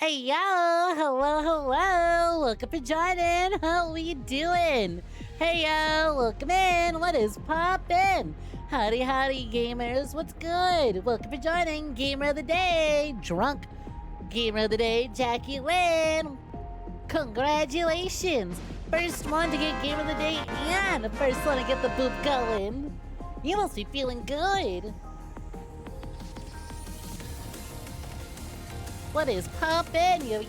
Hey yo, hello, welcome to joining. How we doing? Hey yo, welcome in. What is poppin'? Howdy, gamers. What's good? Welcome to joining. Gamer of the day, drunk. Gamer of the day, Jackie Lynn. Congratulations, first one to get Gamer of the day and the first one to get the boop going. You must be feeling good. What is poppin'? Yo,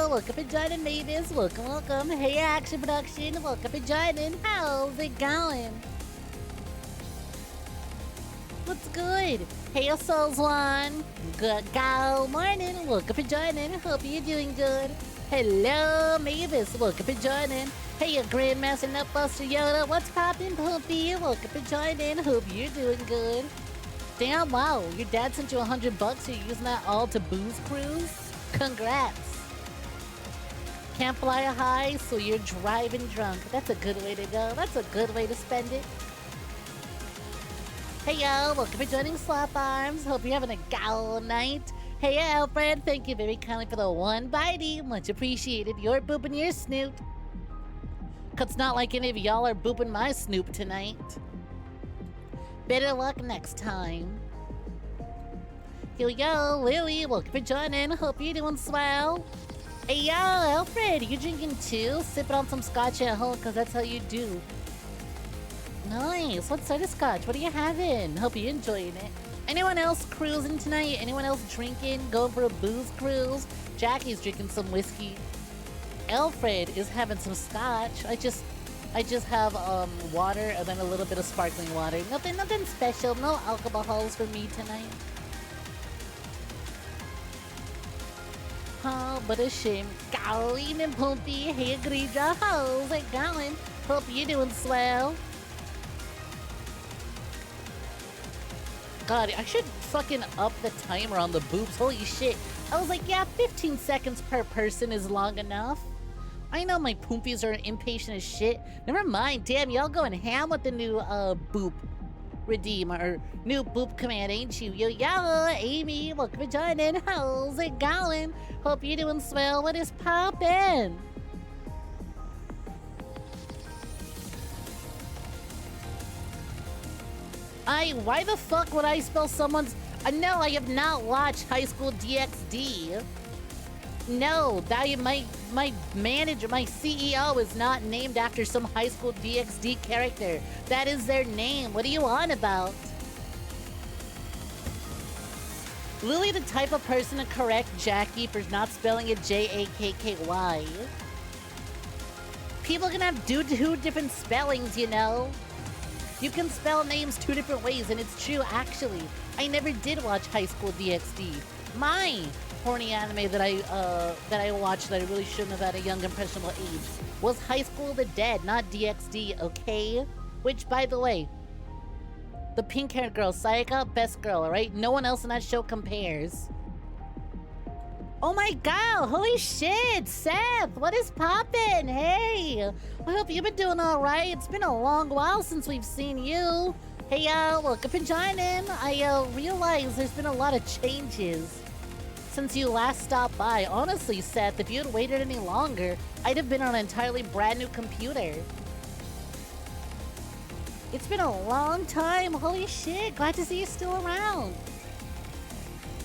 welcome to joining Mavis. Welcome. Hey, Action Production. Welcome to joining. How's it going? What's good? Hey, Souls One. Good morning. Welcome to joining. Hope you're doing good. Hello, Mavis. Welcome to joining. Hey, Grandmaster Nutbuster Yoda. What's poppin', Poopy? Welcome to joining. Hope you're doing good. Damn, wow, your dad sent you $100, you're using that all to booze cruise? Congrats. Can't fly high, so you're driving drunk. That's a good way to go. That's a good way to spend it. Hey, yo, welcome for joining Slap Arms. Hope you're having a gal night. Hey, Alfred, thank you very kindly for the one bitey. Much appreciated. You're booping your snoot. 'Cause it's not like any of y'all are booping my snoop tonight. Better luck next time. Yo, Lily, welcome for joining. Hope you're doing swell. Hey, yo, Alfred, you drinking too? Sipping on some scotch at home, because that's how you do. Nice. What sort of scotch? What are you having? Hope you're enjoying it. Anyone else cruising tonight? Anyone else drinking? Going for a booze cruise? Jackie's drinking some whiskey. Alfred is having some scotch. I just have water and then a little bit of sparkling water. Nothing special. No alcohols for me tonight. Oh, but a shame. Golly and Poopy. Hey, Grija. How's it going? Hope you're doing swell. God, I should fucking up the timer on the boobs. Holy shit. I was like, yeah, 15 seconds per person is long enough. I know my poopies are impatient as shit. Never mind. Damn, y'all going ham with the new boop redeem or new boop command, ain't you? Yo, Amy, welcome to joining. How's it going? Hope you're doing swell. What is poppin'? Why the fuck would I spell someone's... no, I have not watched High School DxD. No, my manager, my CEO is not named after some High School DxD character. That is their name. What are you on about? Lily the type of person to correct Jackie for not spelling it Jakky. People can have two different spellings, you know? You can spell names two different ways, and it's true, actually. I never did watch High School DxD. My horny anime that I watched that I really shouldn't have at a young impressionable age was High School of the Dead, not DxD, okay? Which, by the way, the pink-haired girl, Sayaka, best girl, alright? No one else in that show compares. Oh my god, holy shit, Seth, what is poppin'? Hey, I hope you've been doing alright. It's been a long while since we've seen you. Hey, welcome for joining. I realize there's been a lot of changes since you last stopped by. Honestly, Seth, if you had waited any longer, I'd have been on an entirely brand new computer. It's been a long time. Holy shit, glad to see you still around.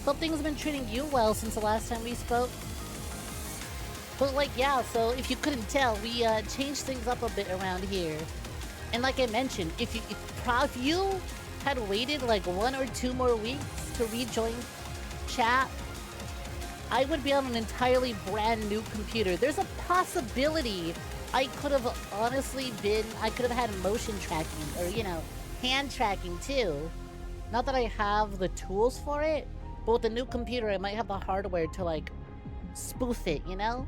Hope things have been treating you well since the last time we spoke. But like, yeah, so if you couldn't tell, we changed things up a bit around here. And like I mentioned, if you had waited like 1 or 2 more weeks to rejoin chat, I would be on an entirely brand new computer. There's a possibility I could have had motion tracking or, you know, hand tracking too. Not that I have the tools for it, but with the new computer, I might have the hardware to like spoof it, you know?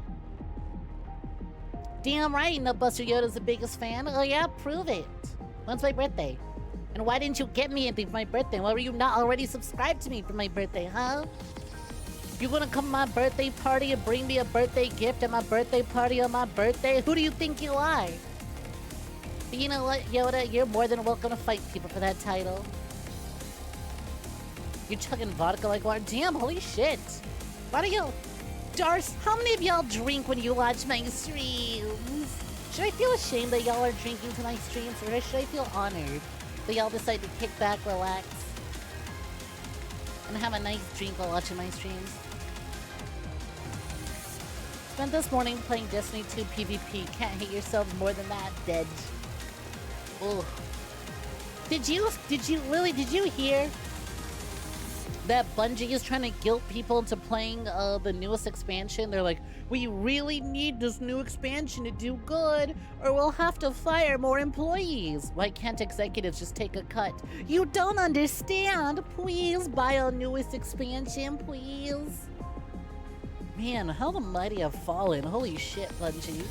Damn right, Nutbuster Yoda's the biggest fan. Oh yeah, prove it. When's my birthday? And why didn't you get me anything for my birthday? Why were you not already subscribed to me for my birthday, huh? You gonna come to my birthday party and bring me a birthday gift at my birthday party on my birthday? Who do you think you are? But you know what, Yoda? You're more than welcome to fight people for that title. You're chugging vodka like water. Damn, holy shit. Why do you... Darce, how many of y'all drink when you watch my streams? Should I feel ashamed that y'all are drinking to my streams, or should I feel honored that y'all decide to kick back, relax, and have a nice drink while watching my streams? Spent this morning playing Destiny 2 PvP. Can't hate yourselves more than that, dead. Ugh. Did you hear that Bungie is trying to guilt people into playing the newest expansion? They're like, we really need this new expansion to do good, or we'll have to fire more employees. Why can't executives just take a cut? You don't understand. Please buy our newest expansion, please. Man, how the mighty have fallen. Holy shit, Bungie.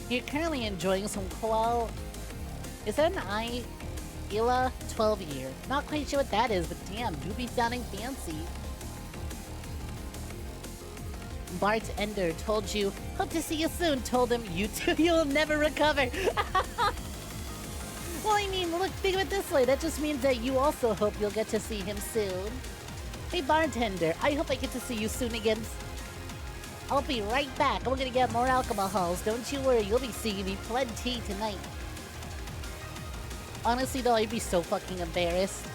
You're currently enjoying some koal. Is that an Ila 12 year? Not quite sure what that is, but damn, do be sounding fancy. Bartender told you, hope to see you soon. Told him, you too, you'll never recover. Well, I mean, look, think of it this way. That just means that you also hope you'll get to see him soon. Hey, bartender, I hope I get to see you soon again. I'll be right back. I'm gonna get more alcohols. Don't you worry, you'll be seeing me plenty tonight. Honestly, though, I'd be so fucking embarrassed.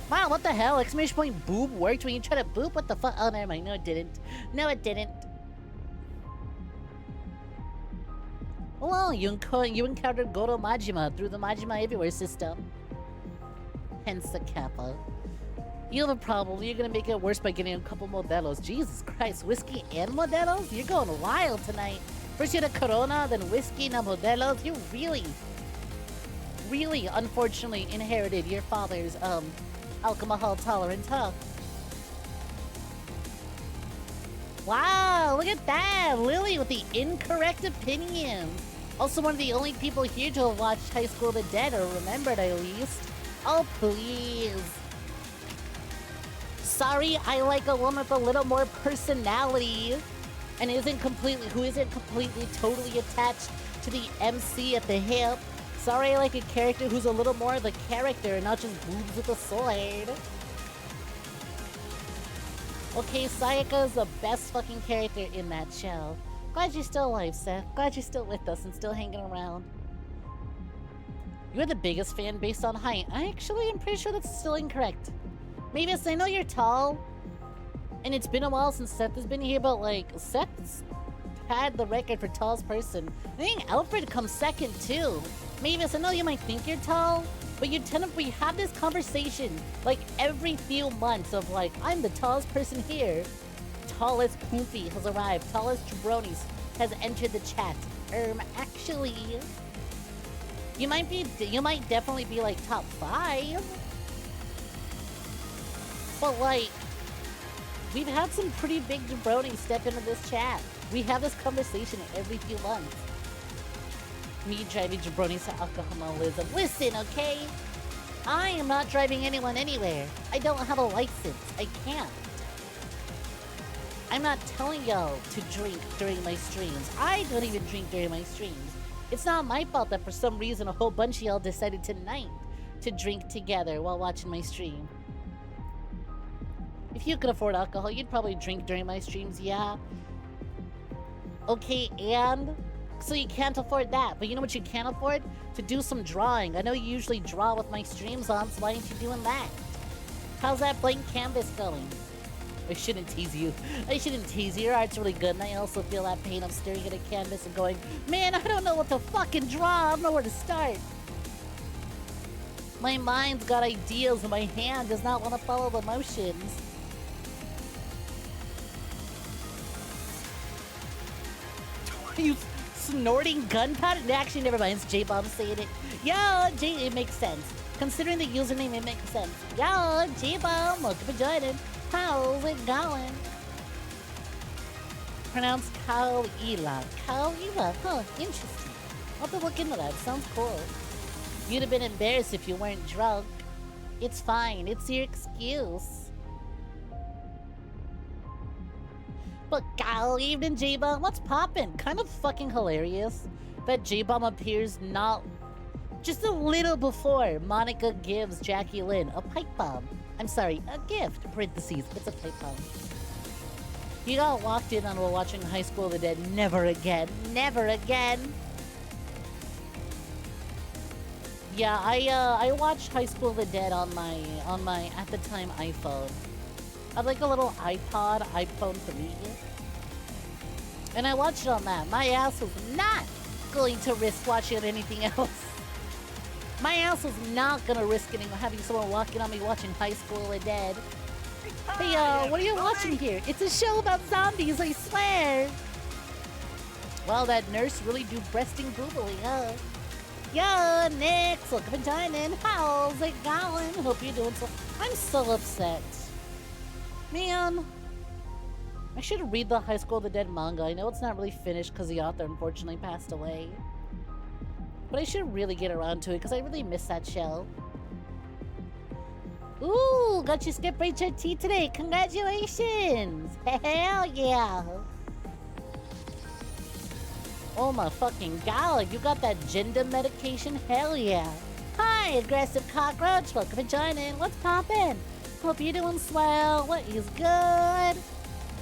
Wow, what the hell? Exclamation point boob worked when you tried to boop? What the fuck? Oh, never mind. No, it didn't. No, it didn't. Well, you encountered Goro Majima through the Majima Everywhere system. Hence the kappa. You have a problem. You're gonna make it worse by getting a couple Modelos. Jesus Christ, whiskey and Modelos? You're going wild tonight. First you had a Corona, then whiskey, now Modelos. You really, unfortunately inherited your father's, alcohol tolerance, huh? Wow, look at that! Lily with the incorrect opinion. Also one of the only people here to have watched High School of the Dead, or remembered at least. Oh, please. Sorry, I like a woman with a little more personality. And who isn't completely, totally attached to the MC at the hip. Sorry, I like a character who's a little more the character and not just boobs with a sword. Okay, Sayaka's the best fucking character in that show. Glad you're still alive, Seth. Glad you're still with us and still hanging around. You're the biggest fan based on height. I actually am pretty sure that's still incorrect. Mavis, I know you're tall. And it's been a while since Seth has been here, but like, Seth's had the record for tallest person. I think Alfred comes second too. Mavis, I know you might think you're tall, but we have this conversation like every few months of like, I'm the tallest person here. Tallest Poopy has arrived. Tallest Jabronis has entered the chat. Actually, you might definitely be like top 5. But like, we've had some pretty big jabronis step into this chat. We have this conversation every few months. Me driving jabronis to alcoholism. Listen, okay? I am not driving anyone anywhere. I don't have a license. I can't. I'm not telling y'all to drink during my streams. I don't even drink during my streams. It's not my fault that for some reason a whole bunch of y'all decided tonight to drink together while watching my stream. If you could afford alcohol, you'd probably drink during my streams, yeah. Okay, and? So you can't afford that, but you know what you can afford? To do some drawing. I know you usually draw with my streams on, so why aren't you doing that? How's that blank canvas going? I shouldn't tease you. I shouldn't tease you. Your art's really good, and I also feel that pain of staring at a canvas and going, man, I don't know what to fucking draw. I don't know where to start. My mind's got ideas, and my hand does not want to follow the motions. Are you snorting gunpowder? Actually, never mind. It's J-Bomb saying it. Yo, it makes sense. Considering the username, it makes sense. Yo, J-Bomb, welcome for joining. How's it going? Pronounced Kauila. Kauila? Huh, interesting. I'll have to look into that. Sounds cool. You'd have been embarrassed if you weren't drunk. It's fine. It's your excuse. But good evening, J-Bomb. What's poppin'? Kind of fucking hilarious that J-Bomb appears not Just a little before, Monica gives Jackie Lynn a pipe bomb. I'm sorry, a gift, parentheses, it's a pipe bomb. You got walked in on while watching High School of the Dead. Never again. Never again. Yeah, I watched High School of the Dead on my at the time iPhone. I had like a little iPhone 3. And I watched it on that. My ass was not going to risk watching anything else. My ass was not gonna risk having someone walking on me watching High School of the Dead. Hey, what are you watching here? It's a show about zombies, I swear! Well, that nurse really do breasting boobily, huh? Yo, Nick's looking for joining. How's it going? Hope you're doing so. I'm so upset. Man. I should read the High School of the Dead manga. I know it's not really finished because the author unfortunately passed away. But I should really get around to it because I really miss that show. Ooh, got you skip HRT today. Congratulations. Hell yeah. Oh my fucking god, you got that gender medication? Hell yeah. Hi, aggressive cockroach. Welcome for joining. What's poppin'? Hope you're doing swell. What is good?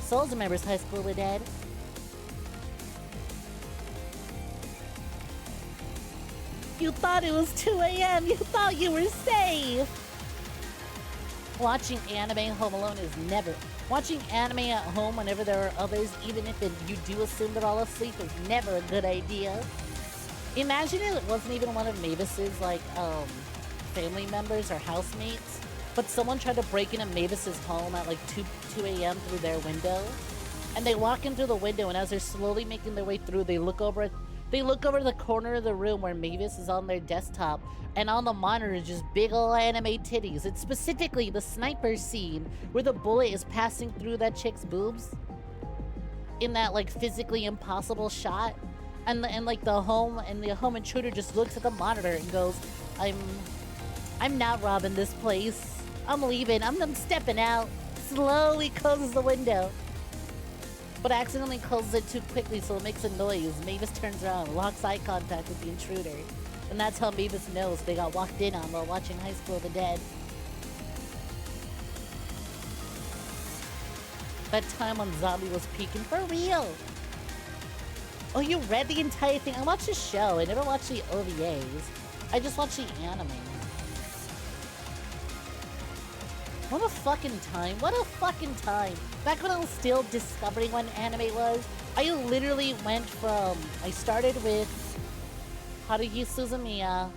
Souls remembers High School of the Dead. You thought it was 2 a.m. You thought you were safe. Watching anime home alone is never. Watching anime at home whenever there are others, even if you do assume they're all asleep, is never a good idea. Imagine it wasn't even one of Mavis's, like, family members or housemates, but someone tried to break into Mavis's home at, like, 2 a.m. through their window, and they walk in through the window, and as they're slowly making their way through, they look over the corner of the room where Mavis is on their desktop, and on the monitor is just big ol' anime titties. It's specifically the sniper scene where the bullet is passing through that chick's boobs in that like physically impossible shot, and like the home intruder just looks at the monitor and goes, I'm not robbing this place. I'm leaving. I'm stepping out. Slowly closes the window, but accidentally closes it too quickly, so it makes a noise. Mavis turns around, locks eye contact with the intruder, and that's how Mavis knows they got walked in on while watching High School of the Dead. That time when Zombie was peaking for real. Oh, you read the entire thing? I watched the show. I never watched the OVAs. I just watched the anime. What a fucking time. What a fucking time. Back when I was still discovering what anime was, I literally went from... I started with Haruhi Suzumiya.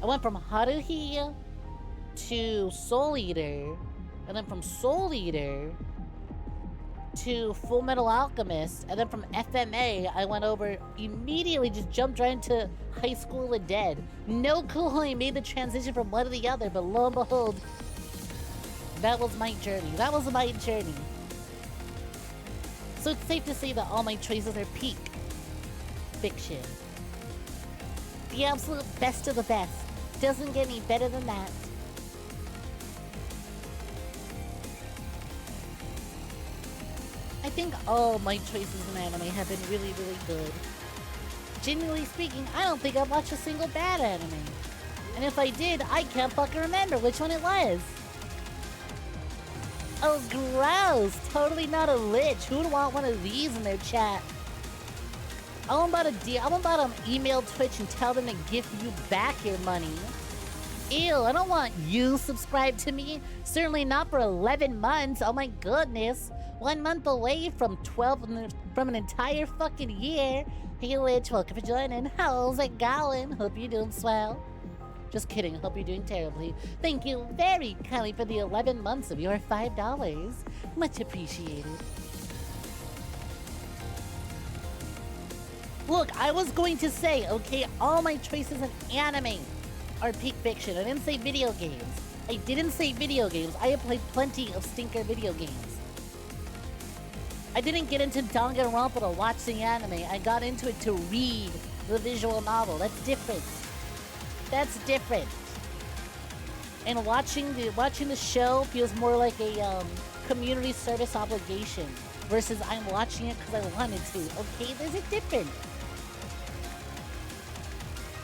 I went from Haruhi to Soul Eater. And then from Soul Eater to Full Metal Alchemist. And then from FMA, I went over... Immediately just jumped right into High School of the Dead. No clue how I made the transition from one to the other, but lo and behold... That was my journey. That was my journey. So it's safe to say that all my choices are peak fiction. The absolute best of the best. Doesn't get any better than that. I think all my choices in anime have been really, really good. Genuinely speaking, I don't think I've watched a single bad anime. And if I did, I can't fucking remember which one it was. Oh, gross! Totally not a lich. Who would want one of these in their chat? I'm about to email Twitch and tell them to give you back your money. Ew, I don't want you subscribed to me. Certainly not for 11 months. Oh my goodness. 1 month away from 12 from an entire fucking year. Hey, lich, welcome for joining. How's it going? Hope you're doing swell. Just kidding, hope you're doing terribly. Thank you very kindly for the 11 months of your $5. Much appreciated. Look, I was going to say, okay, all my choices in anime are peak fiction. I didn't say video games. I didn't say video games. I have played plenty of stinker video games. I didn't get into Danganronpa to watch the anime. I got into it to read the visual novel. That's different. That's different. And watching the show feels more like a community service obligation versus I'm watching it because I wanted to. Okay, there's a difference.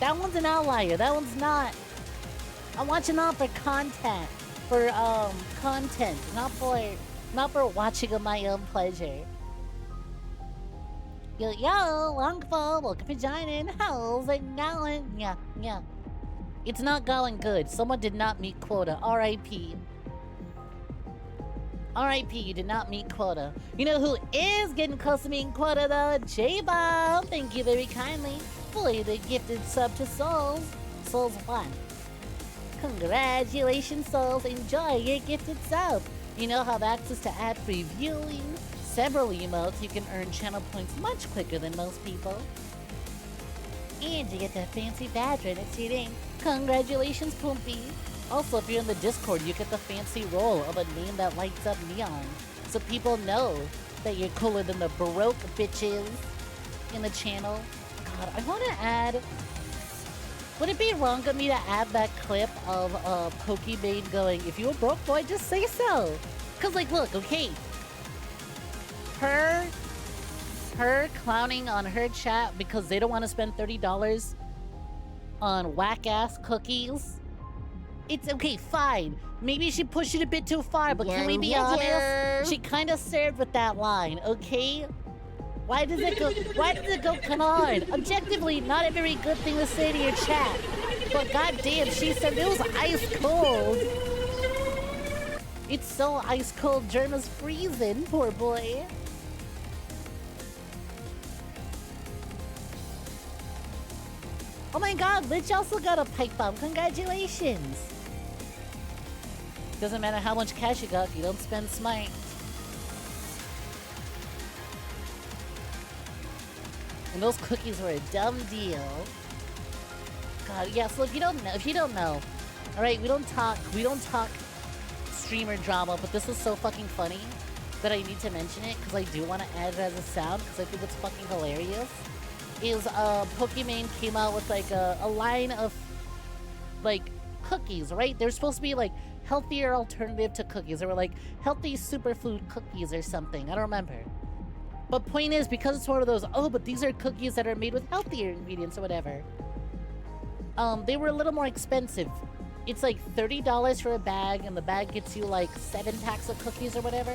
That one's an outlier. That one's not. I'm watching out for content. For content, not for watching of my own pleasure. Yo, Longfall, welcome for joining. How's it going? Yeah. It's not going good. Someone did not meet quota. R.I.P. R.I.P. You did not meet quota. You know who is getting close to meeting quota though? J-Bomb. Thank you very kindly for the gifted sub to Souls. Souls 1. Congratulations, Souls. Enjoy your gifted sub. You know, have access to ad-free viewing, several emotes. You can earn channel points much quicker than most people. And you get that fancy badge right next to your name. Congratulations, Poompy. Also, if you're in the Discord, you get the fancy role of a name that lights up neon. So people know that you're cooler than the Baroque bitches in the channel. God, I want to add... Would it be wrong of me to add that clip of Pokimane going, if you're a broke boy, just say so? Cause like, look, okay. Her clowning on her chat because they don't want to spend $30 on whack-ass cookies. It's okay, fine. Maybe she pushed it a bit too far, but can we be honest? She kind of served with that line, okay? Why does it go canard? Objectively, not a very good thing to say to your chat. But goddamn, she said it was ice cold. It's so ice cold, Germa's freezing, poor boy. Oh my god, Lich also got a pipe bomb. Congratulations. Doesn't matter how much cash you got if you don't spend smite. And those cookies were a dumb deal. God, yes, look, if you don't know, alright, we don't talk streamer drama, but this is so fucking funny that I need to mention it, because I do want to add it as a sound, because I think it's fucking hilarious, is, Pokimane came out with, like, a line of, like, cookies, right? They're supposed to be, like, healthier alternative to cookies. They were, like, healthy superfood cookies or something. I don't remember. But point is, because it's one of those, oh, but these are cookies that are made with healthier ingredients or whatever. They were a little more expensive. It's like $30 for a bag, and the bag gets you like 7 packs of cookies or whatever.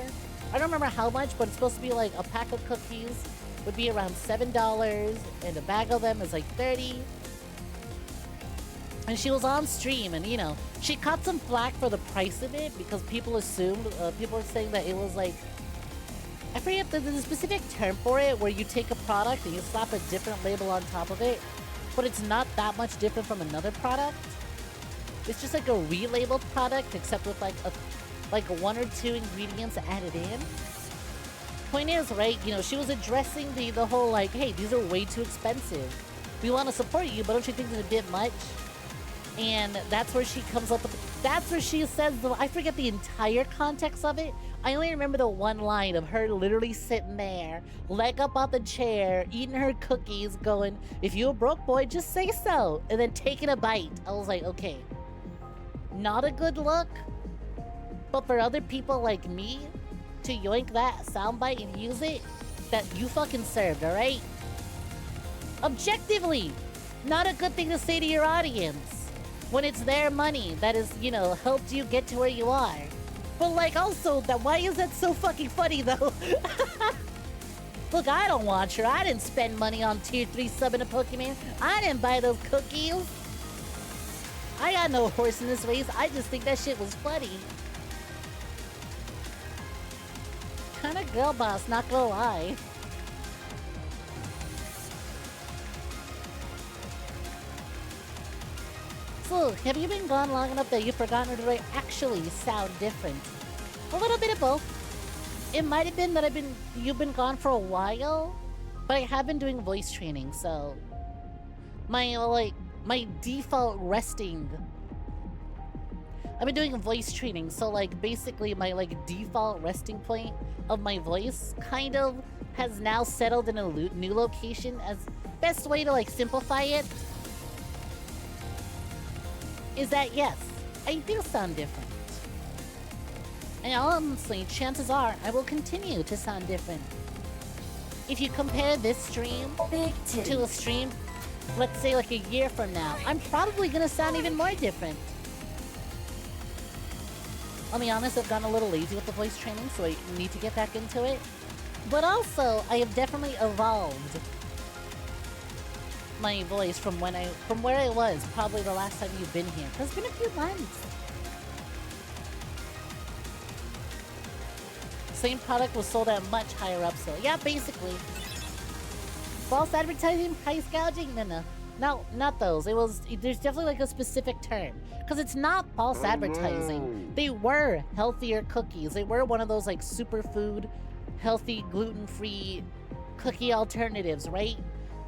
I don't remember how much, but it's supposed to be like a pack of cookies would be around $7, and a bag of them is like 30. And she was on stream, and you know, she caught some flack for the price of it because people assumed, people were saying that it was like, I forget, there's a specific term for it where you take a product and you slap a different label on top of it, but it's not that much different from another product. It's just like a relabeled product, except with like one or two ingredients added in. Point is, right, you know, she was addressing the whole like, hey, these are way too expensive. We want to support you, but don't you think it's a bit much? And that's where she comes up with, that's where she says, I forget the entire context of it. I only remember the one line of her literally sitting there, leg up on the chair, eating her cookies, going, if you a broke boy, just say so. And then taking a bite. I was like, okay, not a good look. But for other people like me to yoink that soundbite and use it, that you fucking served, alright? Objectively, not a good thing to say to your audience when it's their money that is, you know, helped you get to where you are. But like also, that why is that so fucking funny though? Look, I don't watch her. I didn't spend money on tier 3 subbing a Pokemon. I didn't buy those cookies. I got no horse in this race. I just think that shit was funny. Kinda girl boss, not gonna lie. So, have you been gone long enough that you've forgotten how to actually sound different? A little bit of both. It might have been that you've been gone for a while, but I have been doing voice training, so my default resting. I've been doing voice training, so like basically my like default resting point of my voice kind of has now settled in a new location. As best way to like simplify it is that yes, I do sound different. And honestly, chances are I will continue to sound different. If you compare this stream to a stream let's say like a year from now, I'm probably gonna sound even more different. I'll be honest, I've gotten a little lazy with the voice training, so I need to get back into it. But also, I have definitely evolved my voice from where I was probably the last time you've been here. It's been a few months. Same product was sold at much higher upsell. Yeah, basically. False advertising, price gouging? No, not those. There's definitely like a specific term. Because it's not false advertising. They were healthier cookies. They were one of those like superfood, healthy, gluten-free cookie alternatives, right?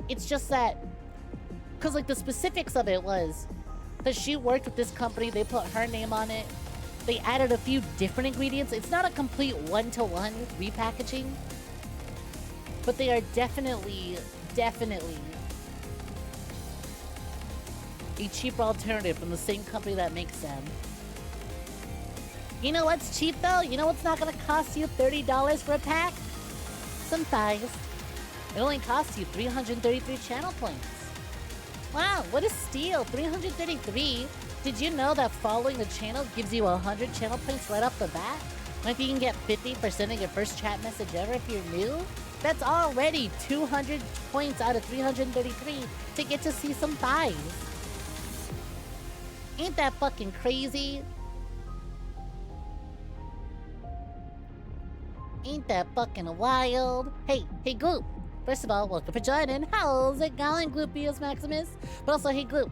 It's just that, because like the specifics of it was that she worked with this company, they put her name on it, they added a few different ingredients. It's not a complete one-to-one repackaging, but they are definitely a cheaper alternative from the same company that makes them. You know what's cheap though? You know what's not gonna cost you $30 for a pack? Some thighs. It only costs you 333 channel points. Wow, what a steal! 333? Did you know that following the channel gives you 100 channel points right off the bat? Like you can get 50% of your first chat message ever if you're new? That's already 200 points out of 333 to get to see some thighs. Ain't that fucking crazy? Ain't that fucking wild? Hey, Gloop. First of all, welcome for joining. How's it going, Gloopius Maximus? But also, hey, Gloop.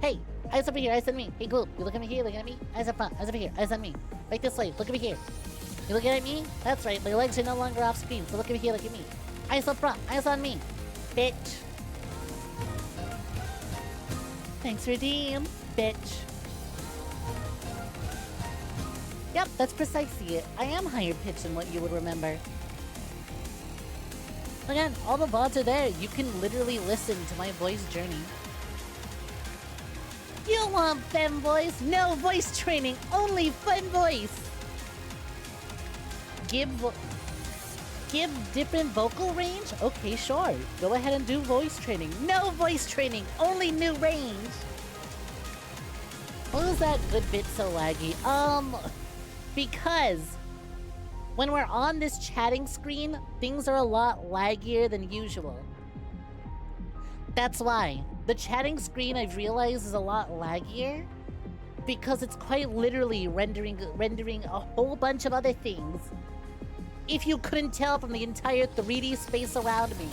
Hey, eyes over here, eyes on me. Hey, Gloop, you looking at me here, looking at me? Eyes up front, eyes over here, eyes on me. Right this way, look at me here. You looking at me? That's right, my legs are no longer off screen, so look at me here, look at me. Eyes up front, eyes on me. Bitch. Thanks, Redeem. Bitch. Yep, that's precisely it. I am higher pitched than what you would remember. Again, all the VODs are there. You can literally listen to my voice journey. You want fem voice? No voice training, only fun voice. Give different vocal range? Okay, sure. Go ahead and do voice training. No voice training, only new range. What was that good bit so laggy? Because when we're on this chatting screen, things are a lot laggier than usual. That's why. The chatting screen, I've realized, is a lot laggier because it's quite literally rendering a whole bunch of other things. If you couldn't tell from the entire 3D space around me.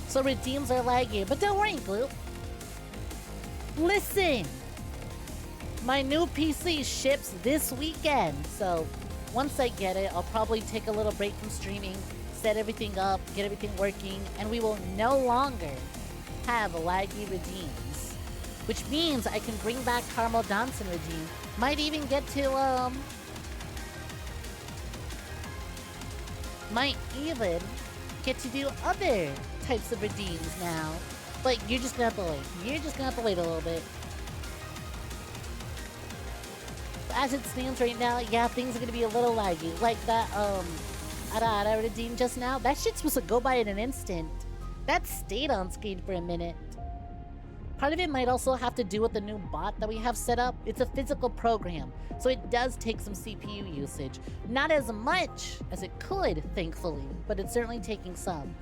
So redeems are laggier, but don't worry, Gloop. Listen! My new PC ships this weekend, so once I get it, I'll probably take a little break from streaming, set everything up, get everything working, and we will no longer have laggy redeems. Which means I can bring back Carmel Johnson redeem. Might even get to, might even get to do other types of redeems now. But you're just gonna have to wait. You're just gonna have to wait a little bit. As it stands right now, yeah, things are gonna be a little laggy. Like that, Ara redeem just now. That shit's supposed to go by in an instant. That stayed on screen for a minute. Part of it might also have to do with the new bot that we have set up. It's a physical program, so it does take some CPU usage. Not as much as it could, thankfully, but it's certainly taking some.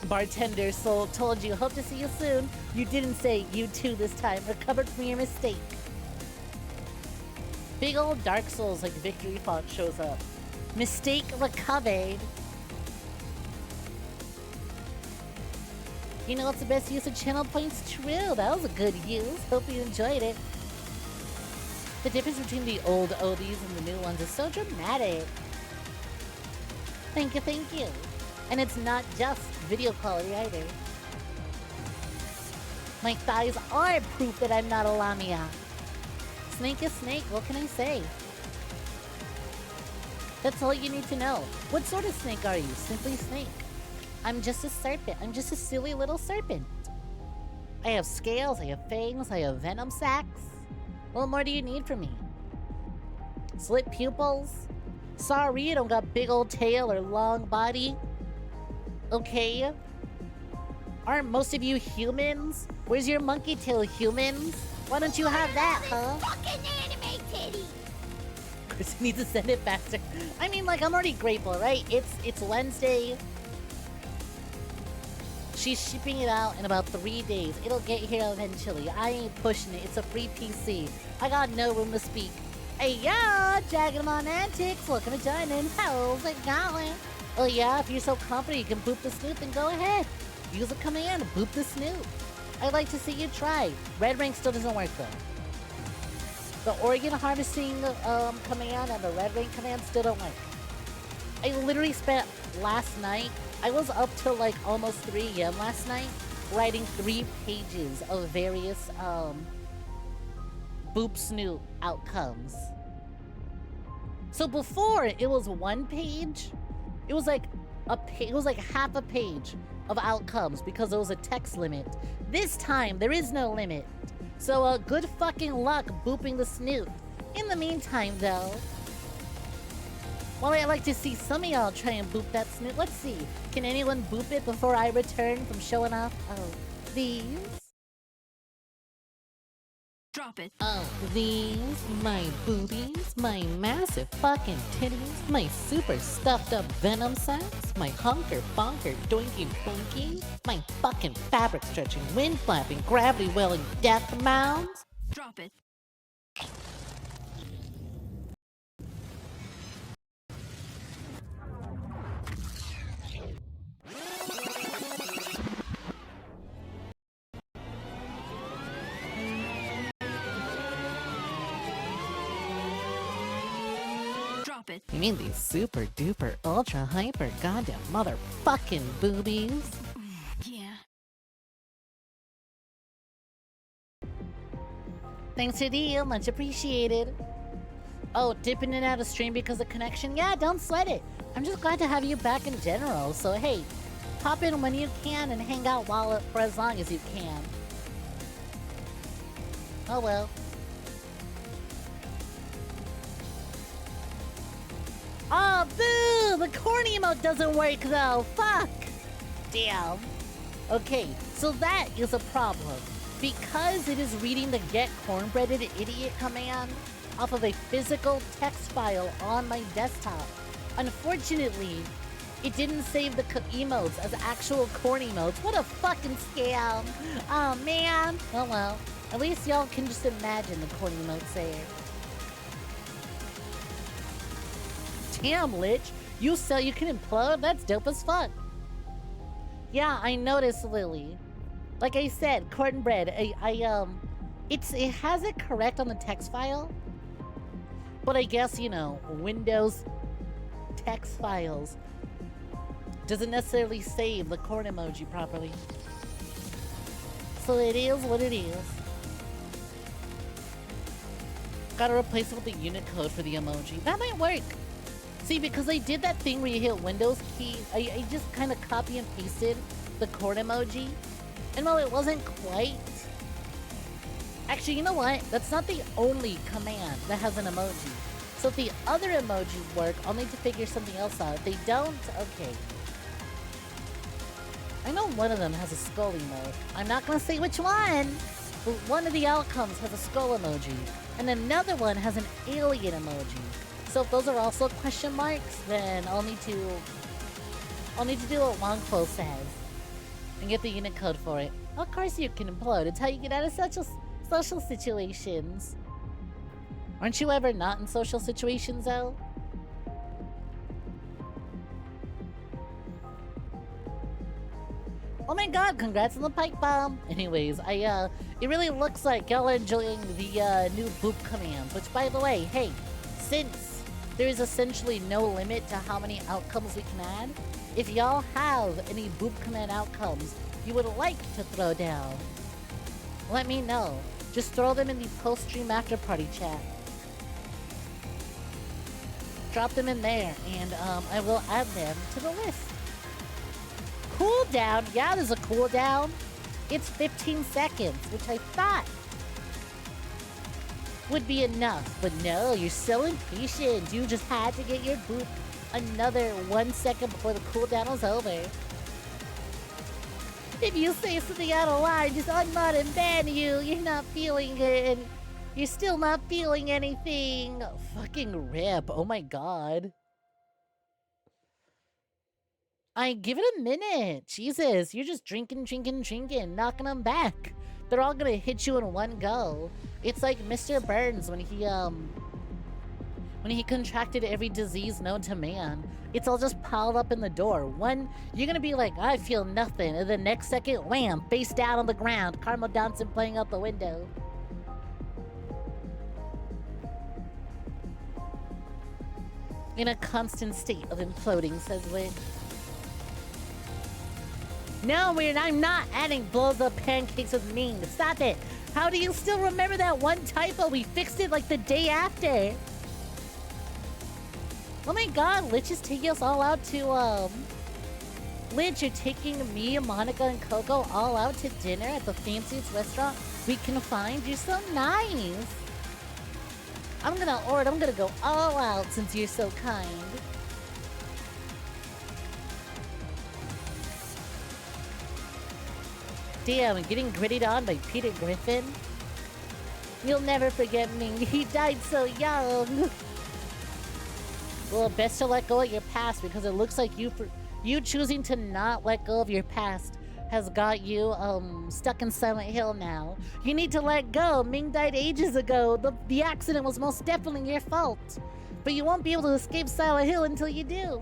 Bartender Soul told you, hope to see you soon. You didn't say you too this time. Recovered from your mistake. Big old Dark Souls like victory font shows up. Mistake recovered. You know what's the best use of channel points? True, that was a good use. Hope you enjoyed it. The difference between the old ODs and the new ones is so dramatic. Thank you. And it's not just video quality either. My thighs are proof that I'm not a Lamia. Snake is snake, what can I say? That's all you need to know. What sort of snake are you? Simply snake. I'm just a serpent. I'm just a silly little serpent. I have scales, I have fangs, I have venom sacs. What more do you need from me? Slit pupils? Sorry, you don't got big old tail or long body. okay? Aren't most of you humans? Where's your monkey tail, humans? Why don't you have that, huh? Fucking anime titty! Chris needs to send it faster. I mean, like, I'm already grateful, right? It's Wednesday. She's shipping it out in about 3 days. It'll get here eventually. I ain't pushing it. It's a free PC. I got no room to speak. Hey, yeah, Jagamon Antics. Welcome to join in. How's it going? Oh, yeah, if you're so confident you can boop the snoot, then go ahead. Use a command, boop the snoot. I'd like to see you try. Red rank still doesn't work, though. The organ harvesting command and the red rank command still don't work. I literally spent last night, I was up till like almost 3 a.m. last night, writing 3 pages of various boop snoot outcomes. So before, it was 1 page. It was like it was like half a page of outcomes because there was a text limit. This time, there is no limit. So good fucking luck booping the snoot. In the meantime, though, well, I'd like to see some of y'all try and boop that snoot. Let's see. Can anyone boop it before I return from showing off these? Drop it. Oh, these, my boobies, my massive fucking titties, my super stuffed up venom sacks, my hunker bonker doinky boinky, my fucking fabric stretching, wind flapping, gravity welling death mounds. Drop it. It. You mean these super duper ultra hyper goddamn motherfucking boobies? Yeah. Thanks for the deal, much appreciated. Oh, dipping in and out of stream because of connection? Yeah, don't sweat it. I'm just glad to have you back in general, so hey, pop in when you can and hang out for as long as you can. Oh well. Oh, boo! The corny emote doesn't work, though. Fuck! Damn. Okay, so that is a problem. Because it is reading the get cornbreaded idiot command off of a physical text file on my desktop. Unfortunately, it didn't save the emotes as actual corn emotes. What a fucking scam! Oh, man. Oh, well. At least y'all can just imagine the corn emotes there. Damn, Lich, you can implode? That's dope as fuck. Yeah, I noticed, Lily. Like I said, cornbread, it has it correct on the text file. But I guess, you know, Windows text files doesn't necessarily save the corn emoji properly. So it is what it is. Gotta replace it with the Unicode for the emoji. That might work. See, because I did that thing where you hit Windows key, I just kind of copy and pasted the corn emoji. And while it wasn't quite... Actually, you know what? That's not the only command that has an emoji. So if the other emojis work, I'll need to figure something else out. If they don't, okay. I know one of them has a skull emote. I'm not gonna say which one, but one of the outcomes has a skull emoji. And another one has an alien emoji. So if those are also question marks, then I'll need to do what Wongfo says and get the Unicode for it. Of course you can implode. It's how you get out of social situations. Aren't you ever not in social situations, though? Oh my god, congrats on the pipe bomb! Anyways, it really looks like y'all are enjoying the new boop commands, which by the way, hey, since there is essentially no limit to how many outcomes we can add, if y'all have any boop command outcomes you would like to throw down, let me know. Just throw them in the post-stream after-party chat. Drop them in there, and I will add them to the list. Cooldown? Yeah, there's a cooldown. It's 15 seconds, which I thought would be enough. But no, you're so impatient. You just had to get your boop another 1 second before the cooldown was over. If you say something out of line, just unmod and ban you. You're not feeling it. You're still not feeling anything. Fucking rip. Oh my god. I give it a minute. Jesus, you're just drinking, knocking them back. They're all gonna hit you in one go. It's like Mr. Burns when he contracted every disease known to man. It's all just piled up in the door. One, you're gonna be like, I feel nothing, and the next second, wham, face down on the ground, Carmel dancing playing out the window. In a constant state of imploding, says Lynn. No, I'm not adding blows up pancakes with me. Stop it. How do you still remember that one typo? We fixed it like the day after. Oh my god, Lich is taking us all out to, Lich, you're taking me, Monica, and Coco all out to dinner at the fanciest restaurant we can find? You're so nice. I'm gonna go all out since you're so kind. Damn, getting gritted on by Peter Griffin? You'll never forget me. He died so young. Well, best to let go of your past because it looks like you choosing to not let go of your past has got you stuck in Silent Hill now. You need to let go. Ming died ages ago. The accident was most definitely your fault. But you won't be able to escape Silent Hill until you do.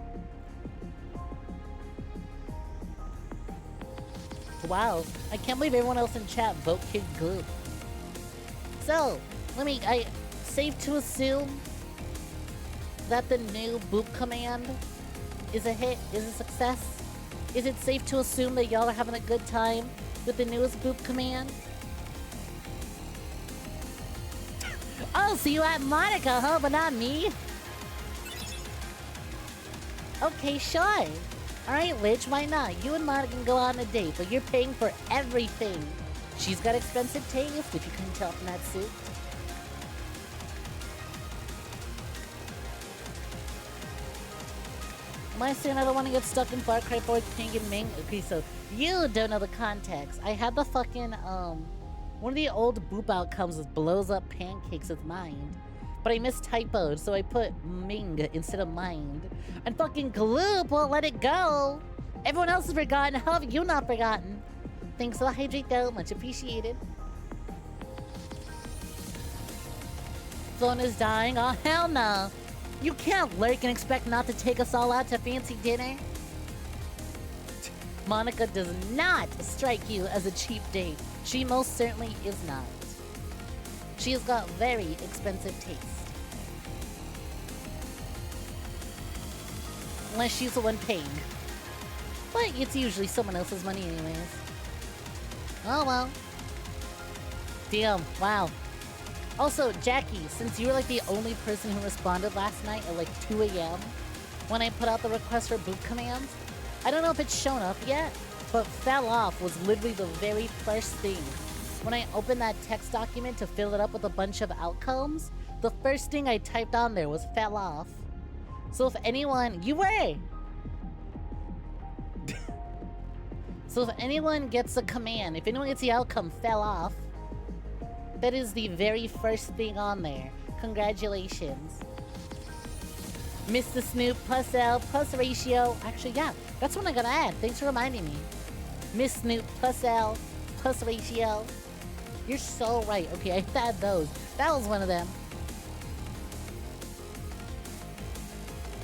Wow, I can't believe everyone else in chat vote Kid Glue. So, safe to assume that the new boop command is a hit, is a success? Is it safe to assume that y'all are having a good time with the newest boop command? Oh, so you at Monica, huh? But not me? Okay, sure. Alright, Lich, why not? You and Monica can go on a date, but you're paying for everything. She's got expensive taste, if you couldn't tell from that suit. Am I saying I don't want to get stuck in Far Cry 4 with Ping and Ming? Okay, so you don't know the context. I had the fucking, one of the old boop outcomes was blows up pancakes with mind. But I mistypoed, so I put Ming instead of mind. And fucking Gloop won't let it go! Everyone else has forgotten, how have you not forgotten? Thanks for the hydrate though, much appreciated. Phone is dying, oh hell no! You can't lurk and expect not to take us all out to fancy dinner. Monica does not strike you as a cheap date. She most certainly is not. She has got very expensive taste. Unless she's the one paying. But it's usually someone else's money anyways. Oh well. Damn, wow. Also, Jackie, since you were like the only person who responded last night at like 2 a.m. when I put out the request for boot commands, I don't know if it's shown up yet, but fell off was literally the very first thing. When I opened that text document to fill it up with a bunch of outcomes, the first thing I typed on there was fell off. So if anyone, you were! So if anyone gets a command, if anyone gets the outcome fell off, that is the very first thing on there. Congratulations. Mr. Snoop plus L plus ratio. Actually, yeah, that's what I gotta add. Thanks for reminding me. Miss Snoop plus L plus ratio. You're so right. Okay, I had those. That was one of them.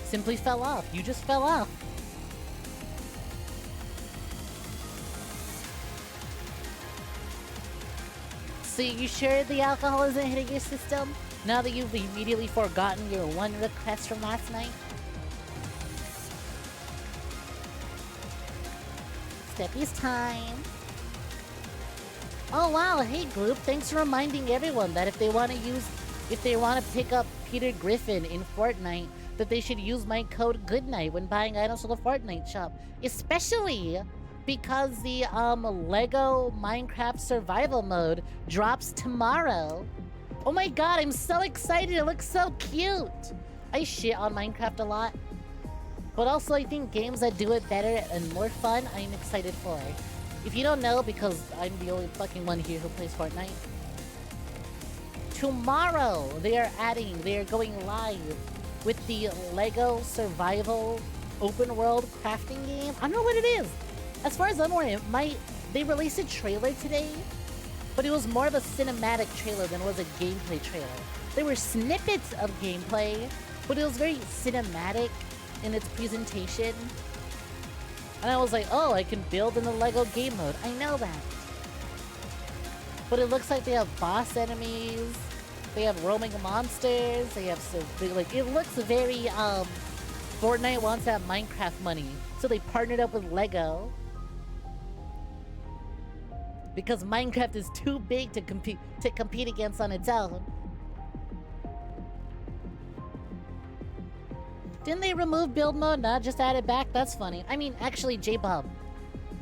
Simply fell off. You just fell off. So you sure the alcohol isn't hitting your system? Now that you've immediately forgotten your one request from last night? Steppy's time. Oh wow, hey Gloop, thanks for reminding everyone that if they want to pick up Peter Griffin in Fortnite, that they should use my code GOODNIGHT when buying items from the Fortnite shop. Especially because the Lego Minecraft Survival Mode drops tomorrow. Oh my god, I'm so excited, it looks so cute! I shit on Minecraft a lot, but also I think games that do it better and more fun, I'm excited for. If you don't know, because I'm the only fucking one here who plays Fortnite, tomorrow they are going live with the Lego Survival Open World Crafting game. I don't know what it is. As far as I'm aware, they released a trailer today, but it was more of a cinematic trailer than it was a gameplay trailer. There were snippets of gameplay, but it was very cinematic in its presentation. And I was like, oh, I can build in the Lego game mode. I know that. But it looks like they have boss enemies. They have roaming monsters. They have it looks very Fortnite wants that Minecraft money, so they partnered up with Lego because Minecraft is too big to compete against on its own. Didn't they remove build mode? Not just add it back? That's funny. I mean, actually, J-Bob,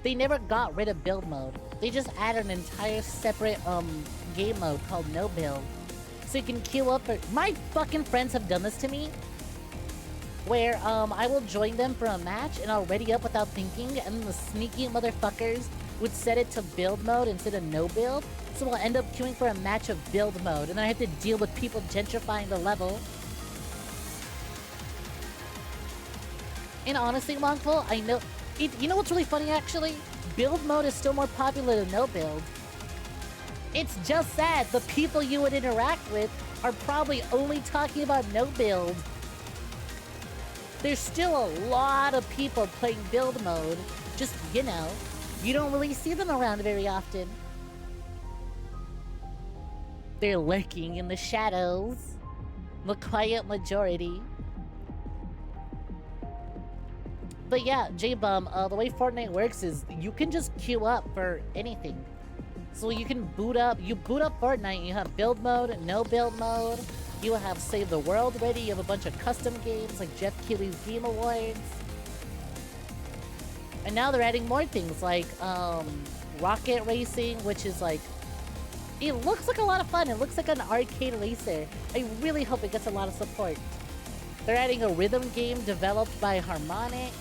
they never got rid of build mode. They just added an entire separate game mode called no build. So you can queue up for... My fucking friends have done this to me, where I will join them for a match and I'll ready up without thinking, and then the sneaky motherfuckers would set it to build mode instead of no build. So we'll end up queuing for a match of build mode, and then I have to deal with people gentrifying the level. And honestly, Monkful, I know... you know what's really funny, actually? Build mode is still more popular than no build. It's just that the people you would interact with are probably only talking about no build. There's still a lot of people playing build mode. Just, you know, you don't really see them around very often. They're lurking in the shadows. The quiet majority. But yeah, J-Bum, the way Fortnite works is you can just queue up for anything. So you can boot up Fortnite, you have build mode, no build mode, you have Save the World ready, you have a bunch of custom games like Jeff Keighley's Game Awards. And now they're adding more things like rocket racing, which is like, it looks like a lot of fun. It looks like an arcade racer. I really hope it gets a lot of support. They're adding a rhythm game developed by Harmonix.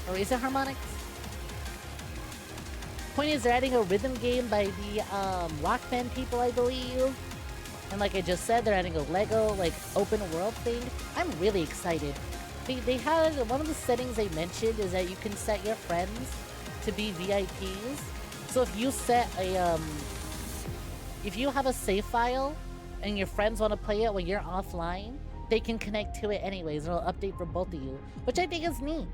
Or is it Harmonix? Point is, they're adding a rhythm game by the Rock Band people, I believe. And like I just said, they're adding a Lego like open world thing. I'm really excited. They had one of the settings they mentioned is that you can set your friends to be VIPs. So if you set a if you have a save file and your friends want to play it when you're offline, they can connect to it anyways, and it'll update for both of you, which I think is neat.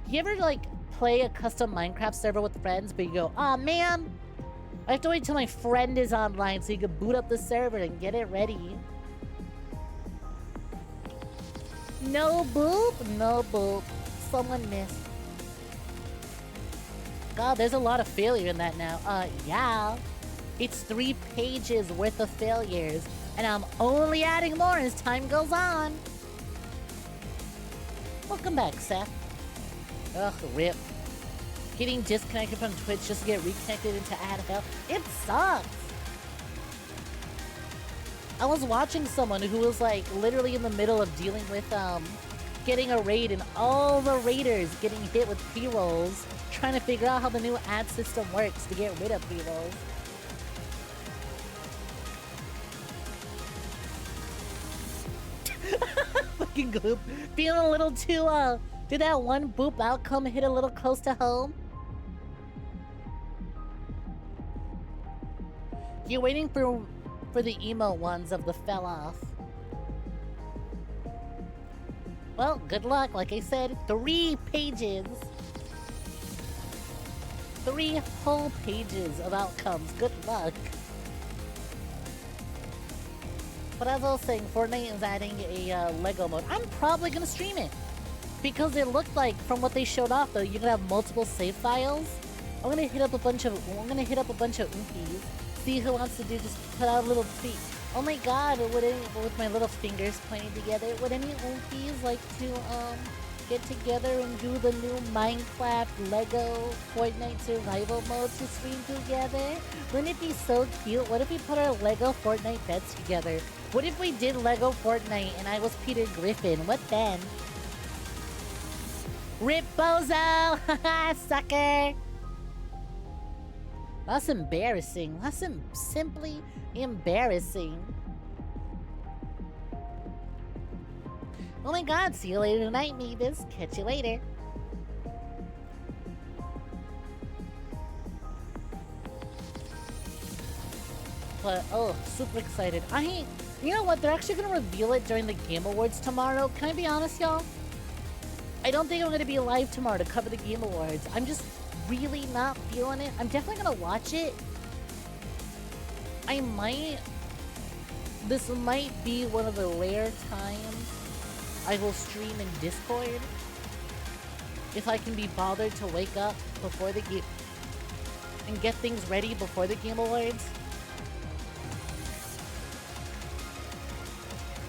You ever like play a custom Minecraft server with friends, but you go, aw man, I have to wait till my friend is online so you can boot up the server and get it ready. No boop, no boop. Someone missed. God, there's a lot of failure in that now. Yeah. It's 3 pages worth of failures, and I'm only adding more as time goes on. Welcome back, Seth. Ugh, rip. Getting disconnected from Twitch just to get reconnected into ad hell. It sucks. I was watching someone who was like literally in the middle of dealing with getting a raid and all the raiders getting hit with pre-rolls, trying to figure out how the new ad system works to get rid of pre-rolls. Fucking gloop. Feeling a little too did that one boop outcome hit a little close to home? You're waiting for the emo ones of the fell off. Well, good luck. Like I said, 3 pages. 3 whole pages of outcomes. Good luck. But as I was saying, Fortnite is adding a Lego mode. I'm probably gonna stream it because it looked like, from what they showed off, though, you're gonna have multiple save files. I'm gonna hit up a bunch of oopies. See who wants to do, just put out a little tweet. Oh my god, with my little fingers pointing together, would any oopies like to get together and do the new Minecraft Lego Fortnite survival mode to stream together? Wouldn't it be so cute? What if we put our Lego Fortnite beds together? What if we did Lego Fortnite and I was Peter Griffin? What then? Rip Bozo! Haha, sucker! That's embarrassing. That's simply embarrassing. Oh my god, see you later tonight, Mavis. Catch you later. But, oh, super excited. You know what? They're actually gonna reveal it during the Game Awards tomorrow. Can I be honest, y'all? I don't think I'm gonna be live tomorrow to cover the Game Awards. I'm just really not feeling it. I'm definitely gonna watch it. This might be one of the rare times I will stream in Discord. If I can be bothered to wake up before the game and get things ready before the Game Awards.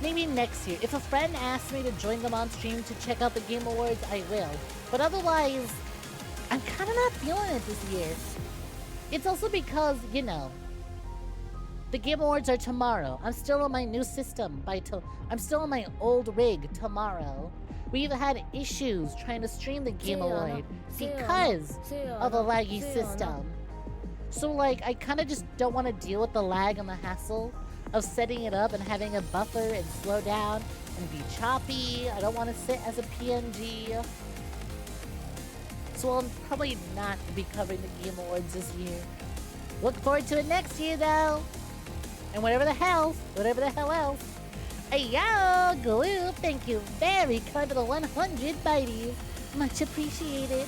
Maybe next year. If a friend asks me to join them on stream to check out the Game Awards, I will. But otherwise, I'm kind of not feeling it this year. It's also because, you know, the Game Awards are tomorrow. I'm still on my new system. I'm still on my old rig tomorrow. We've had issues trying to stream the Game Award because of a laggy system. So, like, I kind of just don't want to deal with the lag and the hassle of setting it up and having a buffer and slow down and be choppy. I don't want to sit as a PNG. So I'm probably not going to be covering the Game Awards this year. Look forward to it next year, though. And whatever the hell else. Hey, yo, Glue, thank you very kind for the 100 bitey. Much appreciated.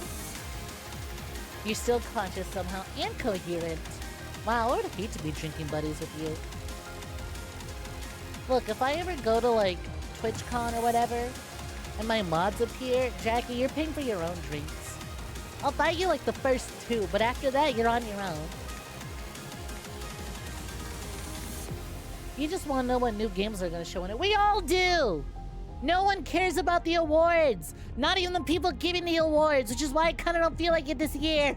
You're still conscious somehow and coherent. Wow, I would hate to be drinking buddies with you. Look, if I ever go to, like, TwitchCon or whatever, and my mods appear, Jackie, you're paying for your own drinks. I'll buy you, like, the first 2, but after that, you're on your own. You just want to know what new games are going to show in it. We all do! No one cares about the awards! Not even the people giving the awards, which is why I kind of don't feel like it this year.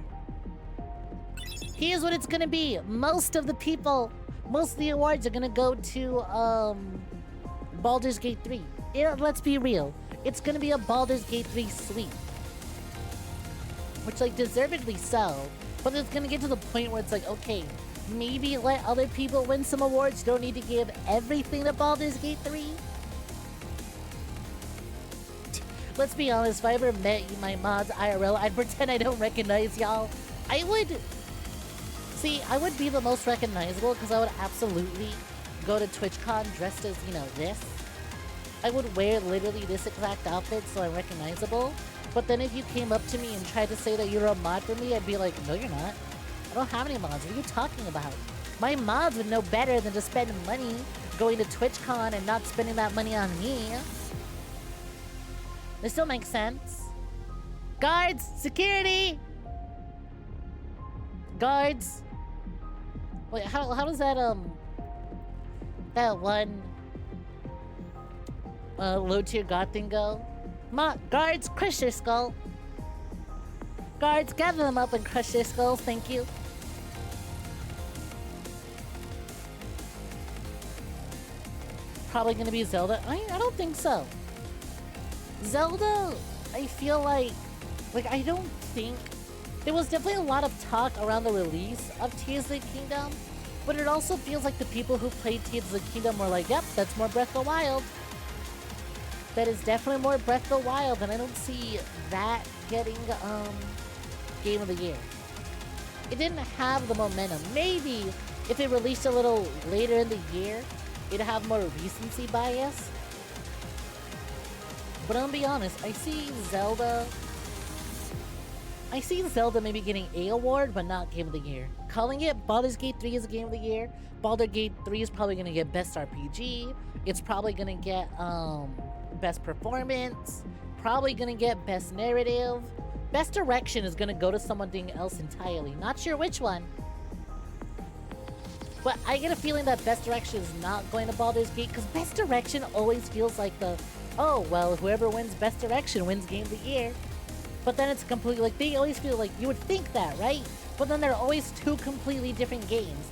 Here's what it's going to be. Most of the awards are gonna go to, Baldur's Gate 3. Let's be real. It's gonna be a Baldur's Gate 3 sweep. Which, like, deservedly so. But it's gonna get to the point where it's like, okay, maybe let other people win some awards. You don't need to give everything to Baldur's Gate 3. Let's be honest, if I ever met my mods IRL, I'd pretend I don't recognize y'all. I would be the most recognizable because I would absolutely go to TwitchCon dressed as, you know, this. I would wear literally this exact outfit so I'm recognizable. But then if you came up to me and tried to say that you're a mod for me, I'd be like, no, you're not. I don't have any mods. What are you talking about? My mods would know better than to spend money going to TwitchCon and not spending that money on me. This still makes sense. Guards! Security! Guards! Wait, how does that, that one, low-tier god thing go? Guards, crush their skull. Guards, gather them up and crush their skulls, thank you. Probably gonna be Zelda. I don't think so. Zelda, I feel like, I don't think... There was definitely a lot of talk around the release of Tears of the Kingdom, but it also feels like the people who played Tears of the Kingdom were like, yep, that's more Breath of the Wild. That is definitely more Breath of the Wild, and I don't see that getting, Game of the Year. It didn't have the momentum. Maybe if it released a little later in the year, it'd have more recency bias. But I'm gonna be honest, I see Zelda maybe getting a award, but not Game of the Year. Calling it Baldur's Gate 3 is a Game of the Year. Baldur's Gate 3 is probably gonna get Best RPG. It's probably gonna get, Best Performance. Probably gonna get Best Narrative. Best Direction is gonna go to something else entirely. Not sure which one. But I get a feeling that Best Direction is not going to Baldur's Gate, because Best Direction always feels like oh, well, whoever wins Best Direction wins Game of the Year. But then it's completely, they always feel like, you would think that, right? But then they're always two completely different games.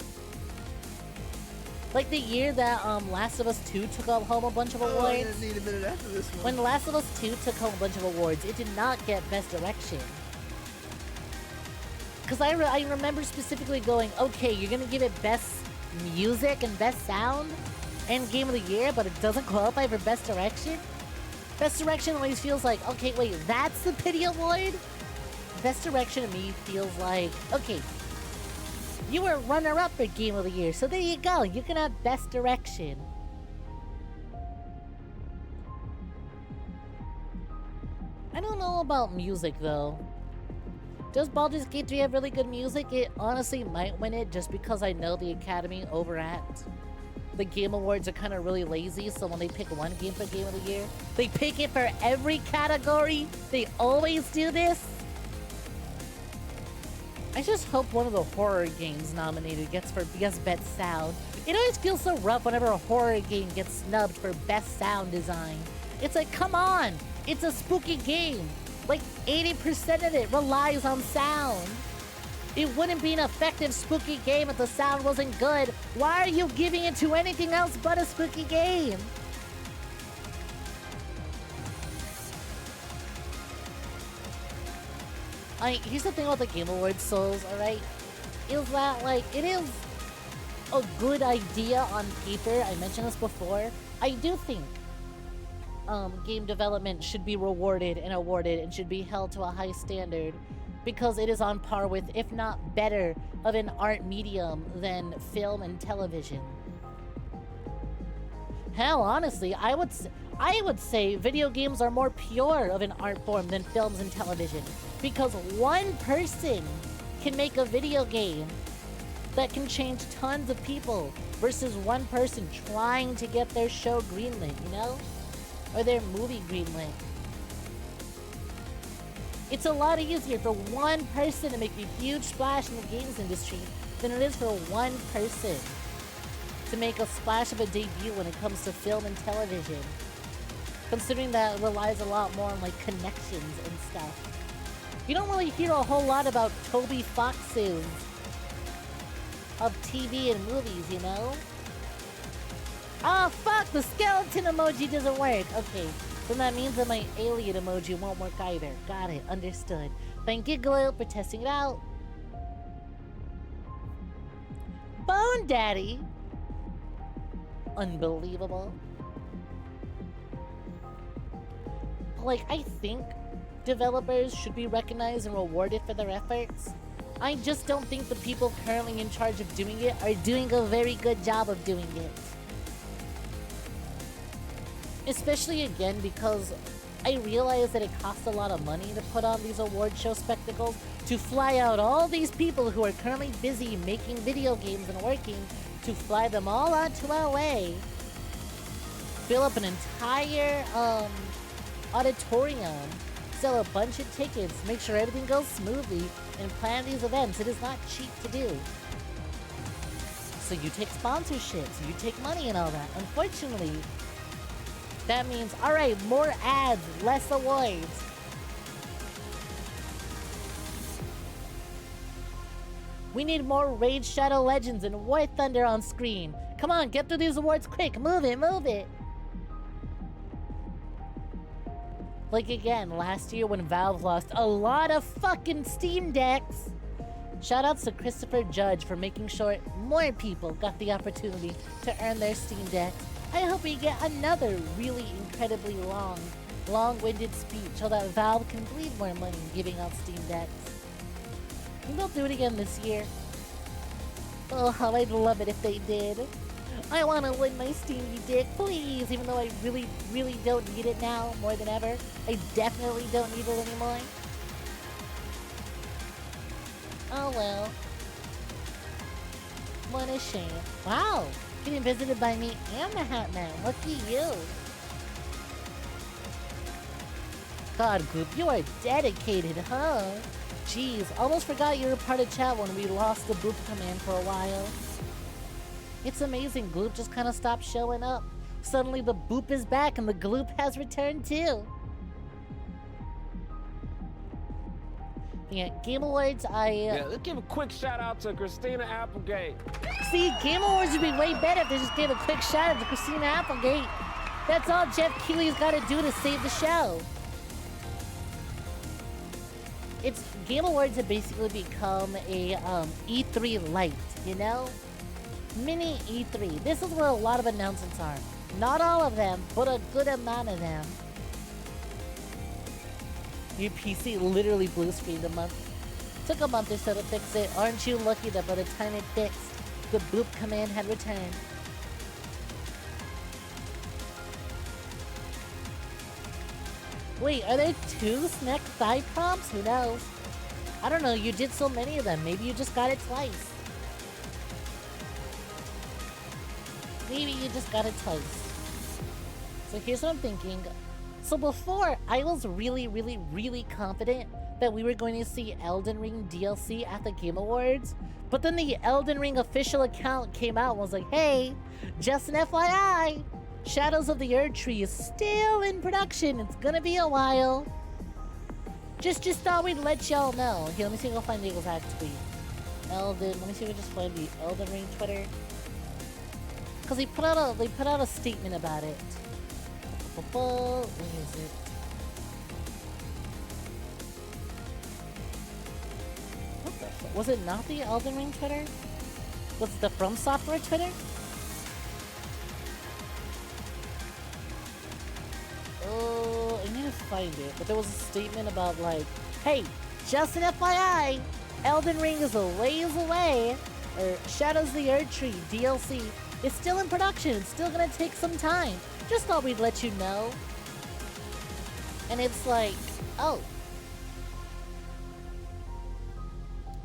Like the year that Last of Us 2 took home a bunch of awards. I didn't need a minute after this one. When Last of Us 2 took home a bunch of awards, it did not get Best Direction. because I remember specifically going, okay, you're gonna give it best music and best sound and game of the year, but it doesn't qualify for best direction? Best direction always feels like, okay, wait, that's the pity award? Best direction to me feels like, okay, you were runner-up for game of the year, so there you go, you can have best direction. I don't know about music, though. Does Baldur's Gate 3 have really good music? It honestly might win it just because I know the Academy over at the Game Awards are kind of really lazy, so when they pick one game for Game of the Year, they pick it for every category. They always do this. I just hope one of the horror games nominated gets for best sound. It always feels so rough whenever a horror game gets snubbed for best sound design. It's like, come on, it's a spooky game. Like 80% of it relies on sound. It wouldn't be an effective spooky game if the sound wasn't good. Why are you giving it to anything else but a spooky game? Here's the thing about the Game Awards, Souls, alright? Is that, like, it is a good idea on paper. I mentioned this before. I do think game development should be rewarded and awarded and should be held to a high standard because it is on par with, if not better, of an art medium than film and television. Hell, honestly, I would say video games are more pure of an art form than films and television because one person can make a video game that can change tons of people versus one person trying to get their show greenlit, you know? Or their movie greenlit. It's a lot easier for one person to make a huge splash in the games industry than it is for one person to make a splash of a debut when it comes to film and television. Considering that it relies a lot more on like connections and stuff. You don't really hear a whole lot about Toby Fox's of TV and movies, you know? Oh fuck, the skeleton emoji doesn't work. Okay, then that means that my alien emoji won't work either. Got it, understood. Thank you, Glue, for testing it out. Bone Daddy. Unbelievable. Like, I think developers should be recognized and rewarded for their efforts. I just don't think the people currently in charge of doing it are doing a very good job of doing it. Especially again because I realize that it costs a lot of money to put on these award show spectacles, to fly out all these people who are currently busy making video games and working, to fly them all out to LA, fill up an entire auditorium, sell a bunch of tickets, make sure everything goes smoothly, and plan these events. It is not cheap to do. So you take sponsorships, you take money and all that. Unfortunately, that means, alright, more ads, less awards. We need more Raid Shadow Legends and War Thunder on screen. Come on, get through these awards quick. Move it, move it. Like again, last year when Valve lost a lot of fucking Steam Decks. Shoutouts to Christopher Judge for making sure more people got the opportunity to earn their Steam Decks. I hope we get another really incredibly long-winded speech so that Valve can bleed more money giving out Steam Decks. Think they'll do it again this year? Oh, how I'd love it if they did. I want to win my Steam Deck, please, even though I really, really don't need it now more than ever. I definitely don't need it anymore. Oh well. What a shame. Wow! Getting visited by me and the Hat Man. Lucky you. God, Goop, you are dedicated, huh? Jeez, almost forgot you were part of chat when we lost the Boop command for a while. It's amazing, Gloop just kind of stopped showing up. Suddenly the Boop is back and the Gloop has returned too. Yeah, Game Awards, Yeah, let's give a quick shout out to Christina Applegate. See, Game Awards would be way better if they just gave a quick shout out to Christina Applegate. That's all Jeff Keighley's got to do to save the show. It's Game Awards have basically become a E3 light, you know? Mini E3. This is where a lot of announcements are. Not all of them, but a good amount of them. Your PC literally blue screened a month. Took a month or so to fix it. Aren't you lucky that by the time it fixed, the boop command had returned? Wait, are there 2 Snek thigh prompts? Who knows? I don't know, you did so many of them. Maybe you just got it twice. Maybe you just got it twice. So here's what I'm thinking. So before, I was really confident that we were going to see Elden Ring DLC at the Game Awards. But then the Elden Ring official account came out and was like, hey, just an FYI, Shadows of the Erd Tree is still in production. It's gonna be a while. Just thought we'd let y'all know. Here, let me see if I can find the exact tweet. Let me see if I just find the Elden Ring Twitter. Cause they put out a statement about it. Where is it? What the fuck? Was it not the Elden Ring Twitter? Was it the From Software Twitter? I need to find it, but there was a statement about like, hey, just an FYI, Elden Ring is a ways away, or Shadows of the Erd Tree DLC is still in production. It's still gonna take some time. Just thought we'd let you know. And it's like, oh.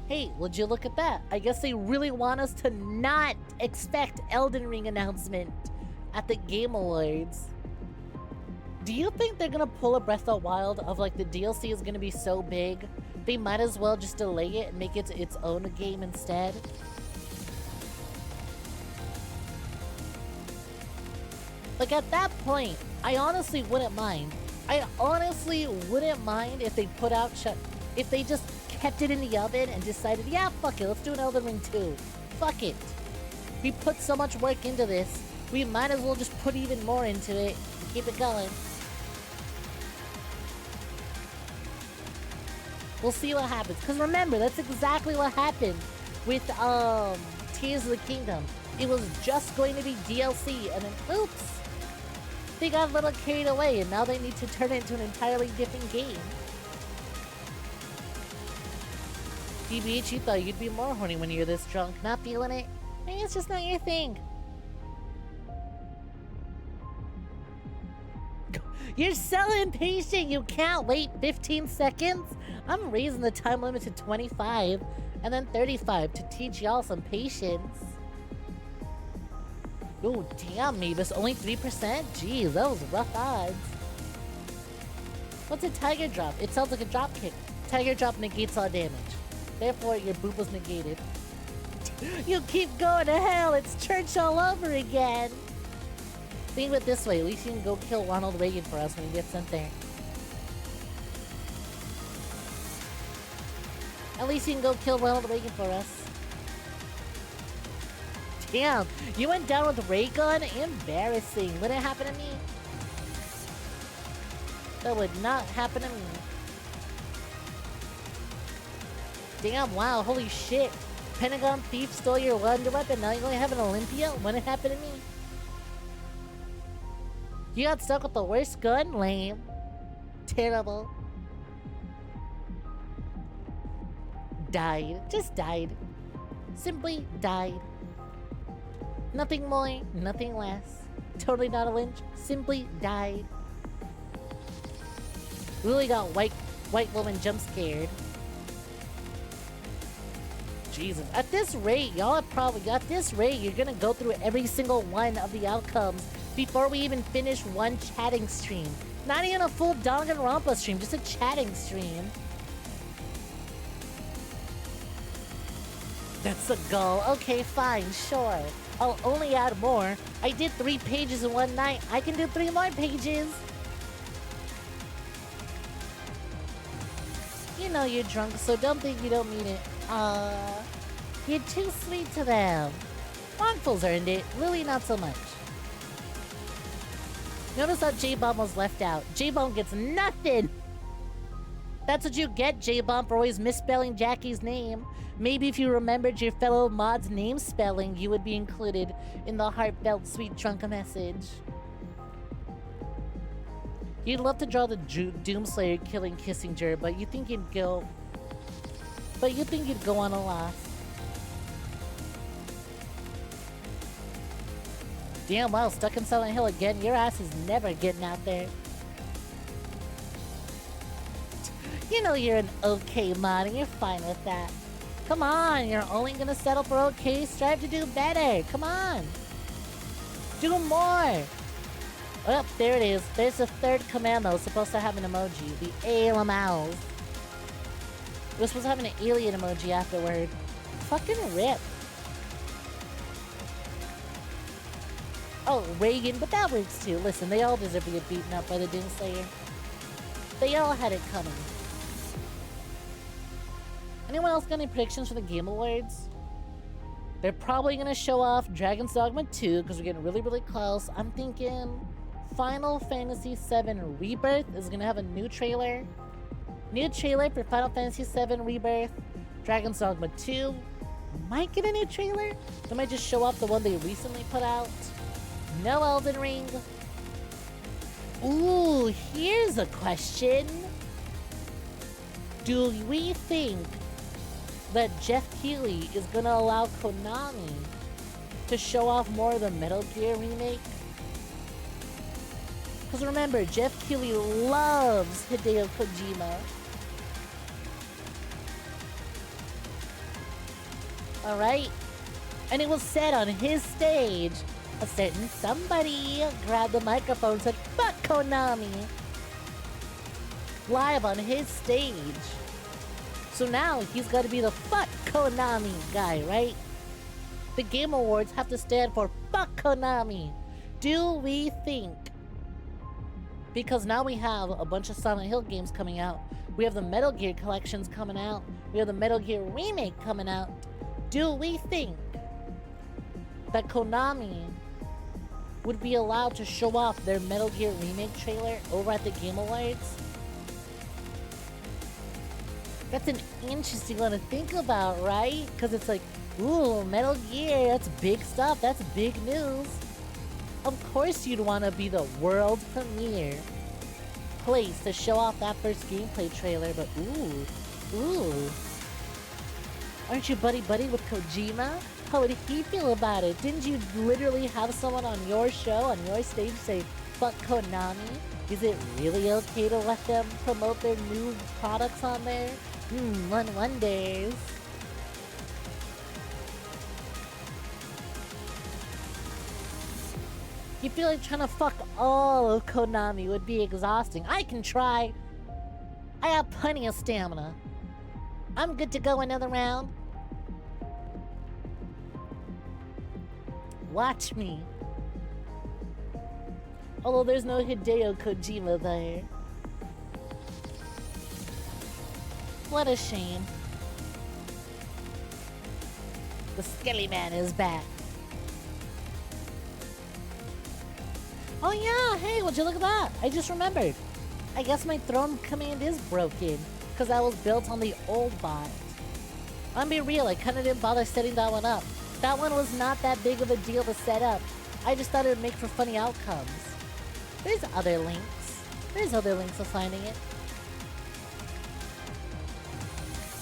Hey, would you look at that? I guess they really want us to not expect Elden Ring announcement at the Game Awards. Do you think they're gonna pull a Breath of the Wild of like the DLC is gonna be so big, they might as well just delay it and make it its own game instead? Like at that point, I honestly wouldn't mind. I honestly wouldn't mind if they put out if they just kept it in the oven and decided, yeah, fuck it, let's do an Elden Ring 2. Fuck it. We put so much work into this, we might as well just put even more into it and keep it going. We'll see what happens. Because remember, that's exactly what happened with Tears of the Kingdom. It was just going to be DLC, and then oops! They got a little carried away, and now they need to turn it into an entirely different game. TBH, you thought you'd be more horny when you're this drunk. Not feeling it? Maybe it's just not your thing. You're so impatient, you can't wait 15 seconds? I'm raising the time limit to 25, and then 35 to teach y'all some patience. Oh, damn, Mavis, only 3%? Jeez, that was rough odds. What's a tiger drop? It sounds like a drop kick. Tiger drop negates all damage. Therefore, your boop was negated. You keep going to hell, it's church all over again. Think of it this way, at least you can go kill Ronald Reagan for us when he gets sent there. At least you can go kill Ronald Reagan for us. Damn, you went down with ray gun? Embarrassing. Would it happen to me? That would not happen to me. Damn, wow, holy shit. Pentagon thief stole your wonder weapon, now you only have an Olympia? When it happened to me? You got stuck with the worst gun? Lame. Terrible. Died. Just died. Simply died. Nothing more, nothing less. Totally not a lynch. Simply died. Really got white woman jump scared. Jesus. At this rate, y'all have probably, at this rate, you're gonna go through every single one of the outcomes before we even finish one chatting stream. Not even a full Danganronpa stream, just a chatting stream. That's a goal. Okay, fine, sure. I'll only add more. I did 3 pages in one night. I can do 3 more pages. You know you're drunk, so don't think you don't mean it. You're too sweet to them. Wrongful's earned it. Lily, not so much. Notice how J-Bomb was left out. J-Bomb gets nothing. That's what you get, J-Bump, for always misspelling Jackie's name. Maybe if you remembered your fellow mod's name spelling, you would be included in the heartfelt sweet trunk message. You'd love to draw the Doomslayer killing Kissinger, but you think you'd go... But you think you'd go on a loss. Damn well, stuck in Silent Hill again. Your ass is never getting out there. You know you're an okay mod and you're fine with that. Come on, you're only gonna settle for okay. Strive to do better. Come on. Do more. Oh, there it is. There's the third commando supposed to have an emoji. The ALMOs. We're supposed to have an alien emoji afterward. Fucking rip. Oh, Reagan, but that works too. Listen, they all deserve to get beaten up by the Doomslayer. They all had it coming. Anyone else got any predictions for the Game Awards? They're probably gonna show off Dragon's Dogma 2 because we're getting really, really close. I'm thinking Final Fantasy VII Rebirth is gonna have a new trailer. New trailer for Final Fantasy VII Rebirth. Dragon's Dogma 2 might get a new trailer. They might just show off the one they recently put out. No Elden Ring. Ooh, here's a question. Do we think that Jeff Keighley is gonna allow Konami to show off more of the Metal Gear remake? Because remember, Jeff Keighley loves Hideo Kojima. Alright? And it was said on his stage, a certain somebody grabbed the microphone and said, "Fuck Konami!" Live on his stage. So now he's got to be the "Fuck Konami" guy, right? The Game Awards have to stand for "Fuck Konami." Do we think? Because now we have a bunch of Silent Hill games coming out. We have the Metal Gear collections coming out. We have the Metal Gear remake coming out. Do we think that Konami would be allowed to show off their Metal Gear remake trailer over at the Game Awards? That's an interesting one to think about, right? Because it's like, ooh, Metal Gear, that's big stuff, that's big news. Of course you'd want to be the world premiere place to show off that first gameplay trailer, but ooh. Aren't you buddy-buddy with Kojima? How would he feel about it? Didn't you literally have someone on your show, on your stage, say, "Fuck Konami"? Is it really okay to let them promote their new products on there? One wonders. You feel like trying to fuck all of Konami would be exhausting. I can try. I have plenty of stamina. I'm good to go another round. Watch me. Although there's no Hideo Kojima there. What a shame. The Skelly Man is back. Oh yeah, hey, would you look at that? I just remembered. I guess my throne command is broken, because I was built on the old bot. I'm be real, I kinda didn't bother setting that one up. That one was not that big of a deal to set up. I just thought it would make for funny outcomes. There's other links. There's other links of finding it.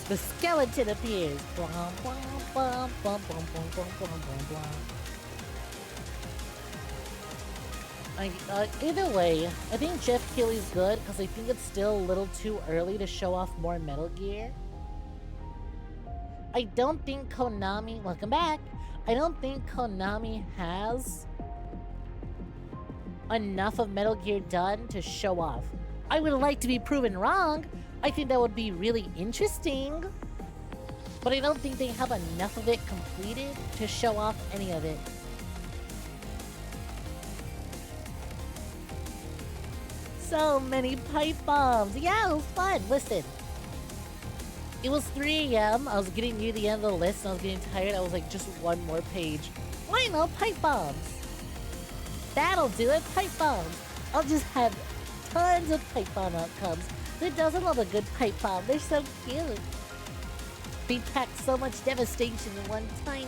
The skeleton appears. Blah, blah, blah, blah, blah, blah, blah, blah, blah, blah. Either way, I think Jeff Keighley's good because I think it's still a little too early to show off more Metal Gear. I don't think Konami, welcome back, I don't think Konami has enough of Metal Gear done to show off. I would like to be proven wrong. I think that would be really interesting. But I don't think they have enough of it completed to show off any of it. So many pipe bombs. Yeah, it was fun. Listen. It was 3 a.m. I was getting near the end of the list and I was getting tired. I was like, just one more page. Why no pipe bombs? That'll do it. Pipe bombs. I'll just have tons of pipe bomb outcomes. Who doesn't love a good pipe bomb? They're so cute. We pack so much devastation in one tiny,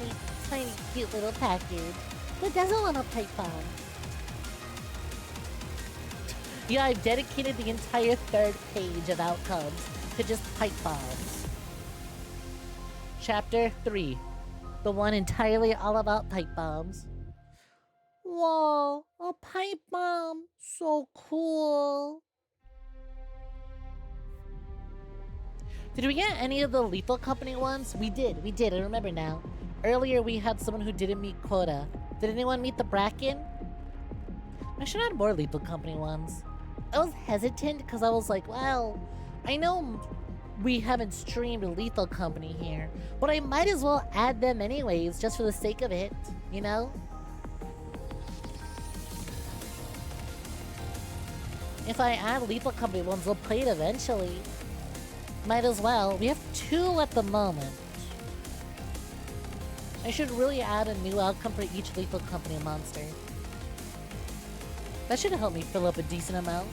tiny, cute little package. Who doesn't want a pipe bomb? Yeah, I've dedicated the entire third page of outcomes to just pipe bombs. Chapter 3. The one entirely all about pipe bombs. Whoa, a pipe bomb. So cool. Did we get any of the Lethal Company ones? We did, I remember now. Earlier we had someone who didn't meet quota. Did anyone meet the Bracken? I should add more Lethal Company ones. I was hesitant because I was like, well, I know we haven't streamed Lethal Company here, but I might as well add them anyways, just for the sake of it, you know? If I add Lethal Company ones, we'll play it eventually. Might as well. We have 2 at the moment. I should really add a new outcome for each Lethal Company monster. That should help me fill up a decent amount.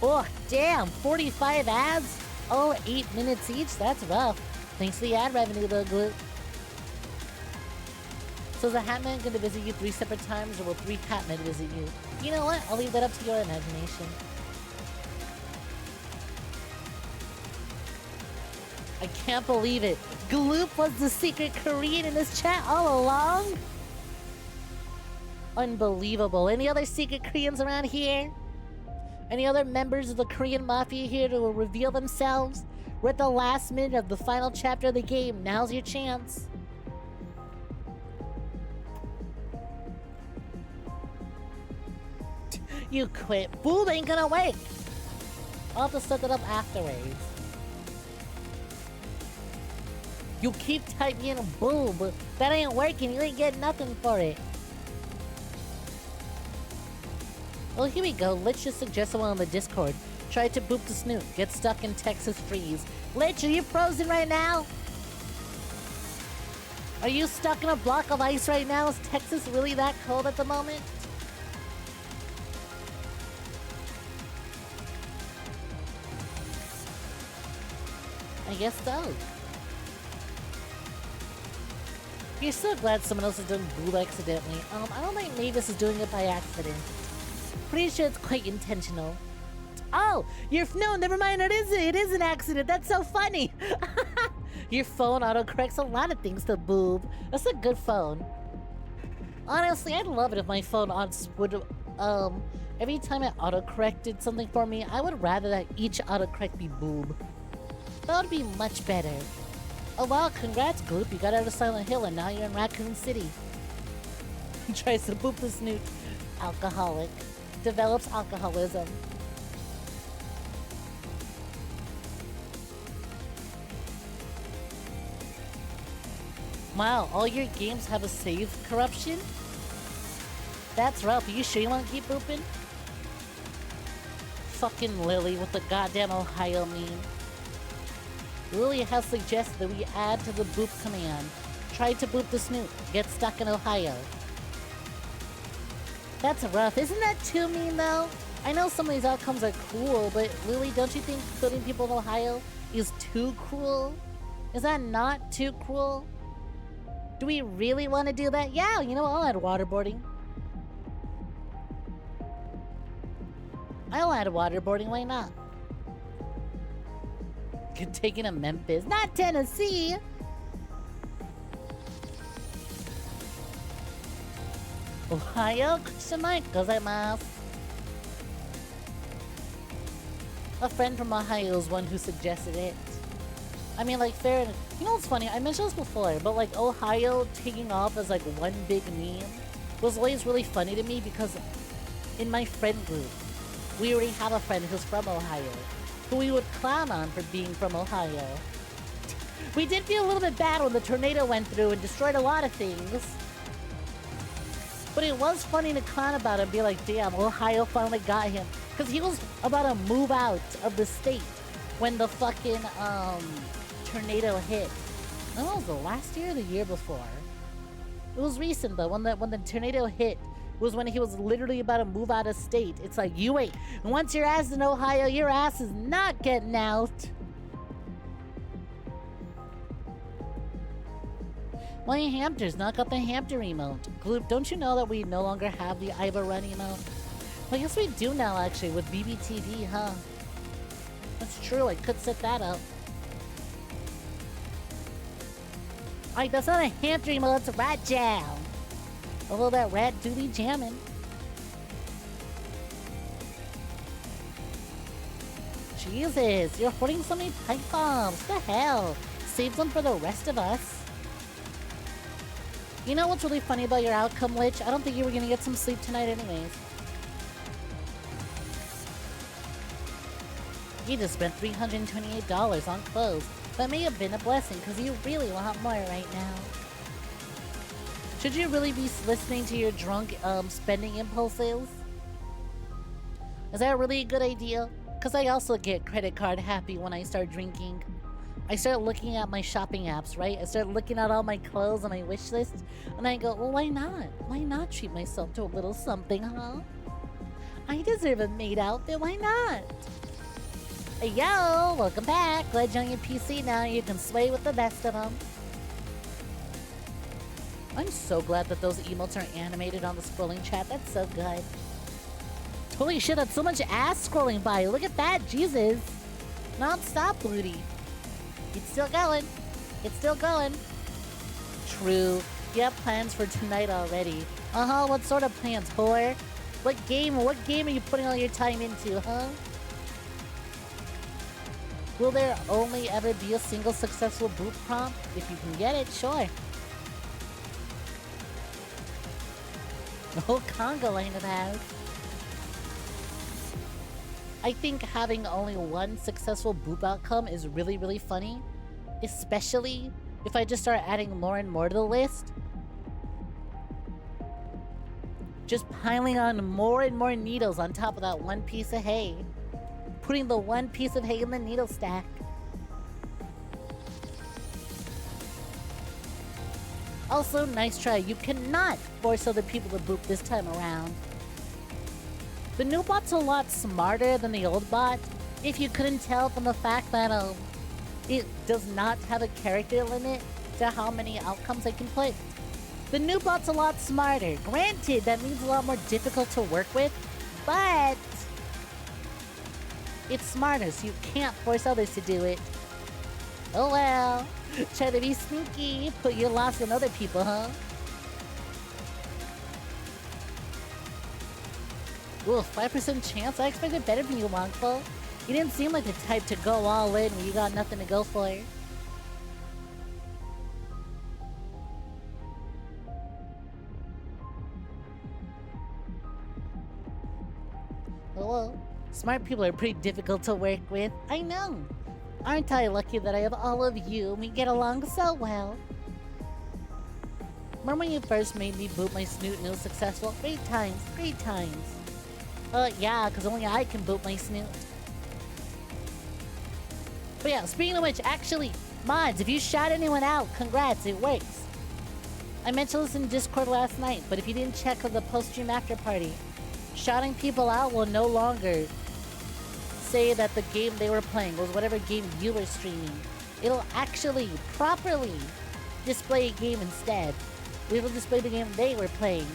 Oh, damn! 45 ads? Oh, 8 minutes each? That's rough. Thanks to the ad revenue, though, Glue. So is the Hatman going to visit you 3 separate times, or will 3 Hatmen visit you? You know what? I'll leave that up to your imagination. I can't believe it. Gloop was the secret Korean in this chat all along? Unbelievable. Any other secret Koreans around here? Any other members of the Korean Mafia here to reveal themselves? We're at the last minute of the final chapter of the game. Now's your chance. You quit. Boob ain't gonna work. I'll have to set it up afterwards. You keep typing in boob. That ain't working. You ain't getting nothing for it. Well, here we go. Let's just suggest someone on the Discord. Try to boop the snoot. Get stuck in Texas freeze. Lich, are you frozen right now? Are you stuck in a block of ice right now? Is Texas really that cold at the moment? I guess so. You're so glad someone else is doing boob accidentally. I don't think Mavis is doing it by accident. Pretty sure it's quite intentional. Oh, no, never mind. It is an accident. That's so funny. Your phone autocorrects a lot of things to boob. That's a good phone. Honestly, I'd love it if my phone would every time it autocorrected something for me, I would rather that each autocorrect be boob. That would be much better. Oh wow, congrats, Gloop. You got out of Silent Hill and now you're in Raccoon City. Tries to boop the snoot. Alcoholic. Develops alcoholism. Wow, all your games have a save corruption? That's rough. Are you sure you want to keep booping? Fucking Lily with the goddamn Ohio meme. Lily has suggested that we add to the boop command. Try to boop the snoot. Get stuck in Ohio. That's rough. Isn't that too mean, though? I know some of these outcomes are cool, but Lily, don't you think putting people in Ohio is too cruel? Is that not too cruel? Do we really want to do that? Yeah, you know, I'll add waterboarding. I'll add waterboarding, why not? Could take in a Memphis, not Tennessee! Ohio? Gozaimasu. A friend from Ohio is one who suggested it. I mean, like, fair enough. You know what's funny? I mentioned this before, but like Ohio taking off as like one big meme was always really funny to me because in my friend group, we already have a friend who's from Ohio, who we would clown on for being from Ohio. We did feel a little bit bad when the tornado went through and destroyed a lot of things. But it was funny to clown about it and be like, damn, Ohio finally got him. Because he was about to move out of the state when the fucking, tornado hit. I don't know, was it last year or the year before? It was recent though, when the tornado hit was when he was literally about to move out of state. It's like, you wait. Once your ass is in Ohio, your ass is not getting out. Playing hamsters, knock out the hamster emote. Gloop, don't you know that we no longer have the Iva Run emote? Well, yes we do now, actually, with BBTV, huh? That's true, I could set that up. Alright, that's not a hamster emote, that's a rat jam. Although that rat do be jamming. Jesus, you're hoarding so many pipe bombs. What the hell? Save them for the rest of us. You know what's really funny about your outcome, Lich? I don't think you were gonna get some sleep tonight anyways. You just spent $328 on clothes. That may have been a blessing, because you really want more right now. Should you really be listening to your drunk spending impulses? Is that really a good idea? Because I also get credit card happy when I start drinking. I start looking at my shopping apps, right? I start looking at all my clothes on my wish list, and I go, well, why not? Why not treat myself to a little something, huh? I deserve a maid outfit, why not? Hey, yo, welcome back. Glad you're on your PC now. You can sway with the best of them. I'm so glad that those emotes are animated on the scrolling chat. That's so good. Holy shit, that's so much ass scrolling by. Look at that, Jesus. Non-stop booty. It's still going. It's still going. True. You have plans for tonight already. Uh-huh, what sort of plans, whore? What game are you putting all your time into, huh? Will there only ever be a single successful boot prompt? If you can get it, sure. The whole Congo line of ass. I think having only one successful boop outcome is really, really funny. Especially if I just start adding more and more to the list. Just piling on more and more needles on top of that one piece of hay. Putting the one piece of hay in the needle stack. Also, nice try. You cannot force other people to boop this time around. The new bot's a lot smarter than the old bot, if you couldn't tell from the fact that it does not have a character limit to how many outcomes I can put. The new bot's a lot smarter. Granted, that means a lot more difficult to work with, but it's smarter, so you can't force others to do it. Oh well. Try to be sneaky, put your loss on other people, huh? Ooh, 5% chance? I expected better from you, Longful. You didn't seem like the type to go all in when you got nothing to go for. Oh well. Smart people are pretty difficult to work with. I know. Aren't I lucky that I have all of you and we get along so well? Remember when you first made me boot my snoot and it was successful? Great times, great times. Yeah, because only I can boot my snoot. But yeah, speaking of which, actually, mods, if you shout anyone out, congrats, it works. I mentioned this in Discord last night, but if you didn't check the post-stream after party, shouting people out will no longer say that the game they were playing was whatever game you were streaming. It'll actually properly display a game instead. It'll display the game they were playing.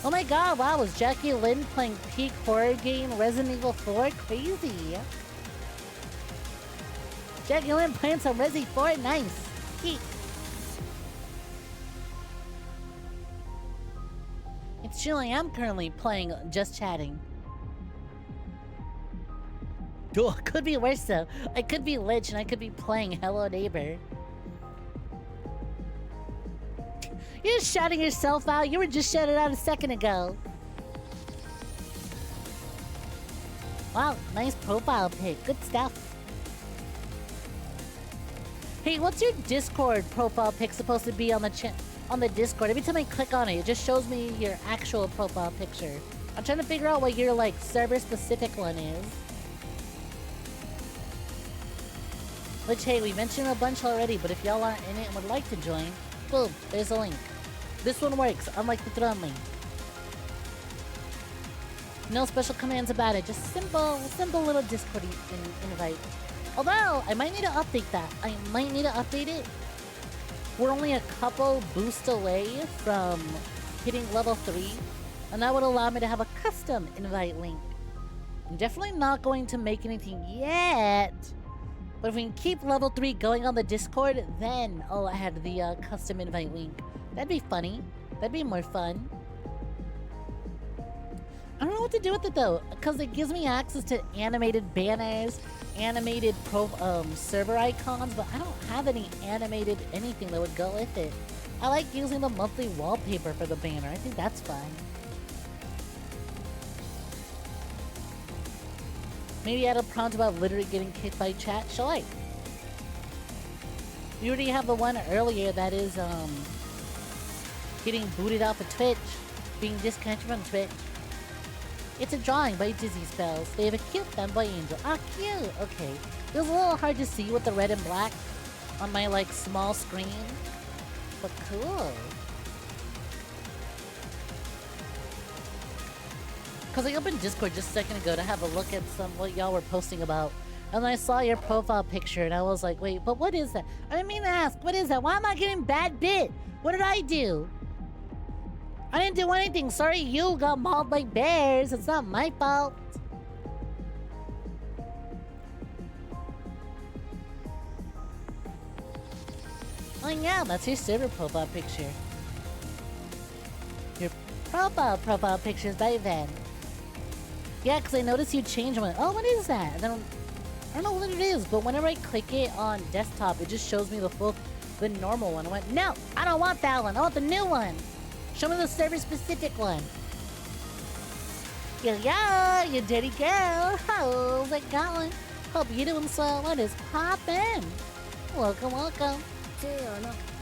Oh my god, wow, was Jackie Lynn playing peak horror game Resident Evil 4? Crazy. Jackie Lynn playing some Resi 4? Nice. Eek. It's true, I am currently playing Just Chatting. Oh, could be worse though. I could be Lich and I could be playing Hello Neighbor. You're just shouting yourself out. You were just shouted out a second ago. Wow, nice profile pic. Good stuff. Hey, what's your Discord profile pic supposed to be on the Discord? Every time I click on it, it just shows me your actual profile picture. I'm trying to figure out what your like server-specific one is. Which, hey, we mentioned a bunch already, but if y'all aren't in it and would like to join, boom, there's a link. This one works, unlike the throne link. No special commands about it. Just simple little Discord invite. Although, I might need to update that. I might need to update it. We're only a couple boosts away from hitting level 3. And that would allow me to have a custom invite link. I'm definitely not going to make anything yet. But if we can keep level 3 going on the Discord, then I'll add the custom invite link. That'd be funny. That'd be more fun. I don't know what to do with it though, because it gives me access to animated banners, animated server icons, but I don't have any animated anything that would go with it. I like using the monthly wallpaper for the banner. I think that's fine. Maybe add a prompt about literally getting kicked by chat. Shall I? You already have the one earlier that is getting booted off of Twitch, being disconnected from Twitch. It's a drawing by Dizzy Spells. They have a cute fanboy angel. Ah, cute! Okay. It was a little hard to see with the red and black on my, like, small screen. But cool. Because I opened Discord just a second ago to have a look at what y'all were posting about. And I saw your profile picture and I was like, wait, but what is that? I didn't mean to ask, what is that? Why am I getting bad bit? What did I do? I didn't do anything. Sorry, you got mauled by bears. It's not my fault. Oh yeah, that's your server profile picture. Your profile picture is by Van. Yeah, because I noticed you changed one. Oh, what is that? And then, I don't know what it is, but whenever I click it on desktop, it just shows me the normal one. I went, no, I don't want that one. I want the new one. Show me the server-specific one. Yo, you dirty girl. How's it going? Hope you're doing swell. What is poppin'? Welcome, welcome.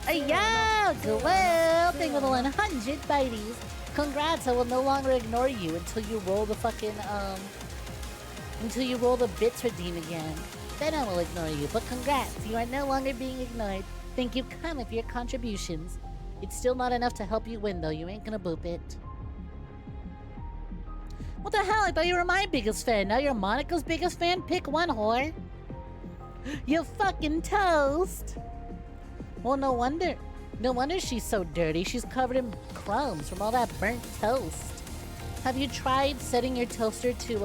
Hey, yo, good. Thank you for the 100 bites. Congrats, I will no longer ignore you until you roll the fucking, until you roll the bits redeem again. Then I will ignore you, but congrats, you are no longer being ignored. Thank you kindly for your contributions. It's still not enough to help you win, though. You ain't gonna boop it. What the hell? I thought you were my biggest fan. Now you're Monica's biggest fan? Pick one, whore. You fucking toast. Well, no wonder. No wonder she's so dirty. She's covered in crumbs from all that burnt toast. Have you tried setting your toaster to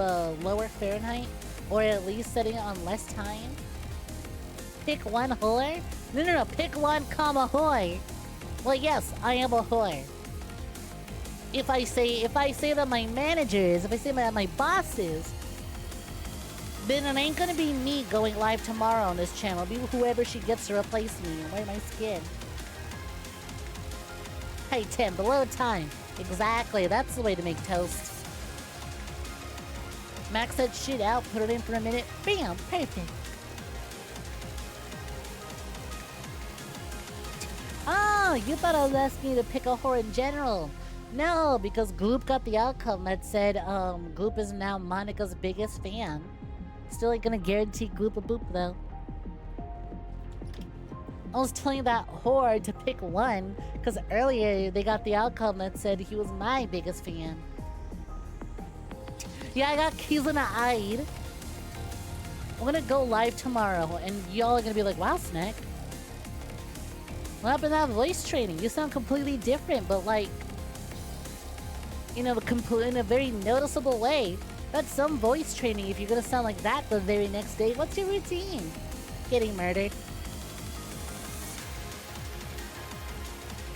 lower Fahrenheit? Or at least setting it on less time? Pick one, whore? No. Pick one, comma, whore. Well, yes, I am a whore. If I say that my managers, if I say that my bosses, then it ain't gonna be me going live tomorrow on this channel. It'll be whoever she gets to replace me and wear my skin. Hey, Tim, below time. Exactly, that's the way to make toast. Max that shit out, put it in for a minute. Bam, perfect. Oh, you thought I was asking you to pick a whore in general. No, because Gloop got the outcome that said, Gloop is now Monica's biggest fan. Still ain't gonna guarantee Gloop a boop, though. I was telling that whore to pick one, because earlier they got the outcome that said he was my biggest fan. Yeah, I got Kizuna eyed. I'm gonna go live tomorrow, and y'all are gonna be like, wow, Snek. What happened to that voice training? You sound completely different, but like, you know, in a very noticeable way. That's some voice training if you're gonna sound like that the very next day. What's your routine? Getting murdered.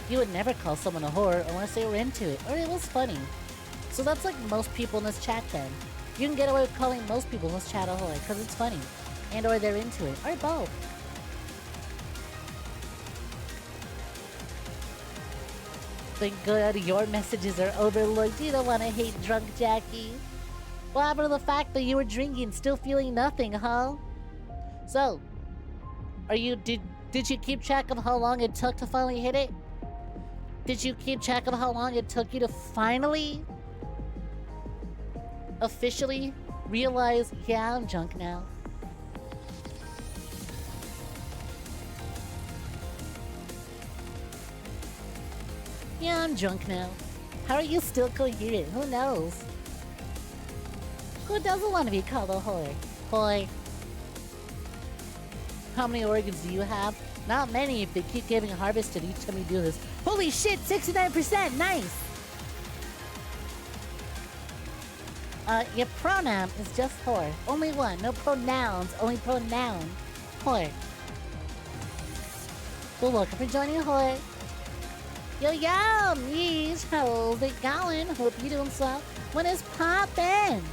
You would never call someone a whore unless they were into it, or it was funny. So that's like most people in this chat then. You can get away with calling most people in this chat a whore because it's funny. And or they're into it, or both. Thank God your messages are overlooked. You don't want to hate drunk Jackie. What happened to the fact that you were drinking, still feeling nothing, huh? So, did you keep track of how long it took to finally hit it? Did you keep track of how long it took you to finally, officially realize, yeah, I'm drunk now? Yeah, I'm drunk now. How are you still coherent? Who knows? Who doesn't want to be called a whore? Whore. How many organs do you have? Not many if they keep getting harvested each time you do this. Holy shit, 69%, nice! Your pronoun is just whore. Only one, no pronouns, only pronoun. Whore. Well, welcome for joining whore. Yo, yo, Meesh, how's it going? Hope you're doing so. What is poppin'?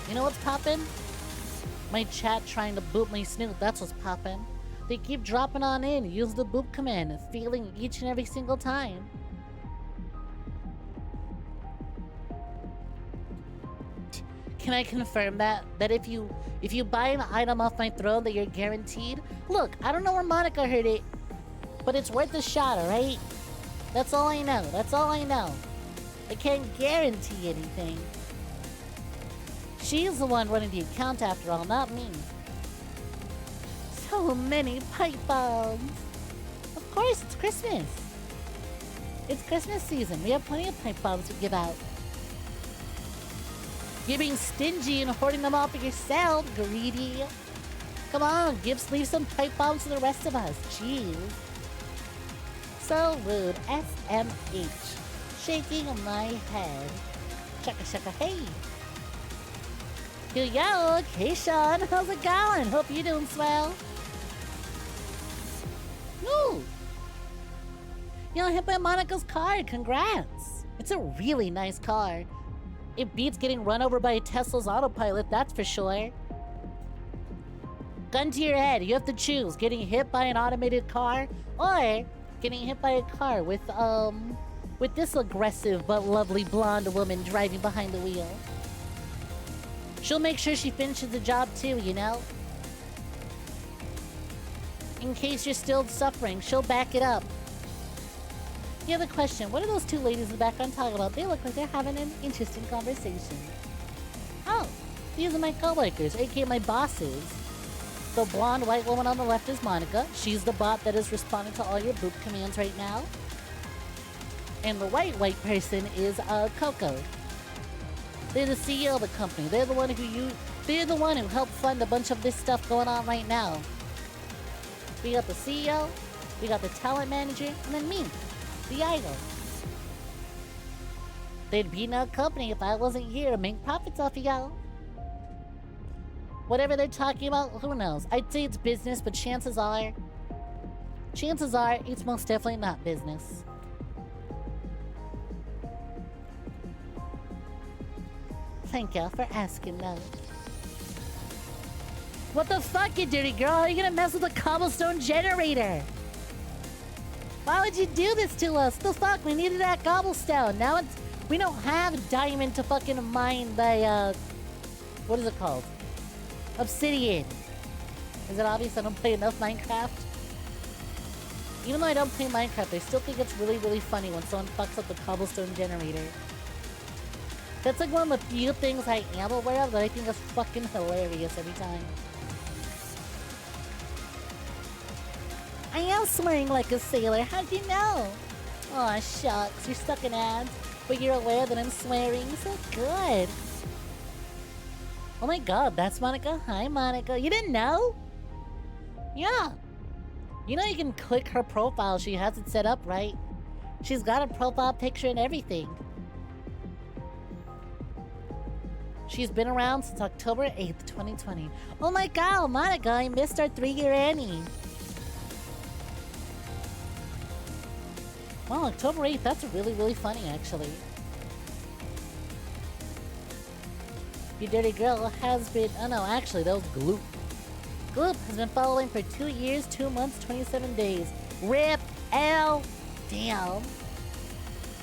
You know what's poppin'? My chat trying to boop my snoot, that's what's poppin'. They keep dropping on in, use the boop command, feeling each and every single time. Can I confirm that if you buy an item off my throne that you're guaranteed? Look, I don't know where Monica heard it, but it's worth a shot, alright? That's all I know. That's all I know. I can't guarantee anything. She's the one running the account after all, not me. So many pipe bombs. Of course, it's Christmas. It's Christmas season. We have plenty of pipe bombs to give out. You're being stingy and hoarding them all for yourself, greedy. Come on, leave some pipe bombs to the rest of us. Jeez. So rude. SMH. Shaking my head. Shaka shaka hey. Yo, hey Sean, how's it going? Hope you're doing swell. Ooh. You know, hit by Monica's car. Congrats. It's a really nice car. It beats getting run over by a Tesla's autopilot, that's for sure. Gun to your head, you have to choose getting hit by an automated car or getting hit by a car with this aggressive but lovely blonde woman driving behind the wheel. She'll make sure she finishes the job too, you know? In case you're still suffering, she'll back it up. You have a question. What are those two ladies in the background talking about? They look like they're having an interesting conversation. Oh, these are my coworkers, aka my bosses. The blonde white woman on the left is Monica. She's the bot that is responding to all your boop commands right now. And the white person is Coco. They're the CEO of the company. They're the one who helped fund a bunch of this stuff going on right now. We got the CEO, we got the talent manager, and then me. The idol. They'd be no company if I wasn't here to make profits off of y'all. Whatever they're talking about, who knows? I'd say it's business, but chances are it's most definitely not business. Thank y'all for asking though. What the fuck, you dirty girl? How are you gonna mess with a cobblestone generator? Why would you do this to us? The fuck? We needed that cobblestone. Now we don't have diamond to fucking mine the, what is it called? Obsidian. Is it obvious I don't play enough Minecraft? Even though I don't play Minecraft, I still think it's really, really funny when someone fucks up the cobblestone generator. That's like one of the few things I am aware of that I think is fucking hilarious every time. I am swearing like a sailor. How'd you know? Aw, shucks. You're stuck in ads, but you're aware that I'm swearing. So good. Oh my god, that's Monica. Hi, Monica. You didn't know? Yeah. You know you can click her profile. She has it set up, right? She's got a profile picture and everything. She's been around since October 8th, 2020. Oh my god, Monica, I missed our 3-year Annie. Wow, October 8th, that's really, really funny, actually. You dirty girl has been... Oh no, actually, that was Gloop. Gloop has been following for 2 years, 2 months, 27 days. RIP L. Damn.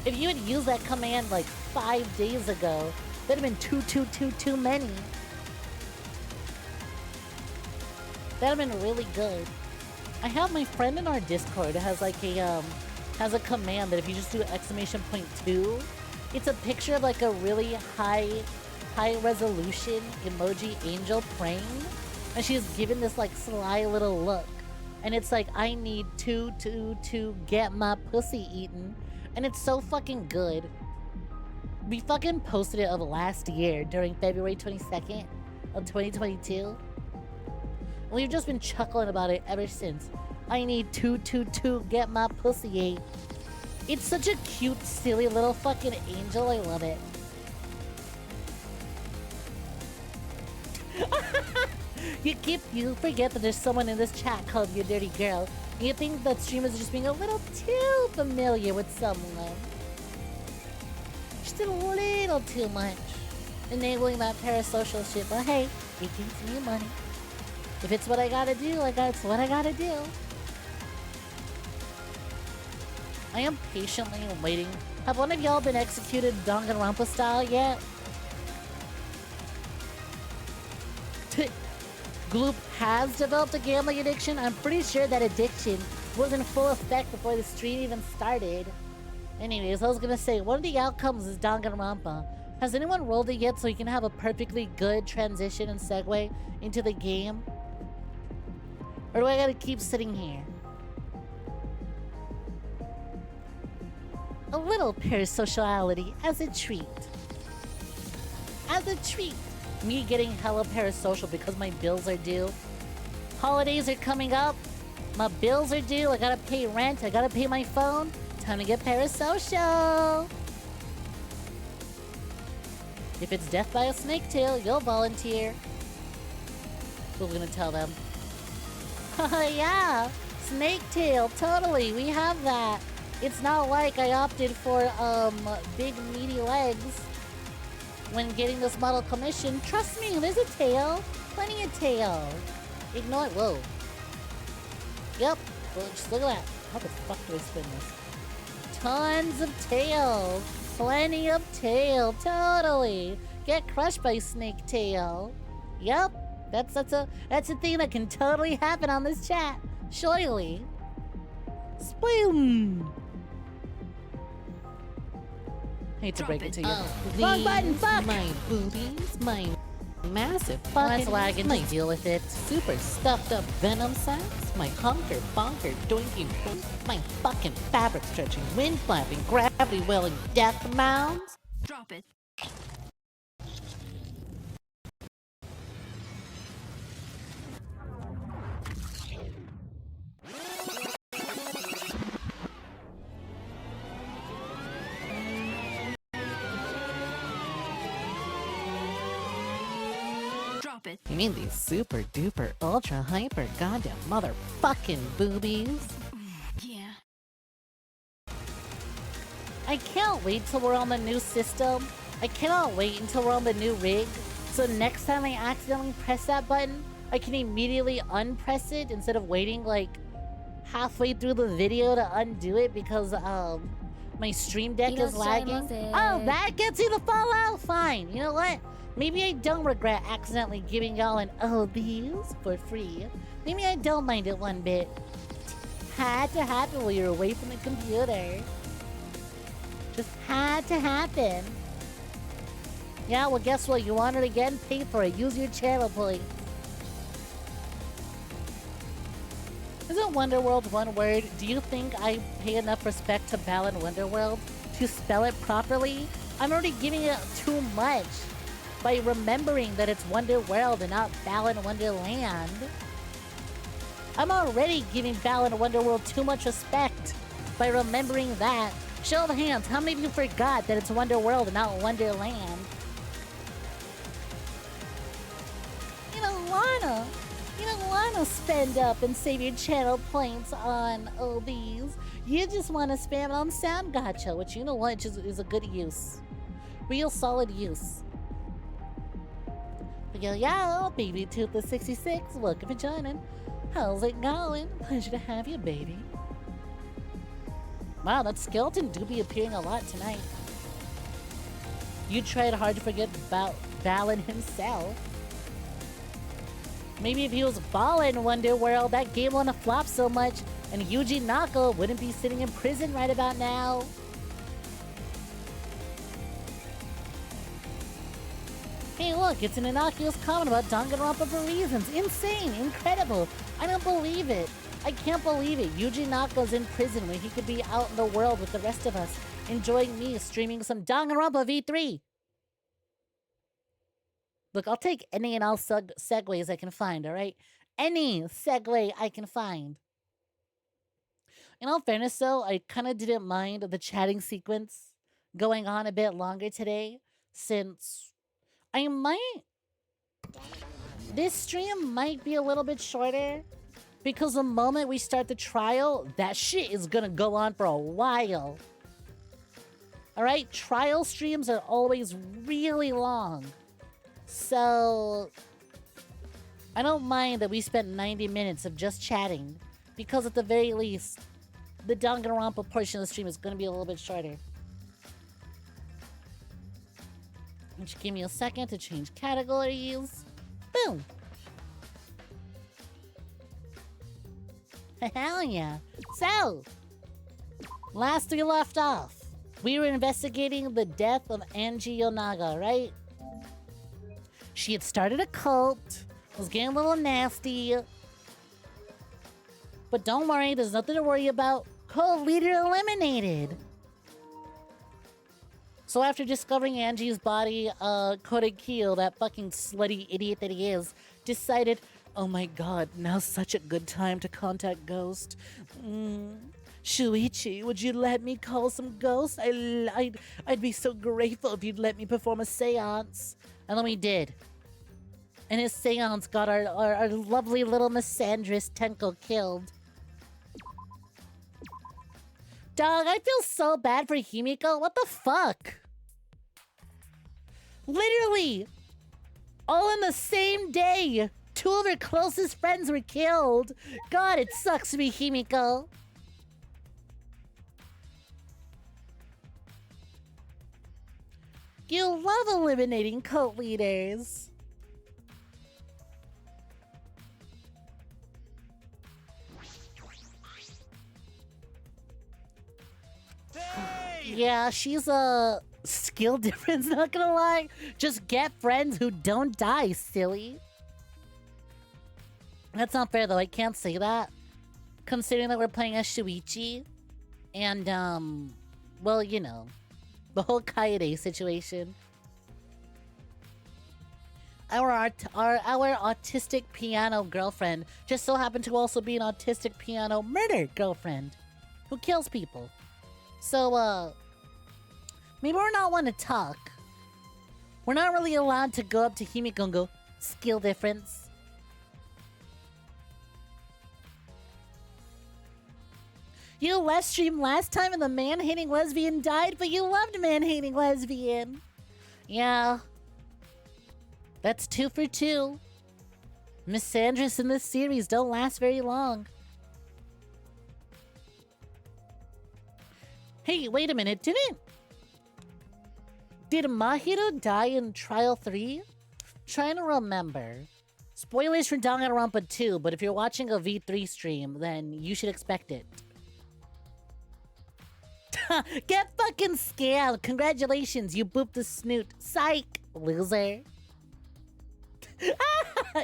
If you had used that command like 5 days ago, that'd have been too many. That'd have been really good. I have my friend in our Discord that has like a, has a command that if you just do !2, it's a picture of like a really high resolution emoji angel praying, and she's given this like sly little look, and it's like, I need to get my pussy eaten, and it's so fucking good. We fucking posted it of last year during February 22nd of 2022. We've just been chuckling about it ever since. I need 222 get my pussy ate. It's such a cute, silly little fucking angel. I love it. You forget that there's someone in this chat called you dirty girl. And you think that streamers are just being a little too familiar with someone. Just a little too much. Enabling that parasocial shit. But hey, it gives me money. If it's what I gotta do, it's what I gotta do. I am patiently waiting. Have one of y'all been executed Danganronpa style yet? Gloop has developed a gambling addiction. I'm pretty sure that addiction was in full effect before the stream even started. Anyways, I was gonna say, one of the outcomes is Danganronpa. Has anyone rolled it yet so you can have a perfectly good transition and segue into the game? Or do I gotta keep sitting here? A little parasociality as a treat. As a treat. Me getting hella parasocial because my bills are due. Holidays are coming up. My bills are due. I gotta pay rent. I gotta pay my phone. Time to get parasocial. If it's death by a snake tail, you'll volunteer. What are we gonna tell them? Oh yeah, snake tail, totally. We have that. It's not like I opted for big meaty legs when getting this model commission. Trust me, there's a tail. Plenty of tail. Ignore it. Whoa. Yep. Well, just look at that. How the fuck do I spin this? Tons of tail. Plenty of tail. Totally. Get crushed by snake tail. Yep. That's a thing that can totally happen on this chat. Surely. Spoon. Hate to break it to you. Wrong button, fuck! My boobies, my massive fucking wagon. My deal with it. Super stuffed up venom sacks. My hunker bonker doinking. My fucking fabric stretching, wind flapping, gravity welling death mounds. Drop it. It. You mean these super duper ultra hyper goddamn motherfucking boobies? Yeah. I can't wait till we're on the new system. I cannot wait until we're on the new rig. So next time I accidentally press that button, I can immediately unpress it instead of waiting like halfway through the video to undo it because my stream deck is lagging. Oh, that gets you the fallout? Fine. You know what? Maybe I don't regret accidentally giving y'all an these for free. Maybe I don't mind it one bit. Had to happen while you're away from the computer. Just had to happen. Yeah, well guess what? You want it again? Pay for it. Use your channel points. Isn't Wonderworld one word? Do you think I pay enough respect to Balan Wonderworld to spell it properly? I'm already giving it too much by remembering that it's Wonderworld and not Balan Wonderland. I'm already giving Balan Wonderworld too much respect by remembering that. Show of hands, how many of you forgot that it's Wonderworld and not Wonderland? You don't wanna spend up and save your channel points on these. You just wanna spam it on Sound Gotcha, which you know what is a good use. Real solid use. Yo, baby Toothless 66, welcome for joining. How's it going? Pleasure to have you, baby. Wow, that skeleton do be appearing a lot tonight. You tried hard to forget about Balan himself. Maybe if he was ballin' Wonderworld, that game wouldn't have flopped so much, and Yuji Naka wouldn't be sitting in prison right about now. Hey look, it's an innocuous comment about Danganronpa for reasons. Insane, incredible. I don't believe it. I can't believe it. Yuji Naka's in prison when he could be out in the world with the rest of us. enjoying me streaming some Danganronpa V3. Look, I'll take any and all segues I can find, all right? Any segue I can find. In all fairness, though, I kind of didn't mind the chatting sequence going on a bit longer today, since I might... This stream might be a little bit shorter, because the moment we start the trial, that shit is gonna go on for a while. Alright? Trial streams are always really long. So, I don't mind that we spent 90 minutes of just chatting, because at the very least, the Danganronpa portion of the stream is going to be a little bit shorter. Just give me a second to change categories. Boom! Hell yeah. So, last we left off, we were investigating the death of Angie Yonaga, right? She had started a cult, was getting a little nasty. But don't worry, there's nothing to worry about. Cult leader eliminated. So after discovering Angie's body, Korekiyo, that fucking slutty idiot that he is, decided, oh my god, now's such a good time to contact Ghost. Shuichi, would you let me call some ghosts? I'd be so grateful if you'd let me perform a seance. And then we did. And his seance got our lovely little misandrist Tenko killed. Dog, I feel so bad for Himiko. What the fuck? Literally, all in the same day, 2 of her closest friends were killed. God, it sucks to be Himiko. You love eliminating cult leaders. Yeah, she's a skill difference, not gonna lie. Just get friends who don't die, silly. That's not fair, though. I can't say that. Considering that we're playing as Shuichi. And, well, you know, the whole Kaede situation. Our autistic piano girlfriend just so happened to also be an autistic piano murder girlfriend who kills people. So, maybe we're not one to talk. We're not really allowed to go up to Himiko and go, skill difference. You left stream last time and the man-hating lesbian died, but you loved man-hating lesbian. Yeah. That's 2 for 2. Misandrists in this series don't last very long. Hey, wait a minute, did Mahiro die in Trial 3? Trying to remember. Spoilers for Danganronpa 2, but if you're watching a V3 stream, then you should expect it. Get fucking scammed! Congratulations, you booped the snoot. Psych, loser.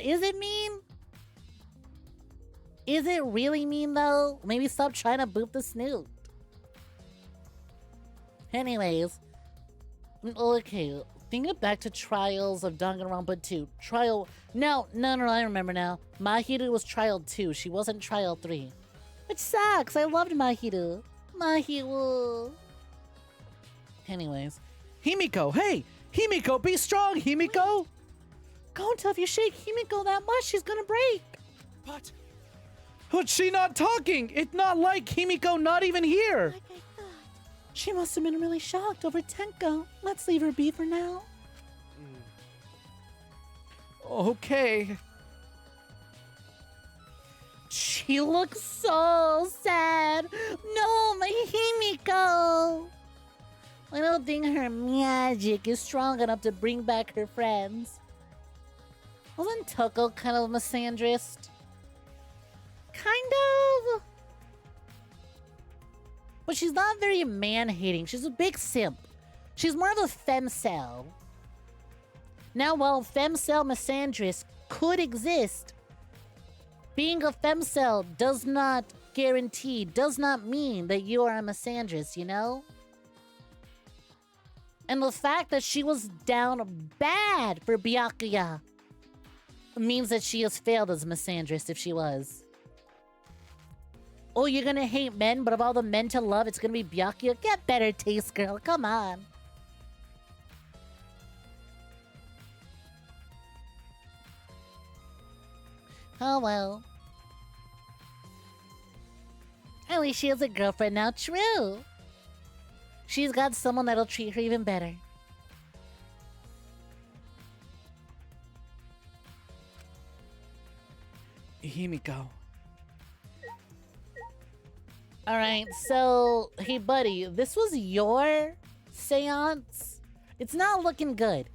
Is it mean? Is it really mean, though? Maybe stop trying to boop the snoot. Anyways, okay, thinking back to Trials of Danganronpa 2. No, I remember now. Mahiru was Trial 2, she wasn't Trial 3. Which sucks, I loved Mahiru. Anyways. Himiko, hey! Himiko, be strong, Himiko! Don't tell if you shake Himiko that much, she's gonna break. What? What's she not talking? It's not like Himiko not even here. Like I thought. She must have been really shocked over Tenko. Let's leave her be for now. Okay. She looks so sad. No, my Himiko. I don't think her magic is strong enough to bring back her friends. Wasn't Toko kind of a misandrist? Kind of. But she's not very man-hating. She's a big simp. She's more of a femcel. Now, while femcel misandrist could exist, being a femcel does not guarantee, does not mean that you are a misandrist, you know? And the fact that she was down bad for Byakuya means that she has failed as misandrist if she was. Oh, you're gonna hate men, but of all the men to love, it's gonna be Byakuya? Get better taste, girl. Come on. Oh, well. At least she has a girlfriend now. True. She's got someone that'll treat her even better. Himiko. Alright, so, hey buddy, this was your seance? It's not looking good.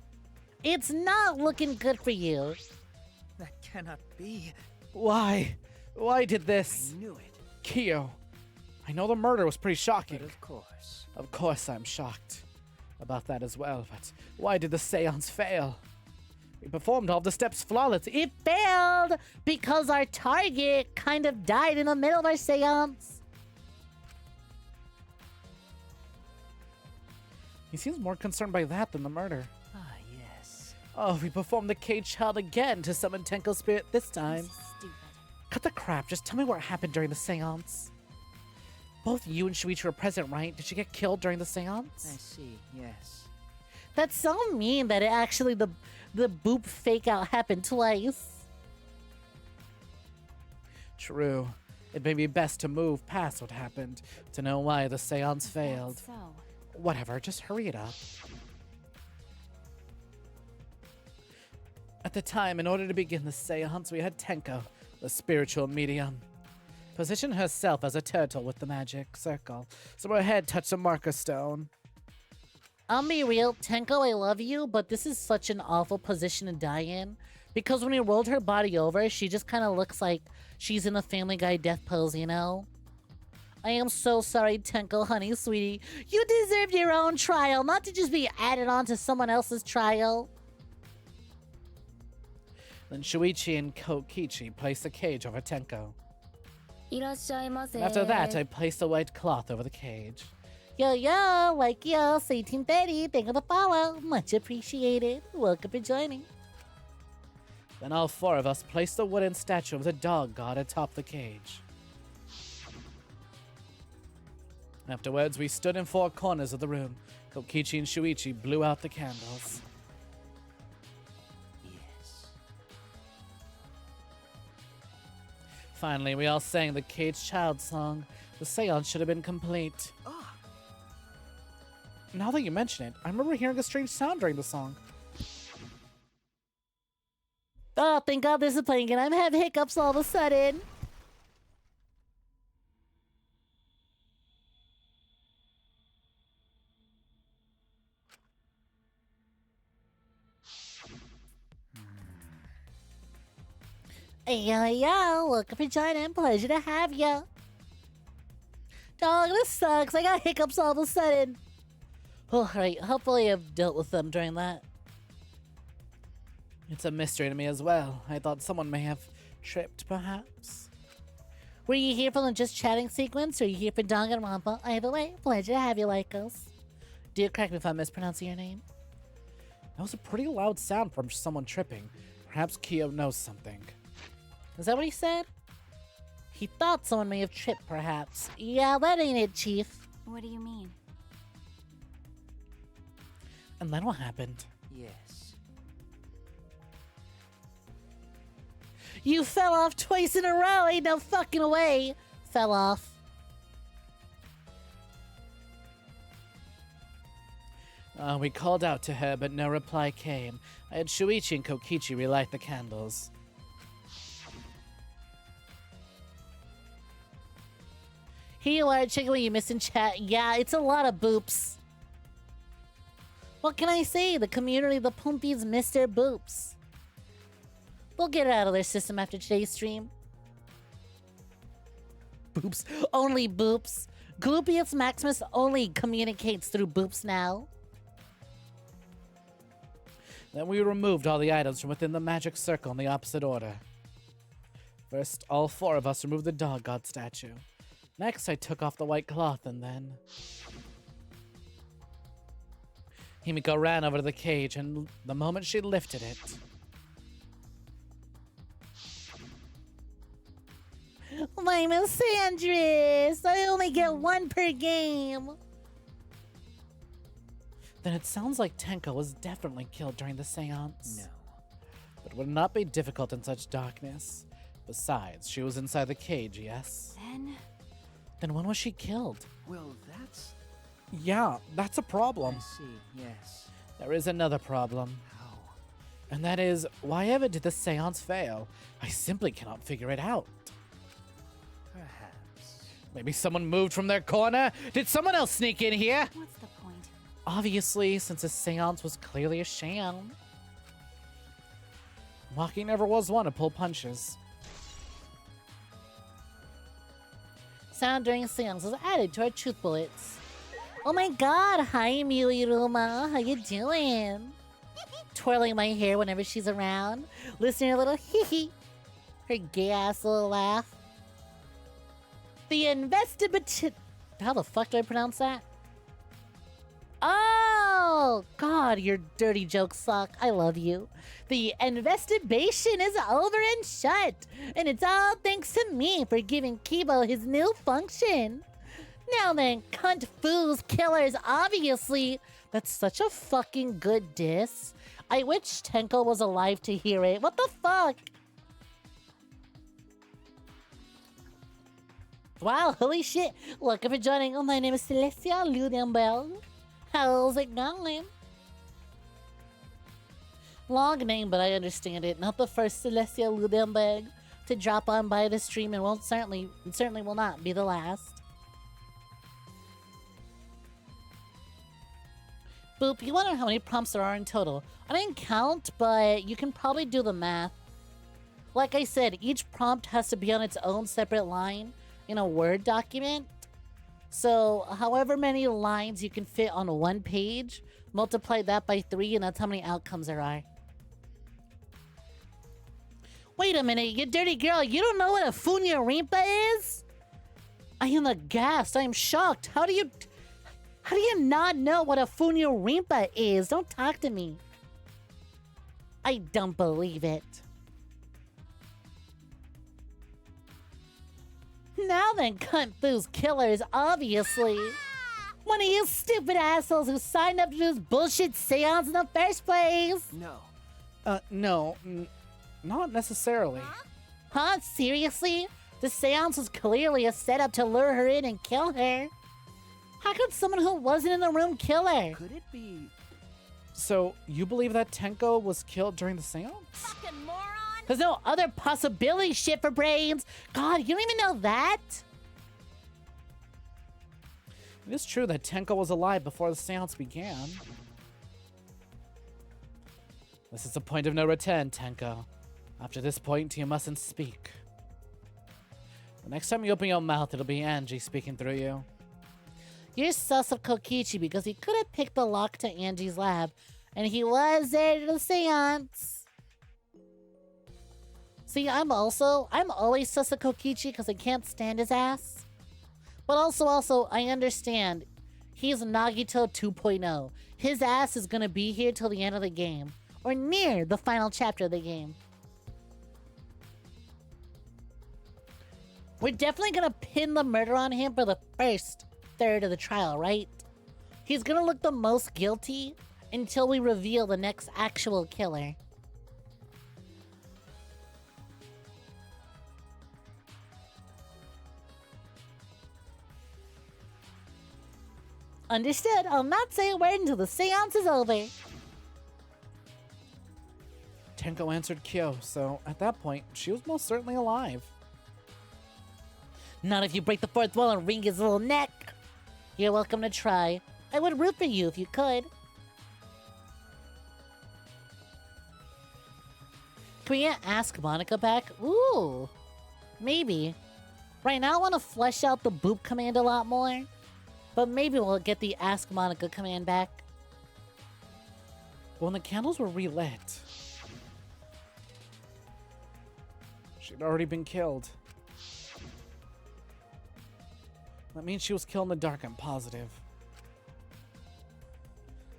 It's not looking good for you. That cannot be. Why? Why did I this? knew it. Kyo, I know the murder was pretty shocking. But of course. Of course I'm shocked about that as well, but why did the seance fail? We performed all the steps flawlessly. It failed because our target kind of died in the middle of our seance. He seems more concerned by that than the murder. Ah, yes. Oh, we performed the cage child again to summon Tenko's spirit this time. This is stupid. Cut the crap, just tell me what happened during the seance. Both you and Shuichi were present, right? Did she get killed during the I seance? see, yes. That's so mean that it actually, the boop fake out happened twice. True. It may be best to move past what happened to know why the seance failed. So, Whatever, just hurry it up. At the time, in order to begin the seance, we had Tenko, the spiritual medium, position herself as a turtle with the magic circle, so her head touched a marker stone. I'll be real, Tenko, I love you, but this is such an awful position to die in. Because when we rolled her body over, she just kind of looks like she's in a Family Guy death pose, you know? I am so sorry, Tenko, honey, sweetie. You deserve your own trial, not to just be added on to someone else's trial. Then Shuichi and Kokichi placed a cage over Tenko. いらっしゃいませ。 And after that, I placed a white cloth over the cage. Yo, like yo, say Team Betty, thank you for the follow. Much appreciated. Welcome for joining. Then all four of us placed a wooden statue of the dog god atop the cage. Afterwards, we stood in four corners of the room. Kokichi and Shuichi blew out the candles. Yes. Finally, we all sang the cage child song. The seance should have been complete. Ah, Now that you mention it, I remember hearing a strange sound during the song. Oh, thank God this is playing and I'm having hiccups all of a sudden. Yo, welcome for joining. Pleasure to have you. Dog, this sucks. I got hiccups all of a sudden. Alright, hopefully I've dealt with them during that. It's a mystery to me as well. I thought someone may have tripped, perhaps. Were you here for the just chatting sequence, or are you here for Danganronpa? Either way, pleasure to have you, Lycos. Do correct me if I'm mispronouncing your name. That was a pretty loud sound from someone tripping. Perhaps Kyo knows something. Is that what he said? He thought someone may have tripped, perhaps. Yeah, that ain't it, Chief. What do you mean? And then what happened? yes. You fell off twice in a row, ain't no fucking way. Fell off. We called out to her, but no reply came. I had Shuichi and Kokichi relight the candles. Here you are, checking what you missed in chat. Yeah, it's a lot of boops. What can I say? The community, the Poompies, miss their boops. They'll get it out of their system after today's stream. Boops. Only boops. Glupeus Maximus only communicates through boops now. Then we removed all the items from within the magic circle in the opposite order. First, all four of us removed the dog god statue. Next, I took off the white cloth and then... Himiko ran over to the cage, and the moment she lifted it, My Miss Sandris, I only get one per game. then it sounds like Tenko was definitely killed during the seance. No. But it would not be difficult in such darkness. Besides, she was inside the cage, yes? Then when was she killed? Well, that's... Yeah, that's a problem. I see, yes. There is another problem. How? And that is, why ever did the seance fail? I simply cannot figure it out. Perhaps. Maybe someone moved from their corner? Did someone else sneak in here? What's the point? Obviously, since the seance was clearly a sham. Maki never was one to pull punches. Sound during seance was added to our truth bullets. Oh my god, hi Miuiruma, how you doing? Twirling my hair whenever she's around, listening to a little hee hee. Her gay ass little laugh. The investigation. How the fuck do I pronounce that? Oh, God, your dirty jokes suck. I love you. The investigation is over and shut. And it's all thanks to me for giving Kibo his new function. Now then, cunt fools, killers, obviously. That's such a fucking good diss. I wish Tenko was alive to hear it. What the fuck? Wow, holy shit. Welcome for joining. Oh, my name is Celestia Ludenberg. How's it going? Long name, but I understand it. Not the first Celestia Ludenberg to drop on by the stream, and certainly will not be the last. Boop, you wonder how many prompts there are in total. I didn't count, but you can probably do the math. Like I said, each prompt has to be on its own separate line in a Word document. So, however many lines you can fit on one page, multiply that by 3, and that's how many outcomes there are. Wait a minute, you dirty girl, you don't know what a Funya Rimpa is? I am aghast, I am shocked. How do you not know what a Funya Rimpa is? Don't talk to me. I don't believe it. Now then, cunt foos killers, obviously. One of you stupid assholes who signed up to this bullshit seance in the first place. No. No, not necessarily. Huh? Seriously? The seance was clearly a setup to lure her in and kill her. How could someone who wasn't in the room kill her? Could it be... So, you believe that Tenko was killed during the seance? Fucking moron! There's no other possibility, shit for brains. God, you don't even know that? It is true that Tenko was alive before the seance began. This is a point of no return, Tenko. After this point, you mustn't speak. The next time you open your mouth, it'll be Angie speaking through you. You're sus of Kokichi because he could have picked the lock to Angie's lab, and he was there to the seance. See, I'm always sus of Kokichi because I can't stand his ass. But also, I understand. He's Nagito 2.0. His ass is gonna be here till the end of the game. Or near the final chapter of the game. We're definitely gonna pin the murder on him for the first third of the trial, right? He's gonna look the most guilty until we reveal the next actual killer. Understood. I'll not say a word until the seance is over. Tenko answered Kyo, so at that point, she was most certainly alive. Not if you break the fourth wall and wring his little neck. You're welcome to try. I would root for you if you could. Can we get Ask Monica back? Ooh. Maybe. Right now I want to flesh out the boop command a lot more. But maybe we'll get the Ask Monica command back. But when the candles were relit, she'd already been killed. That means she was killed in the dark, I'm positive.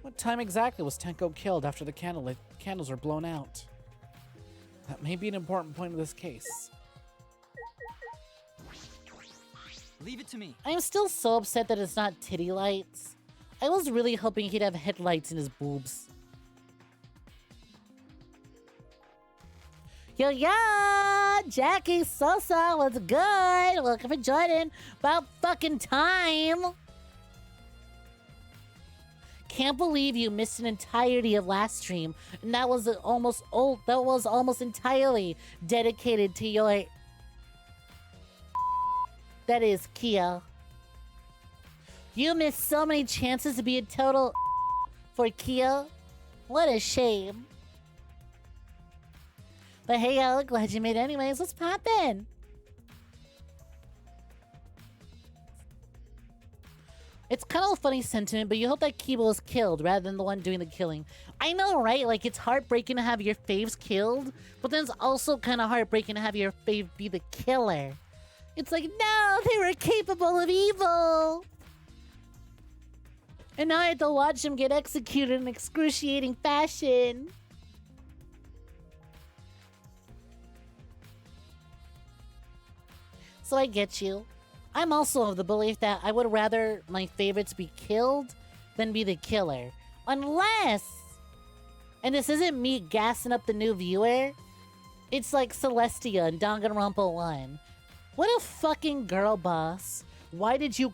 What time exactly was Tenko killed after the candles were blown out? That may be an important point of this case. Leave it to me. I'm still so upset that it's not titty lights. I was really hoping he'd have headlights in his boobs. Yo, Jackie Sosa, what's good? Welcome for joining. About fucking time. Can't believe you missed an entirety of last stream, and that was almost entirely dedicated to your. That is Kia. You missed so many chances to be a total for Kia. What a shame. But hey, glad you made it anyways. What's poppin'? It's kind of a funny sentiment, but you hope that Kiba was killed rather than the one doing the killing. I know, right? Like, it's heartbreaking to have your faves killed, but then it's also kind of heartbreaking to have your fave be the killer. It's like, no, they were capable of evil! And now I have to watch them get executed in excruciating fashion. So I get you. I'm also of the belief that I would rather my favorites be killed than be the killer. Unless, and this isn't me gassing up the new viewer, it's like Celestia in Danganronpa 1. What a fucking girl boss. Why did you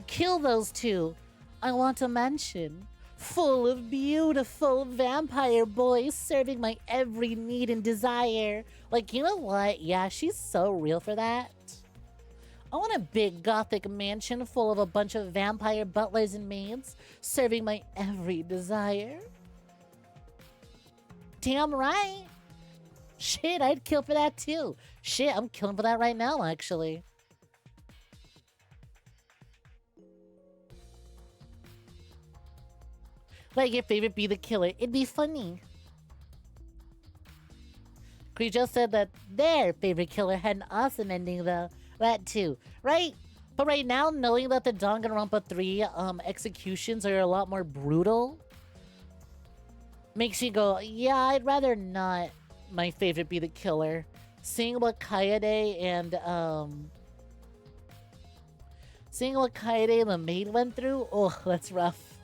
kill those two? I want to mention, full of beautiful vampire boys serving my every need and desire. Like, you know what? Yeah, she's so real for that. I want a big gothic mansion full of a bunch of vampire butlers and maids serving my every desire. Damn right. Shit, I'd kill for that too. Shit, I'm killing for that right now, actually. Let your favorite be the killer. It'd be funny. Creejo said that their favorite killer had an awesome ending, though. That too, right? But right now, knowing that the Danganronpa 3 executions are a lot more brutal, makes you go, yeah, I'd rather not my favorite be the killer. Seeing what Kaede and the maid went through, oh, that's rough.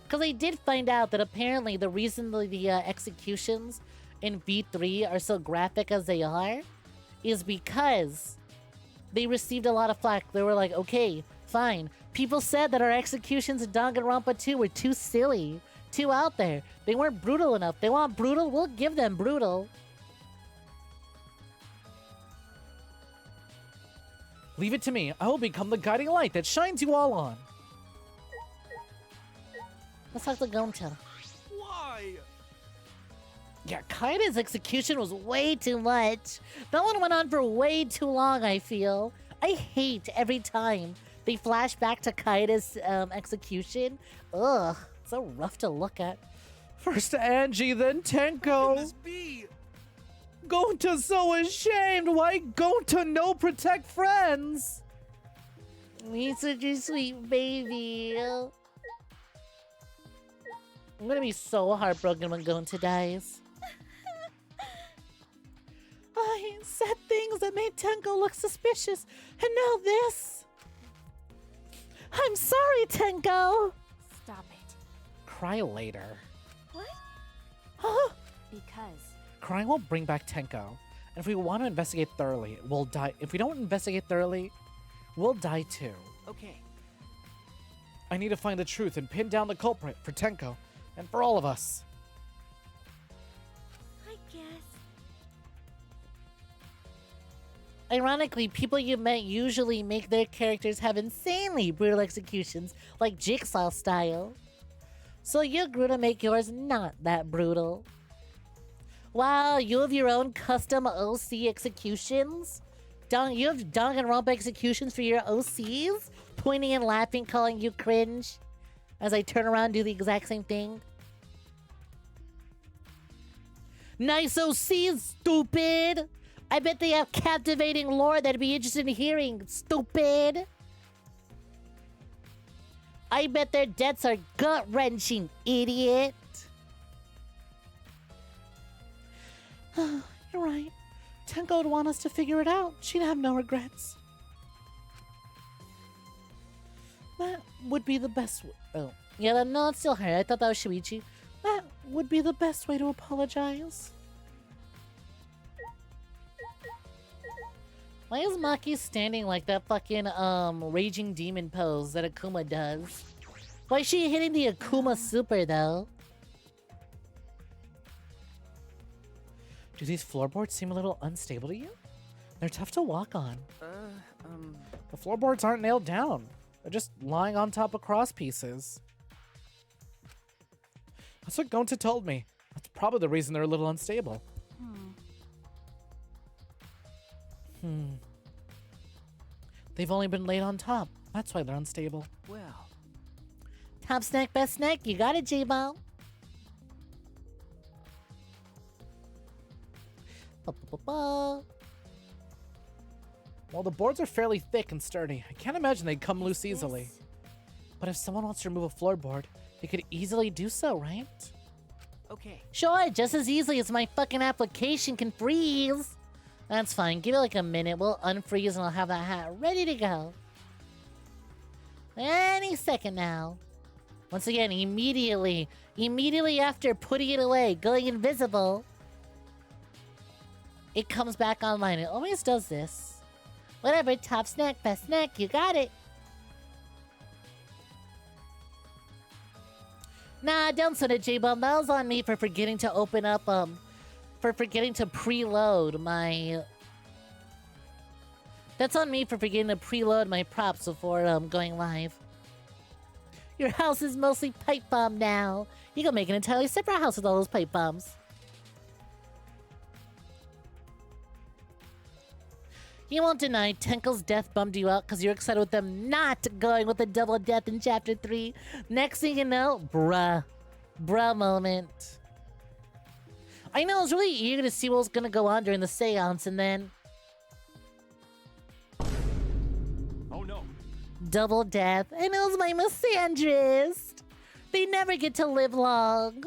Because I did find out that apparently the reason the executions in V3 are so graphic as they are is because they received a lot of flack. They were like, okay, fine. People said that our executions in Danganronpa 2 were too silly, too out there. They weren't brutal enough. They want brutal, we'll give them brutal. Leave it to me. I will become the guiding light that shines you all on. Let's talk to Gonta. Why? Yeah, Kaida's execution was way too much. That one went on for way too long, I feel. I hate every time they flash back to Kaida's execution. Ugh, so rough to look at. First Angie, then Tenko. What could this be? Gonta's so ashamed. Why Gonta no protect friends? He's such a sweet baby. I'm gonna be so heartbroken when Gonta dies. I said things that made Tenko look suspicious, and now this. I'm sorry, Tenko. Stop it. Cry later. What? Huh? Because. Crying will bring back Tenko, and if we want to investigate thoroughly, we'll die. If we don't investigate thoroughly, we'll die too. Okay. I need to find the truth and pin down the culprit for Tenko and for all of us. I guess. Ironically, people you met usually make their characters have insanely brutal executions, like Jigsaw style. So you grew to make yours not that brutal. Wow, you have your own custom OC executions? You have Danganronpa executions for your OCs? Pointing and laughing, calling you cringe? As I turn around and do the exact same thing? Nice OCs, stupid! I bet they have captivating lore that'd be interested in hearing, stupid! I bet their deaths are gut-wrenching, idiot. You're right. Tenko would want us to figure it out. She'd have no regrets. That would be the best oh. Yeah, no, it's still her. I thought that was Shuichi. That would be the best way to apologize. Why is Maki standing like that fucking raging demon pose that Akuma does? Why is she hitting the Akuma super though? Do these floorboards seem a little unstable to you? They're tough to walk on. The floorboards aren't nailed down. They're just lying on top of cross pieces. That's what Gonta told me. That's probably the reason they're a little unstable. They've only been laid on top. That's why they're unstable. Well, Top snack, best snack. You got it, J-Ball. Well, the boards are fairly thick and sturdy. I can't imagine they'd come loose easily. But if someone wants to remove a floorboard, they could easily do so, right? okay. Sure, just as easily as my fucking application can freeze. That's fine. Give it like a minute. We'll unfreeze and I'll have that hat ready to go. Any second now. Once again, immediately after putting it away, going invisible, it comes back online. It always does this. Whatever, top snack, best snack, you got it. Nah, don't send it, J-Bum. That was on me for forgetting to open up, for forgetting to preload my... That's on me for forgetting to preload my props before, going live. Your house is mostly pipe bomb now. You can make an entirely separate house with all those pipe bombs. You won't deny Tenko's death bummed you out because you're excited with them not going with the double death in Chapter 3. Next thing you know, bruh moment. I know, I was really eager to see what was gonna go on during the seance, and then... Oh no. double death, and it was my misandrist. They never get to live long.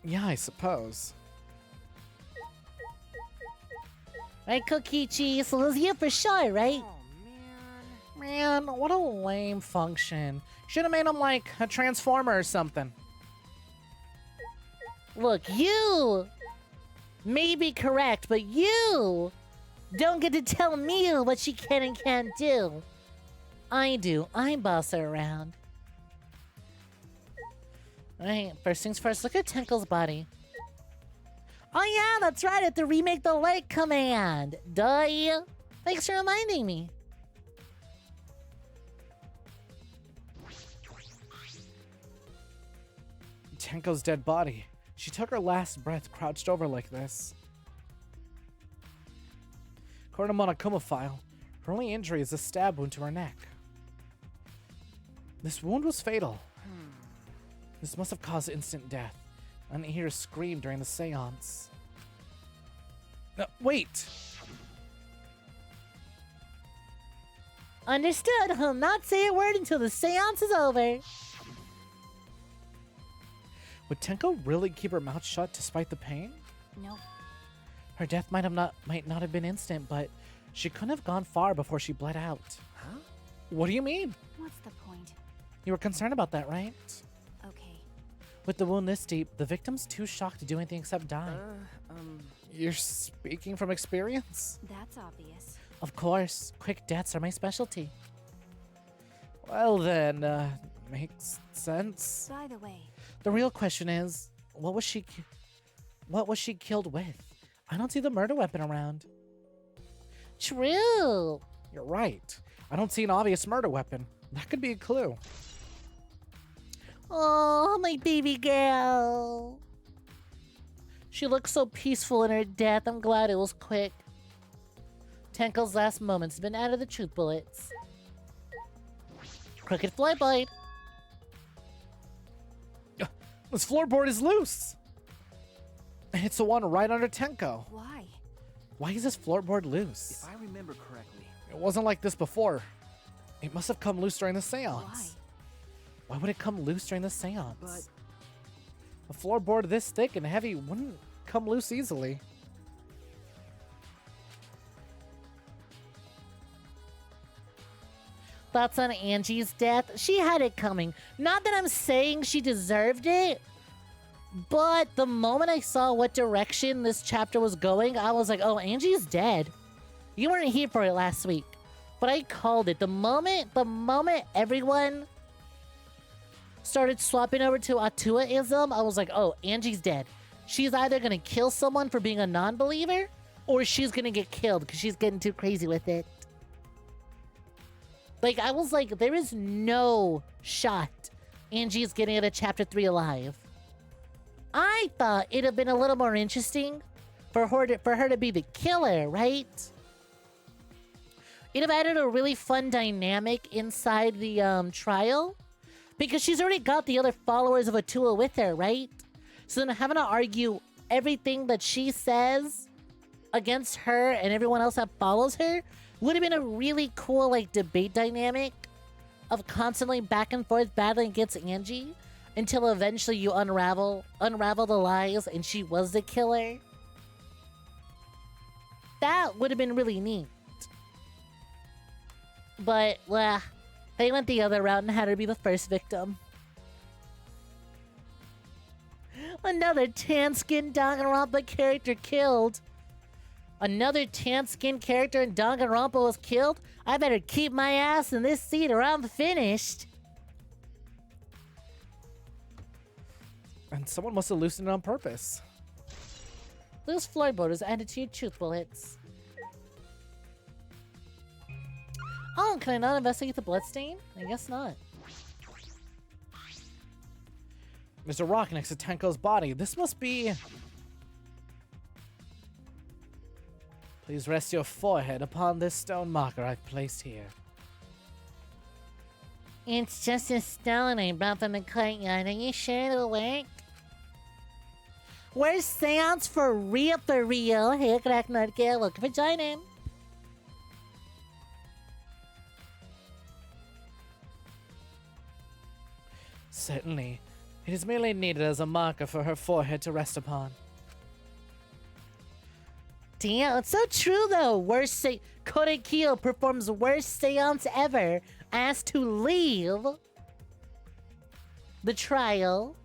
Yeah, I suppose. Right, Kokichi? So it was you for sure, right? Oh, Man, what a lame function. Should have made him like a transformer or something. Look, you may be correct, but you don't get to tell me what she can and can't do. I do. I boss her around. Alright, first things first, look at Tenko's body. Oh yeah, that's right, I have to remake the light command. Duh. Thanks for reminding me. Tenko's dead body. She took her last breath crouched over like this. According to Monokuma file, her only injury is a stab wound to her neck. This wound was fatal. This must have caused instant death. I didn't hear a scream during the seance. No, wait! Understood. I'll not say a word until the seance is over. Would Tenko really keep her mouth shut despite the pain? Nope. Her death might not have been instant, but she couldn't have gone far before she bled out. Huh? What do you mean? What's the point? You were concerned about that, right? Okay. With the wound this deep, the victim's too shocked to do anything except die. Uh, You're speaking from experience? That's obvious. Of course, quick deaths are my specialty. Well then, makes sense. By the way, The real question is, what was she killed with? I don't see the murder weapon around. True. You're right. I don't see an obvious murder weapon. That could be a clue. Oh, my baby girl. She looks so peaceful in her death. I'm glad it was quick. Tenko's last moments have been out of the truth bullets. Crooked floorboard. This floorboard is loose. And it's the one right under Tenko. why? Why is this floorboard loose? if I remember correctly, It wasn't like this before. It must have come loose during the seance. Why would it come loose during the seance? But A floorboard this thick and heavy wouldn't come loose easily. Thoughts on Angie's death? She had it coming. Not that I'm saying she deserved it, but the moment I saw what direction this chapter was going, I was like, oh, Angie's dead. You weren't here for it last week, but I called it. The moment everyone started swapping over to Atuaism, I was like, oh, Angie's dead. She's either gonna kill someone for being a non-believer, or she's gonna get killed because she's getting too crazy with it. Like, I was like, there is no shot Angie's getting out of Chapter 3 alive. I thought it'd have been a little more interesting for her to be the killer, right? It'd have added a really fun dynamic inside the trial, because she's already got the other followers of Atua with her, right? So then having to argue everything that she says against her and everyone else that follows her would have been a really cool, like, debate dynamic of constantly back and forth battling against Angie until eventually you unravel the lies and she was the killer. That would have been really neat. But, well, they went the other route and had her be the first victim. Another tan-skinned Danganronpa character killed. Another tan-skinned character in Danganronpa was killed? I better keep my ass in this seat or I'm finished. And someone must have loosened it on purpose. Loose floorboarders added to your truth bullets. Oh, can I not investigate the bloodstain? I guess not. There's a rock next to Tenko's body. This must be... Please rest your forehead upon this stone marker I've placed here. It's just a stone I brought from the courtyard. Are you sure it'll work? Where's Seance for real, for real? Hey, crack nut girl, looking for joining. Certainly. It is merely needed as a marker for her forehead to rest upon. Damn, it's so true though. Korekiyo performs worst seance ever, asked to leave the trial.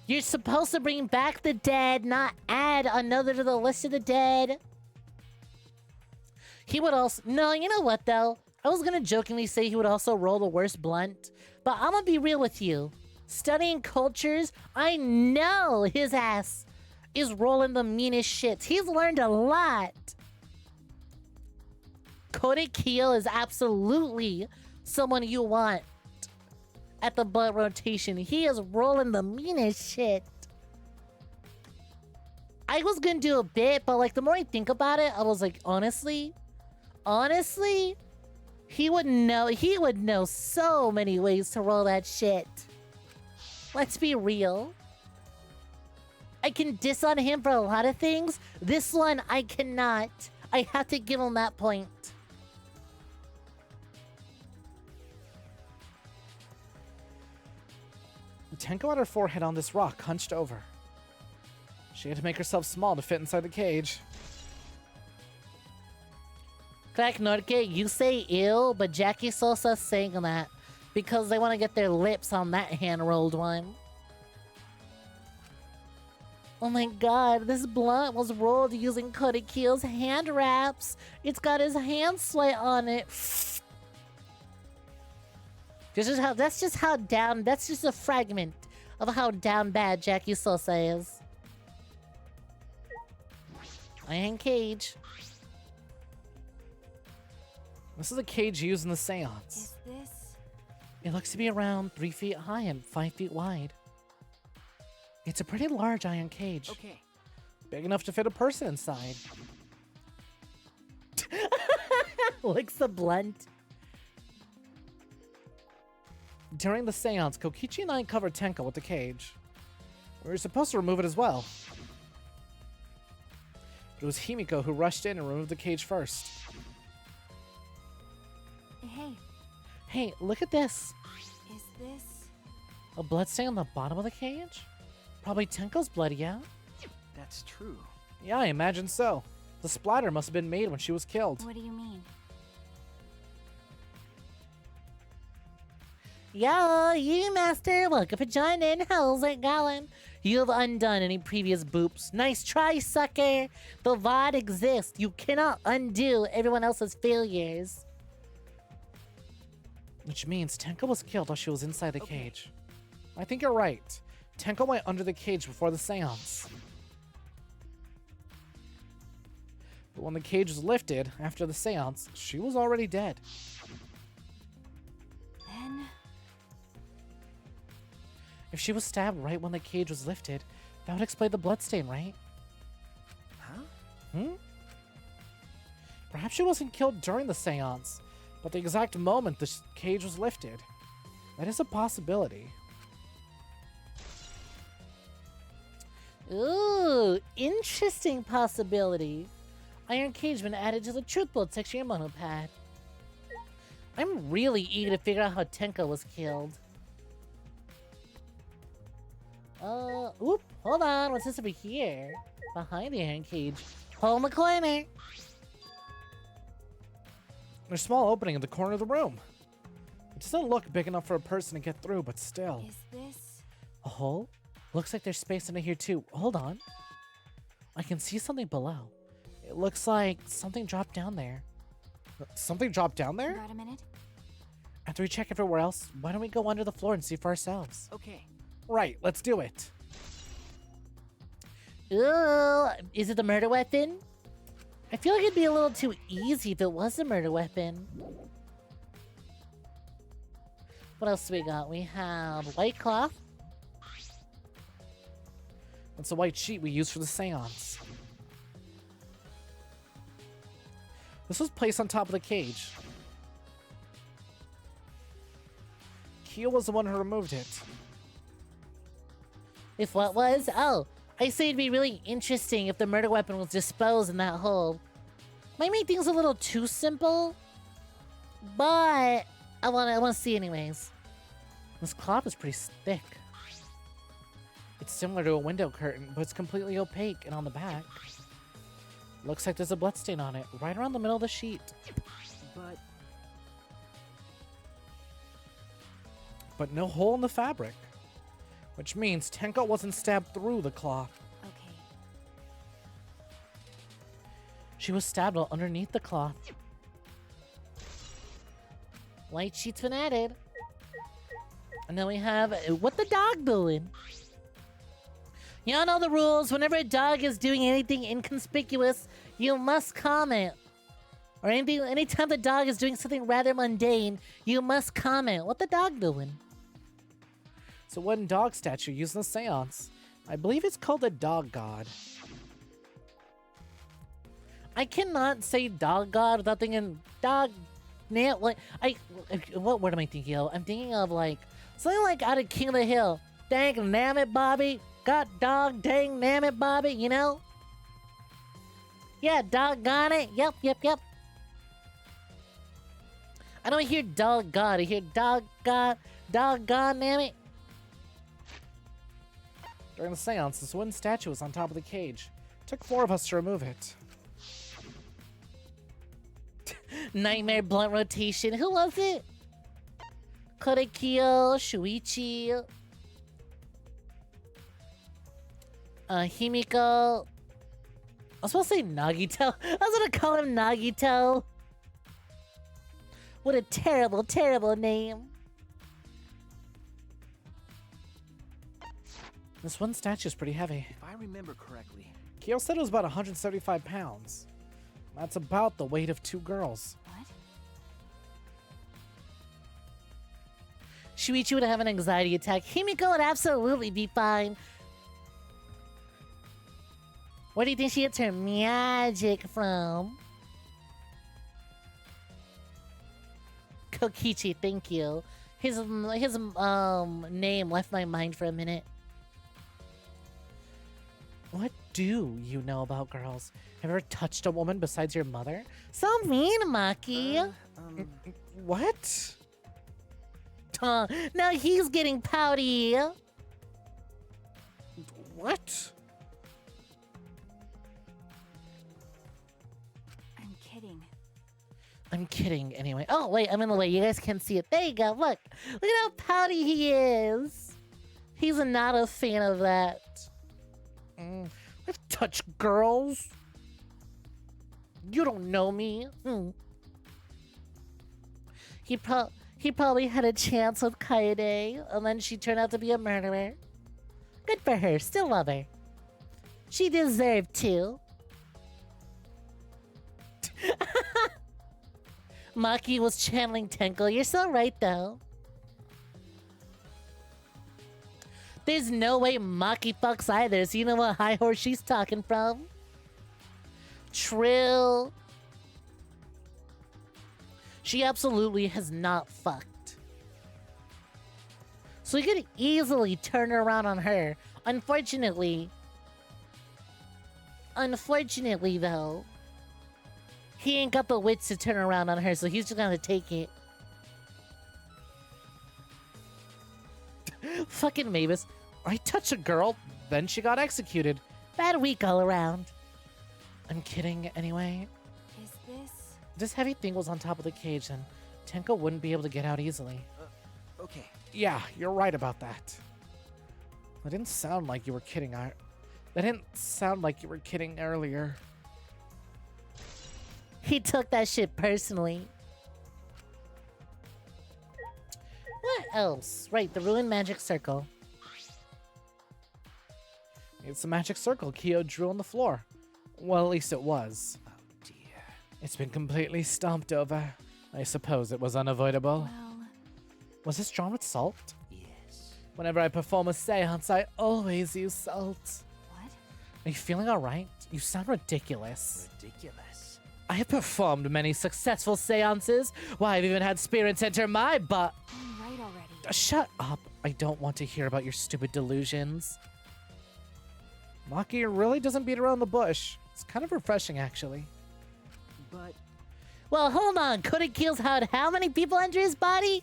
You're supposed to bring back the dead, not add another to the list of the dead. He would also... No, you know what though? I was gonna jokingly say he would also roll the worst blunt, but I'm gonna be real with you. Studying cultures, I know his ass is rolling the meanest shits. He's learned a lot. Korekiyo is absolutely someone you want at the blood rotation. He is rolling the meanest shit. I was gonna do a bit, but like the more I think about it, I was like, honestly, he would know so many ways to roll that shit. Let's be real. I can diss on him for a lot of things. This one, I cannot. I have to give him that point. Tenko had her forehead on this rock, hunched over. She had to make herself small to fit inside the cage. Crack Norke, you say ill, but Jackie Sosa's saying that because they want to get their lips on that hand-rolled one. Oh my god, this blunt was rolled using Korekiyo's hand wraps. It's got his hand sweat on it. That's just a fragment of how down bad Jackie Sosa is. Iron cage. This is a cage used in the seance. Is this? It looks to be around 3 feet high and 5 feet wide. It's a pretty large iron cage. okay. Big enough to fit a person inside. Licks the blunt. During the seance, Kokichi and I covered Tenko with the cage. We were supposed to remove it as well. But it was Himiko who rushed in and removed the cage first. Hey, Hey, look at this. is this... A bloodstain on the bottom of the cage? Probably Tenko's blood, yeah? That's true. Yeah, I imagine so. The splatter must have been made when she was killed. What do you mean? Yo, you master, welcome for joining. How's it going? You've undone any previous boops. Nice try, sucker. The VOD exists. You cannot undo everyone else's failures. Which means Tenko was killed while she was inside the Okay. cage. I think you're right. Tenko went under the cage before the seance. But when the cage was lifted after the seance, she was already dead. Then... If she was stabbed right when the cage was lifted, that would explain the bloodstain, right? Huh? Perhaps she wasn't killed during the seance, but the exact moment the cage was lifted. That is a possibility. Ooh, interesting possibility. Iron cage been added to the truth bolt section of your monopad. I'm really eager to figure out how Tenko was killed. Oop, hold on, what's this over here? Behind the iron cage. Hole in the corner. There's a small opening in the corner of the room. It doesn't look big enough for a person to get through, but still. Is this... A hole? Looks like there's space under here too. Hold on. I can see something below. It looks like something dropped down there. Something dropped down there? Got a minute? After we check everywhere else, why don't we go under the floor and see for ourselves? Okay. Right, let's do it. Ooh, is it the murder weapon? I feel like it'd be a little too easy if it was a murder weapon. What else do we got? We have white cloth. That's a white sheet we use for the seance. This was placed on top of the cage. Kyo was the one who removed it. If what was? Oh, I say it'd be really interesting if the murder weapon was disposed in that hole. Might make things a little too simple, but I want to see anyways. This cloth is pretty thick. It's similar to a window curtain, but it's completely opaque, and on the back, looks like there's a bloodstain on it, right around the middle of the sheet. But no hole in the fabric. Which means Tenko wasn't stabbed through the cloth. Okay. She was stabbed underneath the cloth. White sheet's been added. And then we have, what the dog doing? Y'all know the rules. Whenever a dog is doing anything inconspicuous, you must comment. Or anytime the dog is doing something rather mundane, you must comment. What the dog doing? It's a wooden dog statue used in the seance. I believe it's called the Dog God. I cannot say dog god without thinking dog. What word am I thinking of? I'm thinking of like something like out of King of the Hill. Dang damn it, Bobby. Got dog, dang damn it, Bobby. You know? Yeah, doggone it. Yep. I don't hear dog god. I hear dog god, doggone damn it. During the seance, this wooden statue was on top of the cage. It took 4 of us to remove it. Nightmare blunt rotation. Who was it? Korekiyo, Shuichi, Himiko. I was supposed to say Nagito. I was gonna call him Nagito. What a terrible, terrible name. This one statue is pretty heavy. If I remember correctly. Kyo said it was about 175 pounds. That's about the weight of 2 girls. What? Shuichi would have an anxiety attack. Himiko would absolutely be fine. Where do you think she gets her magic from? Kokichi, thank you. His name left my mind for a minute. What do you know about girls? Have you ever touched a woman besides your mother? So mean, Maki. What? Now he's getting pouty. What? I'm kidding. I'm kidding anyway. Oh, wait, I'm in the way. You guys can't see it. There you go. Look. Look at how pouty he is. He's not a fan of that. I've touched girls. You don't know me. He probably had a chance with Kaede, and then she turned out to be a murderer. Good for her. Still love her. She deserved to. Maki was channeling Tenko. You're so right, though. There's no way Maki fucks either, so you know what high horse she's talking from. Trill. She absolutely has not fucked. So you could easily turn around on her. Unfortunately, though, he ain't got the wits to turn around on her, so he's just gonna take it. Fucking Mavis. I touched a girl, then she got executed. Bad week all around. I'm kidding anyway. Is this? If this heavy thing was on top of the cage, then Tenko wouldn't be able to get out easily. Okay. Yeah, you're right about that. That didn't sound like you were kidding. That didn't sound like you were kidding earlier. He took that shit personally. What else? Right, the ruined magic circle. It's a magic circle Kyo drew on the floor. Well, at least it was. Oh dear. It's been completely stomped over. I suppose it was unavoidable. Well, Was this drawn with salt? Yes. Whenever I perform a seance, I always use salt. what? Are you feeling alright? You sound ridiculous. Ridiculous. I have performed many successful seances. Why, I've even had spirits enter my butt. I'm right already. Shut up. I don't want to hear about your stupid delusions. Maki really doesn't beat around the bush. It's kind of refreshing, actually. But Well, hold on. Kodakiel's had how many people enter his body?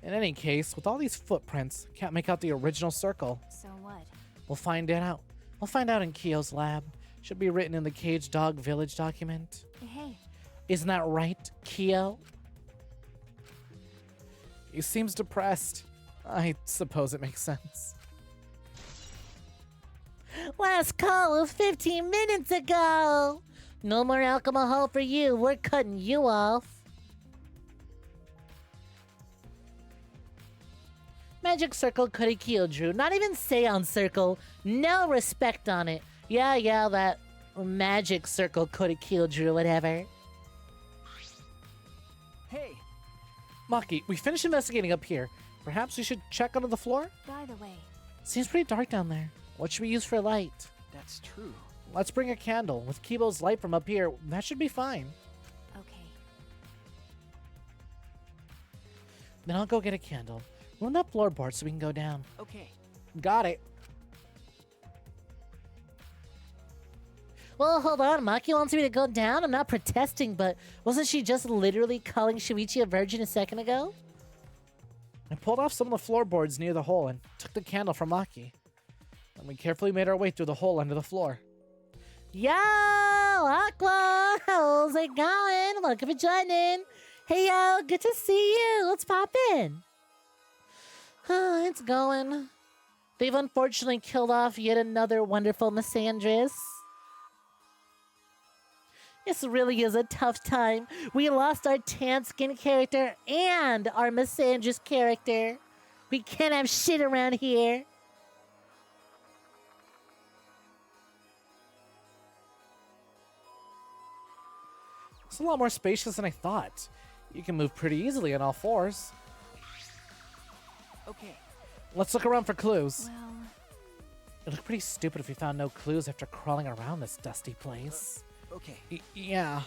In any case, with all these footprints, can't make out the original circle. So what? We'll find it out. We'll find out in Kyo's lab. Should be written in the Cage Dog Village document. Hey, Isn't that right, Kyo? He seems depressed. I suppose it makes sense. Last call was 15 minutes ago. No more alcohol for you. We're cutting you off. Magic circle Kodikio drew. Not even seance circle. No respect on it. Yeah, that magic circle Kodikio drew, whatever. hey, Maki, we finished investigating up here. Perhaps we should check under the floor? by the way, Seems pretty dark down there. What should we use for light? that's true. Let's bring a candle. With Kibo's light from up here, that should be fine. okay. Then I'll go get a candle. Run that floorboard so we can go down. Okay. Got it. Well, hold on. Maki wants me to go down. I'm not protesting, but wasn't she just literally calling Shuichi a virgin a second ago? I pulled off some of the floorboards near the hole and took the candle from Maki. And we carefully made our way through the hole under the floor. Yo, Aqua, how's it going? Welcome for joining. Hey, yo, good to see you. Let's pop in. It's going. They've unfortunately killed off yet another wonderful misandress. This really is a tough time. We lost our tan skin character and our misandress character. We can't have shit around here. It's a lot more spacious than I thought. You can move pretty easily on all fours. Okay. Let's look around for clues. Well, It'd look pretty stupid if we found no clues after crawling around this dusty place. Okay. Yeah.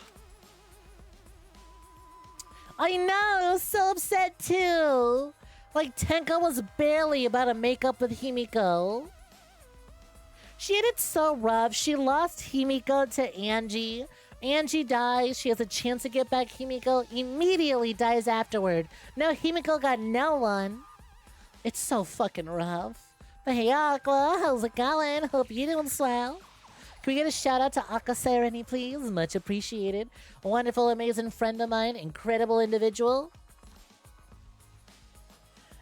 I know, I was so upset too. Like Tenka was barely about to make up with Himiko. She had it so rough. She lost Himiko to Angie. Angie dies. She has a chance to get back Himiko. Immediately dies afterward. Now Himiko got no one. It's so fucking rough. But hey, Aqua, how's it going? Hope you're doing swell. Can we get a shout out to Aqua Sereni, please? Much appreciated. A wonderful, amazing friend of mine. Incredible individual.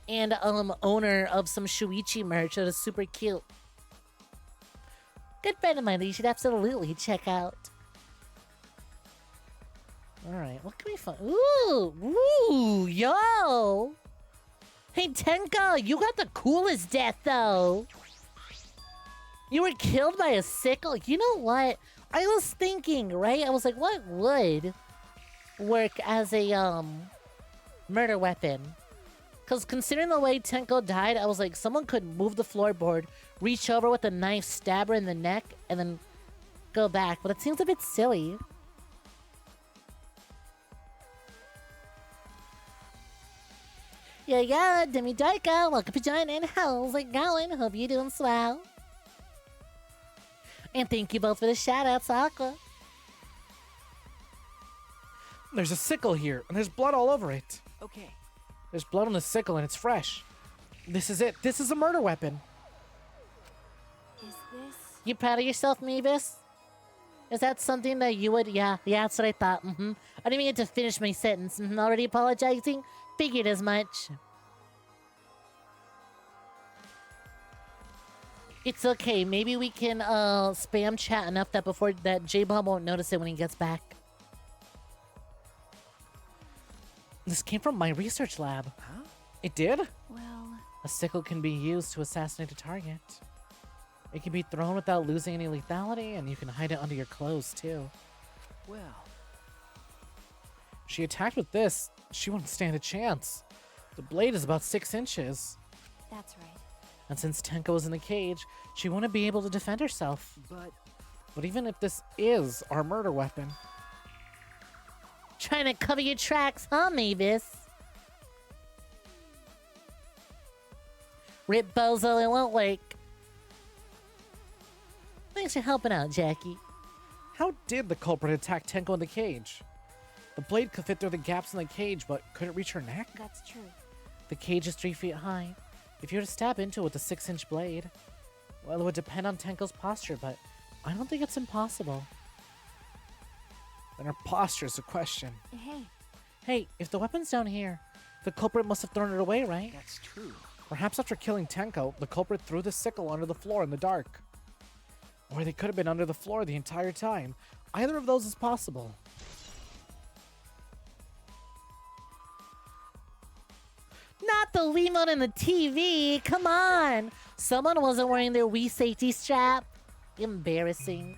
And owner of some Shuichi merch that is super cute. Good friend of mine that you should absolutely check out. Alright, what can we find? Ooh, yo! Hey, Tenko, you got the coolest death, though. You were killed by a sickle. You know what? I was thinking, right? I was like, what would work as a, murder weapon? Because considering the way Tenko died, I was like, someone could move the floorboard, reach over with a knife, stab her in the neck, and then go back. But it seems a bit silly. Yeah, Demi Daika, welcome to joining. How's it going? Hope you're doing swell. And thank you both for the shout-outs, Aqua. There's a sickle here, and there's blood all over it. Okay. There's blood on the sickle, and it's fresh. This is it. This is a murder weapon. Is this? You proud of yourself, Mavis? Is that something that you would... Yeah, that's what I thought. I didn't even get to finish my sentence. Already apologizing? Figured as much. It's okay. Maybe we can spam chat enough that before that J-Bomb won't notice it when he gets back. This came from my research lab. Huh? It did? Well, A sickle can be used to assassinate a target. It can be thrown without losing any lethality, and you can hide it under your clothes, too. Well. She attacked with this. She wouldn't stand a chance. The blade is about 6 inches. that's right. And since Tenko was in the cage, she wouldn't be able to defend herself. But even if this is our murder weapon... Trying to cover your tracks, huh, Mavis? Rip Bozo, it won't work. Thanks for helping out, Jackie. How did the culprit attack Tenko in the cage? The blade could fit through the gaps in the cage, but could it reach her neck? That's true. The cage is 3 feet high. If you were to stab into it with a 6-inch blade, well, it would depend on Tenko's posture, but I don't think it's impossible. Then her posture is a question. Hey, Hey, if the weapon's down here, the culprit must have thrown it away, right? That's true. Perhaps after killing Tenko, the culprit threw the sickle under the floor in the dark. Or they could have been under the floor the entire time. Either of those is possible. Not the remote and the TV. Come on. Someone wasn't wearing their Wii safety strap. Embarrassing.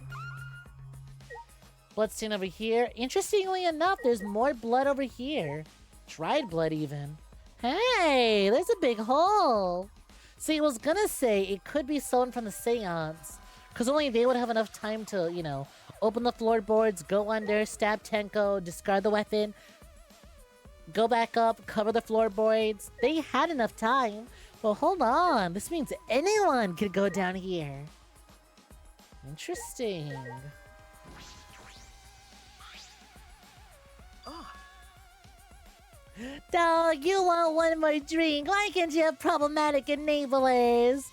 Bloodstain over here. Interestingly enough, there's more blood over here. Dried blood even. Hey, there's a big hole. See, I was gonna say it could be someone from the seance. Because only they would have enough time to, you know, open the floorboards, go under, stab Tenko, discard the weapon, go back up, cover the floorboards. They had enough time. Well, hold on. This means anyone could go down here. Interesting. Dog, you want one more drink? Why can't you have problematic enablers?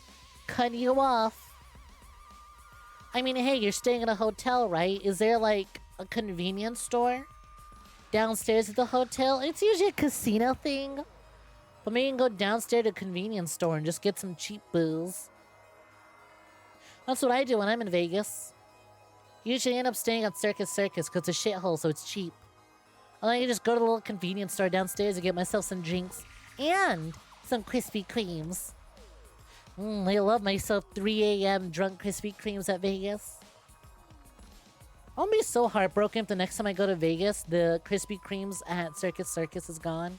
Cut you off. I mean, hey, you're staying in a hotel, right? Is there, like, a convenience store downstairs at the hotel? It's usually a casino thing. But maybe you can go downstairs to a convenience store and just get some cheap booze. That's what I do when I'm in Vegas. Usually end up staying at Circus because it's a shithole, so it's cheap. And I can just go to the little convenience store downstairs and get myself some drinks and some Krispy Kremes. I love myself 3 a.m. drunk Krispy Kremes at Vegas. I'll be so heartbroken if the next time I go to Vegas, the Krispy Kremes at Circus is gone.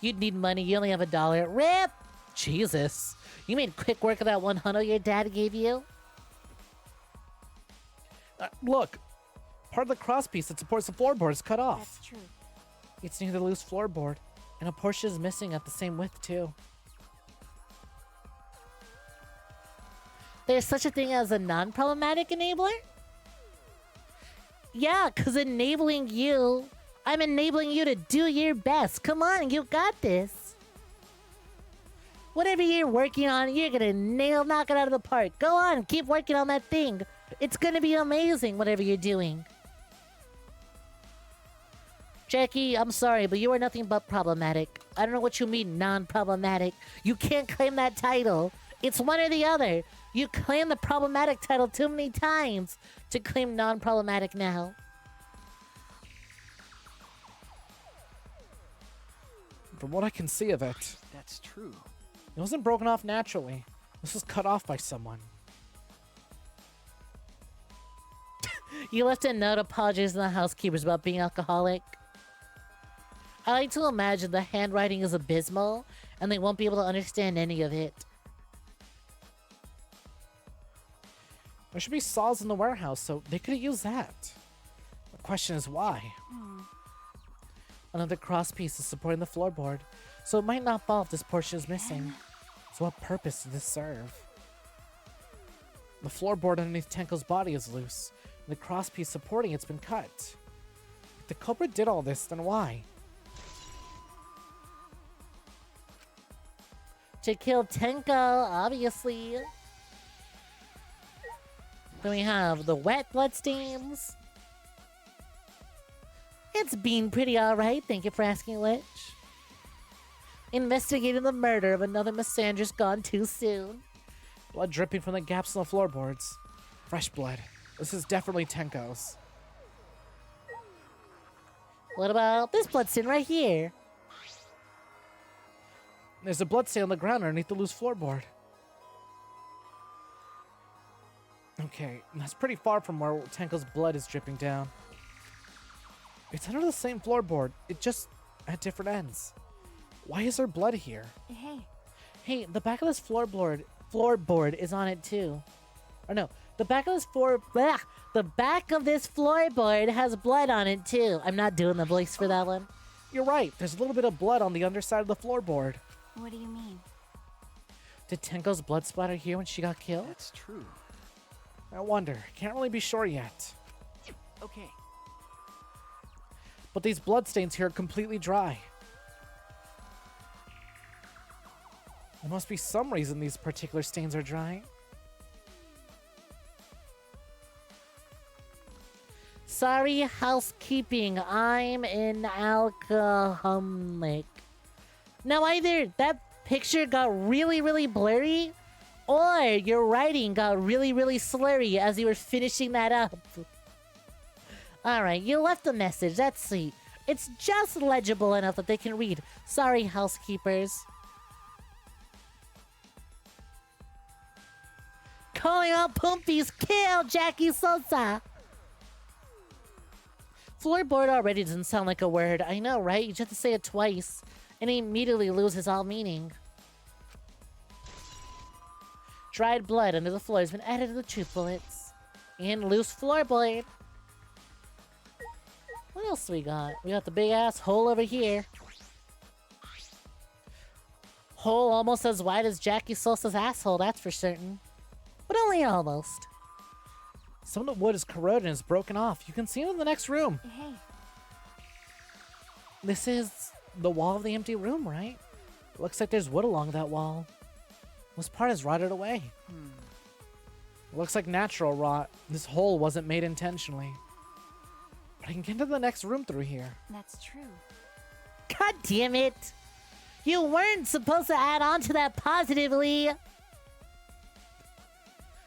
You'd need money. You only have $1. RIP! Jesus. You made quick work of that $100 your dad gave you? Look. Part of the crosspiece that supports the floorboard is cut off. that's true. It's near the loose floorboard, and a portion is missing at the same width, too. There's such a thing as a non-problematic enabler? Yeah, because enabling you, I'm enabling you to do your best. Come on, you got this. Whatever you're working on, you're gonna knock it out of the park. Go on, keep working on that thing. It's gonna be amazing, whatever you're doing. Jackie, I'm sorry, but you are nothing but problematic. I don't know what you mean, non-problematic. You can't claim that title. It's one or the other. You claim the problematic title too many times to claim non-problematic now. From what I can see of it, That's true. it wasn't broken off naturally. This was cut off by someone. You left a note apologizing to the housekeepers about being alcoholic. I like to imagine the handwriting is abysmal and they won't be able to understand any of it. There should be saws in the warehouse, so they could have used that. The question is why? Another cross piece is supporting the floorboard, so it might not fall if this portion is missing. So what purpose does this serve? The floorboard underneath Tenko's body is loose, and the cross piece supporting it's been cut. If the culprit did all this, then why? To kill Tenko, obviously. Then we have the wet bloodstains. It's been pretty alright, thank you for asking, Lich. Investigating the murder of another misandrist gone too soon. Blood dripping from the gaps in the floorboards. Fresh blood. This is definitely Tenko's. What about this bloodstain right here? There's a bloodstain on the ground underneath the loose floorboard. Okay, that's pretty far from where Tenko's blood is dripping down. It's under the same floorboard, it just at different ends. Why is there blood here? Hey, Hey, the back of this floorboard is on it too. Or no, the back of this the back of this floorboard has blood on it too. I'm not doing the voice for that one. You're right, there's a little bit of blood on the underside of the floorboard. what do you mean? Did Tenko's blood splatter here when she got killed? That's true. I wonder, can't really be sure yet. Okay. But these bloodstains here are completely dry. There must be some reason these particular stains are dry. Sorry, housekeeping. I'm an alcoholic. Now either that picture got really, really blurry, or your writing got really, really slurry as you were finishing that up. Alright, you left a message. That's sweet. It's just legible enough that they can read. Sorry, housekeepers. Calling out Pumpies, kill Jackie Sosa! Floorboard already doesn't sound like a word. I know, right? You just have to say it twice, and it immediately loses all meaning. Dried blood under the floor has been added to the truth bullets. And loose floorboard. What else we got? We got the big ass hole over here. Hole almost as wide as Jackie Sosa's asshole, that's for certain. But only almost. Some of the wood is corroded and is broken off. You can see it in the next room. Hey, This is the wall of the empty room, right? It looks like there's wood along that wall. This part is rotted away. It looks like natural rot. This hole wasn't made intentionally. But I can get into the next room through here. that's true. God damn it! You weren't supposed to add on to that positively!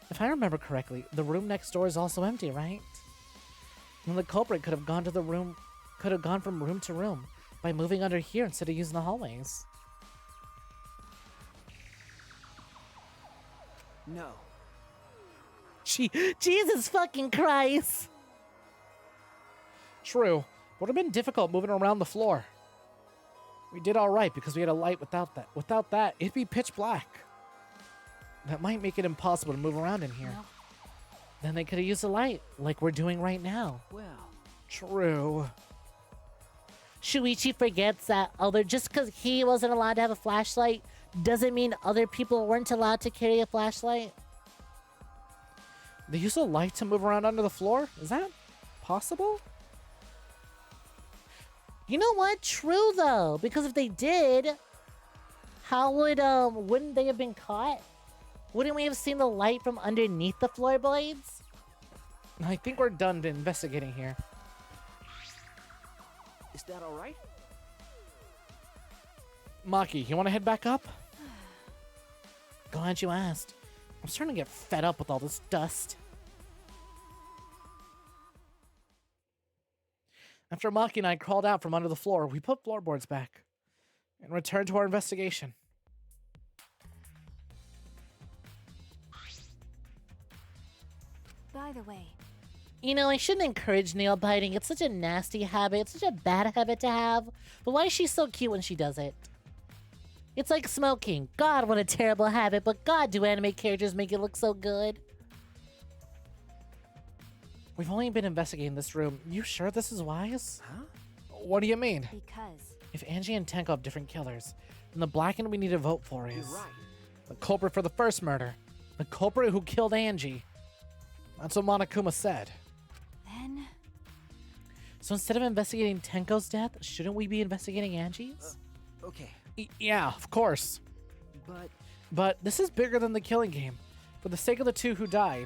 If I remember correctly, the room next door is also empty, right? And the culprit could have gone from room to room by moving under here instead of using the hallways. No. Jesus fucking Christ! True. Would have been difficult moving around the floor. We did all right because we had a light without that. Without that, it'd be pitch black. That might make it impossible to move around in here. No. Then they could have used a light, like we're doing right now. Well, True. Shuichi forgets that just because he wasn't allowed to have a flashlight doesn't mean other people weren't allowed to carry a flashlight. They use a light to move around under the floor? Is that possible? You know what? True though, because if they did, how would wouldn't they have been caught? Wouldn't we have seen the light from underneath the floorboards? I think we're done investigating here. Is that all right? Maki, you want to head back up? Glad you asked. I'm starting to get fed up with all this dust. After Maki and I crawled out from under the floor, we put floorboards back and returned to our investigation. By the way, You know, I shouldn't encourage nail biting. It's such a nasty habit. It's such a bad habit to have. But why is she so cute when she does it? It's like smoking. God, what a terrible habit. But God, do anime characters make it look so good. We've only been investigating this room. You sure this is wise? Huh? What do you mean? because If Angie and Tenko have different killers, then the blackened we need to vote for You're is right. the culprit for the first murder. The culprit who killed Angie. That's what Monokuma said. then So instead of investigating Tenko's death, shouldn't we be investigating Angie's? Okay, Yeah, of course. but But this is bigger than the killing game. For the sake of the two who died,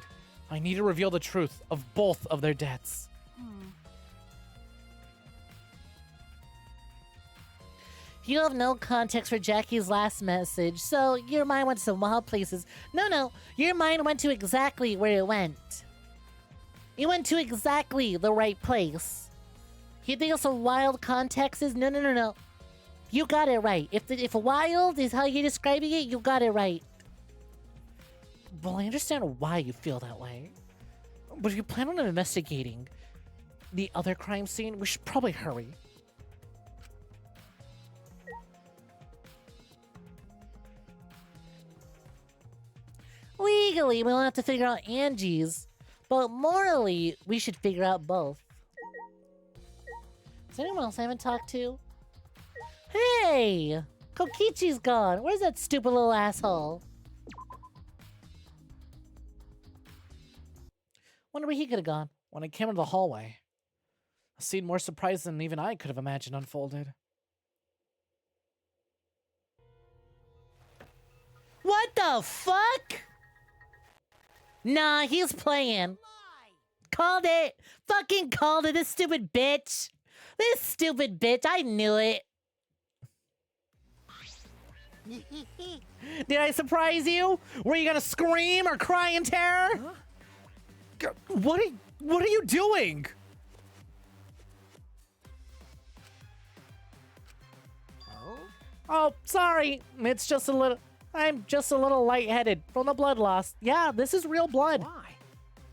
I need to reveal the truth of both of their deaths. You have no context for Jackie's last message, so your mind went to some wild places. No, your mind went to exactly where it went. It went to exactly the right place. You think of some wild contexts? No. You got it right. If wild is how you're describing it, you got it right. Well, I understand why you feel that way. But if you plan on investigating the other crime scene, we should probably hurry. Legally, we'll have to figure out Angie's, but morally, we should figure out both. Is there anyone else I haven't talked to? Hey! Kokichi's gone. Where's that stupid little asshole? Wonder where he could have gone. When I came into the hallway, a scene more surprising than even I could have imagined unfolded. What the fuck? Nah, he's playing. Called it. Fucking called it, this stupid bitch. This stupid bitch, I knew it. Did I surprise you? Were you gonna scream or cry in terror? What are you doing? Oh, sorry. I'm just a little lightheaded from the blood loss. Yeah, this is real blood. why?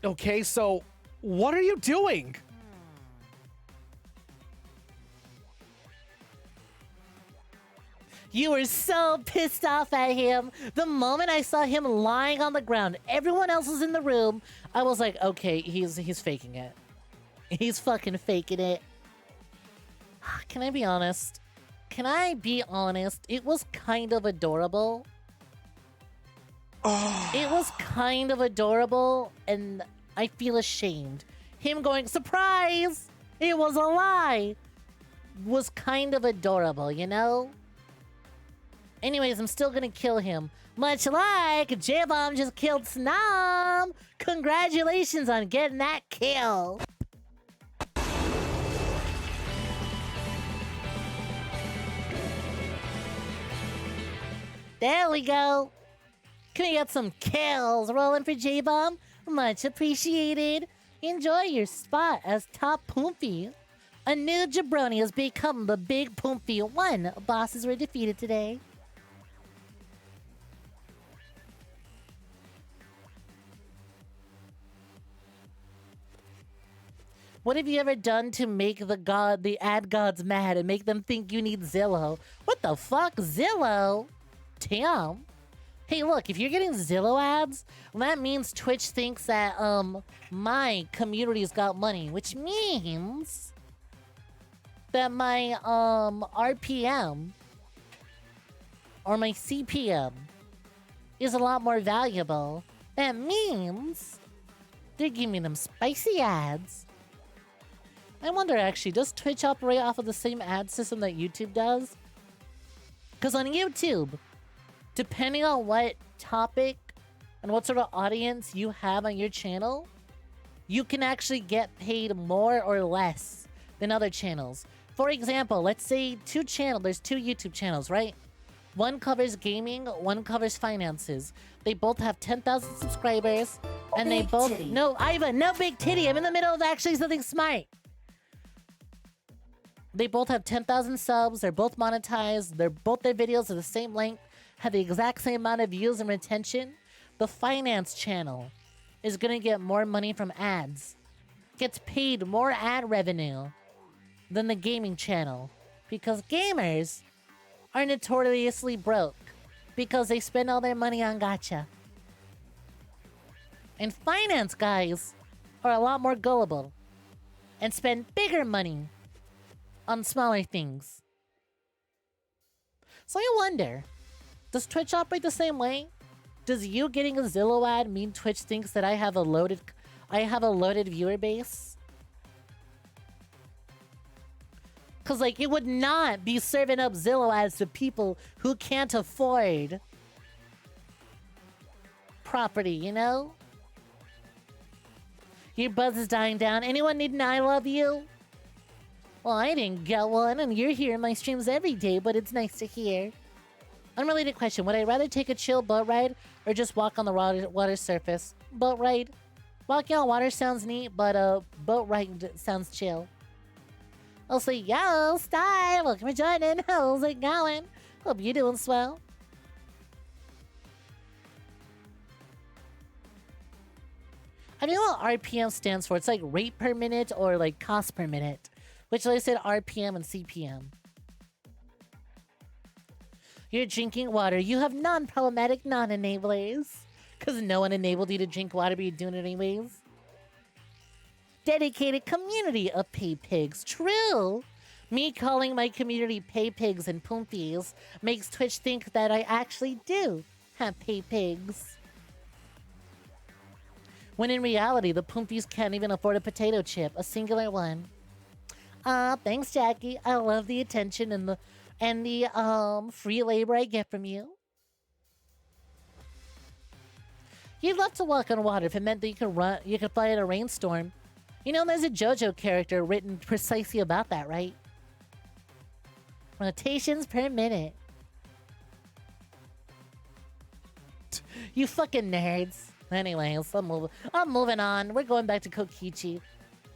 Okay, so what are you doing? You were so pissed off at him. The moment I saw him lying on the ground, everyone else was in the room. I was like, okay, he's faking it. He's fucking faking it. Can I be honest? It was kind of adorable. It was kind of adorable, and I feel ashamed. Him going, surprise! It was a lie! Was kind of adorable, you know? Anyways, I'm still gonna kill him. Much like J-Bomb just killed Snam! Congratulations on getting that kill! There we go! Can we get some kills rolling for J-Bomb? Much appreciated. Enjoy your spot as top Poomfy. A new jabroni has become the big Poomfy. One bosses were defeated today. What have you ever done to make the ad gods mad and make them think you need Zillow? What the fuck? Zillow? Damn. Hey, look, if you're getting Zillow ads, that means Twitch thinks that, my community's got money, which means that my, RPM or my CPM is a lot more valuable. That means They're giving me them spicy ads. I wonder actually, does Twitch operate off of the same ad system that YouTube does? Because on YouTube, depending on what topic and what sort of audience you have on your channel, you can actually get paid more or less than other channels. For example, let's say there's two YouTube channels, right? One covers gaming, one covers finances. They both have 10,000 subscribers, and they both... Titty. No, Iva, no big titty. I'm in the middle of actually something smart. They both have 10,000 subs. They're both monetized. Both their videos are the same length, have the exact same amount of views and retention. The finance channel is going to get more money from ads. Gets paid more ad revenue than the gaming channel. Because gamers are notoriously broke. Because they spend all their money on gacha. And finance guys are a lot more gullible. And spend bigger money on smaller things. So I wonder, does Twitch operate the same way? Does you getting a Zillow ad mean Twitch thinks that I have a loaded viewer base? Cause like it would not be serving up Zillow ads to people who can't afford property, you know? Your buzz is dying down. Anyone need an I love you? Well, I didn't get one, and you're here in my streams every day, but it's nice to hear. Unrelated question. Would I rather take a chill boat ride or just walk on the water surface? Boat ride. Walking on water sounds neat, but boat ride sounds chill. I'll say, yo, Sty, welcome for joining. How's it going? Hope you're doing swell. I don't know what RPM stands for. It's like rate per minute or like cost per minute. Which I said RPM and CPM. You're drinking water. You have non-problematic non-enablers. Because no one enabled you to drink water, but you're doing it anyways. Dedicated community of pay pigs. True. Me calling my community pay pigs and poompies makes Twitch think that I actually do have pay pigs. When in reality, the poompies can't even afford a potato chip. A singular one. Thanks, Jackie. I love the attention and the free labor I get from you. You'd love to walk on water if it meant that you could fly in a rainstorm. You know, there's a JoJo character written precisely about that, right? Rotations per minute. You fucking nerds. Anyways, I'm moving on. We're going back to Kokichi.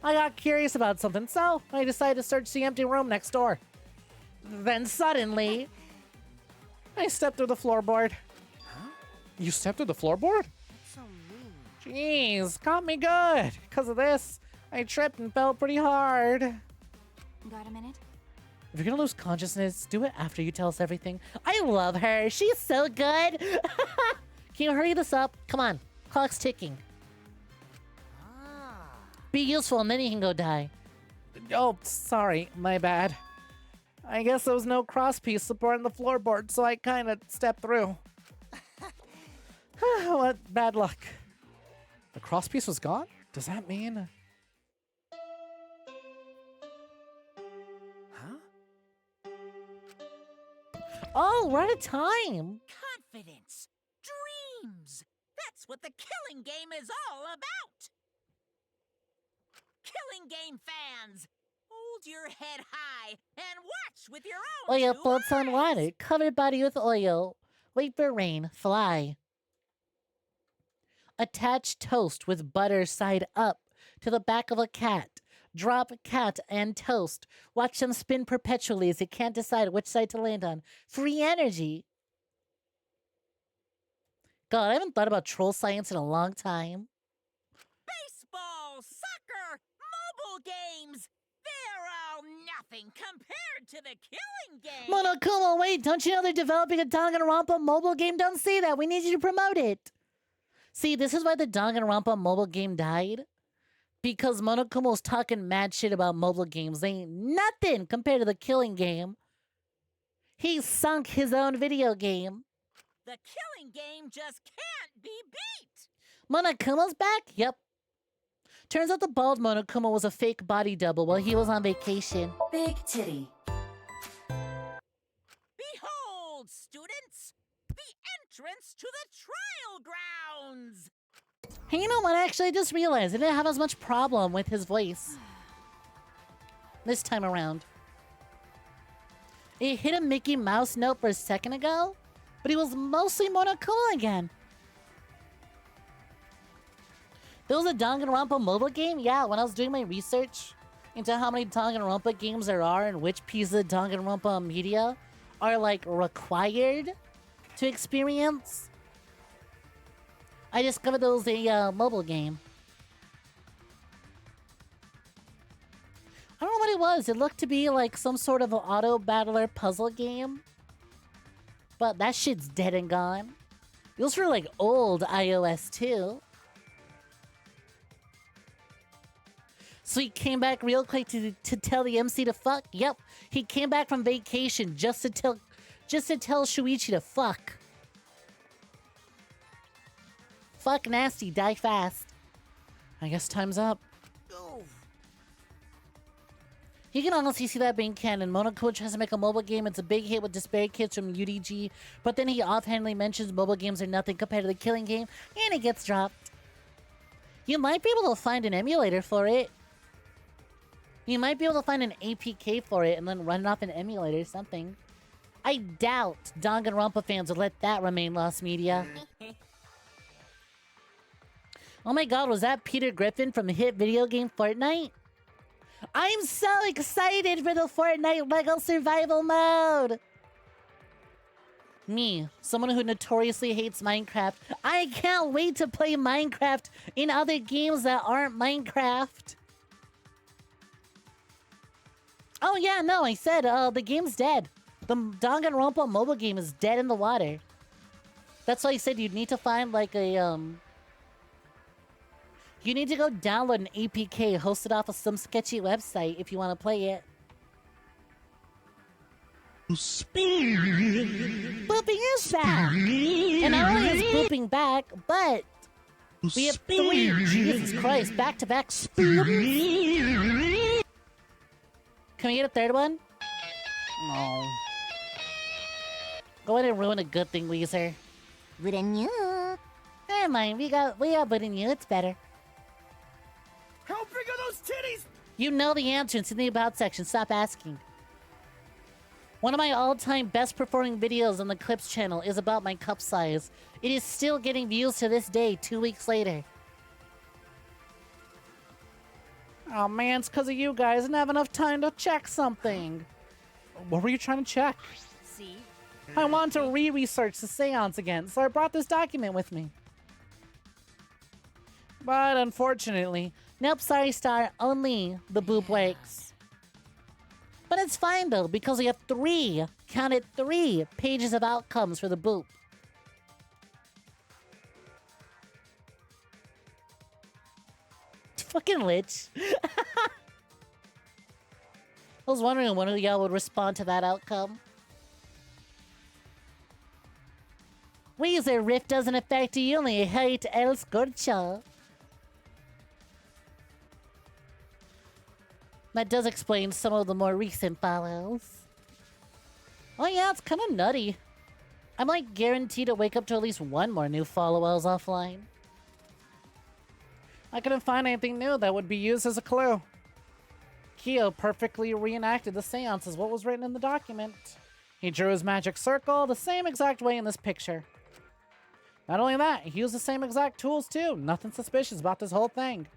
I got curious about something, so I decided to search the empty room next door. Then suddenly, I stepped through the floorboard. Huh? You stepped through the floorboard? So mean. Jeez, caught me good. Because of this, I tripped and fell pretty hard. Got a minute? If you're gonna lose consciousness, do it after you tell us everything. I love her. She's so good. Can you hurry this up? Come on. Clock's ticking. Be useful and then you can go die. Oh, sorry. My bad. I guess there was no crosspiece supporting the floorboard, so I kind of stepped through. What bad luck. The crosspiece was gone? Does that mean... Huh? Oh, we're out of time. Confidence. Dreams. That's what the killing game is all about. Killing game fans, hold your head high and watch with your own Oil two floats on eyes. water. Cover body with oil. Wait for rain. Fly. Attach toast with butter side up to the back of a cat. Drop cat and toast. Watch them spin perpetually as they can't decide which side to land on. Free energy. God, I haven't thought about troll science in a long time. Baseball, soccer, mobile games. They're all nothing compared to the killing game. Monokuma, wait, don't you know they're developing a Danganronpa mobile game? Don't say that. We need you to promote it. See, this is why the Danganronpa mobile game died. Because Monokuma was talking mad shit about mobile games. They ain't nothing compared to the killing game. He sunk his own video game. The killing game just can't be beat. Monokuma's back? Yep. Turns out the bald Monokuma was a fake body double while he was on vacation. Big titty. Behold, students, the entrance to the trial grounds. Hey, you know what? Actually, I just realized I didn't have as much problem with his voice this time around. It hit a Mickey Mouse note for a second ago, but he was mostly Monokuma again. There was a Danganronpa mobile game? Yeah, when I was doing my research into how many Danganronpa games there are and which pieces of Danganronpa media are, like, required to experience, I discovered there was a mobile game. I don't know what it was. It looked to be like some sort of an auto-battler puzzle game. But that shit's dead and gone. It was for, like, old iOS, too. So he came back real quick to tell the MC to fuck? Yep. He came back from vacation just to tell Shuichi to fuck. Fuck nasty, die fast. I guess time's up. You can honestly see that being canon. Monokuma tries to make a mobile game. It's a big hit with disparate kids from UDG, but then he offhandedly mentions mobile games are nothing compared to the Killing Game, and it gets dropped. You might be able to find an emulator for it. You might be able to find an APK for it and then run it off an emulator or something. I doubt Danganronpa fans would let that remain lost media. Oh my god, was that Peter Griffin from the hit video game Fortnite? I'm so excited for the Fortnite Lego survival mode! Me, someone who notoriously hates Minecraft. I can't wait to play Minecraft in other games that aren't Minecraft. Oh yeah, no, I said, the game's dead. The Danganronpa mobile game is dead in the water. That's why I said you'd need to find, like, a, you need to go download an APK hosted off of some sketchy website if you want to play it. Booping is back! And not only is booping back, but we have 3, Jesus Christ, back-to-back spoops. Can we get a third one? No. Go ahead and ruin a good thing, Weezer. Wouldn't you? Never mind, we got wouldn't you, it's better. How big are those titties? You know the answer, it's in the About section, stop asking. One of my all-time best-performing videos on the Clips channel is about my cup size. It is still getting views to this day, 2 weeks later. Oh man, it's because of you guys. I didn't have enough time to check something. What were you trying to check? See? I wanted to re-research the seance again, so I brought this document with me. But unfortunately... Nope, sorry, Star. Only the boop works. But it's fine, though, because we have 3, count it 3, pages of outcomes for the boop. Fucking lich. I was wondering when one of y'all would respond to that outcome. Weezer, Rift doesn't affect you, only hate El Scorcho. That does explain some of the more recent follows. Oh yeah, it's kind of nutty. I'm like guaranteed to wake up to at least one more new follow-ups offline. I couldn't find anything new that would be used as a clue. Kyo perfectly reenacted the seance as what was written in the document. He drew his magic circle the same exact way in this picture. Not only that, he used the same exact tools too. Nothing suspicious about this whole thing.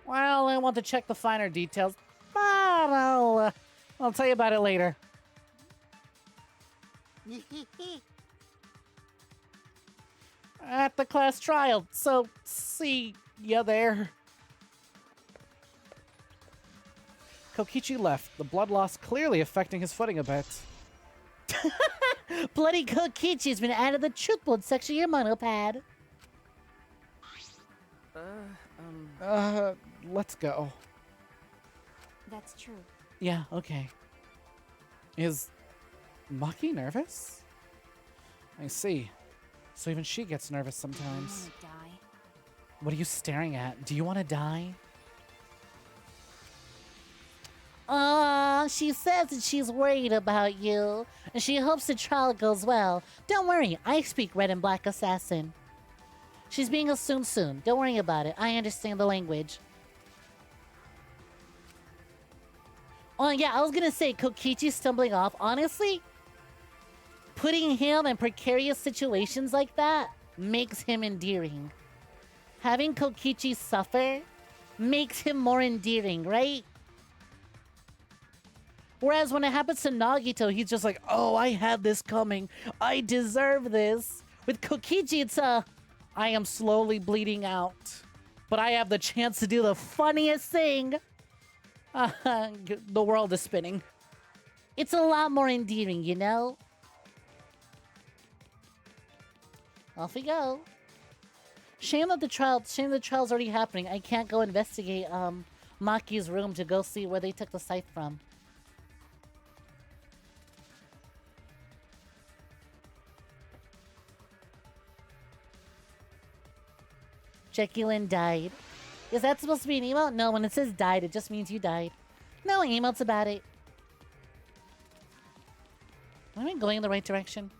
Well, I want to check the finer details, but I'll tell you about it later. At the class trial, so see ya there. Kokichi left, the blood loss clearly affecting his footing a bit. Bloody Kokichi's been added to the truth blood section of your monopad. Let's go. That's true. Yeah, okay. Is Maki nervous? I see. So even she gets nervous sometimes. Die. What are you staring at? Do you want to die? She says that she's worried about you, and she hopes the trial goes well. Don't worry, I speak Red and Black Assassin. She's being a soon. Don't worry about it. I understand the language. Oh, yeah, I was gonna say, Kokichi stumbling off. Honestly, putting him in precarious situations like that makes him endearing. Having Kokichi suffer makes him more endearing, right? Whereas when it happens to Nagito, he's just like, oh, I had this coming. I deserve this. With Kokichi, it's I am slowly bleeding out. But I have the chance to do the funniest thing. The world is spinning. It's a lot more endearing, you know? Off we go. Shame the trial's already happening. I can't go investigate Maki's room to go see where they took the scythe from. Jackie Lynn died. Is that supposed to be an emote? No, when it says died, it just means you died. No emotes about it. Am I going in the right direction?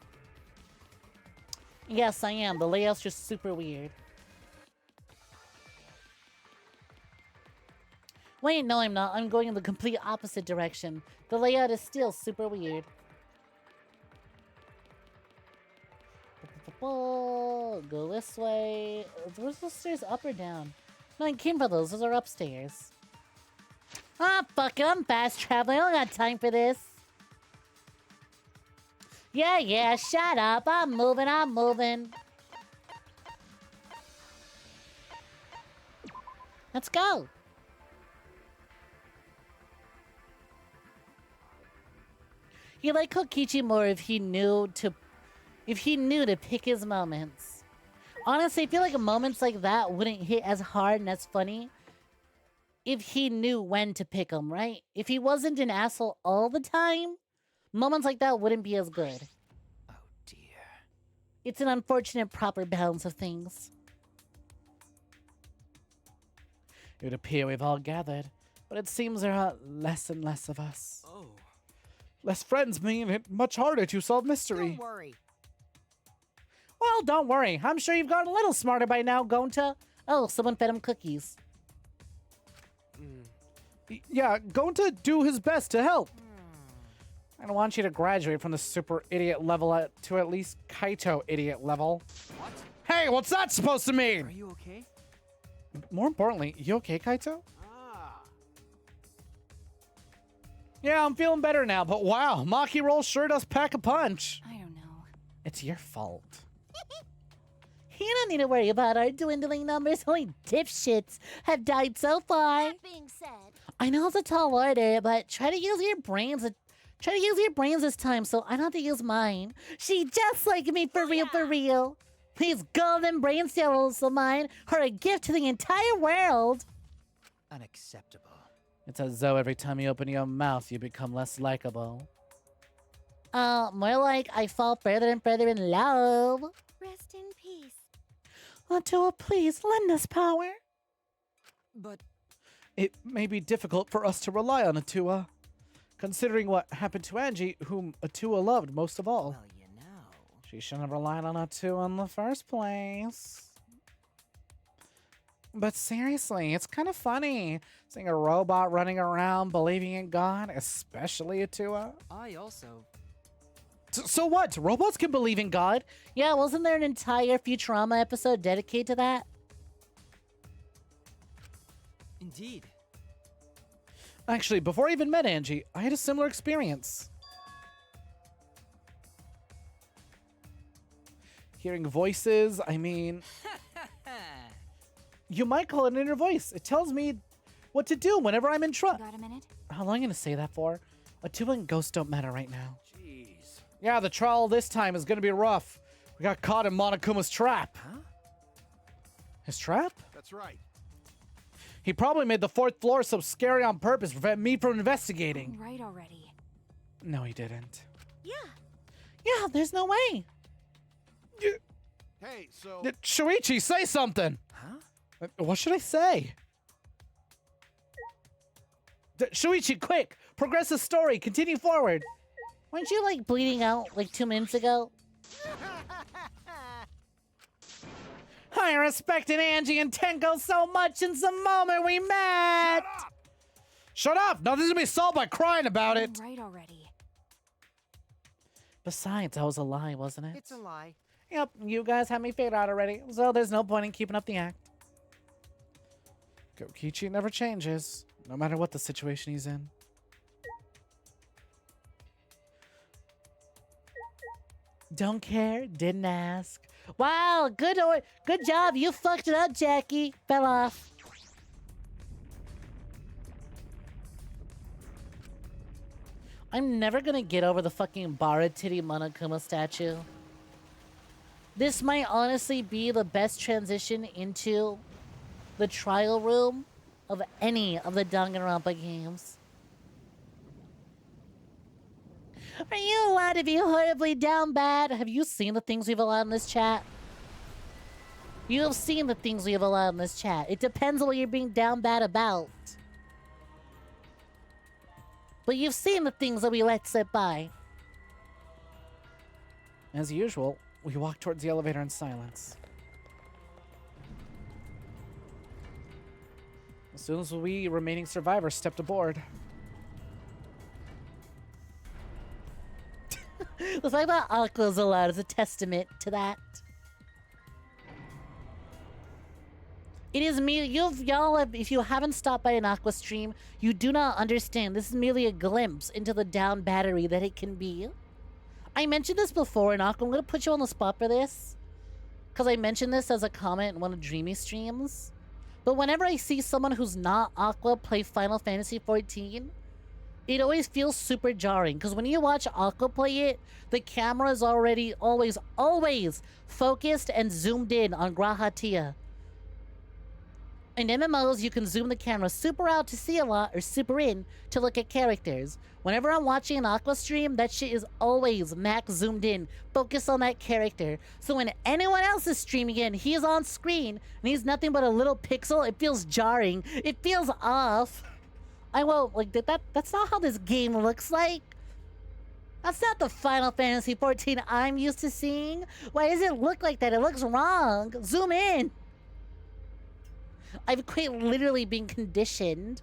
Yes, I am. The layout's just super weird. Wait, no, I'm not. I'm going in the complete opposite direction. The layout is still super weird. Go this way. Where's the stairs, up or down? No, I came for those. Those are upstairs. Ah, fuck it. I'm fast traveling. I don't got time for this. Yeah, shut up. I'm moving. Let's go. You like Kokichi more if he knew to pick his moments. Honestly, I feel like moments like that wouldn't hit as hard and as funny if he knew when to pick them, right? If he wasn't an asshole all the time, moments like that wouldn't be as good. Oh dear. It's an unfortunate proper balance of things. It would appear we've all gathered, but it seems there are less and less of us. Oh. Less friends mean it much harder to solve mystery. Don't worry. Well, don't worry. I'm sure you've gotten a little smarter by now, Gonta. Oh, someone fed him cookies. Yeah, Gonta do his best to help. I don't want you to graduate from the super idiot level to at least Kaito idiot level. What? Hey, what's that supposed to Are mean? you okay? More importantly, you okay, Kaito? Ah. Yeah, I'm feeling better now, but wow, Maki Roll sure does pack a punch. I don't know. It's your fault. You don't need to worry about our dwindling numbers. Only dipshits have died so far. That being said, I know it's a tall order, but try to use your brains. Try to use your brains this time, so I don't have to use mine. She just like me, for real. These golden brain cells of mine are a gift to the entire world. Unacceptable. It's as though every time you open your mouth, you become less likable. More like I fall further and further in love. rest in peace. Atua, please lend us power. But It may be difficult for us to rely on Atua, considering what happened to Angie, whom Atua loved most of all. well, you know. She shouldn't have relied on Atua in the first place. But seriously, it's kind of funny seeing a robot running around believing in God, especially Atua. I also. So what? Robots can believe in God? Yeah, wasn't there an entire Futurama episode dedicated to that? Indeed. Actually, before I even met Angie, I had a similar experience. Hearing voices, I mean, you might call it an inner voice. It tells me what to do whenever I'm in trouble. Got a minute? How long are you gonna say that for? Atua and Ghost don't matter right now. Jeez. Yeah, the trial this time is gonna be rough. We got caught in Monokuma's trap. Huh? His trap? That's right. He probably made the fourth floor so scary on purpose to prevent me from investigating. Right already. No, he didn't. Yeah, there's no way. Hey, so Shuichi, say something! Huh? What should I say? Shuichi, quick! Progress the story. Continue forward. Weren't you like bleeding out like 2 minutes ago? I respected Angie and Tenko so much since the moment we met. Shut up! Nothing's gonna be solved by crying about it. Right already. Besides, that was a lie, wasn't it? It's a lie. Yep, you guys have me figured out already, so there's no point in keeping up the act. Kokichi never changes, no matter what the situation he's in. Don't care, didn't ask. Wow, good job. You fucked it up, Jackie. Fell off. I'm never gonna get over the fucking Bara Titty Monokuma statue. This might honestly be the best transition into the trial room of any of the Danganronpa games. Are you allowed to be horribly down bad? Have you seen the things we've allowed in this chat? You have seen the things we have allowed in this chat. It depends on what you're being down bad about. But you've seen the things that we let slip by. As usual, we walk towards the elevator in silence. As soon as we remaining survivors stepped aboard. The fact that Aqua's allowed is a testament to that. It is me. If you haven't stopped by an Aqua stream, you do not understand. This is merely a glimpse into the down battery that it can be. I mentioned this before, and Aqua, I'm going to put you on the spot for this. Because I mentioned this as a comment in one of Dreamy streams. But whenever I see someone who's not Aqua play Final Fantasy XIV, it always feels super jarring. Because when you watch Aqua play it, the camera is already always focused and zoomed in on Grahatia. In MMOs, you can zoom the camera super out to see a lot, or super in to look at characters. Whenever I'm watching an Aqua stream, that shit is always max zoomed in, focused on that character. So when anyone else is streaming in, he is on screen, and he's nothing but a little pixel, it feels jarring. It feels off. I won't, like, that's not how this game looks like. That's not the Final Fantasy XIV I'm used to seeing. Why does it look like that? It looks wrong. Zoom in. I've quite literally been conditioned.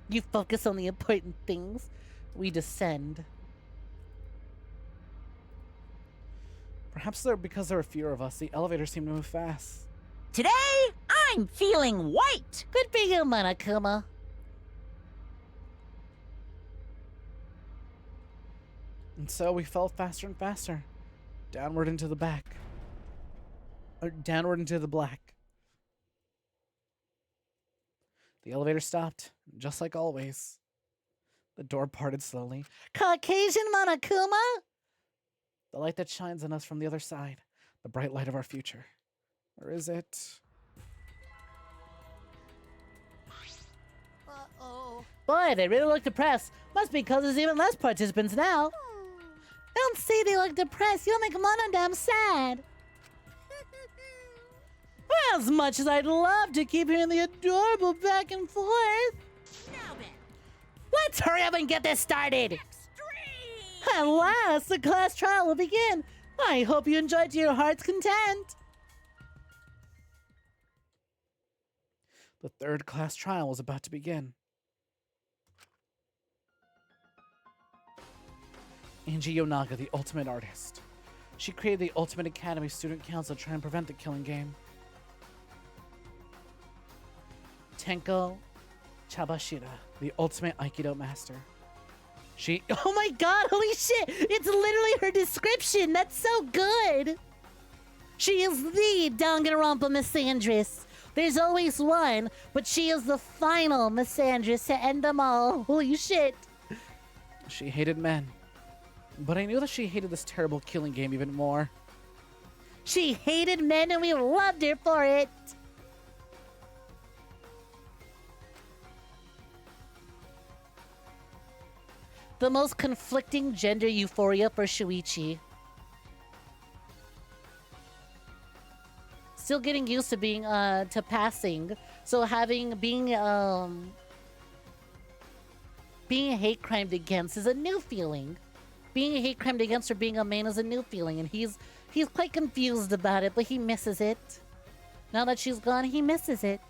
You focus on the important things. We descend. Perhaps because there are fewer of us, the elevator seemed to move fast. Today, I'm feeling white. Good for you, Monokuma. And so we fell faster and faster. Downward into the back. Or downward into the black. The elevator stopped, just like always. The door parted slowly. Caucasian Monokuma? The light that shines on us from the other side. The bright light of our future. Or is it? Uh-oh. Boy, they really look depressed. Must be because there's even less participants now. Don't say they look depressed. You'll make Monodam sad. As much as I'd love to keep hearing the adorable back and forth. Now then, Let's hurry up and get this started. extreme! At last, the class trial will begin. I hope you enjoyed to your heart's content. The third class trial was about to begin. Angie Yonaga, the ultimate artist. She created the Ultimate Academy Student Council to try and prevent the killing game. Tenko Chabashira, the ultimate Aikido master. She... Oh my god, holy shit! It's literally her description! That's so good! She is the Danganronpa misandress. There's always one, but she is the final misandress to end them all. Holy shit! She hated men. But I knew that she hated this terrible killing game even more. She hated men and we loved her for it! The most conflicting gender euphoria for Shuichi. Still getting used to being, to passing. So being hate crimed against is a new feeling. Being hate crimed against or being a man is a new feeling, and he's quite confused about it, but he misses it. Now that she's gone, he misses it.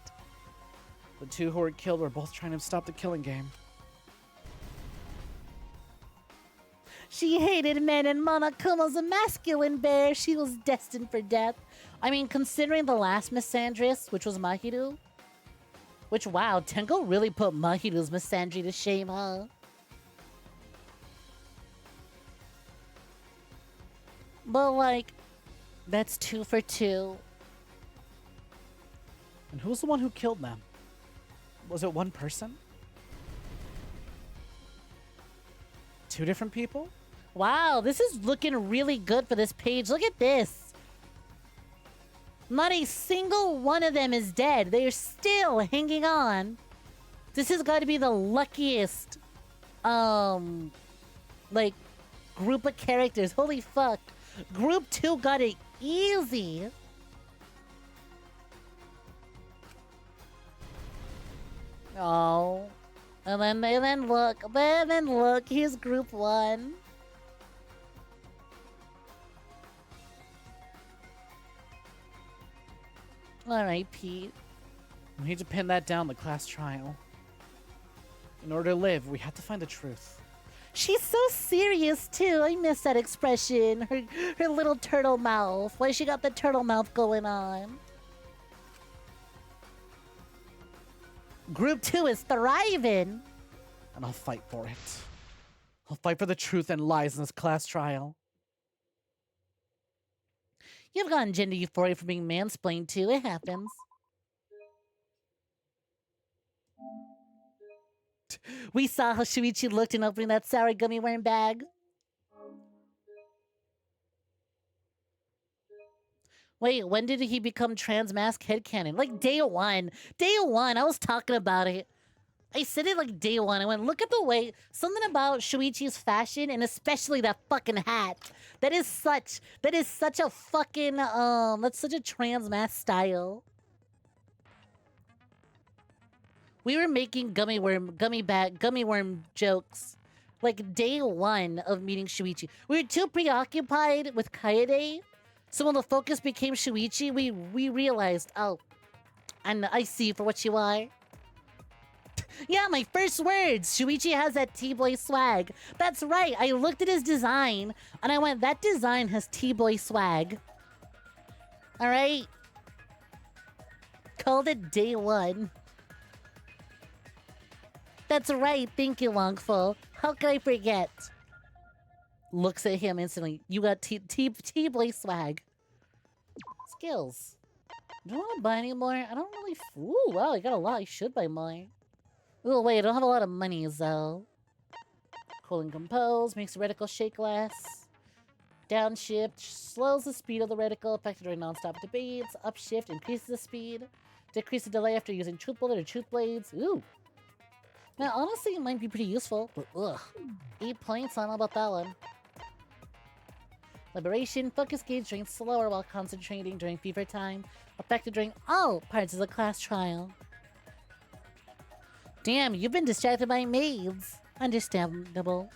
The two who were killed were both trying to stop the killing game. She hated men, and Monokuma's a masculine bear. She was destined for death. I mean, considering the last misandrist, which was Mahiru. Which, wow, Tenko really put Mahiru's misandry to shame, huh? But, like, that's 2 for 2. And who's the one who killed them? Was it one person? 2 different people? Wow, this is looking really good for this page. Look at this. Not a single one of them is dead. They are still hanging on. This has got to be the luckiest, like, group of characters. Holy fuck. Group 2 got it easy. Oh. And then look, here's group 1. Alright, Pete. We need to pin that down, the class trial. In order to live, we have to find the truth. She's so serious, too. I miss that expression. Her little turtle mouth. Why she got the turtle mouth going on? Group 2 is thriving. And I'll fight for it. I'll fight for the truth and lies in this class trial. You've gotten gender euphoria for being mansplained, too. It happens. We saw how Shuichi looked in opening that sour gummy worm bag. Wait, when did he become trans mask headcanon? Like day 1. Day 1, I was talking about it. I said it like day 1. I went, look at the way, something about Shuichi's fashion, and especially that fucking hat. That is such a fucking, that's such a trans mask style. We were making gummy worm jokes like day 1 of meeting Shuichi. We were too preoccupied with Kaede, so when the focus became Shuichi, we realized, oh, and I see for what you are. Yeah, my first words. Shuichi has that T-boy swag. That's right. I looked at his design and I went, that design has T-boy swag. All right. Called it day 1. That's right. Thank you, Longful. How could I forget? Looks at him instantly. You got T-boy swag. Skills. Do I want to buy any more? I don't really... Ooh, wow, I got a lot. I should buy more. Oh, wait, I don't have a lot of money, though. Cool and compose. Makes the reticle shake less. Downshift. Slows the speed of the reticle. Effective during non-stop debates. Upshift. Increases the speed. Decrease the delay after using truth bullet or truth blades. Ooh. Now, honestly, it might be pretty useful, but ugh. 8 points, I don't know about that one. Liberation, focus gauge drains slower while concentrating during fever time. Effective during all parts of the class trial. Damn, you've been distracted by maids. Understandable.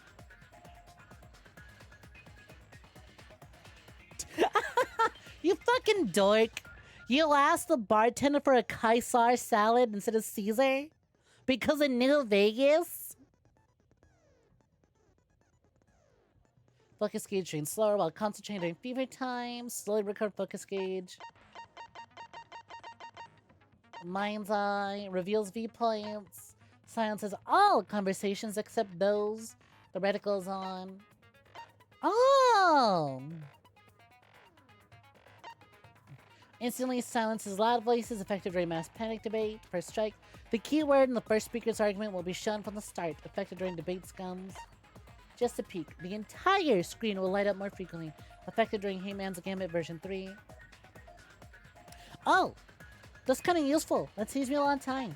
You fucking dork. You asked the bartender for a Caesar salad instead of Caesar? Because of New Vegas? Focus gauge drains slower while concentrating during fever time. Slowly recover focus gauge. Mind's Eye. Reveals V-points. Silences all conversations except those the reticle's on. Oh! Instantly silences loud voices effective during mass panic debate. First strike. The keyword in the first speaker's argument will be shown from the start, effective during debate scums. Just a peek. The entire screen will light up more frequently, effective during Heyman's Gambit version 3. Oh! That's kind of useful. That saves me a lot of time.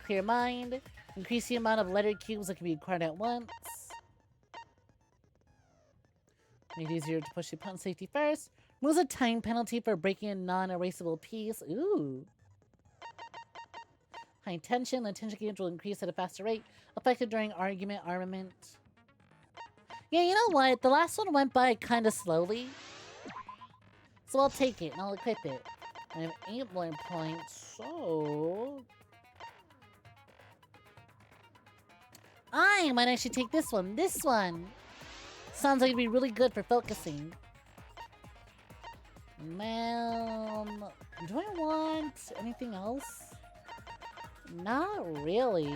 Clear mind. Increase the amount of letter cubes that can be acquired at once. Made it easier to push the opponent's safety first. Removes a time penalty for breaking a non-erasable piece. Ooh. High tension. The tension gauge will increase at a faster rate. Effective during argument armament. Yeah, you know what? The last one went by kind of slowly. So I'll take it and I'll equip it. I have 8 more points, so... I might actually take this one. This one! Sounds like it'd be really good for focusing. Man... Do I want anything else? Not really.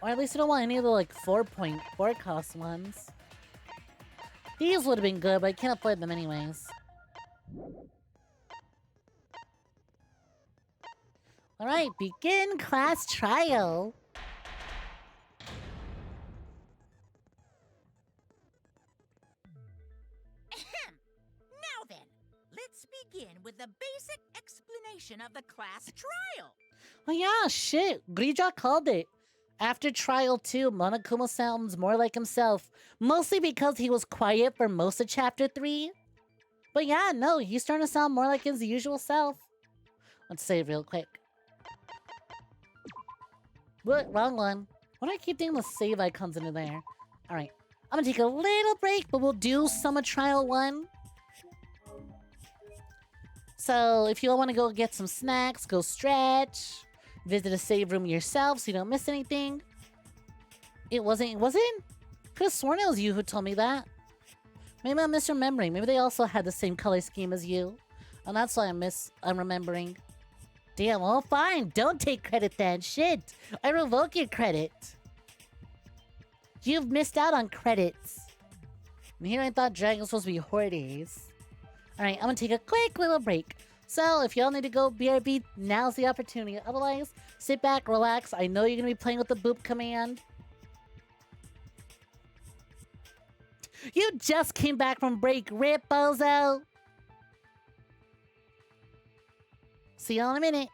Or at least I don't want any of the, like, 4.4 cost ones. These would have been good, but I can't afford them anyways. Alright, begin class trial. Ahem. Now then, let's begin with the basic explanation of the class trial. Oh yeah, shit. Grija called it. After trial 2, Monokuma sounds more like himself. Mostly because he was quiet for most of chapter 3. But yeah, no, he's starting to sound more like his usual self. Let's save real quick. What? Wrong one. Why do I keep doing the save icons into there? Alright. I'm gonna take a little break, but we'll do Summer Trial 1. So, if you all want to go get some snacks, go stretch. Visit a save room yourself so you don't miss anything. It wasn't? Could have sworn it was you who told me that. Maybe I'm misremembering. Maybe they also had the same color scheme as you. And that's why I'm remembering. Damn, well fine. Don't take credit then. Shit. I revoke your credit. You've missed out on credits. And here I thought dragons were supposed to be hoarders. Alright, I'm gonna take a quick little break. So, if y'all need to go BRB, now's the opportunity. Otherwise, sit back, relax. I know you're gonna be playing with the boop command. You just came back from break, rip, bozo! See y'all in a minute.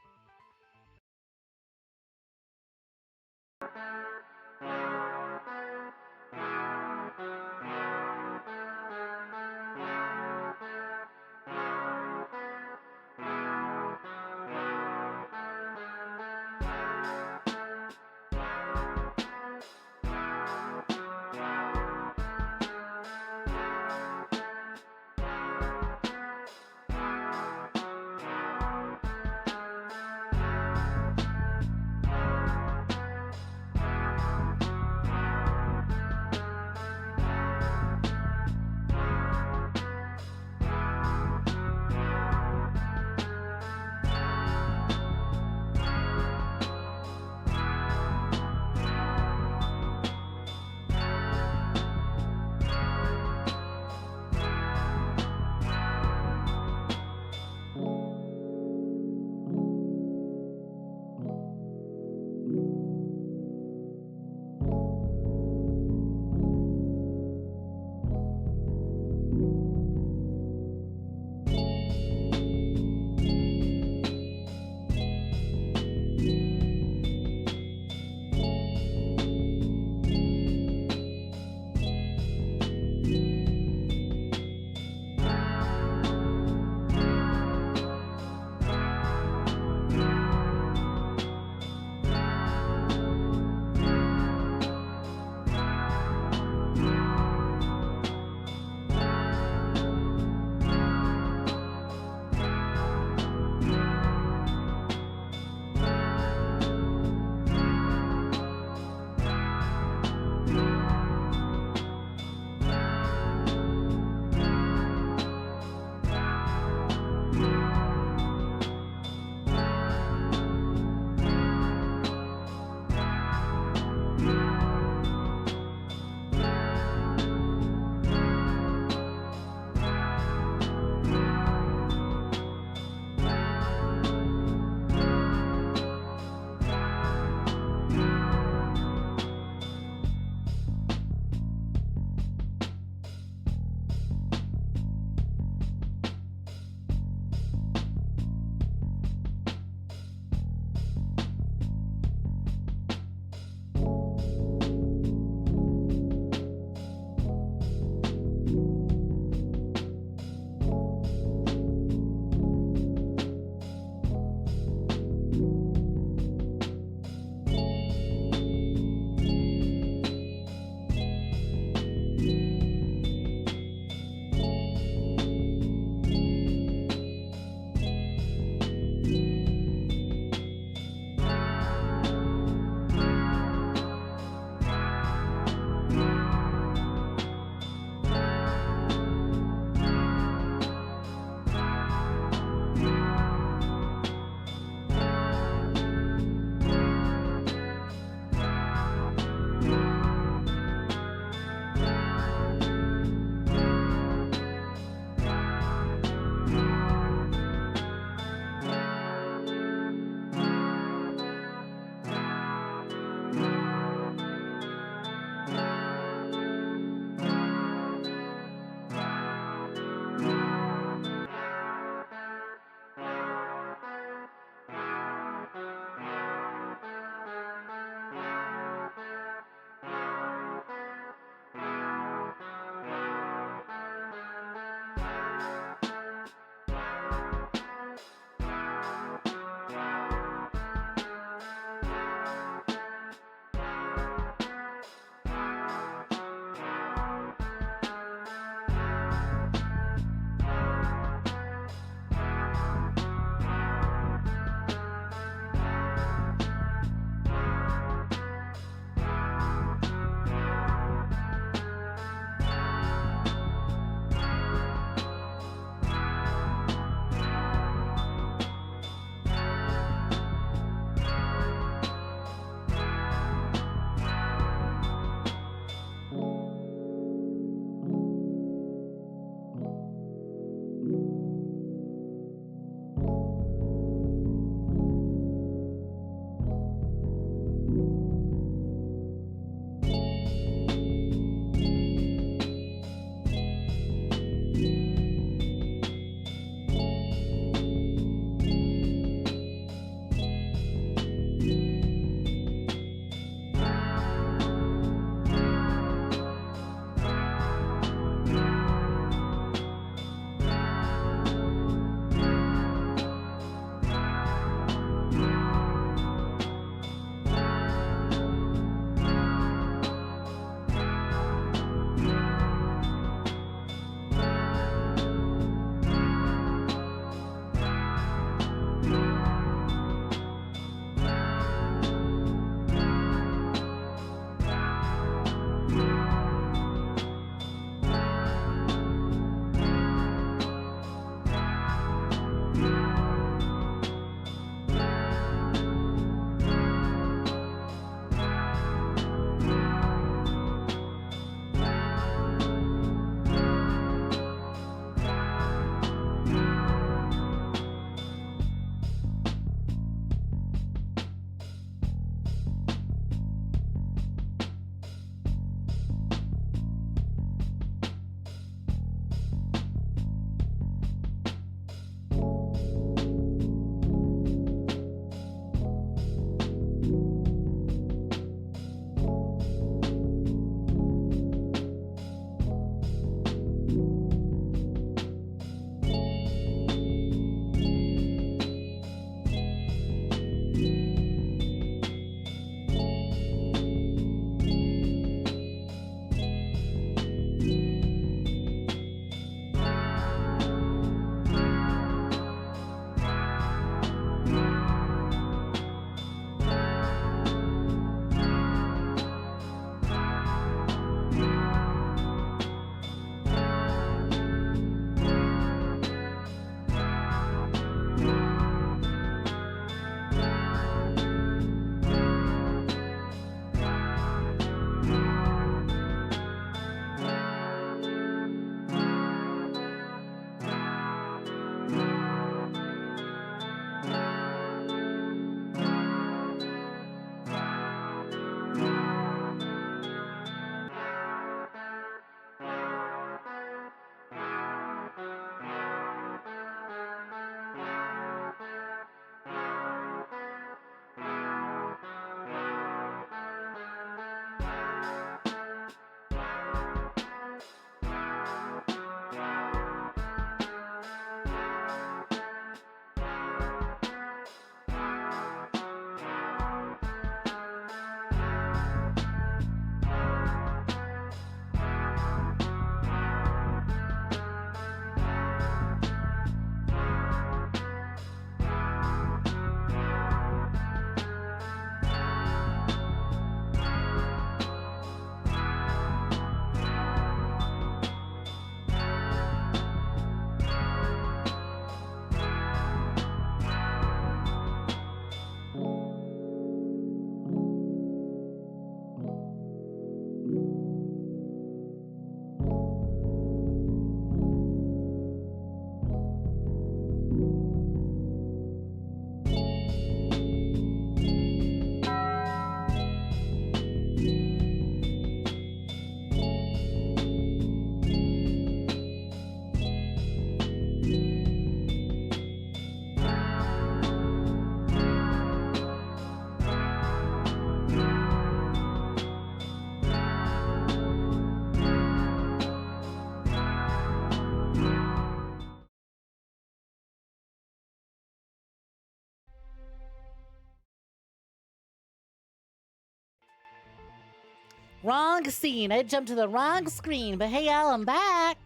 Wrong scene. I jumped to the wrong screen, but hey, y'all, I'm back.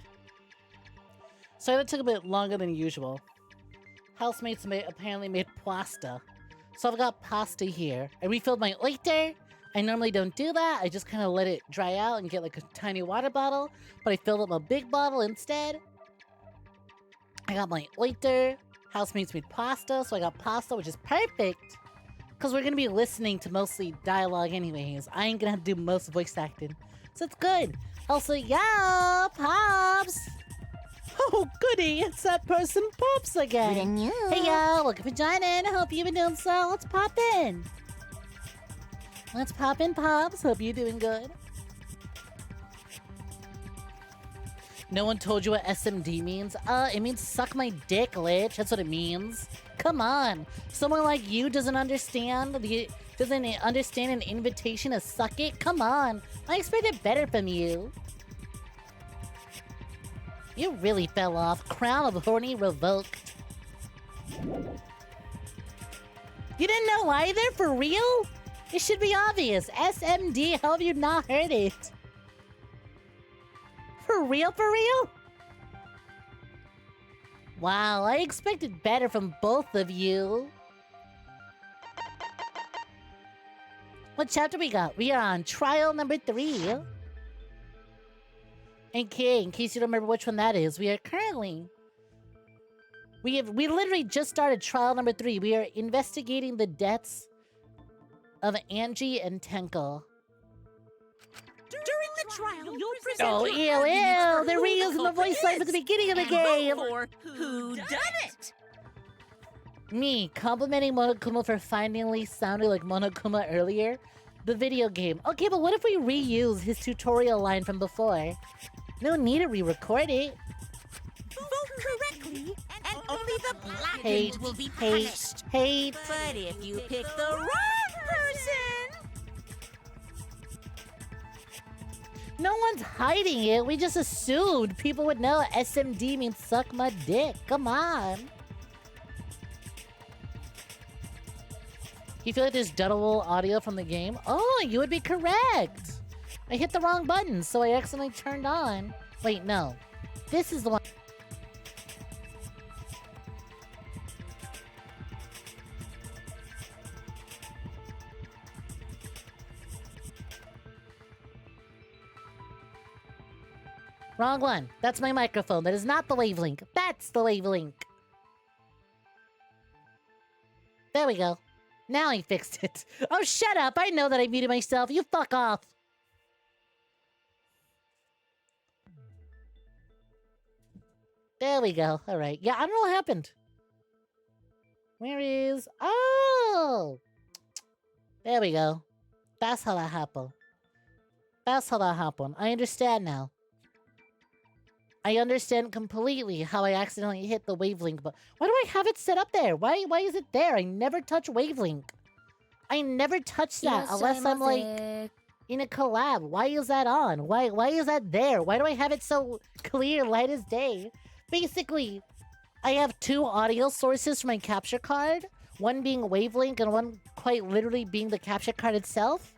So that took a bit longer than usual. Housemates apparently made pasta. So I've got pasta here. I refilled my oyster. I normally don't do that. I just kind of let it dry out and get like a tiny water bottle. But I filled up a big bottle instead. I got my oyster. Housemates made pasta, so I got pasta, which is perfect. Because we're going to be listening to mostly dialogue anyways. I ain't going to have to do most voice acting. So it's good. Also, yeah, Pops. Oh, goody. It's that person Pops again. Hey, y'all. Welcome for joining. Hope you've been doing so. Let's pop in. Let's pop in, Pops. Hope you're doing good. No one told you what SMD means? It means suck my dick, lich. That's what it means. Come on. Someone like you doesn't understand an invitation to suck it? Come on. I expected better from you. You really fell off. Crown of Horny revoked. You didn't know either? For real? It should be obvious. SMD, how have you not heard it? For real, for real? Wow, I expected better from both of you. What chapter we got? We are on trial number 3. Okay, in case you don't remember which one that is, we are currently... We literally just started trial number 3. We are investigating the deaths of Angie and Tenko. During the trial, you'll present Oh, your ew, arguments ew! for They're who reusing the voice culprit lines at the is, beginning of the and vote game! for who done it. Me, complimenting Monokuma for finally sounding like Monokuma earlier. The video game. Okay, but what if we reuse his tutorial line from before? No need to re-record it. Vote correctly, and only the blackened Hate, will be hate, punished. hate. But if you pick the wrong person... No one's hiding it. We just assumed people would know SMD means suck my dick. Come on. You feel like there's duddable audio from the game? Oh, you would be correct. I hit the wrong button, so I accidentally turned on. Wait, no. This is the one. Wrong one. That's my microphone. That is not the wavelength. That's the wavelength. There we go. Now I fixed it. Oh, shut up. I know that I muted myself. You fuck off. There we go. All right. Yeah, I don't know what happened. Where is... Oh! There we go. That's how that happened. That's how that happened. I understand now. I understand completely how I accidentally hit the wavelength, but why do I have it set up there? Why is it there? I never touch wavelength. I never touch that unless I'm like in a collab. Why is that on? Why is that there? Why do I have it so clear, light as day? Basically, I have 2 audio sources for my capture card, one being wavelength and one quite literally being the capture card itself.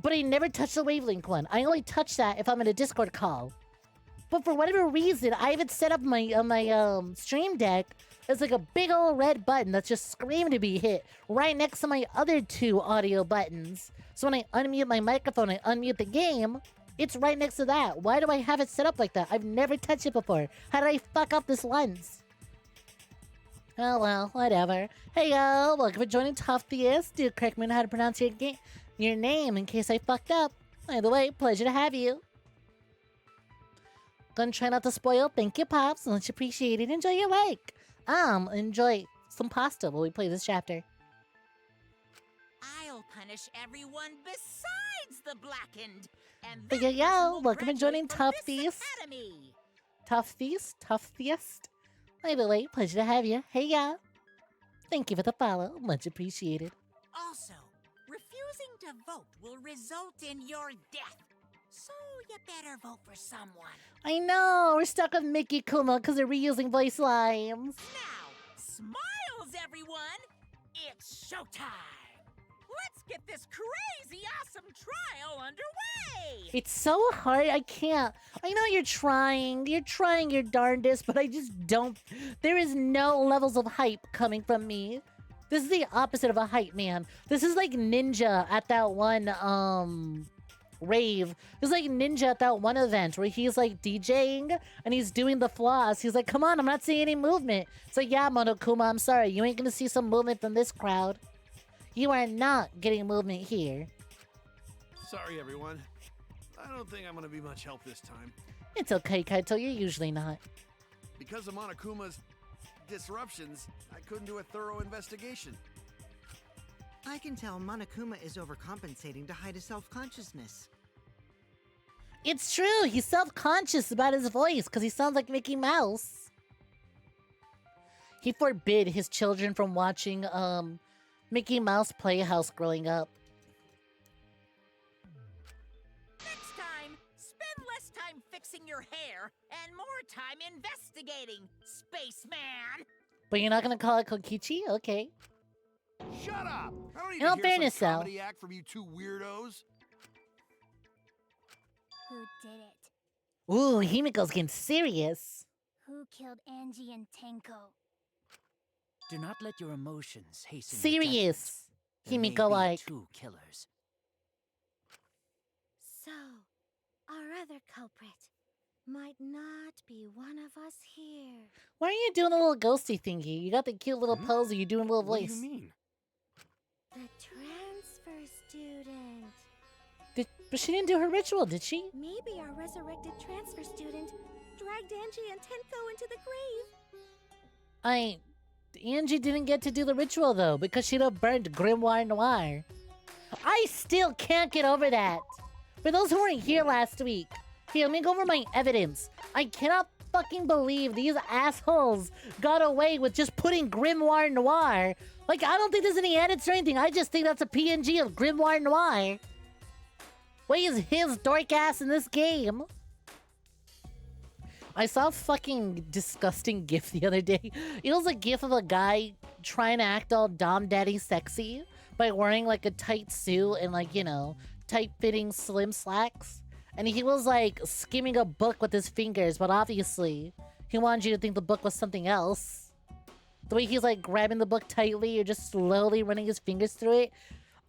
But I never touch the wavelength one. I only touch that if I'm in a Discord call. But for whatever reason, I have it set up on my stream deck as like a big old red button that's just screaming to be hit right next to my other 2 audio buttons. So when I unmute my microphone and unmute the game, it's right next to that. Why do I have it set up like that? I've never touched it before. How did I fuck up this once? Oh well, whatever. Hey yo, welcome for joining Tuftiest. Do correct me on how to pronounce your name in case I fucked up. By the way, pleasure to have you. Gonna try not to spoil. Thank you, Pops. Much appreciated. Enjoy your like. Enjoy some pasta while we play this chapter. I'll punish everyone besides the blackened. And There that you go. person will Welcome for joining graduate from this Tufties. academy. Tuftiest. By the way, pleasure to have you. Hey, y'all. Thank you for the follow. Much appreciated. Also, refusing to vote will result in your death. So you better vote for someone. I know. We're stuck with Mickey Kuma because they're reusing voice lines. Now, smiles, everyone! It's showtime! Let's get this crazy awesome trial underway! It's so hard. I can't. I know you're trying. You're trying your darndest, but I just don't. There is no levels of hype coming from me. This is the opposite of a hype man. This is like Ninja at that one, rave. It's like Ninja at that one event where he's like DJing and he's doing the floss. He's like, come on, I'm not seeing any movement. It's like, yeah, Monokuma, I'm sorry. You ain't gonna see some movement from this crowd. You are not getting movement here. Sorry, everyone. I don't think I'm gonna be much help this time. It's okay, Kaito. You're usually not. Because of Monokuma's disruptions, I couldn't do a thorough investigation. I can tell Monokuma is overcompensating to hide his self-consciousness. It's true. He's self-conscious about his voice because he sounds like Mickey Mouse. He forbid his children from watching Mickey Mouse Playhouse growing up. Next time, spend less time fixing your hair and more time investigating, spaceman! But you're not gonna call it Kokichi? Okay. Shut up! I don't need In all to hear fairness, some though. comedy act from you two weirdos. Who did it? Ooh, Himiko's getting serious. Who killed Angie and Tenko? Do not let your emotions hasten your judgment. Serious. There may Himiko be like. two killers. So, our other culprit might not be one of us here. Why are you doing a little ghosty thingy? You got the cute little pose. Are you doing a little What do voice? you mean? The transfer student. But she didn't do her ritual, did she? Maybe our resurrected transfer student dragged Angie and Tenko into the grave. Angie didn't get to do the ritual though because she'd have burned Grimoire Noir. I still can't get over that. For those who weren't here last week, here, let me go over my evidence. I cannot fucking believe these assholes got away with just putting Grimoire Noir. Like, I don't think there's any edits or anything. I just think that's a PNG of Grimoire Noir. Why is his dork ass in this game? I saw a fucking disgusting gif the other day. It was a gif of a guy trying to act all Dom Daddy sexy by wearing like a tight suit and like, you know, tight-fitting slim slacks. And he was like skimming a book with his fingers, but obviously he wanted you to think the book was something else. The way he's like grabbing the book tightly or just slowly running his fingers through it.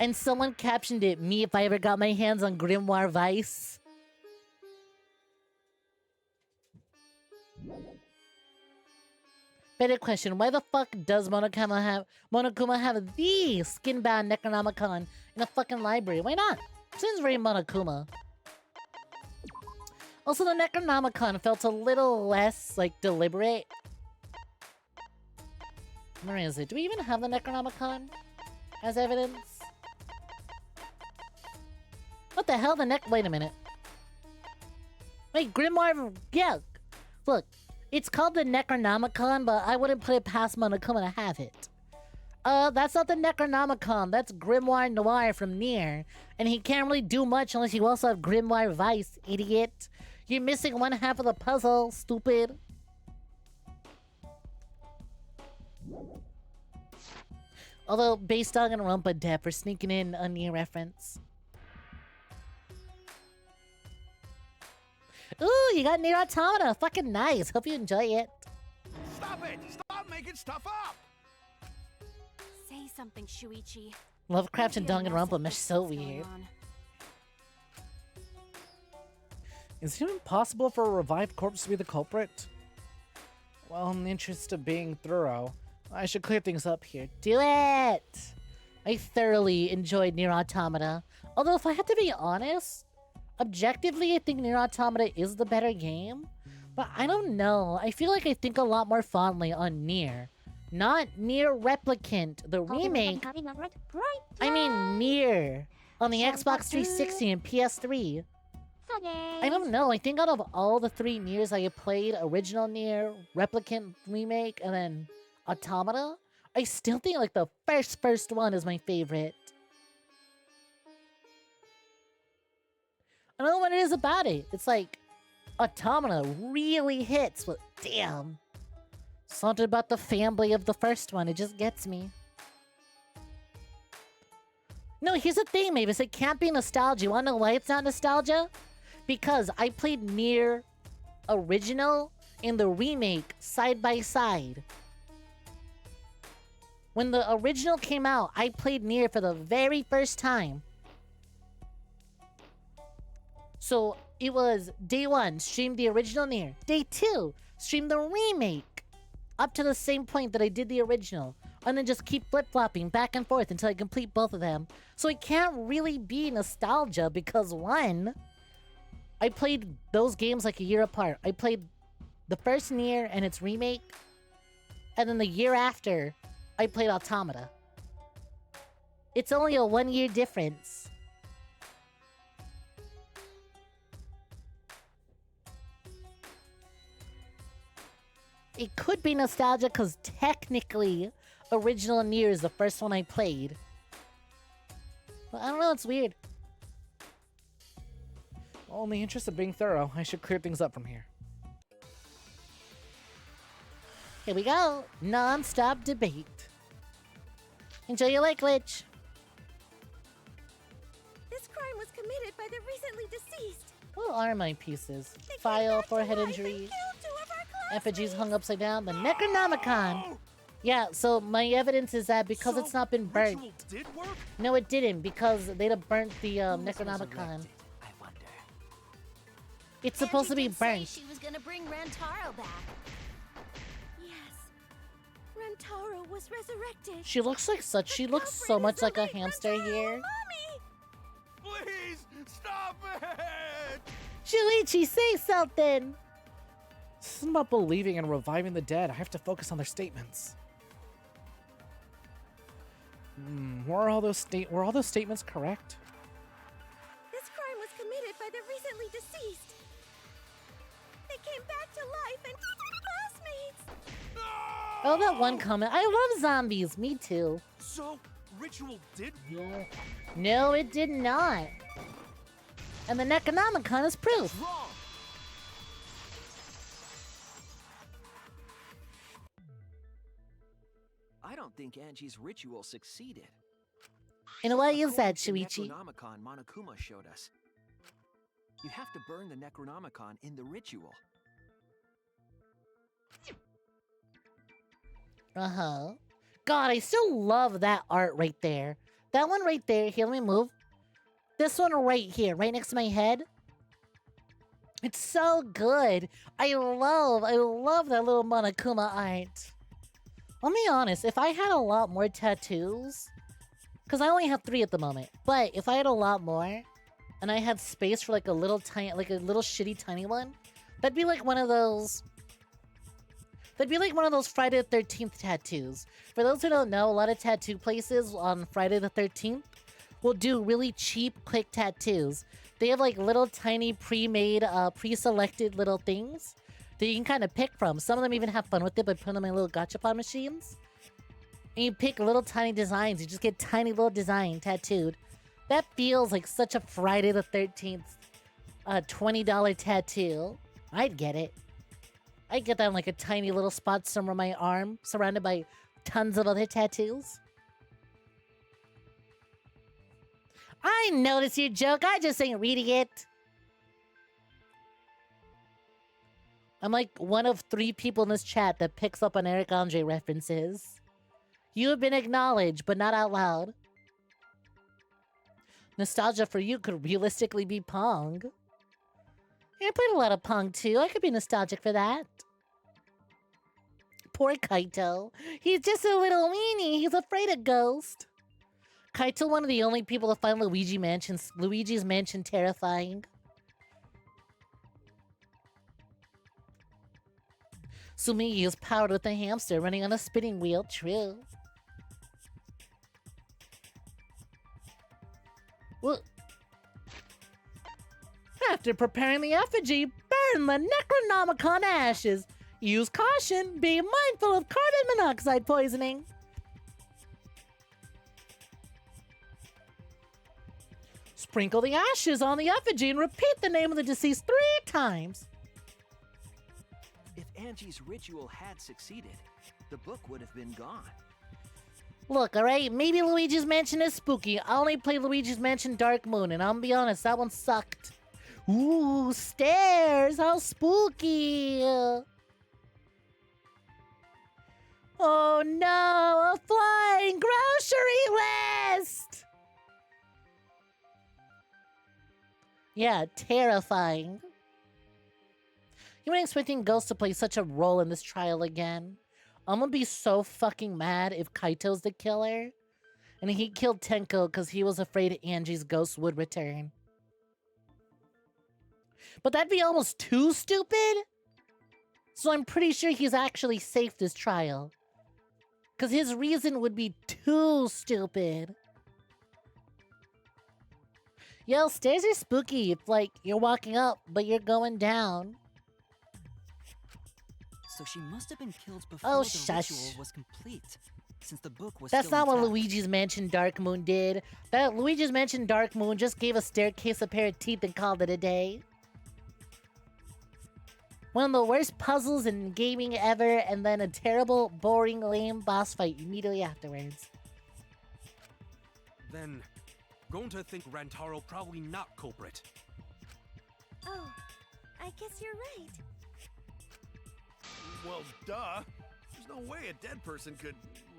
And someone captioned it, me if I ever got my hands on Grimoire Vice. Better question, why the fuck does Monokuma have the skin-bound Necronomicon in a fucking library? Why not? Seems very Monokuma. Also, the Necronomicon felt a little less, like, deliberate. Where is it? Do we even have the Necronomicon as evidence? What the hell? Wait a minute. Wait, Grimoire... Yeah. Look, it's called the Necronomicon, but I wouldn't put it past Monokuma to have it. That's not the Necronomicon. That's Grimoire Noir from Nier. And he can't really do much unless you also have Grimoire Vice, idiot. You're missing one half of the puzzle, stupid. Although, based on Danganronpa Dev for sneaking in a Nier reference. Ooh, you got Nier Automata. Fucking nice. Hope you enjoy it. Stop it! Stop making stuff up! Say something, Shuichi. Lovecraft and Danganronpa mesh so weird. Is it even possible for a revived corpse to be the culprit? Well, in the interest of being thorough, I should clear things up here. Do it! I thoroughly enjoyed Nier Automata. Although, if I have to be honest, objectively, I think Nier Automata is the better game. But I don't know. I feel like I think a lot more fondly on Nier. Not Nier Replicant, the remake. I mean Nier on the Xbox 360 and PS3. I don't know. I think out of all the three Niers I have played, original Nier, Replicant remake, and then Automata, I still think like the first one is my favorite. I don't know what it is about it. It's like Automata really hits, but damn. Something about the family of the first one, it just gets me. No, here's the thing, Mavis. It can't be nostalgia. You wanna know why it's not nostalgia? Because I played Nier Original and the remake side by side. When the original came out, I played Nier for the very first time. So it was day 1, streamed the original Nier. Day 2, streamed the remake. Up to the same point that I did the original. And then just keep flip-flopping back and forth until I complete both of them. So it can't really be nostalgia because 1, I played those games like a year apart. I played the first Nier and its remake. And then the year after, I played Automata. It's only a 1-year difference. It could be nostalgia because technically original Nier is the first one I played. But I don't know, it's weird. Well, in the interest of being thorough, I should clear things up from here. Here we go. Non-stop debate. Enjoy your light glitch. This crime was committed by the recently deceased. What are my pieces? They came File, back to forehead life injury, and killed 2 of our effigies classmates. hung upside down, the Necronomicon. Yeah, so my evidence is that because it's not been burnt. Ritual did work? No, it didn't, because they'd have burnt the Who was Necronomicon. resurrected, I wonder. It's supposed to be Angie did say burnt. she was gonna bring Rantaro back. Yes. Rantaro was resurrected. She looks like such. She The looks so culprit much is the like a late hamster Rantaro here. Mommy! Please stop it! Shuichi, say something. This isn't about believing and reviving the dead. I have to focus on their statements. Were all those statements correct? This crime was committed by the recently deceased. They came back to life and classmates. Oh, that one comment. I love zombies. Me too. So, ritual did work? No, it did not. And the Necronomicon is proof. Wrong! I don't think Angie's ritual succeeded. And what is that, According to Shuichi? Necronomicon Monokuma showed us. You have to burn the Necronomicon in the ritual. Uh-huh. God, I still love that art right there. That one right there. Here, let me move. This one right here, right next to my head. It's so good. I love that little Monokuma art. I'll be honest, if I had a lot more tattoos, because I only have 3 at the moment, but if I had a lot more, and I had space for like a little tiny, like a little shitty tiny one, that'd be like one of those... That'd be like one of those Friday the 13th tattoos. For those who don't know, a lot of tattoo places on Friday the 13th will do really cheap, quick tattoos. They have like little tiny pre-made, pre-selected little things that you can kind of pick from. Some of them even have fun with it by putting them in little gachapon machines. And you pick little tiny designs. You just get tiny little design tattooed. That feels like such a Friday the 13th $20 tattoo. I'd get it. I'd get that on like a tiny little spot somewhere on my arm, surrounded by tons of other tattoos. I noticed your joke. I just ain't reading it. I'm like one of 3 people in this chat that picks up on Eric Andre references. You have been acknowledged, but not out loud. Nostalgia for you could realistically be Pong. Yeah, I played a lot of Pong too. I could be nostalgic for that. Poor Kaito. He's just a little weenie. He's afraid of ghosts. Kaito, one of the only people to find Luigi's Mansion terrifying. Sumigi is powered with a hamster running on a spinning wheel. True. Well, after preparing the effigy, burn the Necronomicon ashes. Use caution. Be mindful of carbon monoxide poisoning. Sprinkle the ashes on the effigy and repeat the name of the deceased 3 times. If Angie's ritual had succeeded, the book would have been gone. Look, alright, maybe Luigi's Mansion is spooky. I only played Luigi's Mansion Dark Moon, and I'll be honest, that one sucked. Ooh, stairs! How spooky! Oh no, a flying grocery list! Yeah, terrifying. You weren't expecting Ghost to play such a role in this trial again. I'm gonna be so fucking mad if Kaito's the killer. And he killed Tenko because he was afraid Angie's ghost would return. But that'd be almost too stupid. So I'm pretty sure he's actually safe this trial. Because his reason would be too stupid. Yo, stairs are spooky if, like, you're walking up, but you're going down. So she must have been killed before Oh, the shush. ritual was complete, since the book was That's still not what intact. Luigi's Mansion Dark Moon did. That Luigi's Mansion Dark Moon just gave a staircase a pair of teeth and called it a day. One of the worst puzzles in gaming ever, and then a terrible, boring, lame boss fight immediately afterwards. Then, going to think Rantaro probably not culprit. Oh, I guess you're right. Well, duh. There's no way a dead person could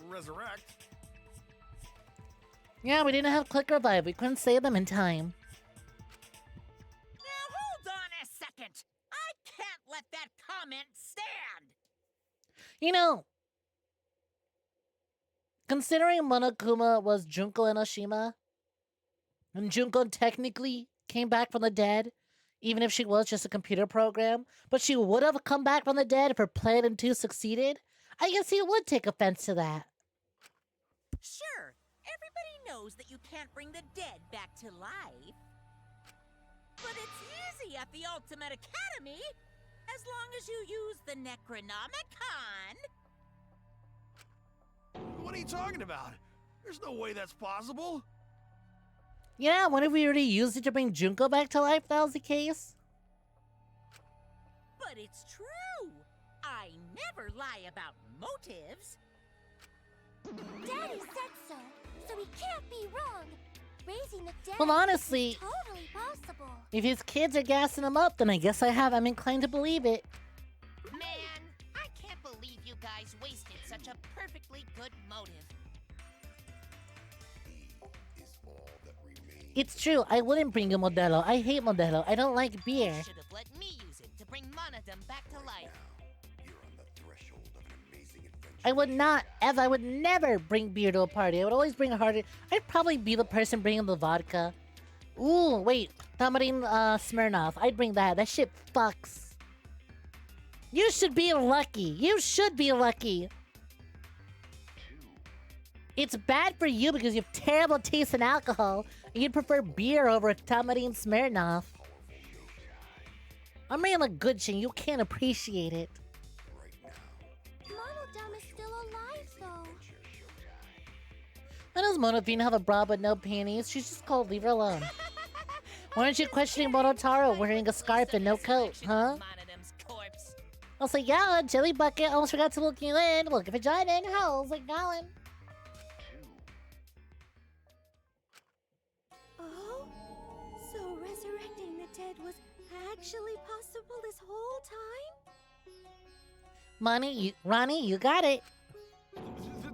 resurrect. Yeah, we didn't have Click Revive. We couldn't save them in time. Now hold on a second. I can't let that comment stand. You know, considering Monokuma was Junko Enoshima, and Junko technically came back from the dead, even if she was just a computer program, but she would have come back from the dead if her plan in 2 succeeded, I guess he would take offense to that. Sure, everybody knows that you can't bring the dead back to life. But it's easy at the Ultimate Academy, as long as you use the Necronomicon. What are you talking about? There's no way that's possible. Yeah, what if we already used it to bring Junko back to life if that was the case? But it's true. I never lie about motives. Daddy said so he can't be wrong. Raising the dead Well, honestly, is totally possible. if his kids are gassing him up, then I guess I'm inclined to believe it. Man, I can't believe you guys wasted such a perfectly good motive. It's true, I wouldn't bring a Modelo. I hate Modelo. I don't like beer. Should have let me use it to bring Monodum back to life. I would not, I would never bring beer to a party. I would always bring harder. I'd probably be the person bringing the vodka. Ooh, wait. Tamarind Smirnoff. I'd bring that. That shit fucks. You should be lucky. You should be lucky. It's bad for you because you have terrible taste in alcohol, and you'd prefer beer over a Tamarind Smirnoff. I'm bringing a good thing. You can't appreciate it. Monodum is still alive, though. Why does Monofine have a bra but no panties? She's just called leave her alone. Why aren't you questioning Monotaro wearing a scarf and no coat, huh? Monodum's corpse. I'll say, yeah, Jelly Bucket, almost forgot to look you in. Look, if it joined in, how's it going? Oh? So resurrecting the dead was actually possible this whole time? Ronnie, you got it.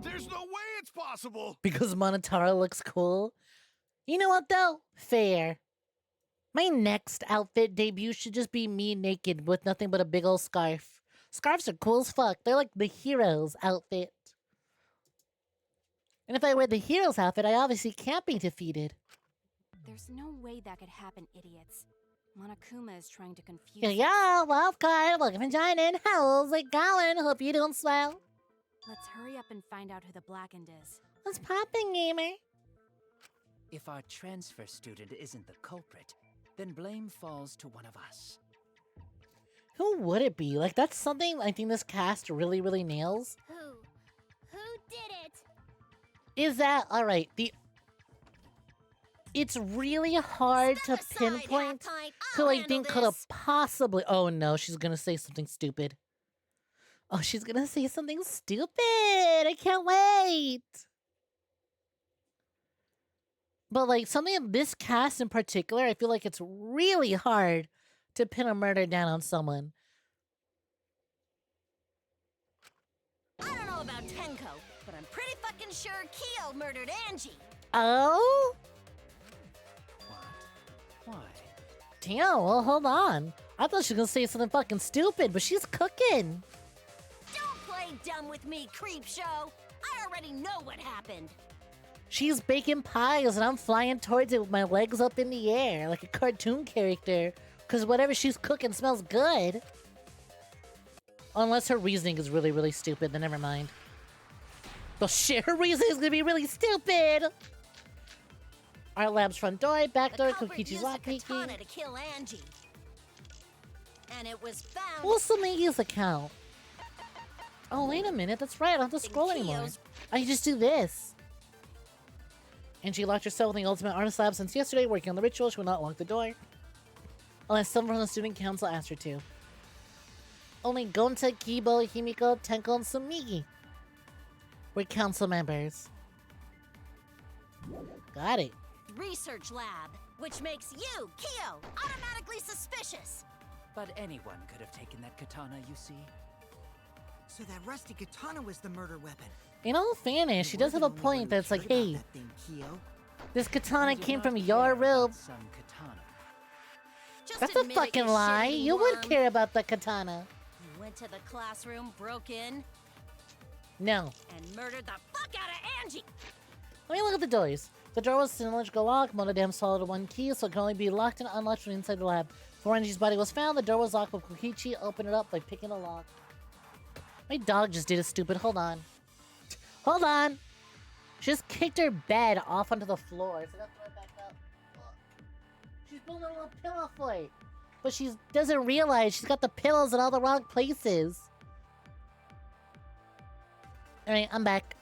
There's no way it's possible. Because Monotaro looks cool. You know what, though? Fair. My next outfit debut should just be me naked with nothing but a big old scarf. Scarves are cool as fuck. They're like the hero's outfit. And if I wear the hero's outfit, I obviously can't be defeated. There's no way that could happen, idiots. Monokuma is trying to confuse Yeah, wild card. Look, if I'm joining, how's it going? Hope you're doing swell. Let's hurry up and find out who the Blackened is. What's poppin', gamer? If our transfer student isn't the culprit, then blame falls to one of us. Who would it be? Like, that's something I think this cast really, really nails. Who did it? Is that, alright, it's really hard to pinpoint who I think could have possibly... Oh no, she's gonna say something stupid. Oh, she's gonna say something stupid! I can't wait! But like something in this cast in particular, I feel like it's really hard to pin a murder down on someone. I don't know about Tenko, but I'm pretty fucking sure Kyo murdered Angie. Oh? Why? Damn, well, hold on. I thought she was gonna say something fucking stupid, but she's cooking. Don't play dumb with me, creep show. I already know what happened. She's baking pies and I'm flying towards it with my legs up in the air like a cartoon character. Because whatever she's cooking smells good. Unless her reasoning is really, really stupid, then never mind. Well, shit, her reasoning is gonna be really stupid! Our lab's front door, back door, Kokichi's lock picking. To kill Angie. And it was found. What's Sumigi's account? Oh, wait a minute, that's right, I don't have to scroll anymore. I can just do this. Angie locked herself in the Ultimate Artist Lab since yesterday, working on the ritual. She will not lock the door unless someone from the student council asked her to. Only Gonta, Kibo, Himiko, Tenko, and Sumigi were council members. Got it. Research lab, which makes you, Kyo, automatically suspicious. But anyone could have taken that katana, you see. So that rusty katana was the murder weapon. In all fairness, she does have a point that's like, hey, this katana came from your room. Some katana. That's a fucking lie. You would care about the katana. You went to the classroom, broke in, No. and murdered the fuck out of Angie. Let me look at the doors. The door was cylindrical lock, monodam solid one key, so it can only be locked and unlocked from inside the lab. Before Angie's body was found, the door was locked with Kokichi. Opened it up by picking a lock. My dog just did a stupid. Hold on. Hold on. She just kicked her bed off onto the floor. So that's why I backed up. She's building a little pillow fight. But she doesn't realize she's got the pillows in all the wrong places. Alright, I'm back.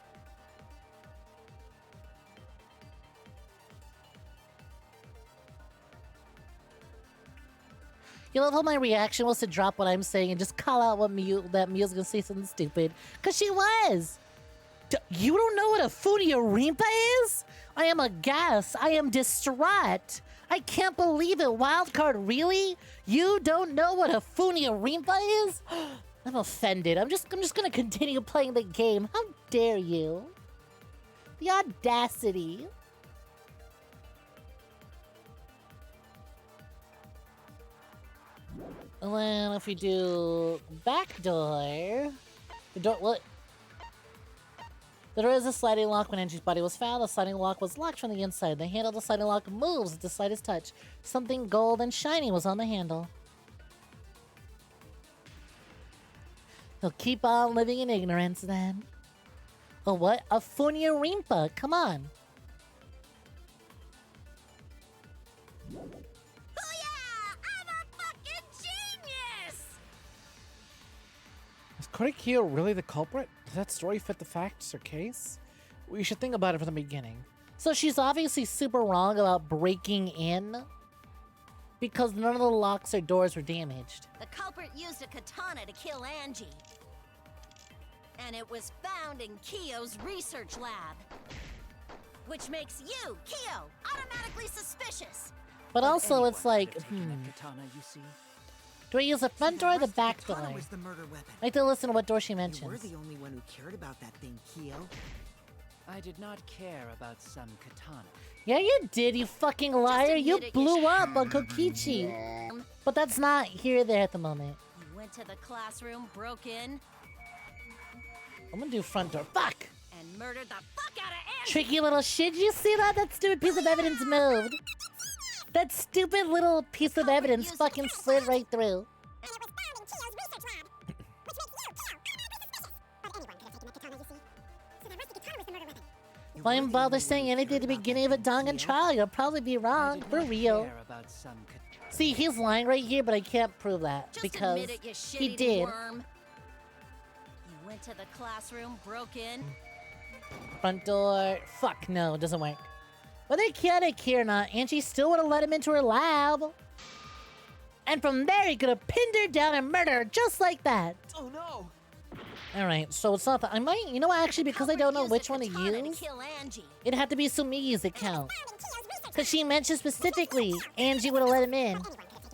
You love how my reaction was to drop what I'm saying and just call out what that Miu's gonna say something stupid. Cause she was! You don't know what a Funia-rimpa is? I am aghast. I am distraught. I can't believe it. Wildcard, really? You don't know what a Funia-rimpa is? I'm offended. I'm just gonna continue playing the game. How dare you? The audacity. And then if we do back door, the door, what? The door is a sliding lock. When Angie's body was found, the sliding lock was locked from the inside. The handle of the sliding lock moves at the slightest touch. Something gold and shiny was on the handle. He'll keep on living in ignorance then. Oh, what? A Funia-rimpa. Come on. Is Korikyo really the culprit? Does that story fit the facts or case? We should think about it from the beginning. So she's obviously super wrong about breaking in because none of the locks or doors were damaged. The culprit used a katana to kill Angie. And it was found in Kyo's research lab. Which makes you, Kyo, automatically suspicious. But also it's like, Katana, you see? Do I use the front door or the back door? Was the murder weapon. I have to listen to what door she You mentions. were the only one who cared about that thing, Kyo. I did not care about some katana. Yeah, you did, you fucking liar. You blew up on Kokichi. But that's not here or there at the moment. You went to the classroom, broke in, I'm gonna do front door. Fuck! and murdered the fuck out of Angie. Tricky little shit. Did you see that? That stupid piece of evidence moved. That stupid little piece of evidence fucking slid right through. If I'm bother saying anything at the beginning of a Dangan trial, you'll probably be wrong. For real. See, he's lying right here, but I can't prove that because admit it, you he shit-eating did. worm. You went to the classroom, broke in. Front door. Fuck no, it doesn't work. Whether he can't care or not, Angie still would have let him into her lab. And from there, he could have pinned her down and murdered her just like that. Oh no! Alright, so it's not that. I might, you know what, actually, because I don't know which one to Katana use, kill Angie. it had to be Sumigi's account. Because she mentioned specifically Angie would have let him in.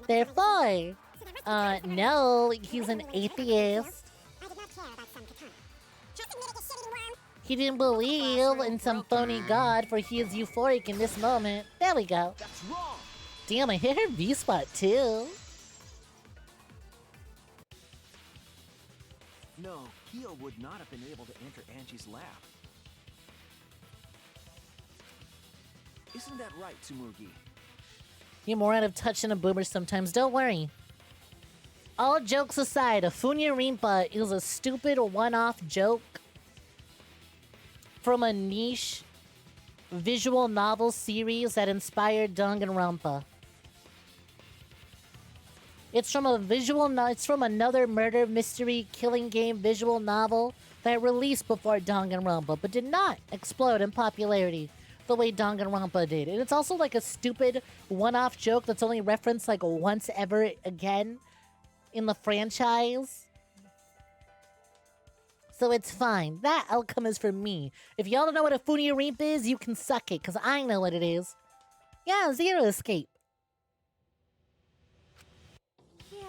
Therefore, no, he's an atheist. He didn't believe in some phony god, for he is euphoric in this moment. There we go. That's wrong. Damn, I hit her V-spot too. No, Kyo would not have been able to enter Angie's lab. Isn't that right, Tsumugi? You're more out of touch than a boomer sometimes, don't worry. All jokes aside, a Rimpa is a stupid one-off joke from a niche visual novel series that inspired Danganronpa. It's from it's from another murder mystery killing game visual novel that released before Danganronpa, but did not explode in popularity the way Danganronpa did. And it's also like a stupid one-off joke that's only referenced like once ever again in the franchise. So it's fine. That outcome is for me. If y'all don't know what a Rimpa is, you can suck it, because I know what it is. Yeah, Zero Escape. Yeah,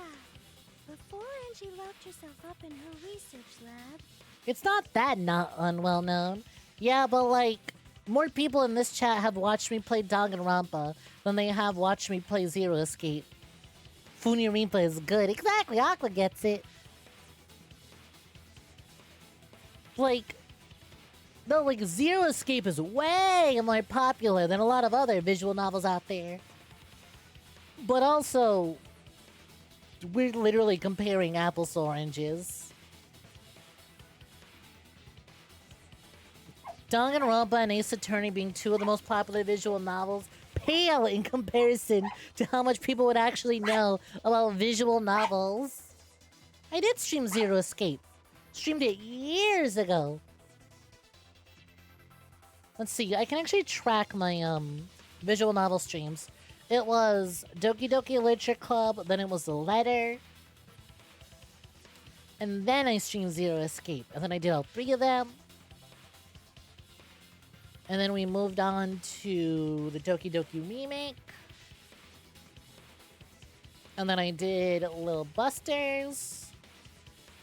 before Angie locked herself up in her research lab. It's not that not unwell known. Yeah, but like, more people in this chat have watched me play Danganronpa than they have watched me play Zero Escape. Rimpa is good. Exactly, Aqua gets it. Like, no, like, Zero Escape is way more popular than a lot of other visual novels out there. But also, we're literally comparing apples to oranges. Danganronpa and Ace Attorney being two of the most popular visual novels pale in comparison to how much people would actually know about visual novels. I did stream Zero Escape. Streamed it years ago. Let's see, I can actually track my visual novel streams. It was Doki Doki Literature Club, then it was The Letter. And then I streamed Zero Escape. And then I did all three of them. And then we moved on to the Doki Doki remake. And then I did Lil Busters.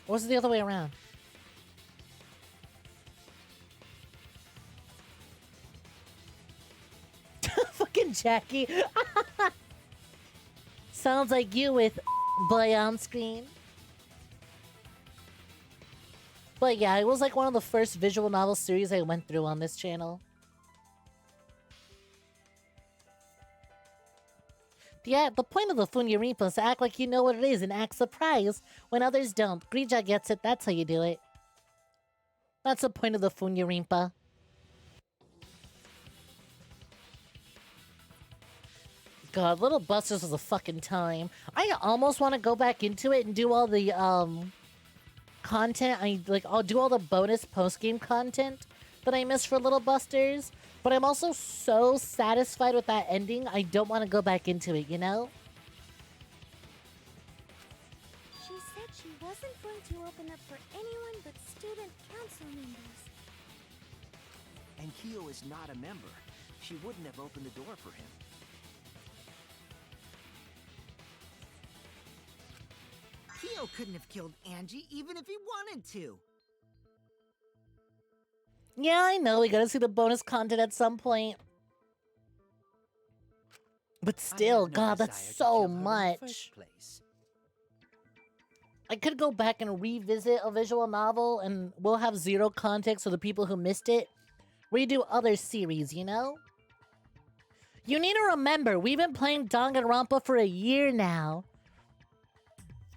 Or was it the other way around? Fucking Jackie. Sounds like you with boy on screen. But yeah, it was like one of the first visual novel series I went through on this channel. Yeah, the point of the Rimpa is to act like you know what it is and act surprised when others don't. Grija gets it, that's how you do it. That's the point of the Rimpa. God, Little Busters was a fucking time. I almost want to go back into it and do all the content. I'll do all the bonus post-game content that I missed for Little Busters. But I'm also so satisfied with that ending, I don't want to go back into it, you know? She said she wasn't going to open up for anyone but student council members. And Kyo is not a member. She wouldn't have opened the door for him. Kyo couldn't have killed Angie even if he wanted to. Yeah, I know, we gotta see the bonus content at some point. But still, God, that's so much. I could go back and revisit a visual novel and we'll have zero context for the people who missed it. Redo other series, you know? You need to remember, we've been playing Danganronpa for a year now.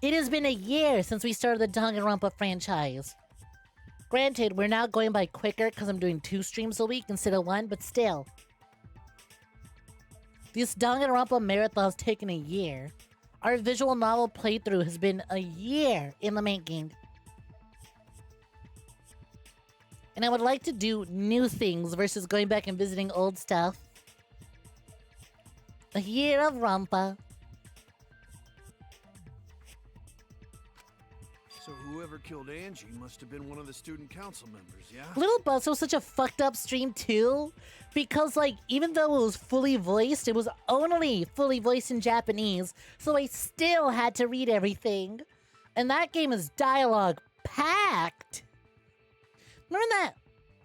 It has been a year since we started the Danganronpa franchise. Granted, we're now going by quicker because I'm doing 2 streams a week instead of 1, but still. This Danganronpa marathon's taken a year. Our visual novel playthrough has been a year in the making. And I would like to do new things versus going back and visiting old stuff. A year of Rampa. So whoever killed Angie must have been one of the student council members, yeah? Little Bus was such a fucked up stream too, because like even though it was fully voiced, it was only fully voiced in Japanese, so I still had to read everything. And that game is dialogue packed. Remember that?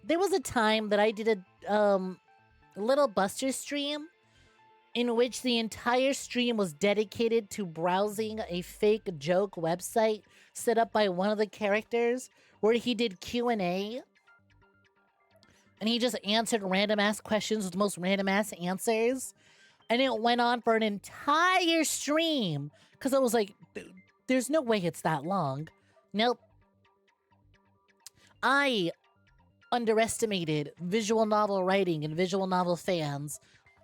There was a time that I did a Little Buster stream in which the entire stream was dedicated to browsing a fake joke website set up by one of the characters where he did Q&A and he just answered random ass questions with the most random ass answers, and it went on for an entire stream because I was like, there's no way it's that long. Nope. I underestimated visual novel writing and visual novel fans.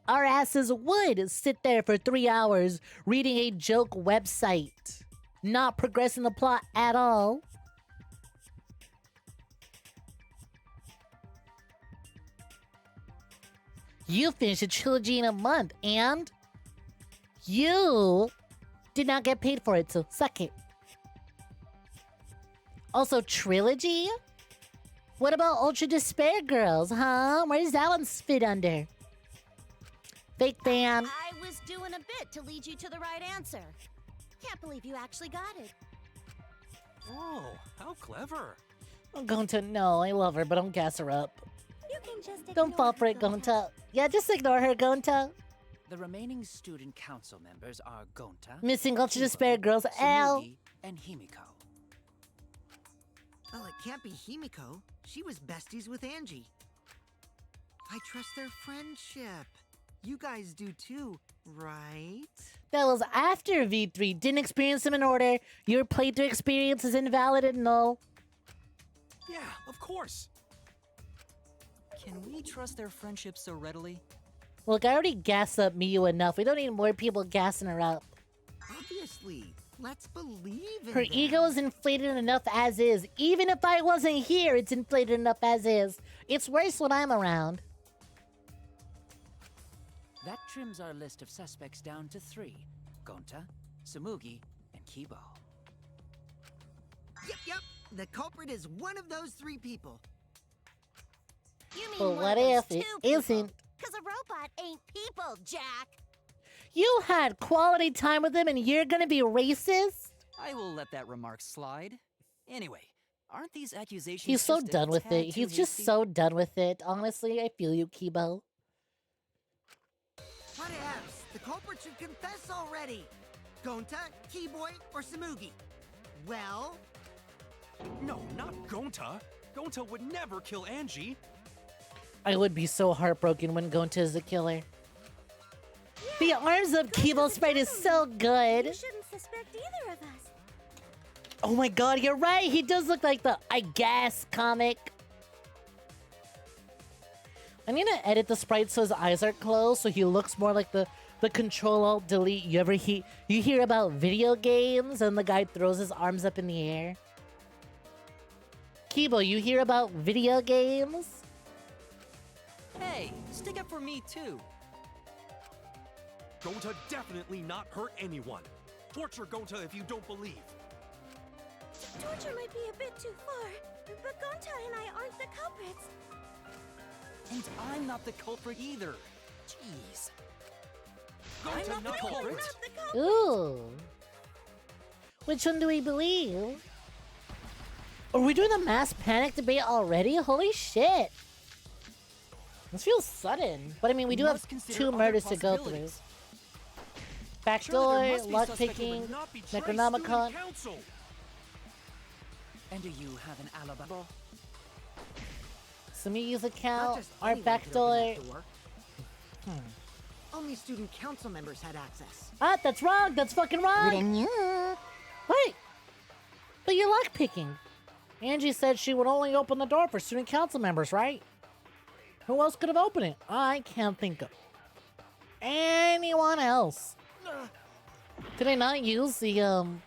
Our asses would sit there for 3 hours reading a joke website, not progressing the plot at all. You finished a trilogy in a month, and you did not get paid for it, so suck it. Also, trilogy? What about Ultra Despair Girls, huh? Where does that one fit under? Fake fan. I was doing a bit to lead you to the right answer. Can't believe you actually got it. Oh, how clever. I'm going to no, I love her, but don't gas her up. You can just Don't fall for it, Gonta. Yeah, just ignore her, Gonta. The remaining student council members are Gonta, Missing Ultra Despair Girls, L. Tsumugi, and Himiko. Well, it can't be Himiko. She was besties with Angie. I trust their friendship. You guys do too, right? That was after V3. Didn't experience them in order. Your playthrough experience is invalid and null. Yeah, of course. Can we trust their friendship so readily? Look, I already gassed up Miyu enough. We don't need more people gassing her up. Obviously. Let's believe in Her them. ego is inflated enough as is. Even if I wasn't here, it's inflated enough as is. It's worse when I'm around. That trims our list of suspects down to 3. Gonta, Tsumugi, and Kibo. Yep. The culprit is one of those 3 people. You mean But one what of those if it 2 people? isn't? Because a robot ain't people, Jack. You had quality time with him and you're gonna be racist? I will let that remark slide. Anyway, aren't these accusations He's so just a done with tad it. too He's just hasty? so done with it. Honestly, I feel you, Kibo. What else? The culprit should confess already. Gonta, Keyboy, or Tsumugi? Well... No, not Gonta. Gonta would never kill Angie. I would be so heartbroken when Gonta is the killer. The arms of Kibo sprite is so good. You shouldn't suspect either of us. Oh my god, you're right. He does look like the I guess comic. I'm gonna edit the sprite so his eyes are closed so he looks more like the Control-Alt-Delete. You hear about video games and the guy throws his arms up in the air? Kibo, you hear about video games? Hey, stick up for me too. Gonta definitely not hurt anyone. Torture Gonta if you don't believe. Torture might be a bit too far, but Gonta and I aren't the culprits. And I'm not the culprit either. Jeez. Gonta not the culprit. Ooh. Which one do we believe? Are we doing the mass panic debate already? Holy shit. This feels sudden. But I mean, we do have 2 murders to go through. Backdoor, lockpicking, Necronomicon. And do you have an alibi? Sami's Not account, just our anyone could backdoor. open that door. Only student council members had access. Ah, that's wrong. That's fucking wrong. Wait. But you're lockpicking. Angie said she would only open the door for student council members, right? Who else could have opened it? I can't think of anyone else. Did I not use the, You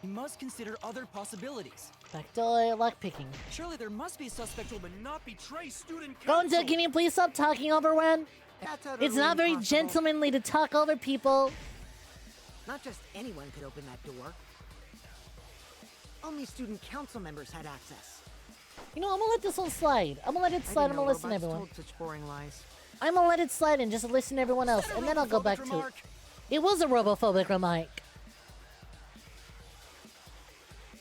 must consider other possibilities. backdoor lockpicking? Surely there must be a suspect. Will not betray student council. Gonta, can you please stop talking over Ren? That's utterly It's not very impossible. gentlemanly to talk over people. Not just anyone could open that door. Only student council members had access. You know, I'm gonna let this one slide. I'm gonna let it slide. I'm gonna listen to everyone. Told such boring lies. I'm gonna let it slide and just listen to everyone else, and then I'll go back to it. It was a robophobic remark.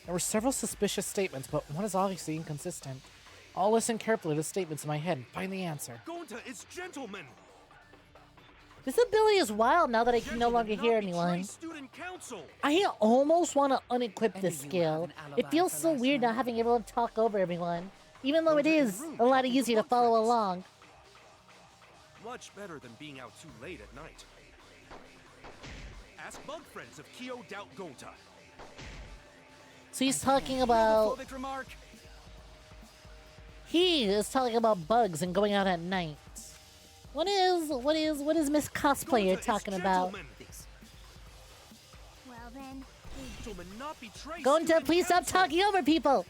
There were several suspicious statements, but one is obviously inconsistent. I'll listen carefully to the statements in my head and find the answer. Gonta, it's gentlemen. This ability is wild now that I can no longer hear anyone. I almost want to unequip this skill. It feels so weird not having everyone talk over everyone, even though it is a lot easier to follow along. Much better than being out too late at night. Ask bug friends of Kyo doubt Gonta. So he's talking about... He is talking about bugs and going out at night. What is Miss Cosplayer talking about? Well then, Gonta, please stop talking over people!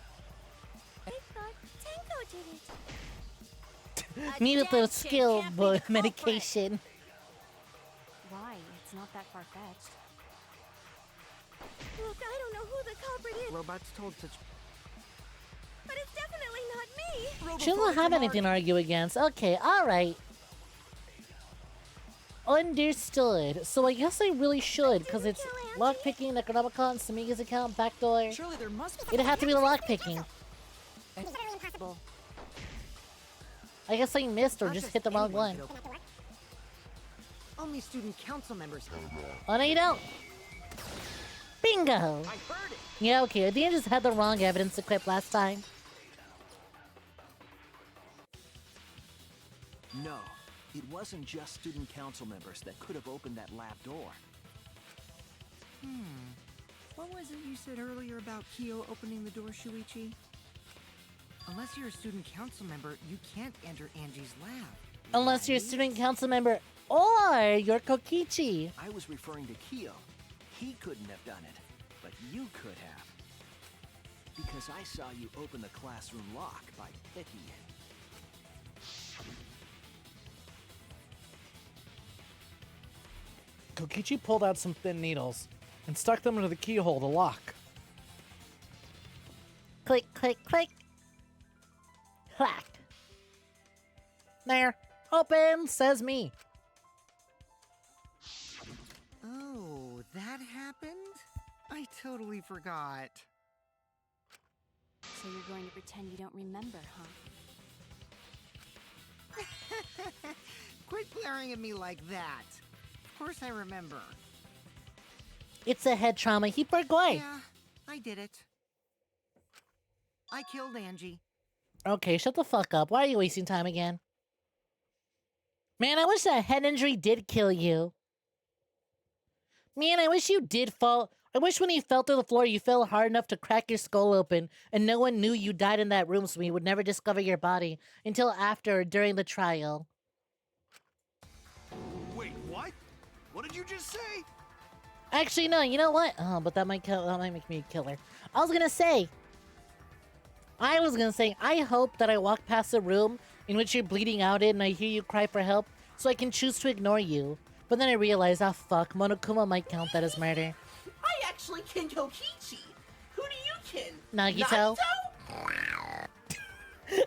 I thought Tenko did it. Me with the skill medication. Why? It's not that far-fetched. Look, I don't know who the culprit is. Robots told such... But it's definitely not me. She doesn't have anything to argue against. Okay, alright. Understood. So I guess I really should, because it's lockpicking, Necronomicon, Samiga's account, backdoor. Surely there must be... It'd have to be the lockpicking. I guess I missed or just hit the wrong one. Only student council members. Oh, no, you don't. Bingo! I heard it. Yeah, okay. I think I just had the wrong evidence equipped last time. No, it wasn't just student council members that could have opened that lab door. What was it you said earlier about Kyo opening the door, Shuichi? Unless you're a student council member, you can't enter Angie's lab. Unless you're a student council member or you're Kokichi. I was referring to Kyo. He couldn't have done it, but you could have. Because I saw you open the classroom lock by picking it. Kokichi pulled out some thin needles and stuck them into the keyhole to lock. Click, click, click. Clack. There. Open, says me. Oh, that happened? I totally forgot. So you're going to pretend you don't remember, huh? Quit glaring at me like that. Of course I remember. It's a head trauma. He forgot. Yeah, I did it. I killed Angie. Okay, shut the fuck up. Why are you wasting time again? Man, I wish that head injury did kill you. Man, I wish you did fall. I wish when you fell through the floor, you fell hard enough to crack your skull open, and no one knew you died in that room, so we would never discover your body until after or during the trial. Wait, what? What did you just say? Actually, no, you know what? Oh, but that might make me a killer. I was gonna say, I hope that I walk past a room in which you're bleeding out in and I hear you cry for help, so I can choose to ignore you. But then I realized, ah, fuck, Monokuma might count that as murder. I actually kin Kokichi. Who do you kin? Nagito? I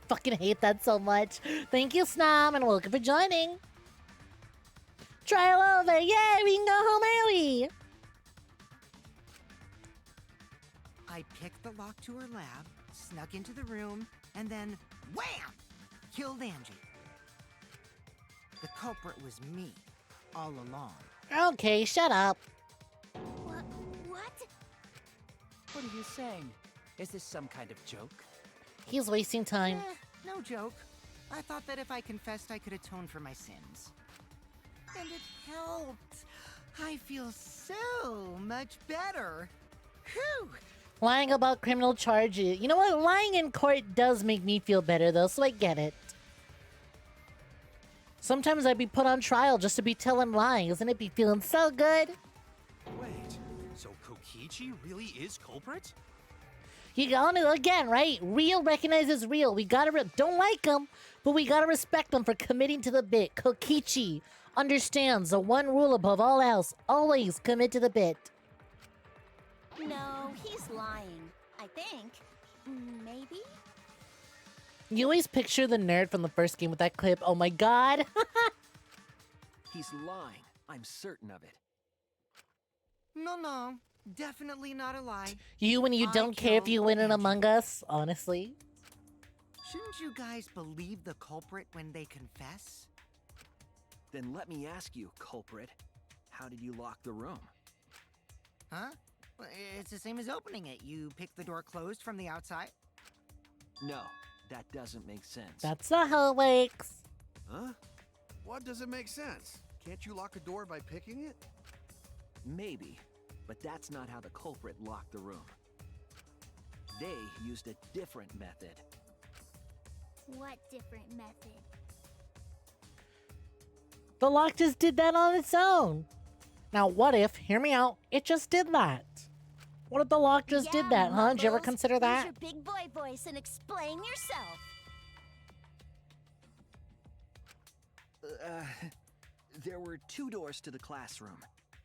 fucking hate that so much. Thank you, Snom, and welcome for joining. Trial over. Yay, we can go home early. I picked the lock to her lab, snuck into the room, and then wham! Killed Angie. The culprit was me, all along. Okay, shut up. What? What are you saying? Is this some kind of joke? He's wasting time. No joke. I thought that if I confessed, I could atone for my sins. And it helped. I feel so much better. Whew! Lying about criminal charges. You know what? Lying in court does make me feel better, though, so I get it. Sometimes I'd be put on trial just to be telling lies, and it'd be feeling so good. Wait, so Kokichi really is culprit? You got it again, right? Real recognizes real. We gotta don't like him, but we gotta respect him for committing to the bit. Kokichi understands the one rule above all else: always commit to the bit. No, he's lying. I think. Maybe? You always picture the nerd from the first game with that clip. Oh my god. He's lying. I'm certain of it. No, definitely not a lie. You when you don't care if you win in Among Us, honestly. Shouldn't you guys believe the culprit when they confess? Then let me ask you, culprit. How did you lock the room? Huh? Well, it's the same as opening it. You pick the door closed from the outside. No, that doesn't make sense. That's not how it works. Huh? What doesn't make sense? Can't you lock a door by picking it? Maybe, but that's not how the culprit locked the room. They used a different method. What different method? The lock just did that on its own. Now what if, hear me out, it just did that? What if the lock just did that, huh? Did you ever consider that? Use your big boy voice and explain yourself. There were 2 doors to the classroom,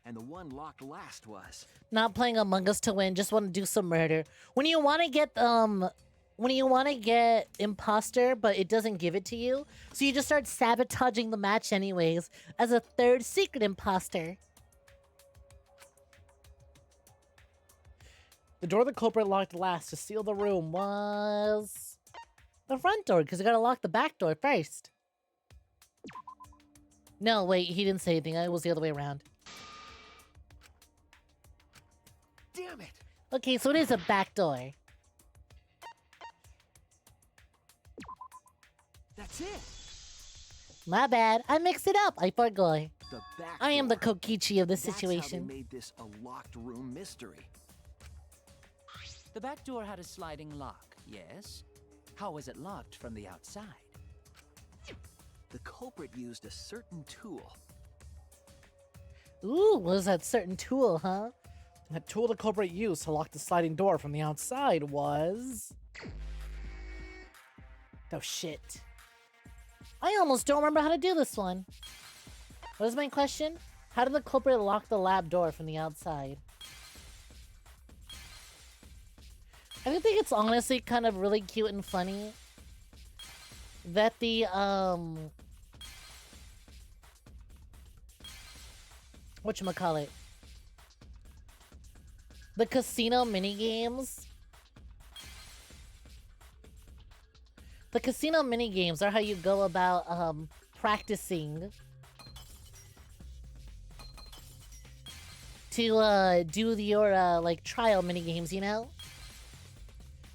and the one locked last was... Not playing Among Us to win, just want to do some murder. When you want to get imposter, but it doesn't give it to you, so you just start sabotaging the match anyways, as a third secret imposter. The door the culprit locked last to seal the room was... the front door, because you gotta lock the back door first. No, wait, he didn't say anything. It was the other way around. Damn it! Okay, so it is a back door. That's it! My bad. I mixed it up. I forgot. The back I am the door. Kokichi of this That's situation. How they made this a locked room mystery. The back door had a sliding lock, yes? How was it locked from the outside? The culprit used a certain tool. Ooh, what was that certain tool, huh? That tool the culprit used to lock the sliding door from the outside was... oh, shit. I almost don't remember how to do this one. What is my question? How did the culprit lock the lab door from the outside? I think it's honestly kind of really cute and funny that the, whatchamacallit? The casino minigames. The casino minigames are how you go about, practicing to, do your, like, trial minigames, you know?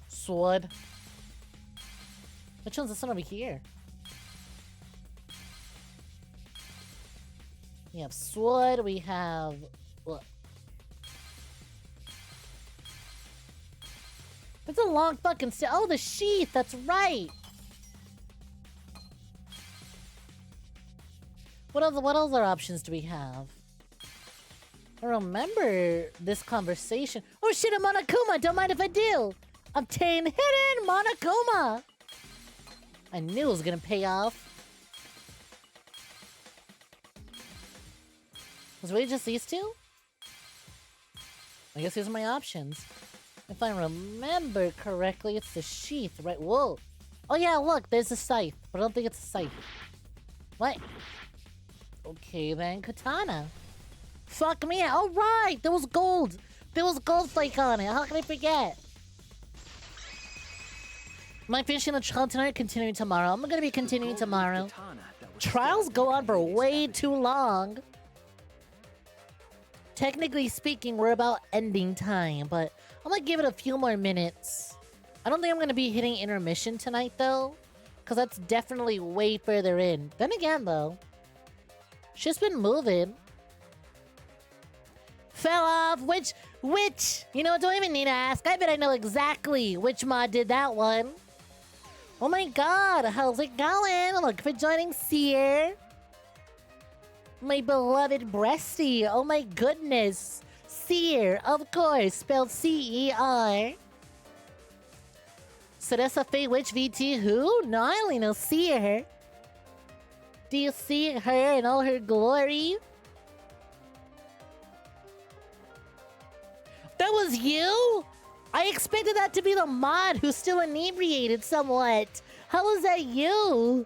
Sword. Which one's this one over here? We have sword, we have... look. That's a long fucking oh, the sheath, that's right! What other options do we have? I remember this conversation. Oh shit, a Monokuma! Don't mind if I do! Obtain hidden Monokuma! I knew it was gonna pay off. Was it really just these two? I guess these are my options. If I remember correctly, it's the sheath, right? Whoa! Oh yeah, look, there's a scythe, but I don't think it's a scythe. What? Okay then, katana. Fuck me! Oh right! There was gold! There was gold flake on it! How can I forget? Am I finishing the trial tonight or continuing tomorrow? I'm gonna be continuing tomorrow. Trials go on for way too long. Technically speaking, we're about ending time, but I'm gonna give it a few more minutes. I don't think I'm gonna be hitting intermission tonight, though, because that's definitely way further in. Then again, though, shit's been moving. Fell off. Which? You know, don't even need to ask. I bet I know exactly which mod did that one. Oh my god, how's it going? Look for joining Seer. My beloved breasty. Oh my goodness. Seer, of course, spelled C-E-R. So that's a Fey Witch VT who? No, I only know Seer. Do you see her in all her glory? That was you? I expected that to be the mod who's still inebriated somewhat. How was that you?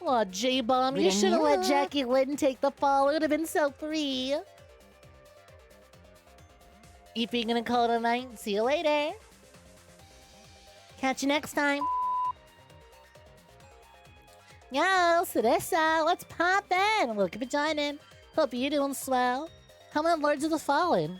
Aw, J-Bomb, you should have let Jackie Lynn take the fall. It would have been so free. If you're gonna call it a night, see you later. Catch you next time. Yo, Sarissa, let's pop in. Welcome for joining. Hope you're doing swell. How many Lords of the Fallen?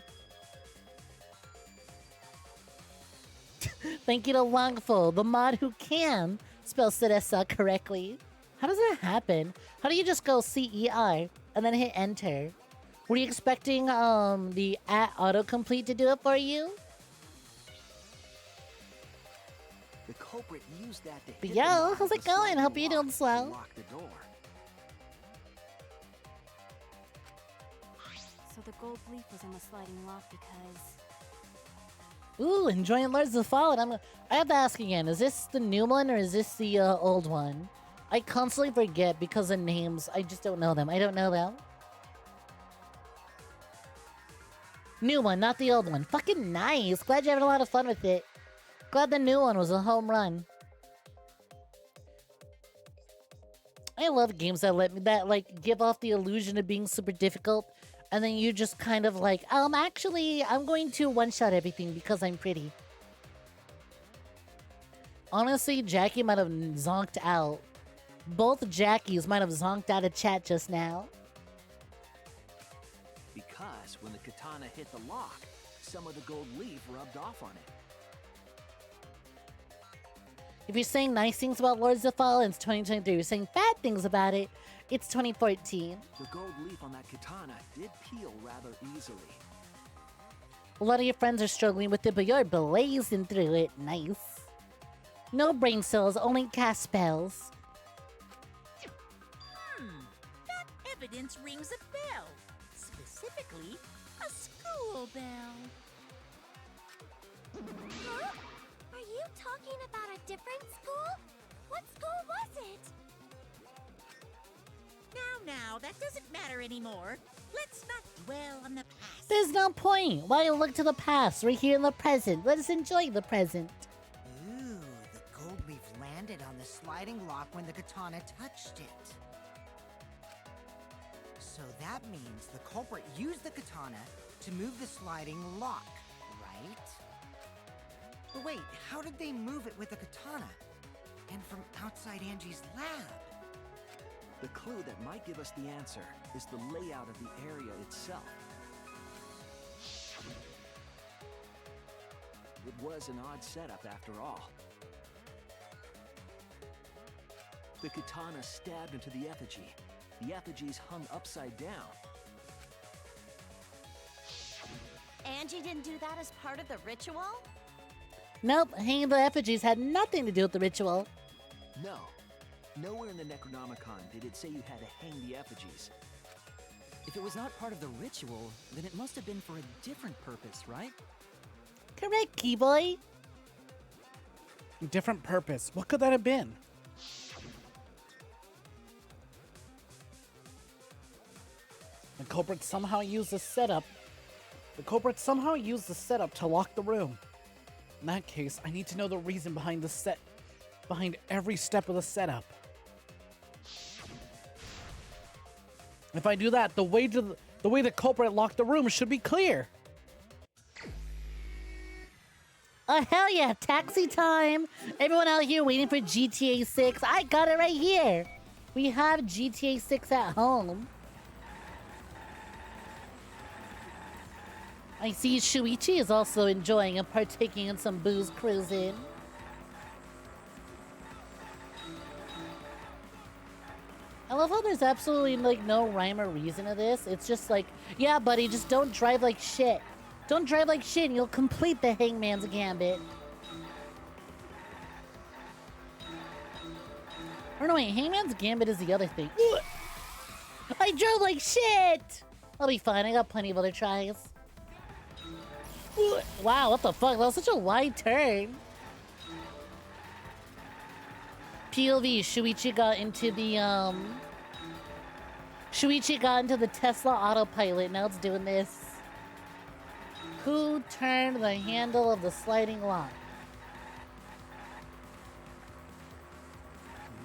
Thank you to Longful, the mod who can spell Sarissa correctly. How does that happen? How do you just go CER and then hit enter? Were you expecting the autocomplete to do it for you? The culprit used that to But hit yo, how's it going? Hope you're doing swell. lock the door. So the gold leaf was on the sliding lock because... Ooh, enjoying Lords of the Fallen. I have to ask again, is this the new one or is this the old one? I constantly forget because of names. I just don't know them. I don't know them. New one, not the old one. Fucking nice. Glad you're having a lot of fun with it. Glad the new one was a home run. I love games that like give off the illusion of being super difficult, and then you just kind of like, actually, I'm going to one-shot everything because I'm pretty. Honestly, Jackie might have zonked out. Both Jackies might have zonked out of chat just now. Because when the katana hit the lock, some of the gold leaf rubbed off on it. If you're saying nice things about Lords of the Fallen, it's 2023. You're saying bad things about it, it's 2014. The gold leaf on that katana did peel rather easily. A lot of your friends are struggling with it, but you're blazing through it. Nice. No brain cells, only cast spells. That evidence rings a bell. Specifically, a school bell. Huh? Are you talking about a different school? What school was it? Now, that doesn't matter anymore. Let's not dwell on the past. There's no point. Why look to the past? We're here in the present. Let us enjoy the present. Ooh, the gold leaf landed on the sliding lock when the katana touched it. So that means the culprit used the katana to move the sliding lock, right? But wait, how did they move it with the katana? And from outside Angie's lab? The clue that might give us the answer is the layout of the area itself. It was an odd setup after all. The katana stabbed into the effigy. The effigies hung upside down. Angie didn't do that as part of the ritual? Nope, hanging the effigies had nothing to do with the ritual. No. Nowhere in the Necronomicon did it say you had to hang the effigies. If it was not part of the ritual, then it must have been for a different purpose, right? Correct, Keyboy. Different purpose. What could that have been? The culprit somehow used the setup. The culprit somehow used the setup to lock the room. In that case, I need to know the reason behind behind every step of the setup. If I do that, the way the culprit locked the room should be clear. Oh, hell yeah, taxi time. Everyone out here waiting for GTA 6. I got it right here. We have GTA 6 at home. I see Shuichi is also enjoying and partaking in some booze cruising. I love how there's absolutely like no rhyme or reason to this. It's just like, yeah, buddy, just don't drive like shit. Don't drive like shit and you'll complete the Hangman's Gambit. Or no, wait, Hangman's Gambit is the other thing. I drove like shit! I'll be fine, I got plenty of other tries. Wow, what the fuck? That was such a wide turn. POV, Shuichi got into the Tesla autopilot. Now it's doing this. Who turned the handle of the sliding lock?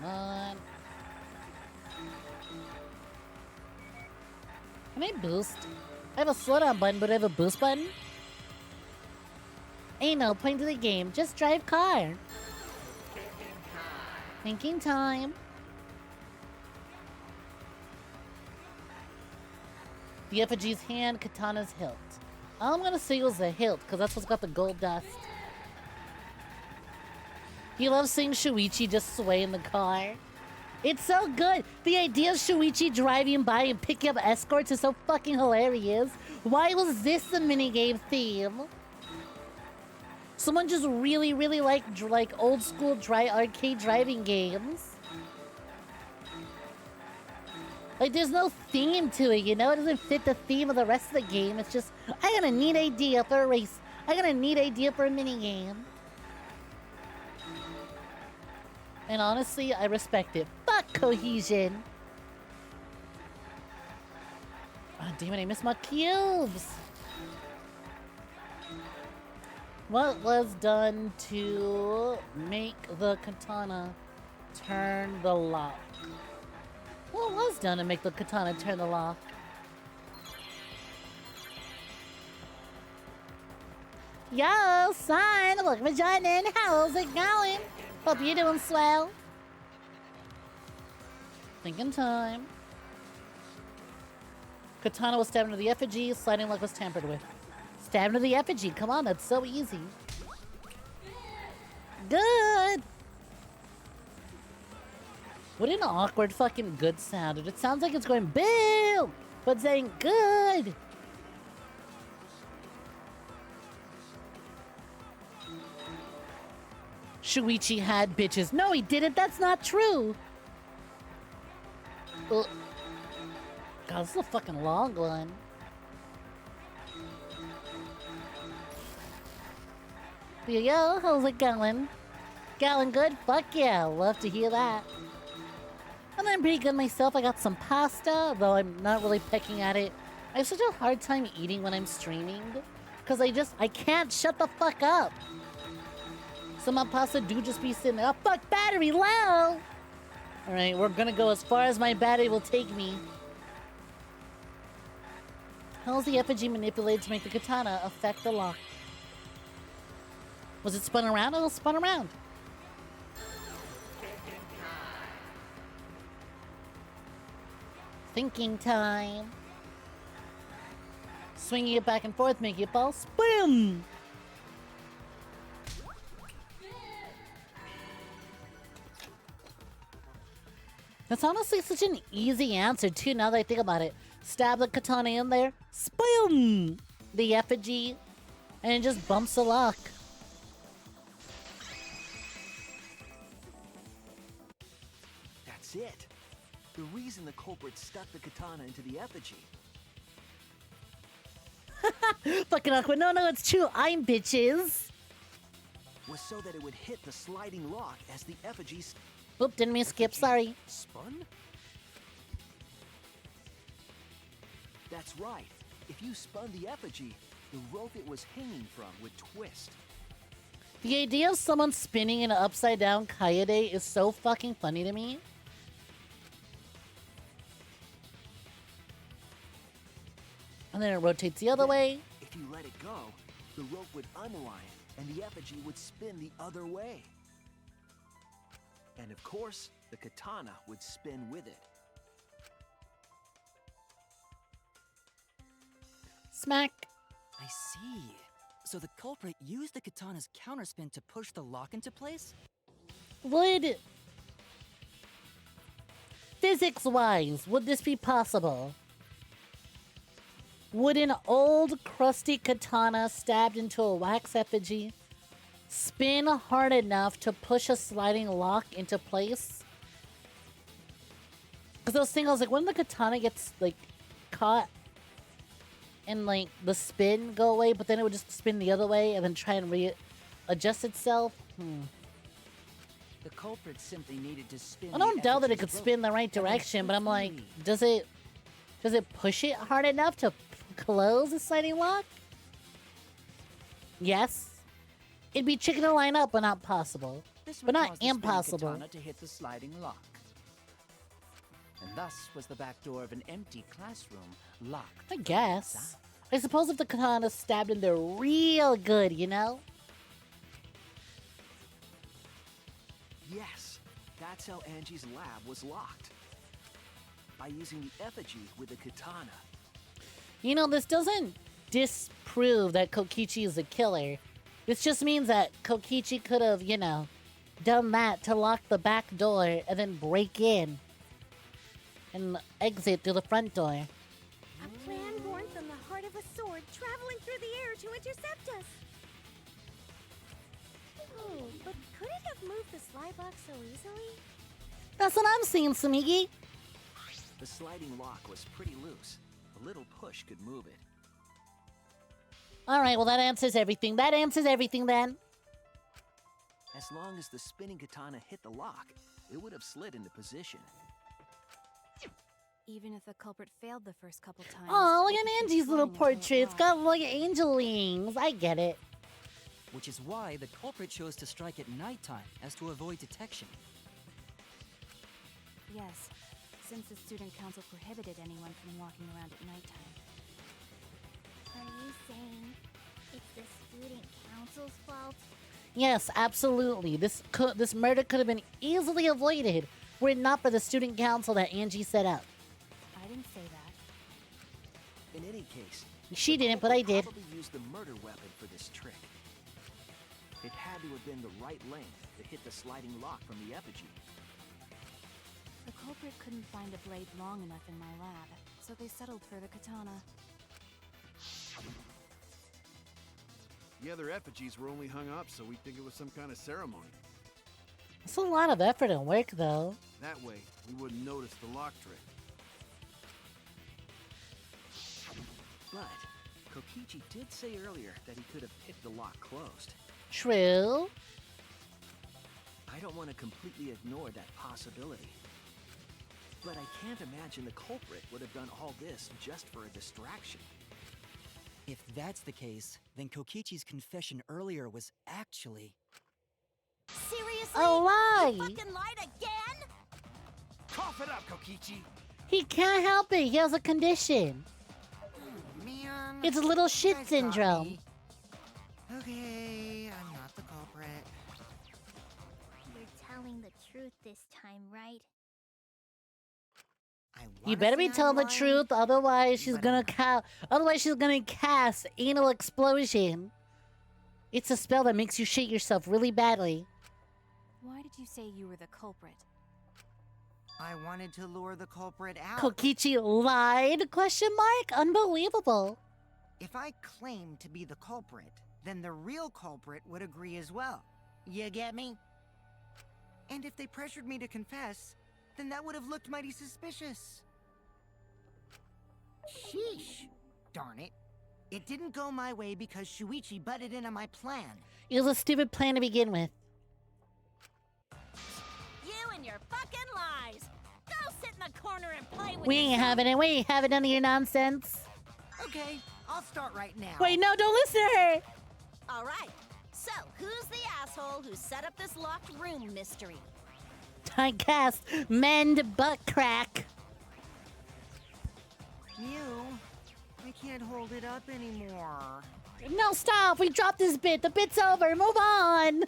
Come on. Can I boost? I have a slowdown button, but I have a boost button? Ain't no point to the game. Just drive car. Thinking time. The effigy's hand, katana's hilt. I'm gonna say it was the hilt, because that's what's got the gold dust. You love seeing Shuichi just sway in the car. It's so good. The idea of Shuichi driving by and picking up escorts is so fucking hilarious. Why was this the minigame theme? Someone just really like old school arcade driving games. Like, there's no theme to it, you know? It doesn't fit the theme of the rest of the game. It's just, I got a neat idea for a race. I got a neat idea for a minigame. And honestly, I respect it. Fuck cohesion. Oh, damn it, I missed my cubes. What was done to make the katana turn the lock? What was done to make the katana turn the lock? Yo, son, look for joining. How's it going? Hope you're doing swell. Thinking time. Katana was stabbed into the effigy. Sliding lock was tampered with. Stabbed into the effigy. Come on, that's so easy. Good. What an awkward fucking good sound. It sounds like it's going boo, but saying good. Shuichi had bitches. No, he didn't. That's not true. Ugh. God, this is a fucking long one. Yo, how's it going? Going good? Fuck yeah, love to hear that. And I'm pretty good myself. I got some pasta, though I'm not really pecking at it. I have such a hard time eating when I'm streaming. Because I can't shut the fuck up. So my pasta do just be sitting there. Oh, fuck, battery low! Alright, we're gonna go as far as my battery will take me. How's the effigy manipulated to make the katana affect the lock? Was it spun around? Oh, it spun around. Thinking time. Swinging it back and forth, making it fall. Boom! That's honestly such an easy answer, too, now that I think about it. Stab the katana in there. Boom! The effigy. And it just bumps the lock. That's it. The reason the culprit stuck the katana into the effigy. Fucking awkward. No, it's true. I'm bitches. Was so that it would hit the sliding lock as the effigy... Oop, didn't mean to skip. Sorry. Spun? That's right. If you spun the effigy, the rope it was hanging from would twist. The idea of someone spinning an upside-down kaede is so fucking funny to me. And then it rotates the other way. If you let it go, the rope would unwind and the effigy would spin the other way. And of course, the katana would spin with it. Smack. I see. So the culprit used the katana's counterspin to push the lock into place? Would... Physics-wise, would this be possible? Would an old, crusty katana stabbed into a wax effigy spin hard enough to push a sliding lock into place? Because I was thinking, when the katana gets, caught and, the spin go away, but then it would just spin the other way and then try and readjust itself? The culprit simply needed to spin. I don't doubt that it could spin the right direction, but I'm like, does it push it hard enough to close the sliding lock? Yes. It'd be chicken to line up, but not possible. This But would not cause the spinning impossible. katana to hit the sliding lock. And thus was the back door of an empty classroom locked. I guess. I suppose if the katana stabbed in there real good, you know? Yes, that's how Angie's lab was locked. By using the effigy with the katana. You know, this doesn't disprove that Kokichi is a killer. This just means that Kokichi could have, you know, done that to lock the back door and then break in and exit through the front door. A plan born from the heart of a sword traveling through the air to intercept us. Oh, but could it have moved the slide box so easily? That's what I'm seeing, Sumigi. The sliding lock was pretty loose. A little push could move it. Alright, well that answers everything. That answers everything then. As long as the spinning katana hit the lock, it would have slid into position. Even if the culprit failed the first couple times. Oh, look it at could keep Angie's little trying until it portrait. It's worked. got like angel wings. I get it. Which is why the culprit chose to strike at nighttime, as to avoid detection. Yes, since the student council prohibited anyone from walking around at nighttime. Are you saying it's the student council's fault? Yes, absolutely. This murder could have been easily avoided were it not for the student council that Angie set up. I didn't say that. In any case, She the didn't, but I culprit did. Probably used the murder weapon for this trick. It had to have been the right length to hit the sliding lock from the effigy. The culprit couldn't find a blade long enough in my lab, so they settled for the katana. The other effigies were only hung up so we'd think it was some kind of ceremony. It's a lot of effort and work, though. That way, we wouldn't notice the lock trick. But Kokichi did say earlier that he could have picked the lock closed. True. I don't want to completely ignore that possibility. But I can't imagine the culprit would have done all this just for a distraction. If that's the case, then Kokichi's confession earlier was actually... Seriously? A lie! You fucking lied again? Cough it up, Kokichi! He can't help it. He has a condition. Man. It's little shit you guys got syndrome. me. Okay, I'm not the culprit. You're telling the truth this time, right? You better be telling the truth, otherwise she's but gonna otherwise she's gonna cast anal explosion. It's a spell that makes you shit yourself really badly. Why did you say you were the culprit? I wanted to lure the culprit out. Kokichi lied? Question mark? Unbelievable. If I claimed to be the culprit, then the real culprit would agree as well. You get me? And if they pressured me to confess, then that would have looked mighty suspicious. Sheesh. Darn it. It didn't go my way because Shuichi butted in on my plan. It was a stupid plan to begin with. You and your fucking lies. Go sit in the corner and play with We ain't yourself. having it. We ain't having none of your nonsense. Okay, I'll start right now. Wait, no, don't listen to her. All right. So, who's the asshole who set up this locked room mystery? I cast mend butt crack. Mew, I can't hold it up anymore. No, stop. We dropped this bit. The bit's over. Move on.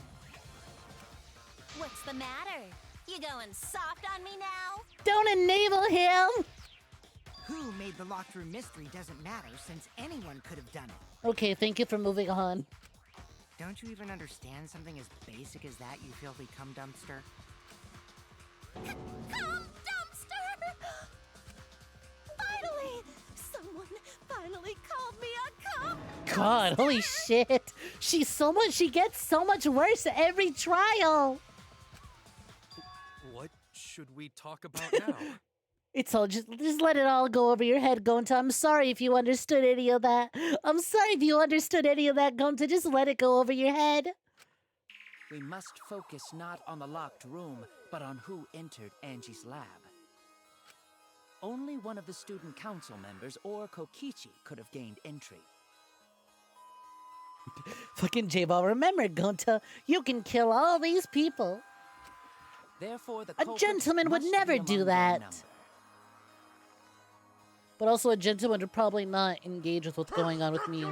What's the matter? You going soft on me now? Don't enable him. Who made the locked room mystery doesn't matter since anyone could have done it. Okay, thank you for moving on. Don't you even understand something as basic as that, you filthy cum dumpster? Come, dumpster! Finally! Someone finally called me a cum! God, holy shit. She gets so much worse every trial. What should we talk about now? It's all just let it all go over your head, Gonta. I'm sorry if you understood any of that. I'm sorry if you understood any of that, Gonta. Just let it go over your head. We must focus not on the locked room, but on who entered Angie's lab. Only one of the student council members or Kokichi could have gained entry. Fucking J-Ball, remember, Gonta, you can kill all these people. Therefore, the A culprit gentleman would must never be do among their that. number. But also a gentleman would probably not engage with what's going on with me.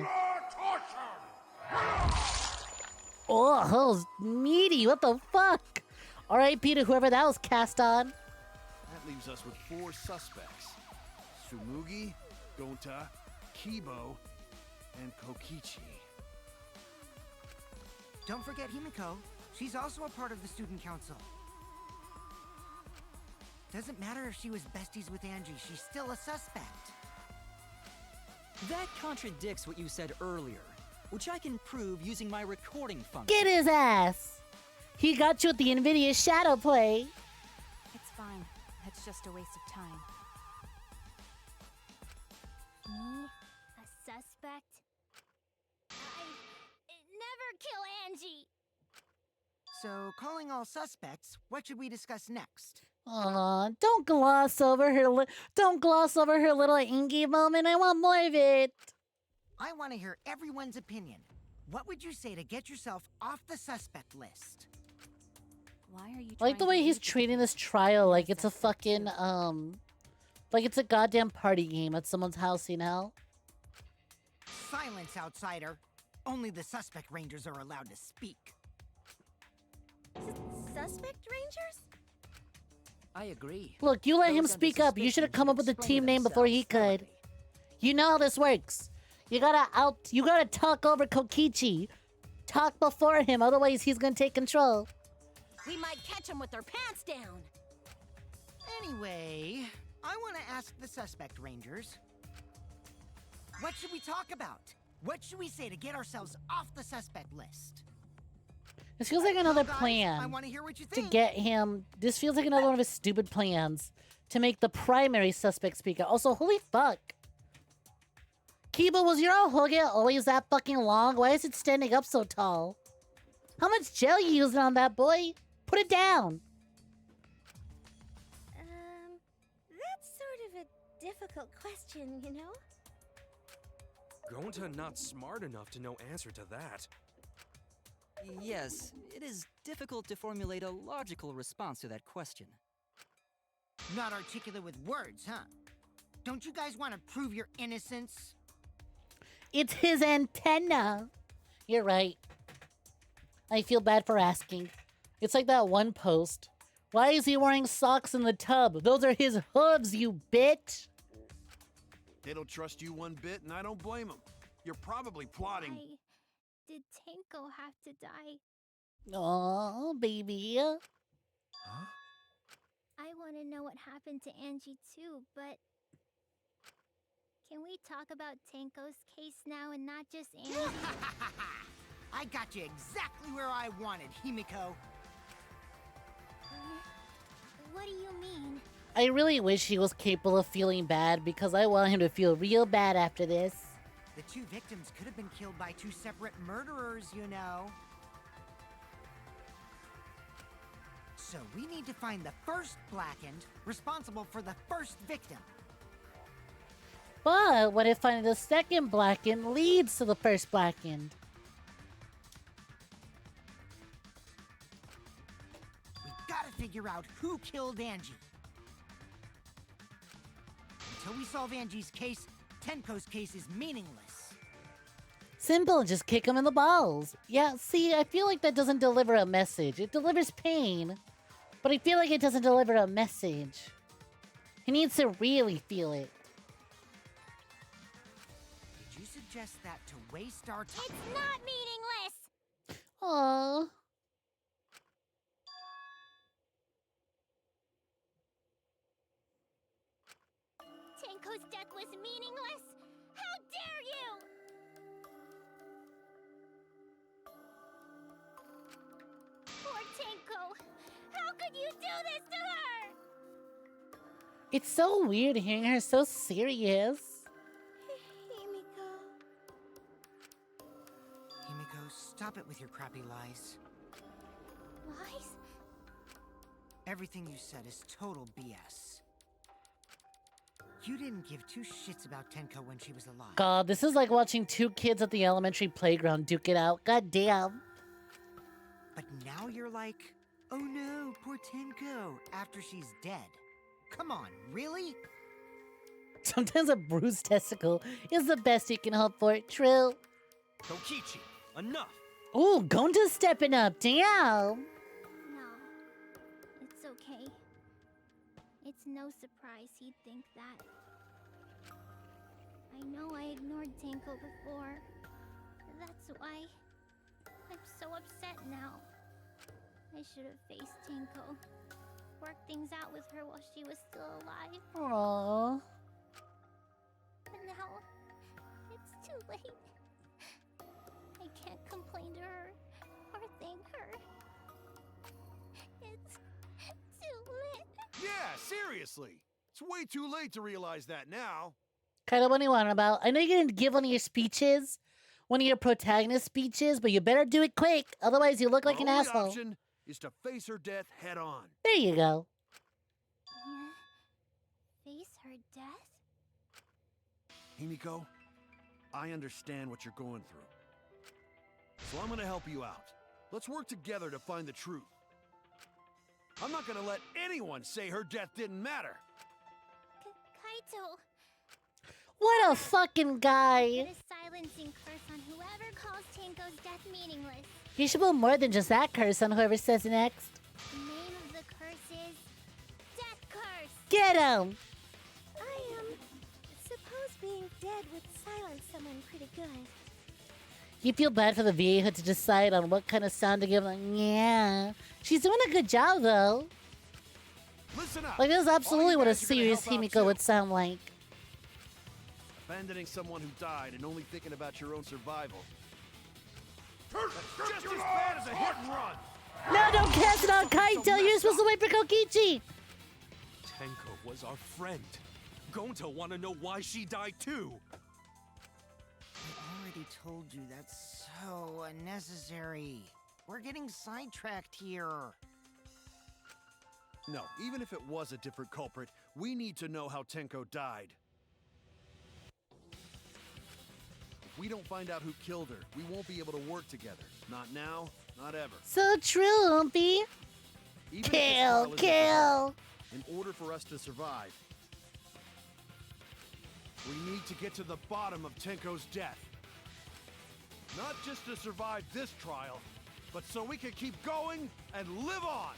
Oh, that was meaty. What the fuck? R.I.P. to whoever that was cast on. That leaves us with 4 suspects. Sumugi, Gonta, Kibo, and Kokichi. Don't forget Himiko. She's also a part of the student council. Doesn't matter if she was besties with Angie, she's still a suspect. That contradicts what you said earlier, which I can prove using my recording function. Get his ass! He got you with the NVIDIA shadow play. It's fine. It's just a waste of time. Me? A suspect? I'd never kill Angie! So, calling all suspects, what should we discuss next? Aw, don't gloss over her little Ingy moment. I want more of it. I want to hear everyone's opinion. What would you say to get yourself off the suspect list? Why are you I like the way he's treating this trial like it's a fucking, like it's a goddamn party game at someone's house, you know? Silence, outsider. Only the suspect rangers are allowed to speak. Suspect rangers? I agree. Look, you let him Those under speak up. You should have come up with a explain team name before he themselves could. You know how this works. You gotta talk over Kokichi. Talk before him, otherwise he's gonna take control. We might catch them with their pants down. Anyway, I want to ask the suspect rangers. What should we talk about? What should we say to get ourselves off the suspect list? This feels like another Guys, plan I want to hear what you to think. get him. This feels like another one of his stupid plans to make the primary suspect speak out. Also, holy fuck. Kiba, was your hoge always that fucking long? Why is it standing up so tall? How much gel you using on that, boy? Put it down. That's sort of a difficult question, you know? Gonta not smart enough to know answer to that. Yes, it is difficult to formulate a logical response to that question. Not articulate with words, huh? Don't you guys want to prove your innocence? It's his antenna. You're right. I feel bad for asking. It's like that one post. Why is he wearing socks in the tub? Those are his hooves, you bitch. They don't trust you one bit, and I don't blame them. You're probably plotting. Did Tenko have to die? Oh, baby. Huh? I want to know what happened to Angie too, but can we talk about Tenko's case now and not just Angie? I got you exactly where I wanted, Himiko. What do you mean? I really wish he was capable of feeling bad because I want him to feel real bad after this. The 2 victims could have been killed by 2 separate murderers, you know. So we need to find the first Blackened responsible for the first victim. But what if finding the second Blackened leads to the first Blackened? We gotta figure out who killed Angie. Until we solve Angie's case, Tenko's case is meaningless. Simple, just kick him in the balls. Yeah, see, I feel like that doesn't deliver a message. It delivers pain, but I feel like it doesn't deliver a message. He needs to really feel it. Did you suggest that to waste our time? It's not meaningless! Aww. Tenko's death was meaningless? How dare you! Poor Tenko! How could you do this to her? It's so weird hearing her so serious. Himiko. Himiko, stop it with your crappy lies. Lies? Everything you said is total BS. You didn't give two shits about Tenko when she was alive. God, this is like watching two kids at the elementary playground duke it out. God damn. But now you're like, oh no, poor Tenko, after she's dead. Come on, really? Sometimes a bruised testicle is the best you can hope for. True. Kokichi, enough! Ooh, Gonta's stepping up. Damn. No, it's okay. It's no surprise he'd think that. I know I ignored Tenko before. That's why I'm so upset now. I should have faced Tenko. Worked things out with her while she was still alive. Aww. But now, it's too late. I can't complain to her or thank her. It's too late. Yeah, seriously. It's way too late to realize that now. Kind of what you want about. I know you're going to give one of your speeches, one of your protagonist speeches, but you better do it quick. Otherwise, you look like an asshole. The option is to face her death head on. There you go. Face her death? Himiko, I understand what you're going through. So I'm gonna help you out. Let's work together to find the truth. I'm not gonna let anyone say her death didn't matter. Kaito! What a fucking guy. Put a silencing curse on whoever calls Tenko's death meaningless. You should put more than just that curse on whoever says next. The name of the curse is Death Curse. Get him! Suppose being dead would silence someone pretty good. You feel bad for the vieja to decide on what kind of sound to give. Like, yeah. She's doing a good job, though. Listen up. Like, this is absolutely what a serious help out Himiko would sound like. Abandoning someone who died and only thinking about your own survival. That's just as bad as a hit and run. No, don't cast it on Kaito. You're supposed to wait for Kokichi. Tenko was our friend. Gonta want to know why she died too. I already told you that's so unnecessary. We're getting sidetracked here. No, even if it was a different culprit, we need to know how Tenko died. If we don't find out who killed her, we won't be able to work together. Not now, not ever. So true, Lumpy. Kill, kill. In order for us to survive, we need to get to the bottom of Tenko's death. Not just to survive this trial, but so we can keep going and live on.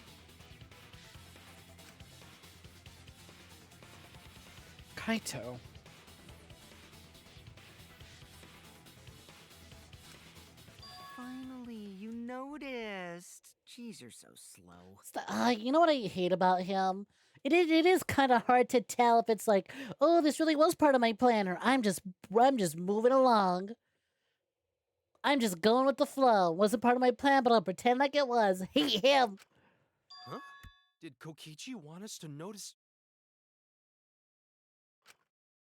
Kaito. Finally, you noticed. Jeez, you're so slow. You know what I hate about him? It is kind of hard to tell if it's like, oh, this really was part of my plan, or I'm just moving along. I'm just going with the flow. Wasn't part of my plan, but I'll pretend like it was. Hate him. Huh? Did Kokichi want us to notice?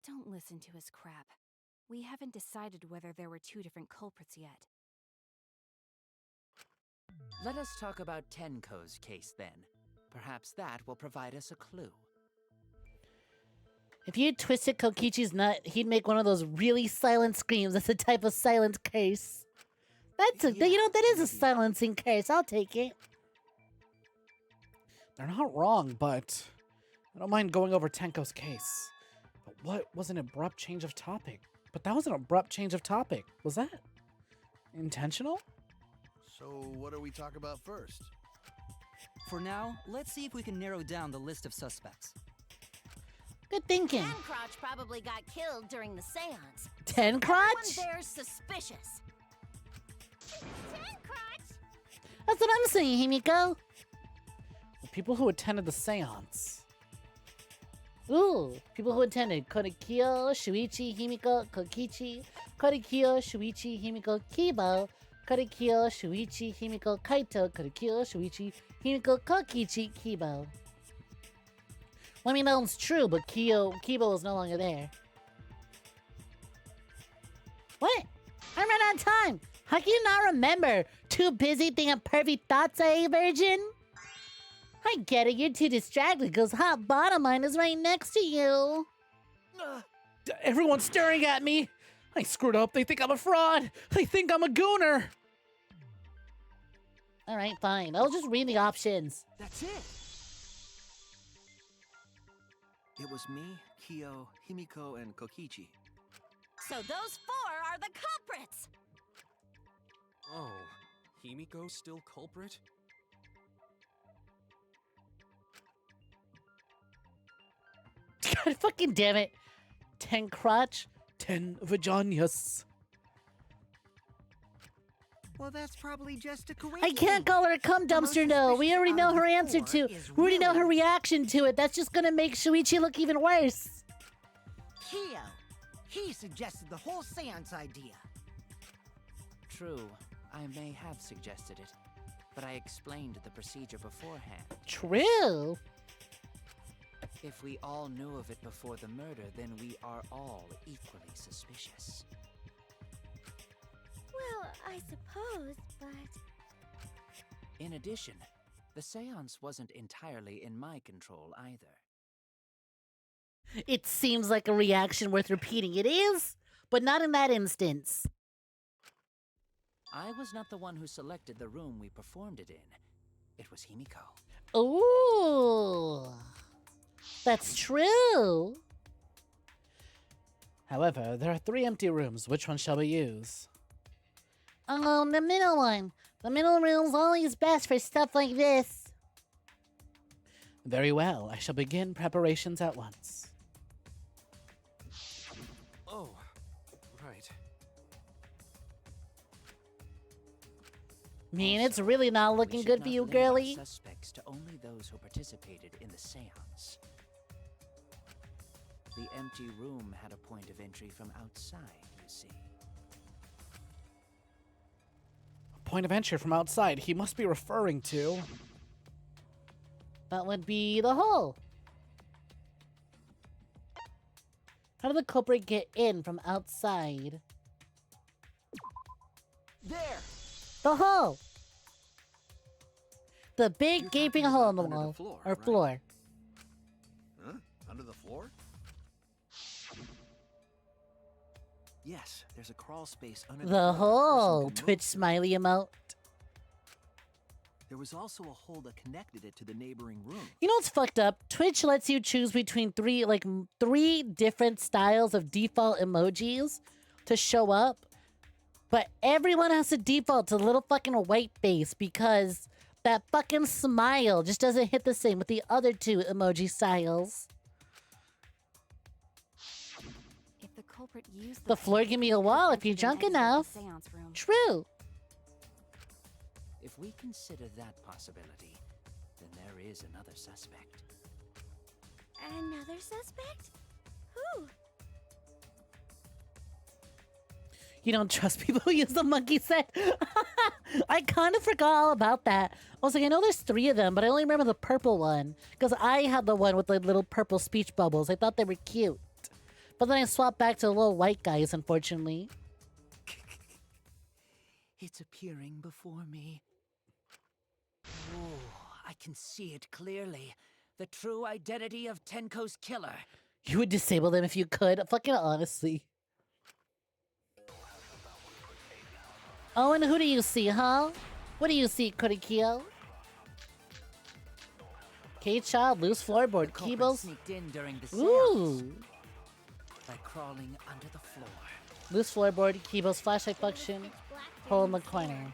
Don't listen to his crap. We haven't decided whether there were two different culprits yet. Let us talk about Tenko's case then. Perhaps that will provide us a clue. If you twisted Kokichi's nut, he'd make one of those really silent screams. That's a type of silent curse. That is a silencing curse. I'll take it. They're not wrong, but I don't mind going over Tenko's case. But what was an abrupt change of topic? But that was an abrupt change of topic. Was that intentional? So what do we talk about first? For now, let's see if we can narrow down the list of suspects. Good thinking. Tencrotch probably got killed during the seance. Tencrotch? Everyone there's suspicious. Tencrotch? That's what I'm saying, Himiko. The people who attended the seance. Ooh, people who attended. Kodakyo, Shuichi, Himiko, Kokichi. Kodakyo, Shuichi, Himiko, Kibo. Kodakyo, Shuichi, Himiko, Kaito. Kodakyo, Shuichi, Himiko, Kokichi, Kibo. Well, I mean, that one's true, but Kibo is no longer there. What? I ran out of time. How can you not remember? Too busy thinking perfect thoughts, virgin? I get it, you're too distracted because hot bottom line is right next to you. Everyone's staring at me. I screwed up. They think I'm a fraud. They think I'm a gooner. All right, fine. I'll just read the options. That's it. It was me, Kyo, Himiko, and Kokichi. So those 4 are the culprits! Oh, Himiko's still culprit? God fucking damn it. 10 crotch. 10 vaginas. Well, that's probably just a I coincidence. can't call her a cum dumpster, no. We already know her answer to it. We already know her reaction to it. That's just gonna make Shuichi look even worse. Kyo. He suggested the whole seance idea. True, I may have suggested it, but I explained the procedure beforehand. True. If we all knew of it before the murder, then we are all equally suspicious. Well, I suppose, but... In addition, the seance wasn't entirely in my control either. It seems like a reaction worth repeating. It is, but not in that instance. I was not the one who selected the room we performed it in. It was Himiko. Ooh. That's true. However, there are 3 empty rooms. Which one shall we use? The middle one. The middle room's always best for stuff like this. Very well. I shall begin preparations at once. Oh, right. Man, it's really not looking good for you, We should not limit girly. our suspects to only those who participated in the seance. The empty room had a point of entry from outside, you see. Point of entry from outside. He must be referring to... That would be the hole. How did the culprit get in from outside? There! The hole! The big You're gaping talking hole in the about under the wall. floor, Or right? floor. Huh? Under the floor? Yes, there's a crawl space under The floor where a person hole! could Twitch move. smiley emote. There was also a hole that connected it to the neighboring room. You know what's fucked up? Twitch lets you choose between three different styles of default emojis to show up. But everyone has to default to the little fucking white face because that fucking smile just doesn't hit the same with the other 2 emoji styles. If the culprit used The floor can be a wall if you're drunk enough. True. If we consider that possibility, then there is another suspect. Another suspect? Who? You don't trust people who use the monkey set? I kind of forgot all about that. I was like, I know there's 3 of them, but I only remember the purple one. Because I had the one with the little purple speech bubbles. I thought they were cute. But then I swapped back to the little white guys, unfortunately. It's appearing before me. Oh, I can see it clearly. The true identity of Tenko's killer. You would disable them if you could. Fucking honestly. Oh, and who do you see, huh? What do you see, Kurikyo? K-Child, loose floorboard, The culprit Keebles. sneaked in during the seance Ooh. by crawling under the floor. Loose floorboard, Keebles, flashlight function, hole in the corner.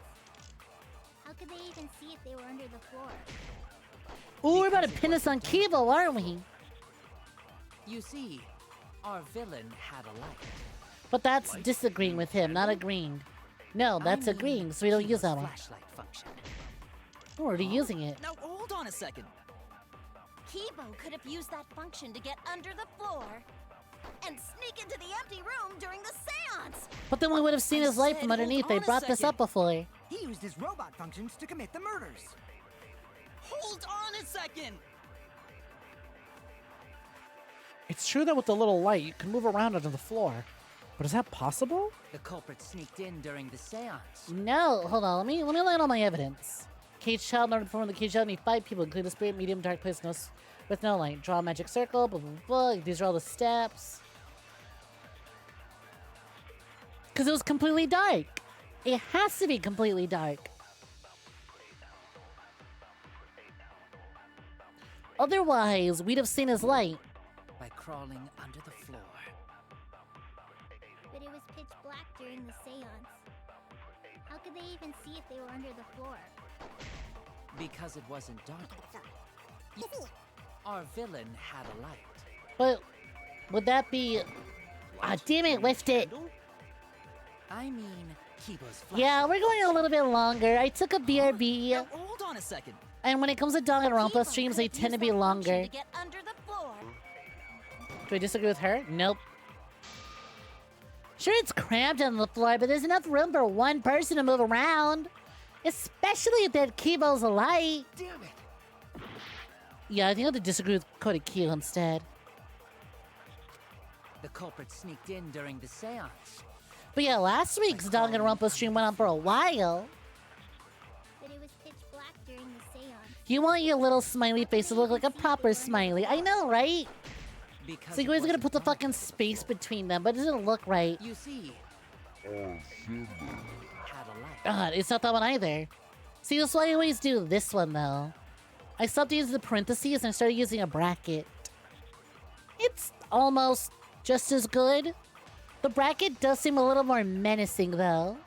How could they even see if they were under the floor? Ooh, we're about to pin us on Keeble, aren't we? You see, our villain had a light. But that's disagreeing with him, not agreeing. No, that's agreeing, so we don't use that one. Flashlight function. We're already using it. Now, hold on a second. Kibo could have used that function to get under the floor and sneak into the empty room during the seance. But then we would have seen his light from said, underneath. hold They on a brought this second. up before. He used his robot functions to commit the murders. Hold on a second. It's true that with the little light, you can move around under the floor. But is that possible? The culprit sneaked in during the seance. No, hold on. Let me lay out all my evidence. Cage child, in order to perform the cage child, need 5 people, including the spirit, medium, dark place, with no light. Draw a magic circle, blah, blah, blah. These are all the steps. Because it was completely dark. It has to be completely dark. Otherwise, we'd have seen his light. By crawling under the floor. But it was pitch black during the seance. How could they even see if they were under the floor? Because it wasn't dark. Our villain had a light. But would that be... Ah, damn it, lift it. I mean, Kibo's flash. Yeah, we're going a little bit longer. I took a BRB. Now, hold on a second. And when it comes to Danganronpa streams, they tend to be longer. To get under the floor. Do I disagree with her? Nope. Sure, it's cramped on the floor, but there's enough room for one person to move around. Especially if that Kibo's a light. Damn it. Yeah, I think I have to disagree with Cody Q instead. The culprit sneaked in during the seance. But yeah, last week's Danganronpa stream went on for a while. But it was pitch black during the seance. You want your little smiley face to look like a proper smiley. I know, right? Because So you guys are gonna put the fucking space between them, but it doesn't look right. You see, had a light. God, it's not that one either. See, that's why I always do this one, though. I stopped using the parentheses and started using a bracket. It's almost just as good. The bracket does seem a little more menacing, though.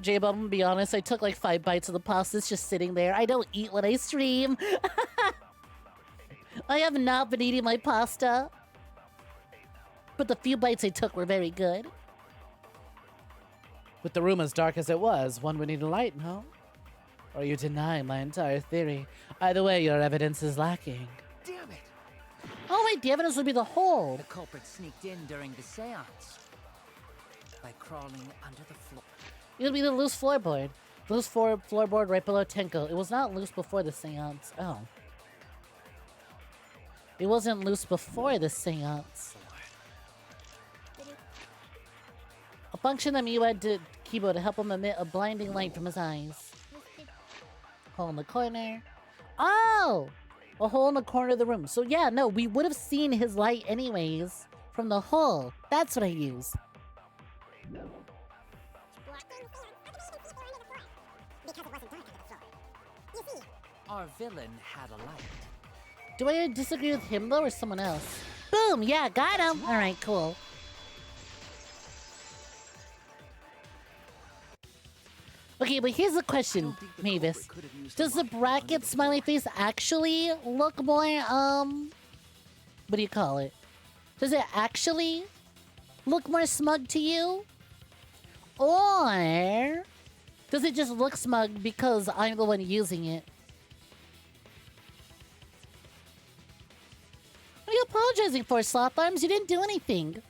J-Bob, I'm gonna be honest, I took like 5 bites of the pasta. It's just sitting there. I don't eat when I stream. I have not been eating my pasta. But the few bites I took were very good. With the room as dark as it was, one would need a light, no? Or you deny my entire theory. Either way, your evidence is lacking. Damn it. Oh wait, the evidence would be the hole. The culprit sneaked in during the seance. By crawling under the floor. It would be the loose floorboard. Loose floorboard right below Tenko. It was not loose before the seance. Oh. It wasn't loose before the seance. A function that Miyu had to Kibo to help him emit a blinding light from his eyes. Hole in the corner. Oh! A hole in the corner of the room. So yeah, no, we would have seen his light anyways from the hole. That's what I used. Our villain had a light. Do I disagree with him though or someone else? Boom! Yeah, got him! Alright, cool. Okay, but here's the question, Mavis. Does the bracket smiley face actually look more, what do you call it? Does it actually look more smug to you? Or does it just look smug because I'm the one using it? What are you apologizing for, Sloth Arms? You didn't do anything.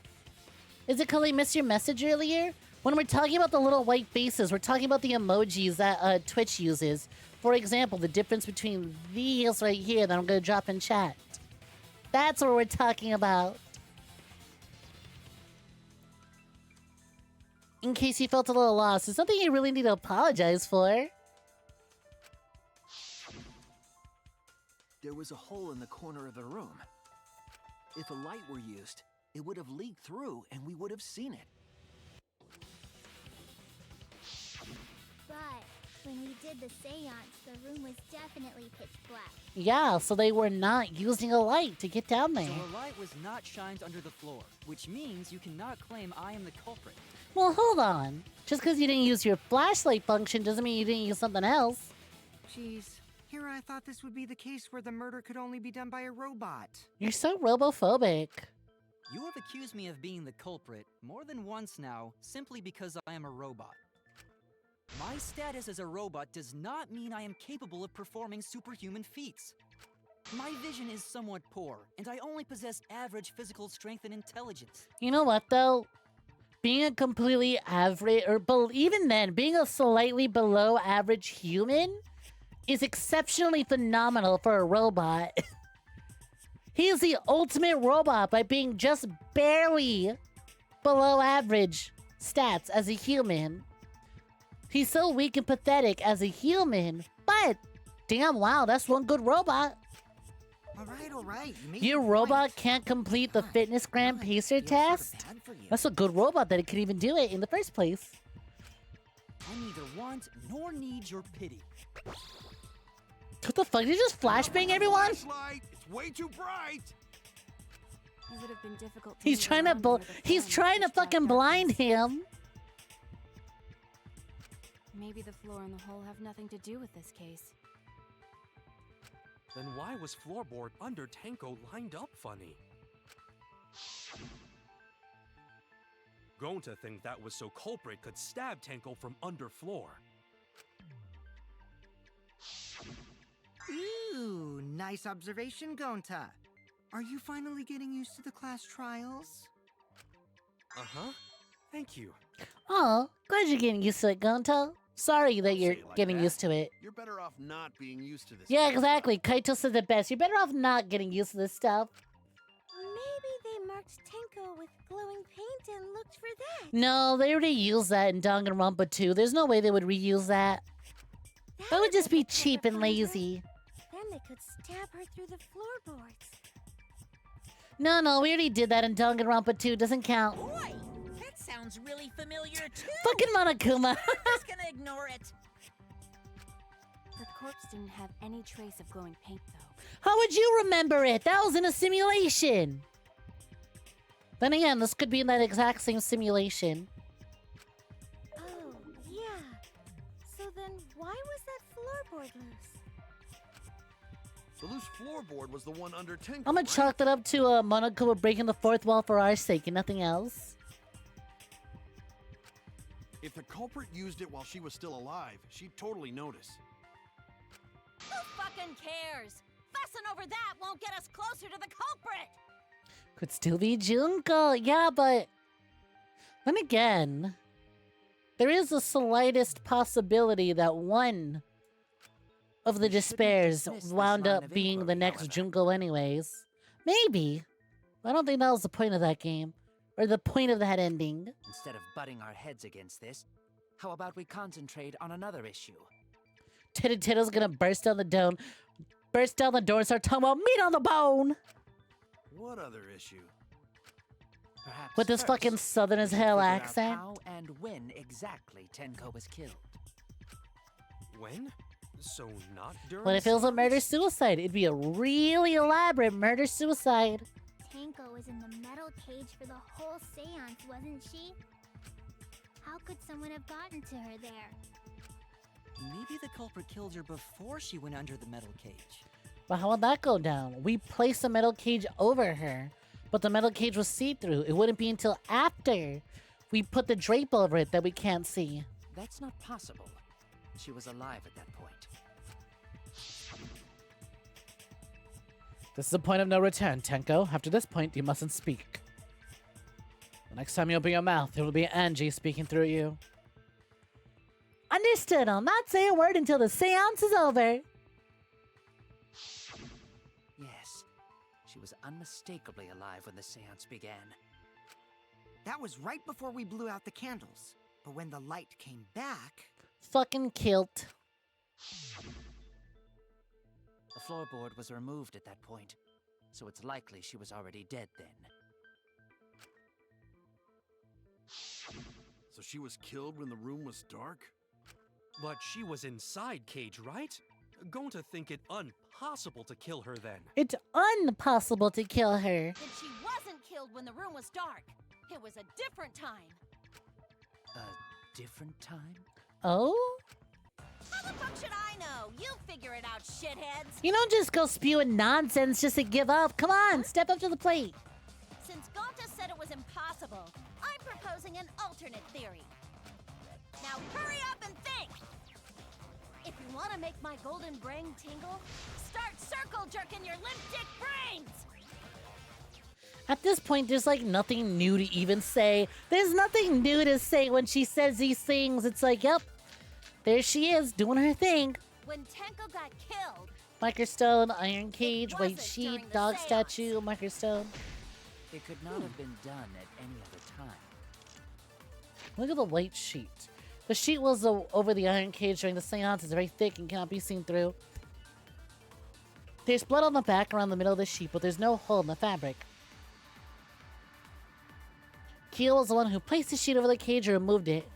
Is it because I missed your message earlier? When we're talking about the little white faces, we're talking about the emojis that Twitch uses. For example, the difference between these right here that I'm going to drop in chat. That's what we're talking about. In case you felt a little lost, it's something you really need to apologize for. There was a hole in the corner of the room. If a light were used, it would have leaked through and we would have seen it. But when we did the seance, the room was definitely pitch black. Yeah, so they were not using a light to get down there. So a light was not shined under the floor, which means you cannot claim I am the culprit. Well, hold on. Just because you didn't use your flashlight function doesn't mean you didn't use something else. Jeez, here I thought this would be the case where the murder could only be done by a robot. You're so robophobic. You have accused me of being the culprit more than once now, simply because I am a robot. My status as a robot does not mean I am capable of performing superhuman feats. My vision is somewhat poor, and I only possess average physical strength and intelligence. You know what, though? Being a completely average, or even then, being a slightly below average human is exceptionally phenomenal for a robot. He is the ultimate robot by being just barely below average stats as a human. He's so weak and pathetic as a human, but damn, wow, that's one good robot. All right. Your robot can't complete the fitness Grand Pacer test? That's a good robot that it could even do it in the first place. I neither want nor need your pity. What the fuck? Did you just flashbang everyone? Flashlight! It's way too bright! It would have been difficult to He's trying to fucking blind him. Maybe the floor and the hole have nothing to do with this case. Then why was floorboard under Tenko lined up funny? Going to think that was so culprit could stab Tenko from underfloor. Ooh, nice observation, Gonta. Are you finally getting used to the class trials? Uh-huh. Thank you. Oh, glad you're getting used to it, Gonto. Sorry that you're getting used to it. You're better off not being used to this. Yeah, exactly. Kaito said it best. You're better off not getting used to this stuff. Maybe they marked Tenko with glowing paint and looked for that. No, they already used that in Danganronpa 2. There's no way they would reuse that. That would just be cheap and lazy. Then they could stab her through the floorboards. No, we already did that in Danganronpa 2. Doesn't count. Boy, that sounds really familiar too. Fucking Monokuma. I'm just gonna ignore it. The corpse didn't have any trace of glowing paint, though. How would you remember it? That was in a simulation. Then again, this could be in that exact same simulation. Oh, yeah. So then why was that floorboard loose? The loose floorboard was the one under Tenko. I'm gonna chalk that up to Monokuma breaking the fourth wall for our sake and nothing else. If the culprit used it while she was still alive, she'd totally notice. Who fucking cares? Fussing over that won't get us closer to the culprit! Could still be Junko. Yeah, but then again, there is the slightest possibility that one of the despairs wound up being the next Junko anyways. Maybe. I don't think that was the point of that game. Or the point of that ending. Instead of butting our heads against this, how about we concentrate on another issue? Tito's gonna burst down the door and start talking about meat on the bone! What other issue? Perhaps with this first, fucking southern as we should hell figure out accent. How and when exactly Tenko was killed. When? So not during. What if it was a murder-suicide? It'd be a really elaborate murder-suicide. Tenko was in the metal cage for the whole seance, wasn't she? How could someone have gotten to her there? Maybe the culprit killed her before she went under the metal cage. But how would that go down? We placed a metal cage over her, but the metal cage was see-through. It wouldn't be until after we put the drape over it that we can't see. That's not possible. She was alive at that point. This is a point of no return, Tenko. After this point, you mustn't speak. The next time you open your mouth, it will be Angie speaking through you. Understood. I'll not say a word until the seance is over. Yes, she was unmistakably alive when the seance began. That was right before we blew out the candles. But when the light came back... Fucking kilt. The floorboard was removed at that point, so it's likely she was already dead then. So she was killed when the room was dark? But she was inside Cage, right? Going to think it impossible to kill her then. It's impossible to kill her. Then she wasn't killed when the room was dark. It was a different time. A different time? Oh? How the fuck should I know? You figure it out, shitheads. You don't just go spewing nonsense just to give up. Come on, step up to the plate. Since Gonta said it was impossible, I'm proposing an alternate theory. Now hurry up and think! If you want to make my golden brain tingle, start circle jerking your limp dick brains! At this point, there's like nothing new to even say. There's nothing new to say when she says these things. It's like, yep, there she is, doing her thing. When Tenko got killed... Microstone, iron cage, white sheet, dog statue, microstone. It could not have been done at any other time. Look at the white sheet. The sheet was over the iron cage during the seance. It's very thick and cannot be seen through. There's blood on the back around the middle of the sheet, but there's no hole in the fabric. Kyo was the one who placed the sheet over the cage or removed it.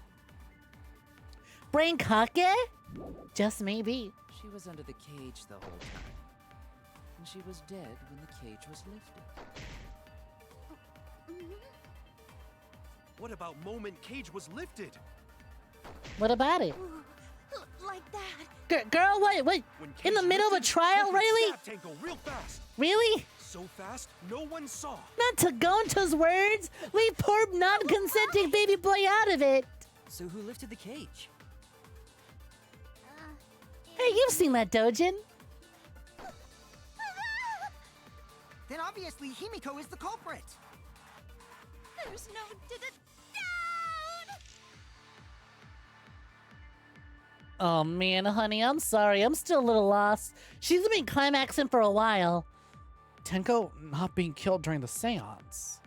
Brain kake? Just maybe. She was under the cage the whole time. And she was dead when the cage was lifted. What about moment cage was lifted? What about it? Like that. Girl, wait. In the middle of a trial, really? Tanko real fast. Really? So fast, no one saw. Not to Gonto's words. Leave poor non-consenting baby boy out of it. So who lifted the cage? Hey, you've seen that, Dojin. Then obviously Himiko is the culprit. There's no down. Oh man, honey, I'm sorry. I'm still a little lost. She's been climaxing for a while. Tenko not being killed during the seance.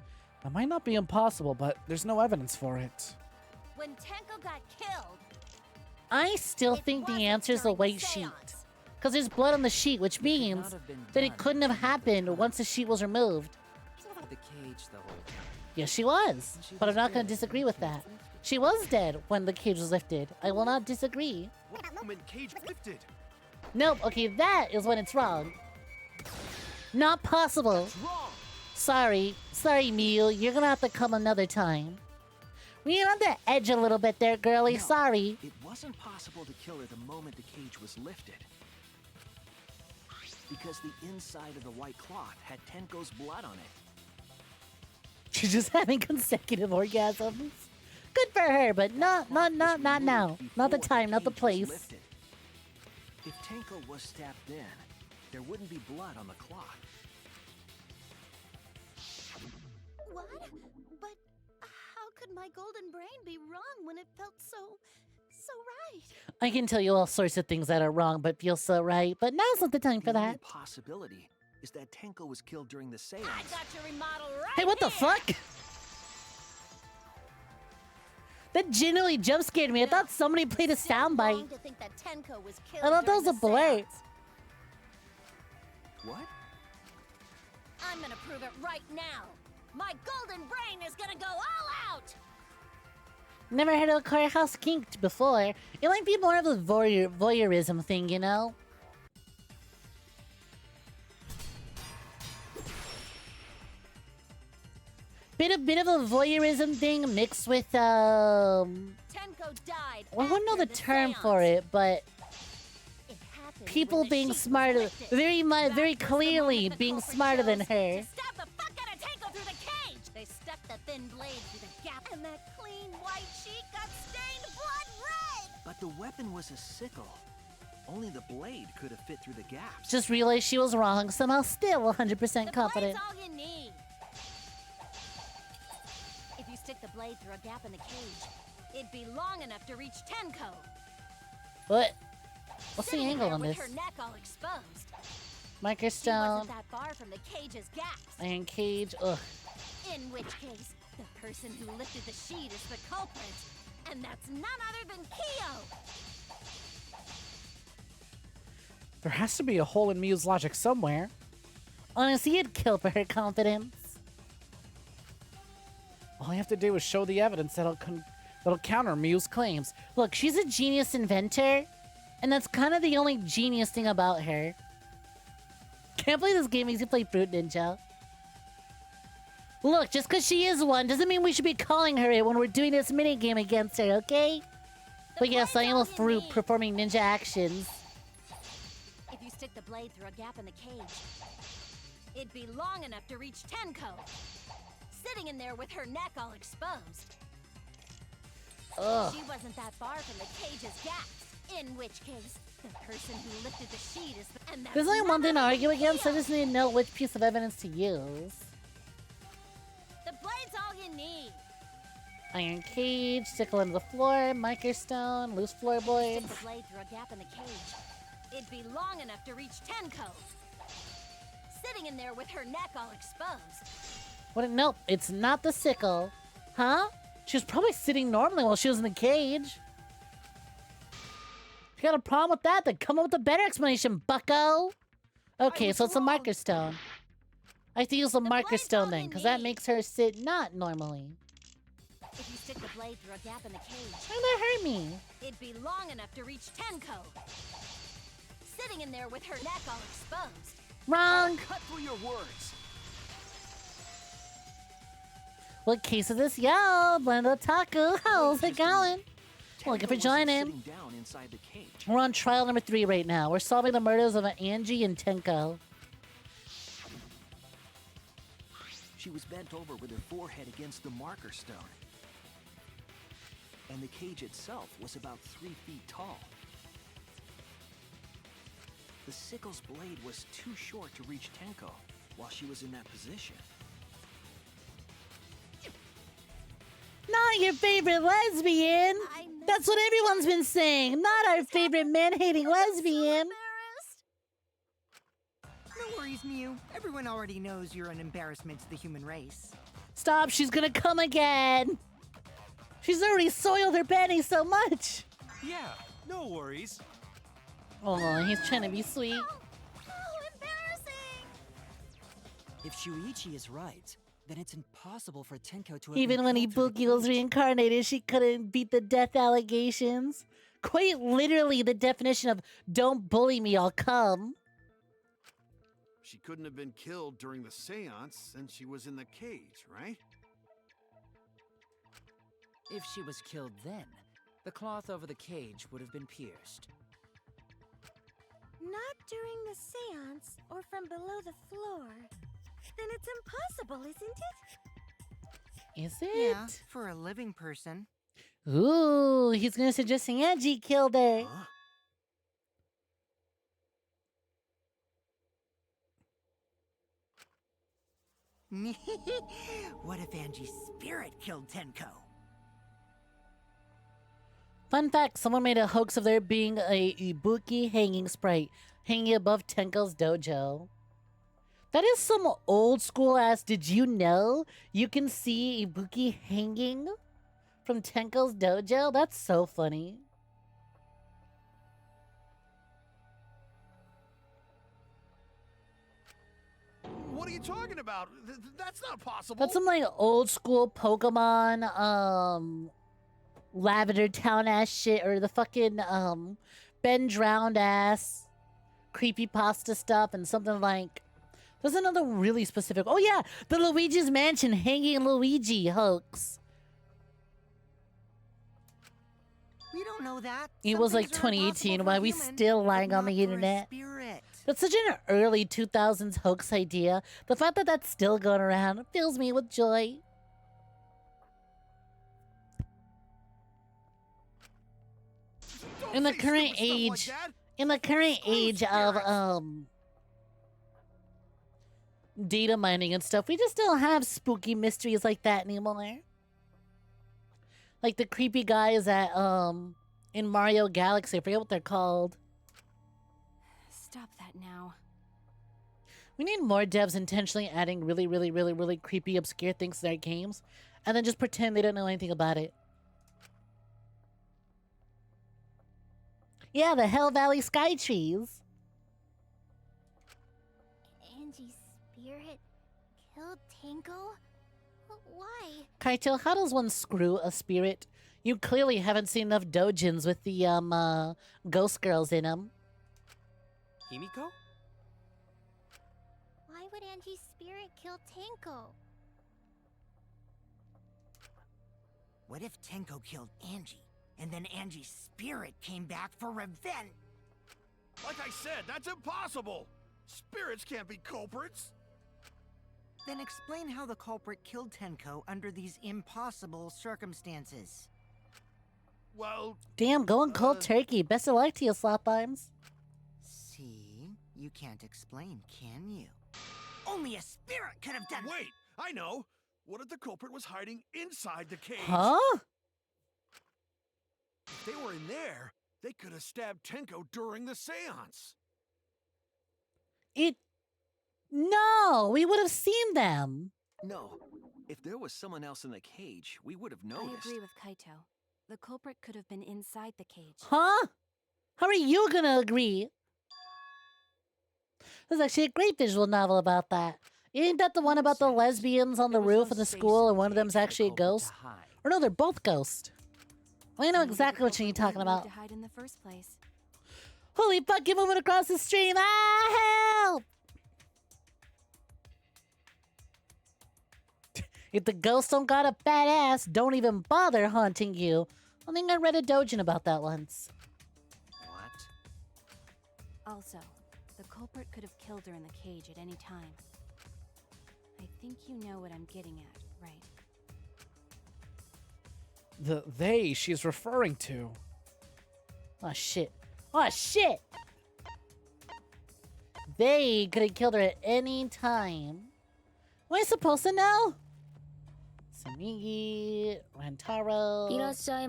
That might not be impossible, but there's no evidence for it. When Tenko got killed, I still think the answer is the white sheet. Because there's blood on the sheet, which means that it couldn't have happened once the sheet was removed. The cage the whole time. Yes, she was. But I'm not going to disagree with that. She was dead when the cage was lifted. I will not disagree. What moment cage lifted? Nope, okay, that is when it's wrong. Not possible. Sorry, Miu, you're gonna have to come another time. We're on the edge a little bit there, girly, No, sorry. It wasn't possible to kill her the moment the cage was lifted. Because the inside of the white cloth had Tenko's blood on it. She's just having consecutive orgasms. Good for her, but not now. Not the time, not the place. If Tenko was stabbed then, there wouldn't be blood on the cloth. what? But how could my golden brain be wrong when it felt so right? I can tell you all sorts of things that are wrong but feel so right, but now's not the time for The only that. possibility is that Tenko was killed during the seance. I got your remodel right. Hey, what the fuck? That genuinely jump scared me. I thought somebody played a soundbite. To think that Tenko was killed I thought that during was a the blur. seance. What? I'm gonna prove it right now. My golden brain is gonna go all out. Never heard of a courthouse kinked before. It might be more of a voyeurism thing, you know? Bit of a voyeurism thing mixed with Tenko died. I wouldn't know after the term for it, but people being smarter, very clearly being smarter than her. Stab the fuck out of Tenko through the cage. They stuck the thin blade through the gap, and that clean white sheet got stained blood red. But the weapon was a sickle. Only the blade could have fit through the gaps. Just realized she was wrong. Somehow still 100% confident. That's all you need. If you stick the blade through a gap in the cage, it'd be long enough to reach Tenko. What? What's the Sitting angle there on with this? her neck all exposed. She Microstone, wasn't that far from the cage's gaps. iron cage. Ugh. In which case, the person who lifted the sheet is the culprit, and that's none other than Kyo. There has to be a hole in Miu's logic somewhere. Honestly, it'd kill for her confidence. All I have to do is show the evidence that'll counter Miu's claims. Look, she's a genius inventor, and that's kind of the only genius thing about her. Can't believe this game makes you play Fruit Ninja. Look, just because she is one doesn't mean we should be calling her it when we're doing this minigame against her, okay? But yes, I am a fruit performing ninja actions. If you stick the blade through a gap in the cage, it'd be long enough to reach Tenko. Sitting in there with her neck all exposed. Ugh. She wasn't that far from the cage's gaps. In which case, the person who lifted the sheet is the... And that's There's only one thing to none argue other than against, I Kyo. just need to know which piece of evidence to use. The blade's all you need. Iron cage, sickle into the floor, microstone, loose floorboards. Stick the blade through a gap in the cage. It'd be long enough to reach Tenko. Sitting in there with her neck all exposed. What? Nope, it's not the sickle. Huh? She was probably sitting normally while she was in the cage. If you got a problem with that, then come up with a better explanation, bucko. Okay, so it's a marker stone. I think it's a marker stone then, because that makes her sit not normally. If you stick the blade through a gap in the cage, Why that hurt me? it'd be long enough to reach Tenko. Sitting in there with her neck all exposed. Wrong. Cut through your words. What case is this? Yo, Blend Otaku, how's it going? Looking for joining. Sitting down inside the cage. We're on trial number 3 right now. We're solving the murders of Angie and Tenko. She was bent over with her forehead against the marker stone. And the cage itself was about 3 feet tall. The sickle's blade was too short to reach Tenko while she was in that position. Not your favorite lesbian. That's what everyone's been saying. Not our favorite man-hating lesbian. No worries, Mew. Everyone already knows you're an embarrassment to the human race. Stop, she's gonna come again. She's already soiled her panties so much. Yeah, no worries. Oh, he's trying to be sweet. Embarrassing! If Shuichi is right, then it's impossible for Tenko to have Even been when killed through the Ibuki was cage. reincarnated, she couldn't beat the death allegations. Quite literally the definition of "don't bully me, I'll come." She couldn't have been killed during the seance since she was in the cage, right? If she was killed then, the cloth over the cage would have been pierced. Not during the seance or from below the floor. Then it's impossible, isn't it? Is it? Yeah, for a living person. Ooh, he's gonna suggest Angie killed her. Huh? What if Angie's spirit killed Tenko? Fun fact, someone made a hoax of there being a Ibuki hanging sprite hanging above Tenko's dojo. That is some old school ass, did you know you can see Ibuki hanging from Tenko's dojo? That's so funny. What are you talking about? That's not possible. That's some like old school Pokemon, Lavender Town ass shit, or the fucking, Ben Drowned ass creepypasta stuff, and something like, there's another really specific, oh yeah, the Luigi's Mansion hanging Luigi hoax. We don't know that. It Some was like things are impossible 2018, for why a we human, still but lying on not the for a internet. spirit. That's such an early 2000s hoax idea. The fact that that's still going around fills me with joy. In the current age, of data mining and stuff, we just don't have spooky mysteries like that anymore. Like the creepy guys at in Mario Galaxy, I forget what they're called. Stop that now. We need more devs intentionally adding really creepy, obscure things to their games, and then just pretend they don't know anything about it. Yeah, the Hell Valley Sky Trees. Angie's spirit killed Tenko? Why? Kaito, how does one screw a spirit? You clearly haven't seen enough dojins with the ghost girls in them. Himiko? Why would Angie's spirit kill Tenko? What if Tenko killed Angie, and then Angie's spirit came back for revenge? Like I said, that's impossible. Spirits can't be culprits. Then explain how the culprit killed Tenko under these impossible circumstances. Well... Damn, going cold turkey. Best of luck to you, Slotbimes. See? You can't explain, can you? Only a spirit could have done... Wait, I know. What if the culprit was hiding inside the cage? Huh? If they were in there, they could have stabbed Tenko during the seance. No, we would have seen them. No. If there was someone else in the cage, we would have I noticed. agree with Kaito. The culprit could have been inside the cage. Huh? How are you gonna agree? There's actually a great visual novel about that. Ain't that the one about the lesbians on the roof of the school and one of them's actually a ghost? Or no, they're both ghosts. I know exactly what you're talking about. To hide in the first place. Holy fuck, you're moving across the stream! Ah, help! If the ghosts don't got a fat ass, don't even bother haunting you. I think I read a dojin about that once. What? Also, the culprit could have killed her in the cage at any time. I think you know what I'm getting at, right? The they she's referring to. Oh shit. Oh shit! They could have killed her at any time. Am I supposed to know? Samigi, Rantaro,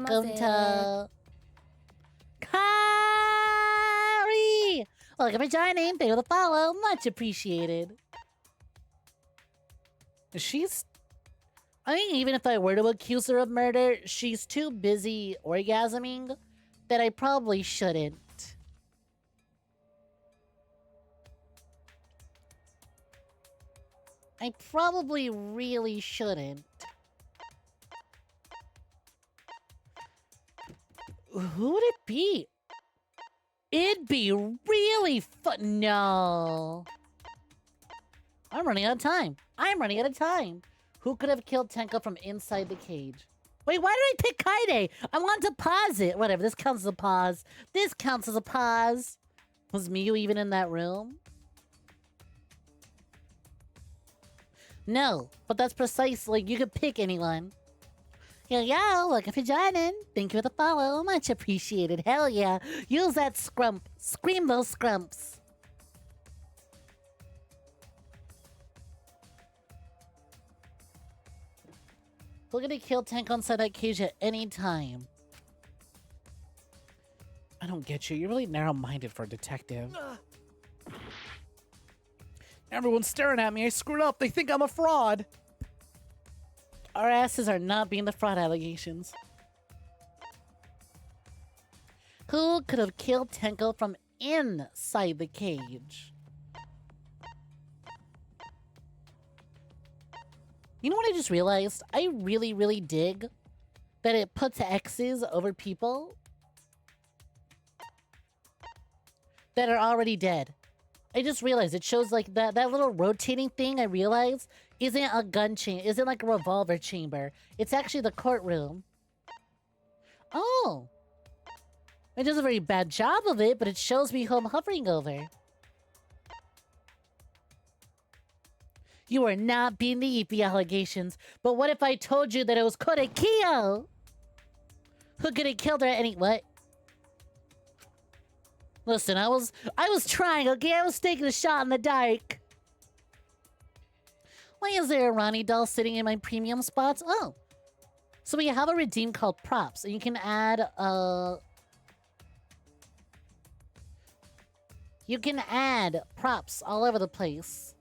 Gunta, Kari! Welcome for joining. Thank you for the follow. Much appreciated. She's... I think even if I were to accuse her of murder, she's too busy orgasming that I probably shouldn't. I probably really shouldn't. Who would it be? It'd be really fun. No. I'm running out of time. I'm running out of time. Who could have killed Tenko from inside the cage? Wait, why did I pick Kaide? I want to pause it. Whatever, this counts as a pause. This counts as a pause. Was Miyu even in that room? No, but that's precisely, you could pick anyone. Yo, welcome for joining. Thank you for the follow. Much appreciated. Hell yeah. Use that scrump. Scream those scrumps. We're gonna kill Tenko inside that cage at any time. I don't get you. You're really narrow-minded for a detective. Everyone's staring at me. I screwed up. They think I'm a fraud. Our asses are not being the fraud allegations. Who could have killed Tenko from inside the cage? You know what I just realized? I really, really dig that it puts X's over people that are already dead. I just realized it shows like that little rotating thing I realized isn't a gun chamber, isn't like a revolver chamber. It's actually the courtroom. Oh. It does a very bad job of it, but it shows me who I'm hovering over. You are not being the allegations, but what if I told you that it was Korekiyo? Who could have killed her at any what? Listen, I was trying, okay? I was taking a shot in the dark. Why is there a Ronnie doll sitting in my premium spots? Oh. So we have a redeem called props, and you can add props all over the place.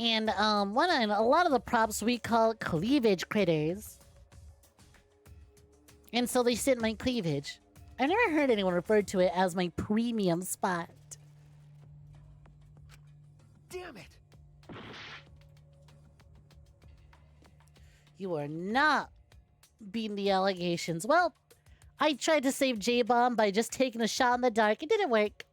And a lot of the props we call cleavage critters. And so they sit in my cleavage. I never heard anyone refer to it as my premium spot. Damn it! You are not beating the allegations. Well, I tried to save J-Bomb by just taking a shot in the dark. It didn't work.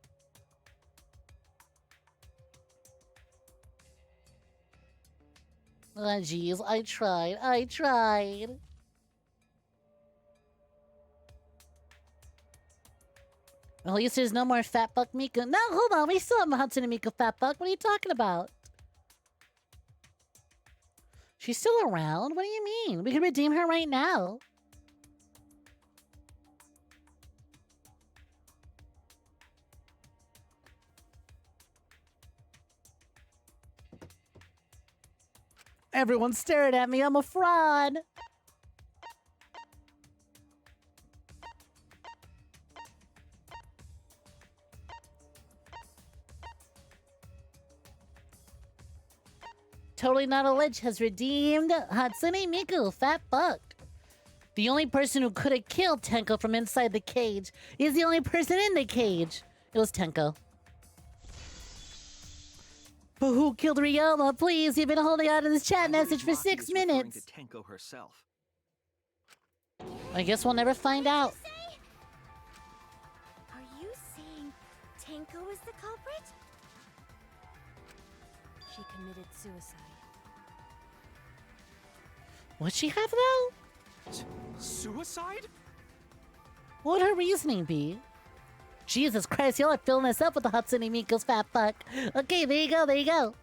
Oh, jeez. I tried. Well, at least there's no more Fat Fuck Miku. No, hold on. We still have Hatsune Miku Fat Fuck. What are you talking about? She's still around? What do you mean? We can redeem her right now. Everyone's staring at me. I'm a fraud. Totally Not a Lich has redeemed Hatsune Miku Fat Fucked. The only person who could have killed Tenko from inside the cage is the only person in the cage. It was Tenko. But who killed Ryoma? Please, you've been holding on to this chat message for 6 minutes. To Tenko herself. I guess we'll never find out. Are you saying Tenko is the culprit? She committed suicide. What'd she have, though? Suicide? What would her reasoning be? Jesus Christ, y'all are filling us up with the Hatsune Miiko's fat fuck. Okay, there you go, there you go.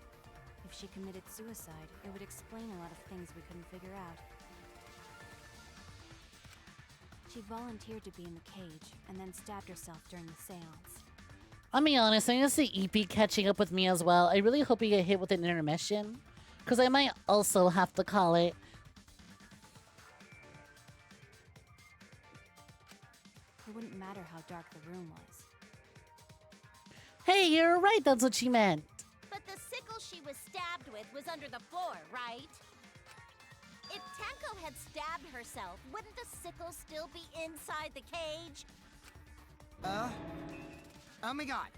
If she committed suicide, it would explain a lot of things we couldn't figure out. She volunteered to be in the cage, and then stabbed herself during the seance. I'll be honest, I'm gonna see EP catching up with me as well. I really hope we get hit with an intermission, because I might also have to call it. It wouldn't matter how dark the room was. Hey, you're right, that's what she meant. But the sickle she was stabbed with was under the floor, right? If Tenko had stabbed herself, wouldn't the sickle still be inside the cage? Oh my god.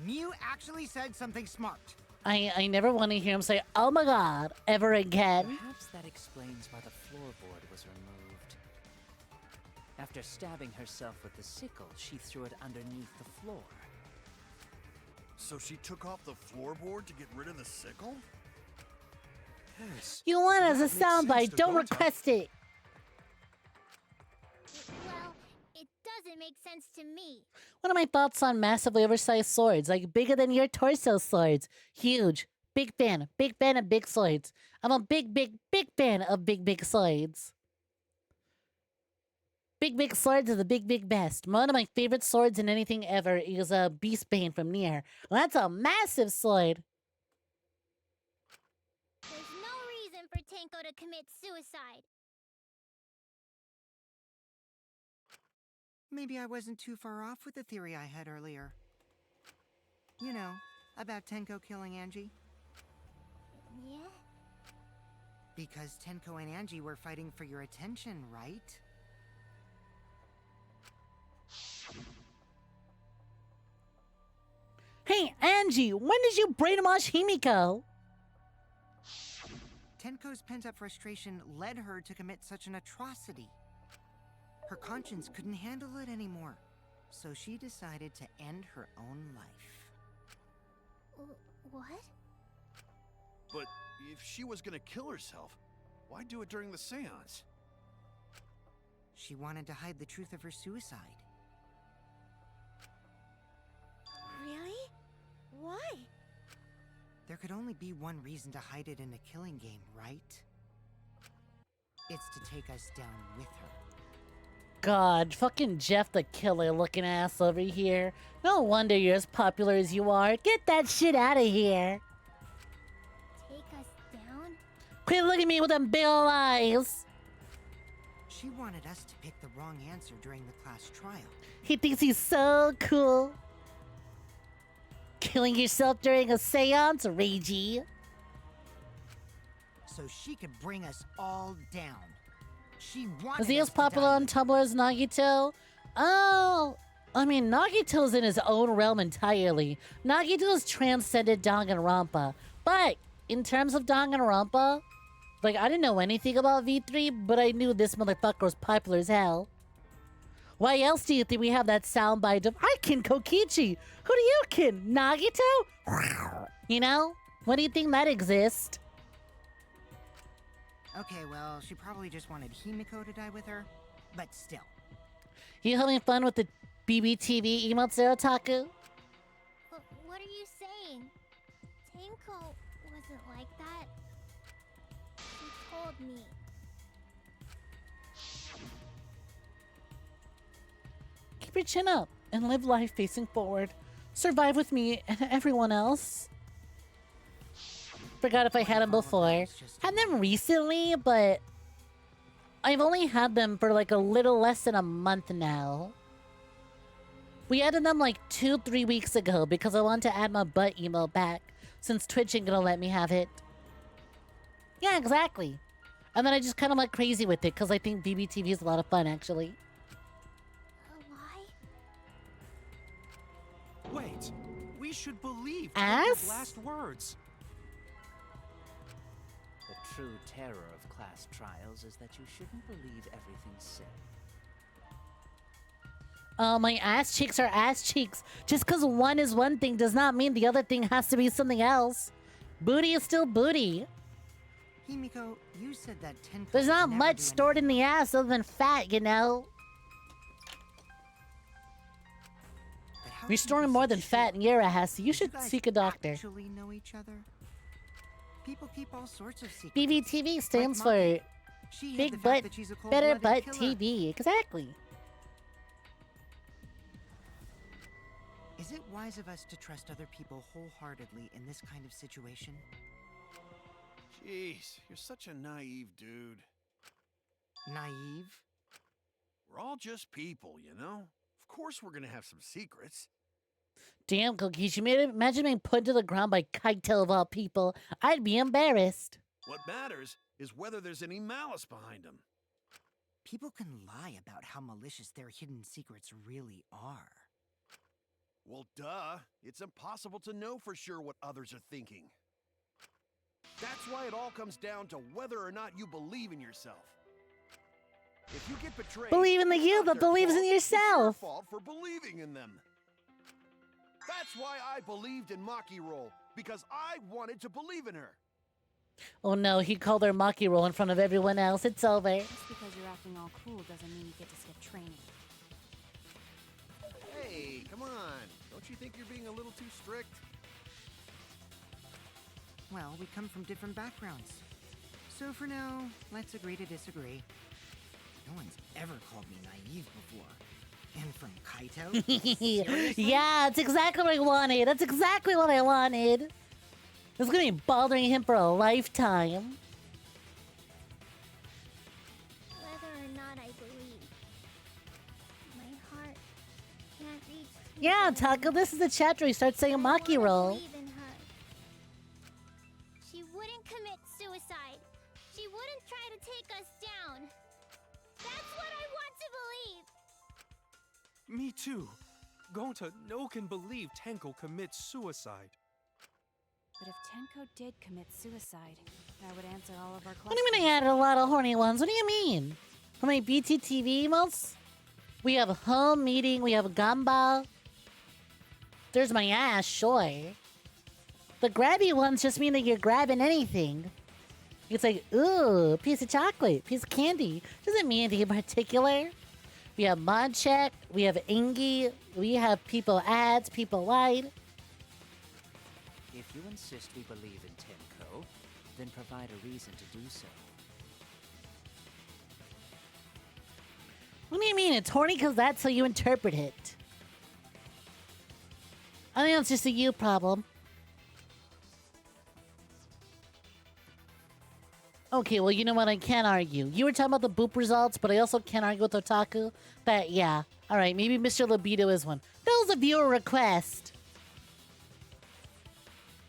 Mew actually said something smart. I never want to hear him say, oh my god, ever again. Perhaps that explains why the floorboard was removed. After stabbing herself with the sickle, she threw it underneath the floor. So she took off the floorboard to get rid of the sickle? You want as a soundbite, don't request it. Well, it doesn't make sense to me. What are my thoughts on massively oversized swords, like bigger than your torso swords? Huge. Big fan of big swords. I'm a big fan of big swords. Big swords are the big best. One of my favorite swords in anything ever is a Beastbane from Nier. Well, that's a massive sword. There's no reason for Tenko to commit suicide. Maybe I wasn't too far off with the theory I had earlier. You know, about Tenko killing Angie. Yeah? Because Tenko and Angie were fighting for your attention, right? Hey, Angie, when did you brainwash Himiko? Tenko's pent-up frustration led her to commit such an atrocity. Her conscience couldn't handle it anymore, so she decided to end her own life. What? But if she was gonna kill herself, why do it during the seance? She wanted to hide the truth of her suicide. Really? Why? There could only be one reason to hide it in a killing game, right? It's to take us down with her. God, fucking Jeff the Killer looking ass over here. No wonder you're as popular as you are. Get that shit out of here. Take us down? Quit looking at me with them big ol' eyes. She wanted us to pick the wrong answer during the class trial. He thinks he's so cool. Killing yourself during a seance, Reiji. So she could bring us all down. She wanted Was he us as to popular die. on Tumblr as Nagito? Oh, I mean, Nagito's in his own realm entirely. Nagito's transcended Danganronpa. But in terms of Danganronpa, like, I didn't know anything about V3, but I knew this motherfucker was popular as hell. Why else do you think we have that soundbite of, I kin Kokichi? Who do you kin? Nagito? You know? What do you think that exists? Okay, well, she probably just wanted Himiko to die with her, but still. You having fun with the BBTV emotes there, Otaku? What are you saying? Tenko wasn't like that. She told me. Keep your chin up and live life facing forward. Survive with me and everyone else. Forgot if I had them before. Had them recently, but I've only had them for like a little less than a month now. We added them like 2-3 weeks ago because I want to add my butt emote back since Twitch ain't gonna let me have it. Yeah, exactly. And then I just kind of went crazy with it because I think BBTV is a lot of fun, actually. A lie? Wait, we should believe Ass? Tenko's last words. The true terror of class trials is that you shouldn't believe everything said. My ass cheeks are ass cheeks. Just because one is one thing does not mean the other thing has to be something else. Booty is still booty. Himiko, you said that Tenko There's not would never much do stored in the ass other than fat, you know? You're storing more than fat in your ass, so you should seek a doctor. Actually know each other? People keep all sorts of secrets. BBTV stands Like for Monkey. She hid the Big fact Butt, that she's a Better cold-blooded Butt killer. TV. Exactly. Is it wise of us to trust other people wholeheartedly in this kind of situation? Jeez, you're such a naive dude. Naive? We're all just people, you know? Of course we're gonna have some secrets. Damn, Cookies, you made it. Imagine being put to the ground by Kaito of all people. I'd be embarrassed. What matters is whether there's any malice behind them. People can lie about how malicious their hidden secrets really are. Well, duh. It's impossible to know for sure what others are thinking. That's why it all comes down to whether or not you believe in yourself. If you get betrayed, Believe in the it's you not that their believes in fault, it's your yourself. fault for believing in them. That's why I believed in Maki Roll, because I wanted to believe in her. Oh no, he called her Maki Roll in front of everyone else. It's over. Just because you're acting all cool doesn't mean you get to skip training. Hey, come on. Don't you think you're being a little too strict? Well, we come from different backgrounds. So for now, let's agree to disagree. No one's ever called me naive before. And from Kaito? Seriously? Yeah, it's exactly what I wanted. That's exactly what I wanted. It's gonna be bothering him for a lifetime. Whether or not I believe, my heart can't reach. Yeah, Taco, this is the chapter he starts saying Maki Roll. Believe in her. She wouldn't commit suicide. She wouldn't try to take us down. That's what I want to believe. Me too. Gonta no can believe Tenko commits suicide. But if Tenko did commit suicide, that would answer all of our questions. What do you mean I added a lot of horny ones? What do you mean? For my BTTV emotes? We have home meeting, we have gamba. There's my ass, sure. The grabby ones just mean that you're grabbing anything. It's like, ooh, piece of chocolate, piece of candy. Doesn't mean anything in particular. We have mod check, we have Ingy, we have people ads, people lied. If you insist we believe in Tenko, then provide a reason to do so. What do you mean? It's horny because that's how you interpret it. I think it's just a you problem. Okay, well, you know what? I can't argue. You were talking about the boop results, but I also can't argue with Otaku. That, yeah. All right, maybe Mr. Libido is one. That was a viewer request.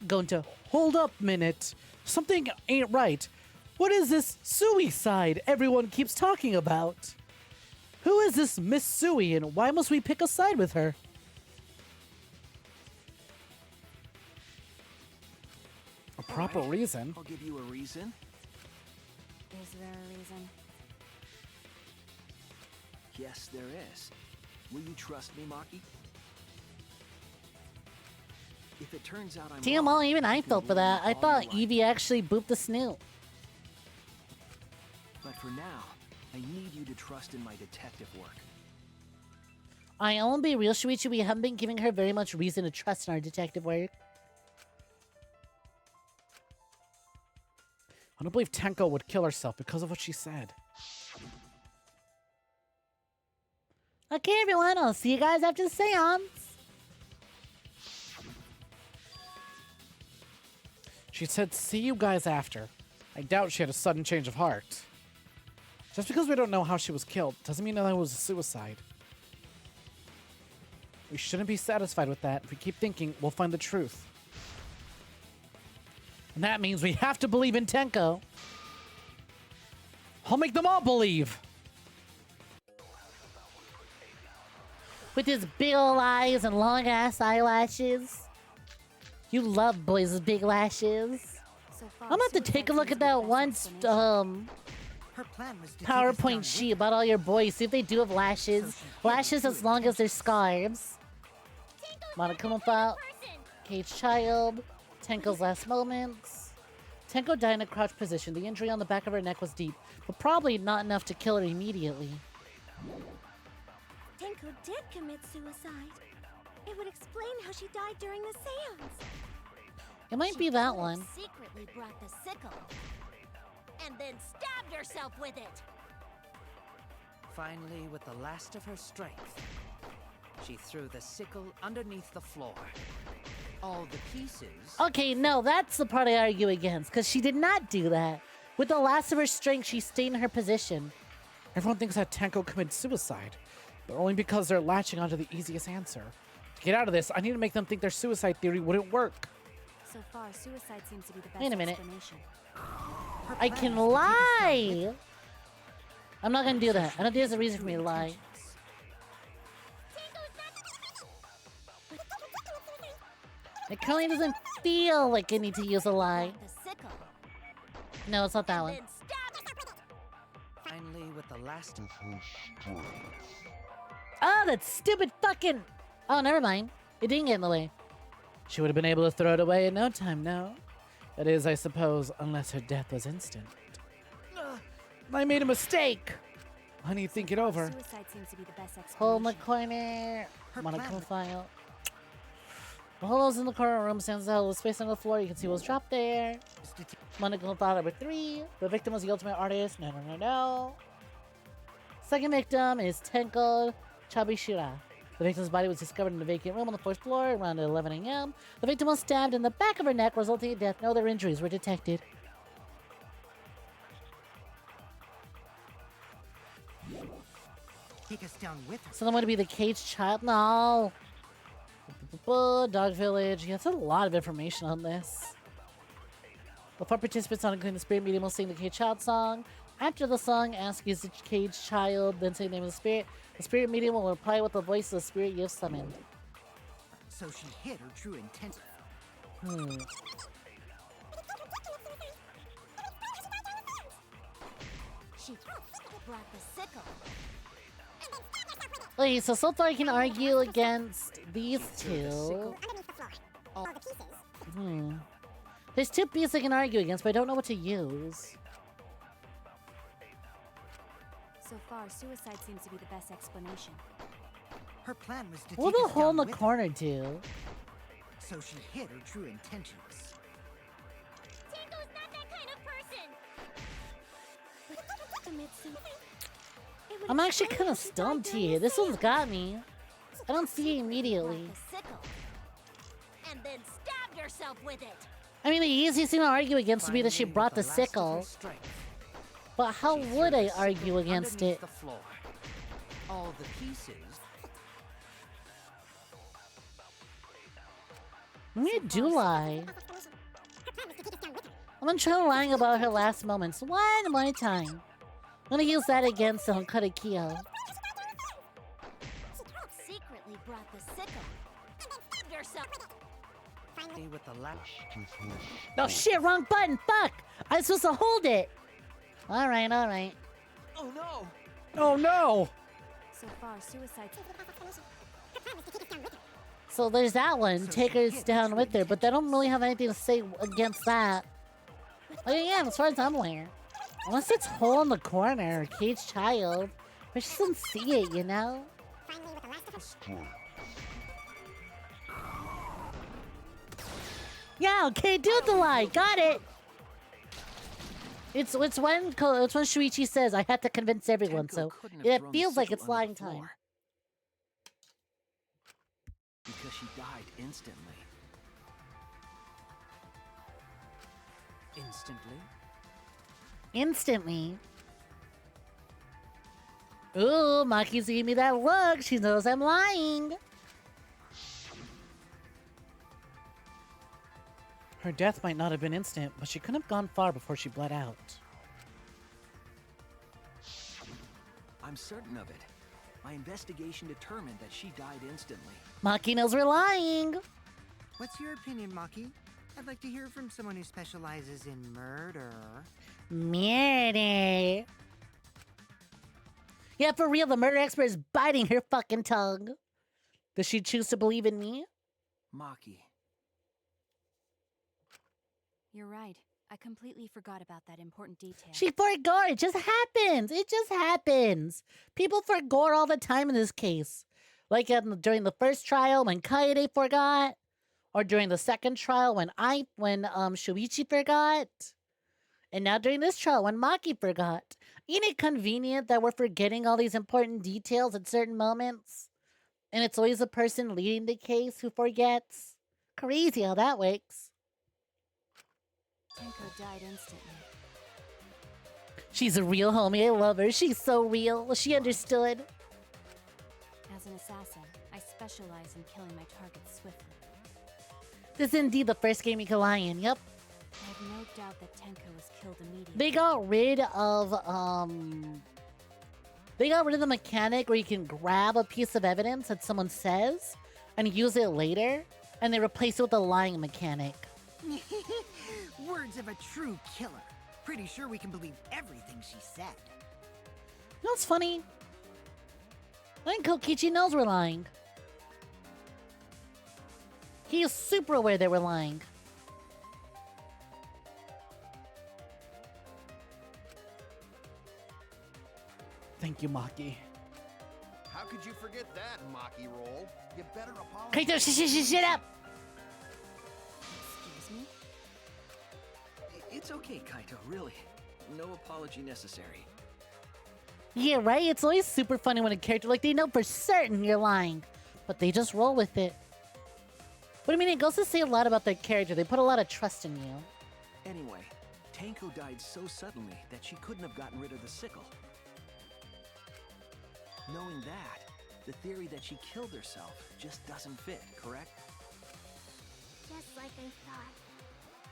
Going to hold up minute. Something ain't right. What is this suicide everyone keeps talking about? Who is this Miss Sui and why must we pick a side with her? A proper reason? I'll give you a reason. Is there a reason? Yes, there is. Will you trust me, Maki? If it turns out I'm Damn, wrong, well, even I you can felt for blame that. me I all thought you like. Evie actually booped the snoot. But for now, I need you to trust in my detective work. I won't be real, Shuichi. We haven't been giving her very much reason to trust in our detective work. I don't believe Tenko would kill herself because of what she said. Okay, everyone, I'll see you guys after the seance. She said, see you guys after. I doubt she had a sudden change of heart. Just because we don't know how she was killed doesn't mean that it was a suicide. We shouldn't be satisfied with that. If we keep thinking, we'll find the truth. And that means we have to believe in Tenko. I'll make them all believe. With his big ol' eyes and long ass eyelashes. You love boys with big lashes. So far, I'm about to take a look at that once Her plan was to take us PowerPoint down sheet with about all your boys. See if they do have lashes. Lashes as long as they're scarves. Monokuma file. Cage Child. Tenko's last moments. Tenko died in a crouched position. The injury on the back of her neck was deep, but probably not enough to kill her immediately. Tenko did commit suicide. It would explain how she died during the seance. It might be that one. Secretly brought the sickle. And then stabbed herself with it. Finally, with the last of her strength, she threw the sickle underneath the floor. All the pieces... Okay, no, that's the part I argue against, because she did not do that. With the last of her strength, she stayed in her position. Everyone thinks that Tenko committed suicide, but only because they're latching onto the easiest answer. To get out of this, I need to make them think their suicide theory wouldn't work. So far, suicide seems to be the best Wait a minute. explanation. I can lie! I'm not gonna do that. I don't think there's a reason for me to lie. It currently doesn't feel like I need to use a lie. No, it's not that one. Finally, with the last of her strength. Oh, that stupid fucking... Oh, never mind. It didn't get in the way. She would have been able to throw it away in no time, no? That is, I suppose, unless her death was instant. I made a mistake! Honey, think it over. Suicide seems to be the best explanation. Hold my corner. Monochrome file. The holes in the corner room stands out with space on the floor. You can see what was dropped there. Monochrome file number 3. The victim was the ultimate artist. No, no, no, no. Second victim is Tenko Chabishira. The victim's body was discovered in a vacant room on the 4th floor around 11 a.m. The victim was stabbed in the back of her neck, resulting in death. No other injuries were detected. Take us down with her. So then would it be the caged child? No. Dog Village. Yeah, that's a lot of information on this. The 4 participants on including the spirit medium will sing the caged child song. After the song, ask is the caged child, then say the name of the spirit. The spirit medium will reply with the voice of the spirit you have summoned. So she hid her true intent. She brought the sickle. Okay, so far I can argue against these two. There's 2 pieces I can argue against, but I don't know what to use. So far, suicide seems to be the best explanation. Her plan was to What take will us the hole in down the with corner do? her. So she hid her true intentions. Tenko's not that kind of person. I'm actually kind of stumped here. This one's got me. I don't see it immediately. And then stabbed herself with it. I mean, the easiest thing to argue against would be that she brought the sickle. But how would I argue against it? All the pieces. Maybe I do lie. I'm gonna try lying about her last moments one more time. I'm gonna use that against Honkata Kyo. Secretly brought the sickle. And then stabbed herself. With the last Oh shit, wrong button, fuck! I was supposed to hold it! Alright, alright. Oh no! Oh no! So far, suicide. So there's that one, take her down with her, but they don't really have anything to say against that. But yeah, as far as I'm aware. Unless it's hole in the corner, caged child. But she doesn't see it, you know? Yeah, okay, do the lie. Got it. It's when Shuichi says I had to convince everyone, so it feels like it's lying time. Because she died instantly. Instantly? Instantly. Ooh, Maki's giving me that look. She knows I'm lying. Her death might not have been instant, but she couldn't have gone far before she bled out. I'm certain of it. My investigation determined that she died instantly. Maki knows we're lying. What's your opinion, Maki? I'd like to hear from someone who specializes in murder. Murder. Yeah, for real, the murder expert is biting her fucking tongue. Does she choose to believe in me? Maki. You're right. I completely forgot about that important detail. She forgot. It just happens. It just happens. People forgot all the time in this case. Like during the first trial when Kaede forgot. Or during the second trial when Shuichi forgot. And now during this trial when Maki forgot. Ain't it convenient that we're forgetting all these important details at certain moments? And it's always the person leading the case who forgets? Crazy how that works. Tenko died instantly. She's a real homie. I love her. She's so real. She understood. As an assassin, I specialize in killing my targets swiftly. This is indeed the first game you can lie in. Yep. I have no doubt that Tenko was killed immediately. They got rid of the mechanic where you can grab a piece of evidence that someone says and use it later, and they replaced it with a lying mechanic. Words of a true killer. Pretty sure we can believe everything she said. You know what's funny? I think Kokichi knows we're lying. He is super aware that we're lying. Thank you, Maki. How could you forget that, Maki roll? You better apologize. Kaito, shut up! Excuse me? It's okay, Kaito, really. No apology necessary. Yeah, right? It's always super funny when a character, like, they know for certain you're lying, but they just roll with it. But I mean, it goes to say a lot about their character. They put a lot of trust in you. Anyway, Tenko died so suddenly that she couldn't have gotten rid of the sickle. Knowing that, the theory that she killed herself just doesn't fit, correct? Just like I thought.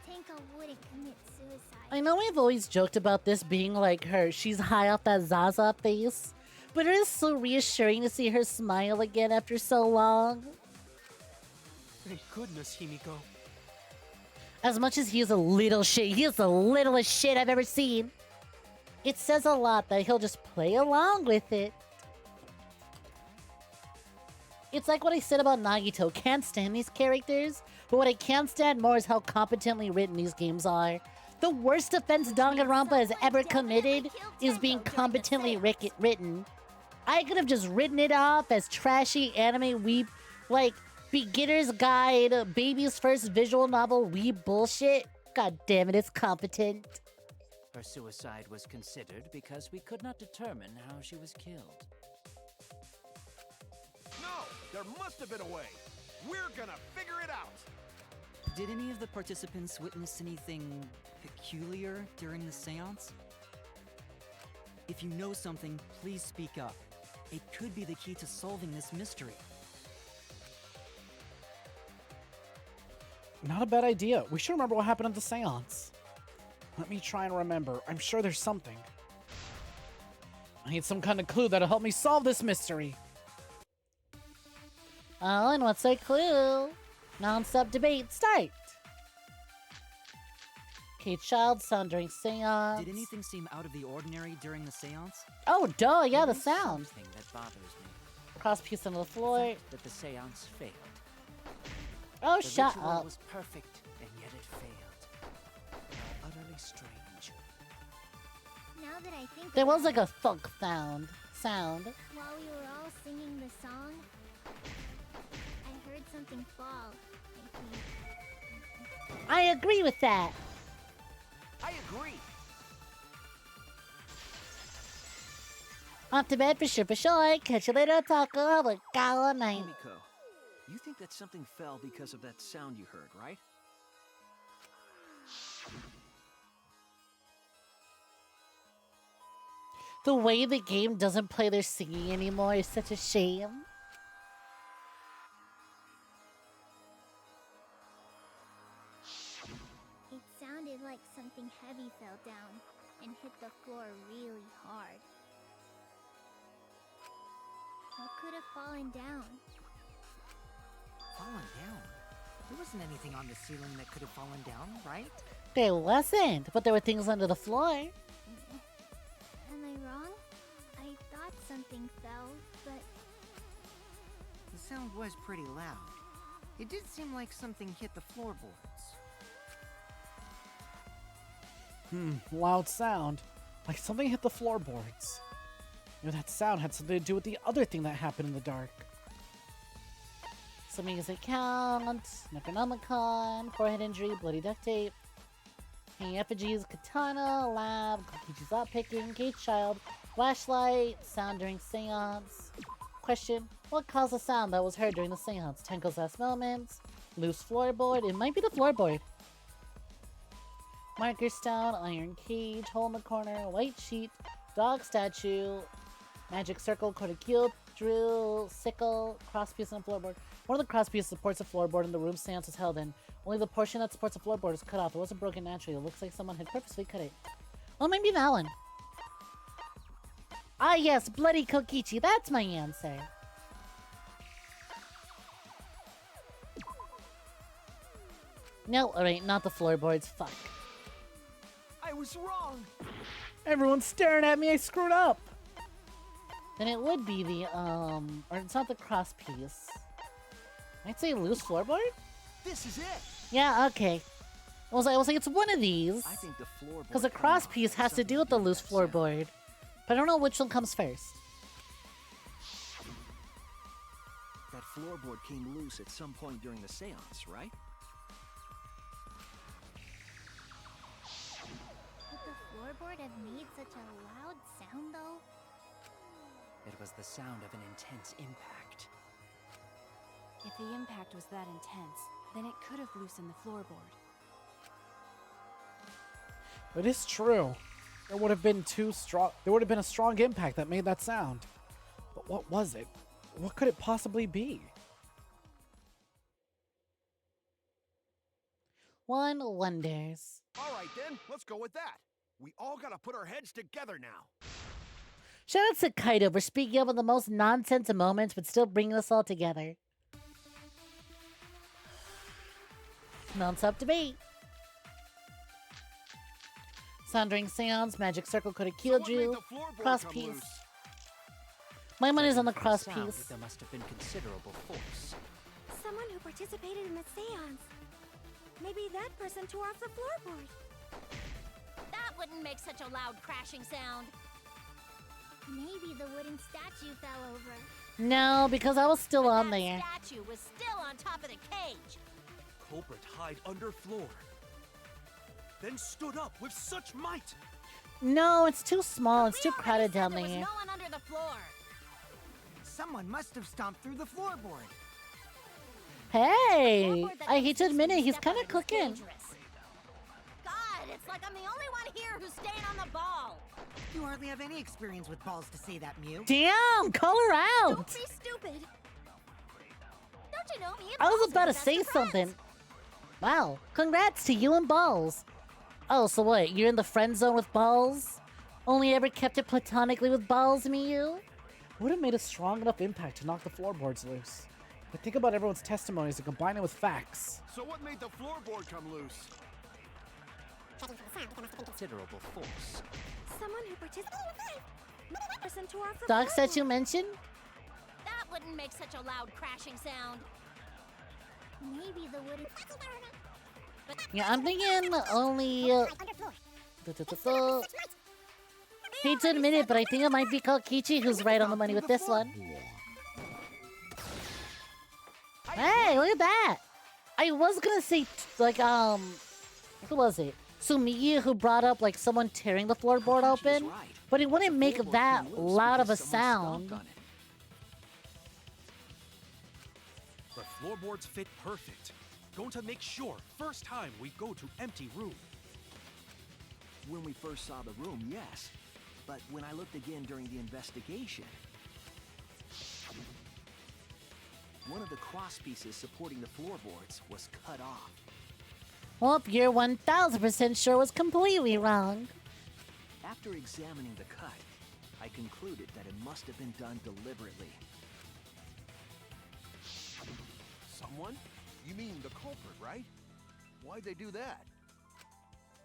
Tenko wouldn't commit suicide. I know we've always joked about this being like her. She's high off that Zaza face. But it is so reassuring to see her smile again after so long. Thank goodness, Himiko. As much as he is a little shit, he is the littlest shit I've ever seen. It says a lot that he'll just play along with it. It's like what I said about Nagito. Can't stand these characters, but what I can't stand more is how competently written these games are. The worst offense Danganronpa has ever committed is being competently written. I could have just written it off as trashy anime weeb, like beginner's guide, baby's first visual novel weeb bullshit. God damn it, it's competent. Her suicide was considered because we could not determine how she was killed. No! There must have been a way! We're gonna figure it out! Did any of the participants witness anything peculiar during the seance? If you know something, please speak up. It could be the key to solving this mystery. Not a bad idea. We should remember what happened at the seance. Let me try and remember. I'm sure there's something. I need some kind of clue that'll help me solve this mystery. Oh, and what's our clue? Non-stop debate, start! Okay, child sound during seance. Did anything seem out of the ordinary during the seance? Oh, duh, yeah, the There is sound. something that bothers me. Cross piece on the floor. That the seance failed. Oh, The shut ritual up. was perfect, and yet it failed. How utterly strange. Now that I think There was about like a funk sound. it, while we were all singing the song, I heard something fall, I think. I agree with that. I agree. Off to bed for sure, for sure. Catch you later, taco. Have a gala night. Himiko, you think that something fell because of that sound you heard, right? The way the game doesn't play their singing anymore is such a shame. It sounded like something heavy fell down and hit the floor really hard. What could have fallen down? Fallen down? There wasn't anything on the ceiling that could have fallen down, right? There wasn't, but there were things under the floor. Am I wrong? I thought something fell, but The sound was pretty loud. It did seem like something hit the floorboards. Loud sound. Like something hit the floorboards. You know, that sound had something to do with the other thing that happened in the dark. Some music count, Necronomicon, forehead injury, bloody duct tape, hanging effigies, katana, lab, Kokichi's lockpicking, gate child, flashlight, sound during seance. Question, what caused the sound that was heard during the seance? Tenko's last moments, loose floorboard, it might be the floorboard. Marker stone, iron cage, hole in the corner, white sheet, dog statue, magic circle, corticule, drill, sickle, crosspiece on the floorboard. One of the crosspieces supports the floorboard and the room seance was held in. Only the portion that supports the floorboard is cut off. It wasn't broken naturally. It looks like someone had purposely cut it. Well, maybe that one. Ah yes, bloody Kokichi. That's my answer. No, alright, not the floorboards. Fuck. I was wrong. Everyone's staring at me. I screwed up. Then it would be the, or it's not the cross piece. I'd say loose floorboard? This is it. Yeah, okay. I was like, it's one of these. I think the floorboard. Because the cross piece has to do with the loose floorboard. But I don't know which one comes first. That floorboard came loose at some point during the seance, right? would the floorboard have made such a loud sound, though? It was the sound of an intense impact. If the impact was that intense, then it could have loosened the floorboard. It is true. There would have been a strong impact that made that sound. But what was it? What could it possibly be? One wonders. All right then, let's go with that. We all gotta put our heads together now. Shout out to Kaido for speaking up in the most nonsense of moments, but still bringing us all together. Non-stop debate. Sounding seance, magic circle could have killed you. Cross piece. My money's on the cross piece. There must have been considerable force. Someone who participated in the seance. Maybe that person tore off the floorboard. That wouldn't make such a loud crashing sound. Maybe the wooden statue fell over. No, because I was still on there. That statue was still on top of the cage. Culprit hide under floor, then stood up with such might. No, it's too small. It's too crowded down There there. was no one under the floor. Someone must have stomped through the floorboard. Hey, I hate to admit it, he's kind of cooking. God, it's like I'm the only one here who's staying on the ball. You hardly have any experience with balls to say that, Mew. Damn, call her out. Don't be stupid. Don't you know me? I was about to say something. Wow, congrats to you and Balls. Oh, so what, you're in the friend zone with Balls? Only ever kept it platonically with Balls, Miyu? Would have made a strong enough impact to knock the floorboards loose. But think about everyone's testimonies and combine it with facts. So what made the floorboard come loose? Considerable force. Someone who participated. Person tore off the Dog floorboard. statue mentioned? That wouldn't make such a loud crashing sound. Maybe the wooden... Yeah, I'm thinking only... Hate to admit it, but I think it might be Kokichi who's right on the money with this one. Hey, look at that! I was gonna say, like, who was it? Sumiya, who brought up, like, someone tearing the floorboard open, but it wouldn't make that loud of a sound. The floorboards fit perfect. Going to make sure first time we go to empty room. When we first saw the room, yes. But when I looked again during the investigation, one of the cross pieces supporting the floorboards was cut off. Well, you're 1000% sure was completely wrong. After examining the cut, I concluded that it must have been done deliberately. Someone? You mean the culprit, right? Why'd they do that?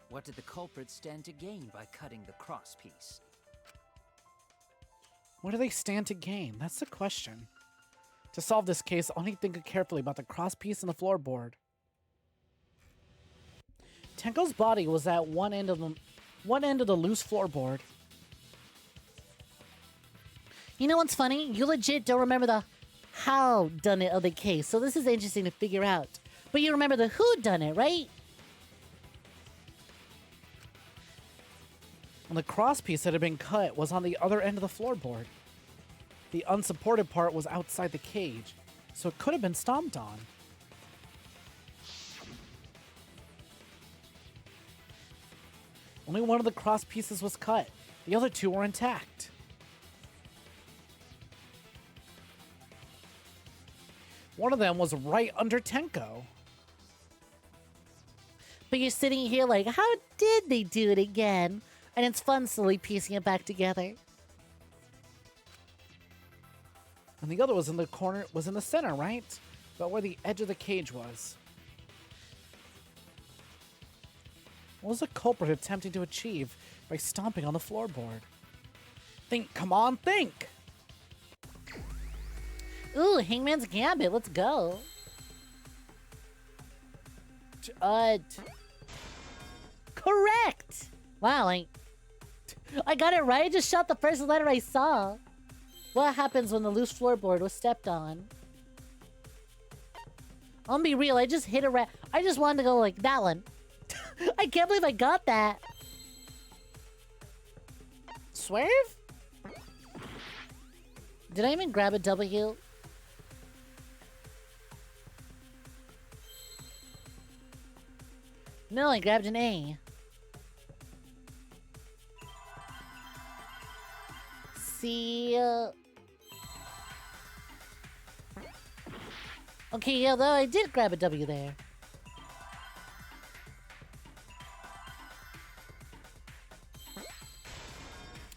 What did the culprit stand to gain by cutting the crosspiece? What do they stand to gain? That's the question. To solve this case, I'll need to think carefully about the crosspiece and the floorboard. Tenko's body was at one end of the loose floorboard. You know what's funny? You legit don't remember the how done it of the case, so this is interesting to figure out. But you remember the who done it, right? And the crosspiece that had been cut was on the other end of the floorboard. The unsupported part was outside the cage, so it could have been stomped on. Only one of the cross pieces was cut. The other two were intact. One of them was right under Tenko. But you're sitting here like, how did they do it again? And it's fun slowly piecing it back together. And the other was in the corner, was in the center, right? About where the edge of the cage was. What was the culprit attempting to achieve by stomping on the floorboard? Think, come on, think! Ooh, Hangman's Gambit, let's go. Correct! Wow, I got it right. I just shot the first letter I saw. What happens when the loose floorboard was stepped on? I'll be real, I just hit a rat. I just wanted to go like that one. I can't believe I got that. Swerve? Did I even grab a W? No, I grabbed an A. C. Okay, yeah, though I did grab a W there.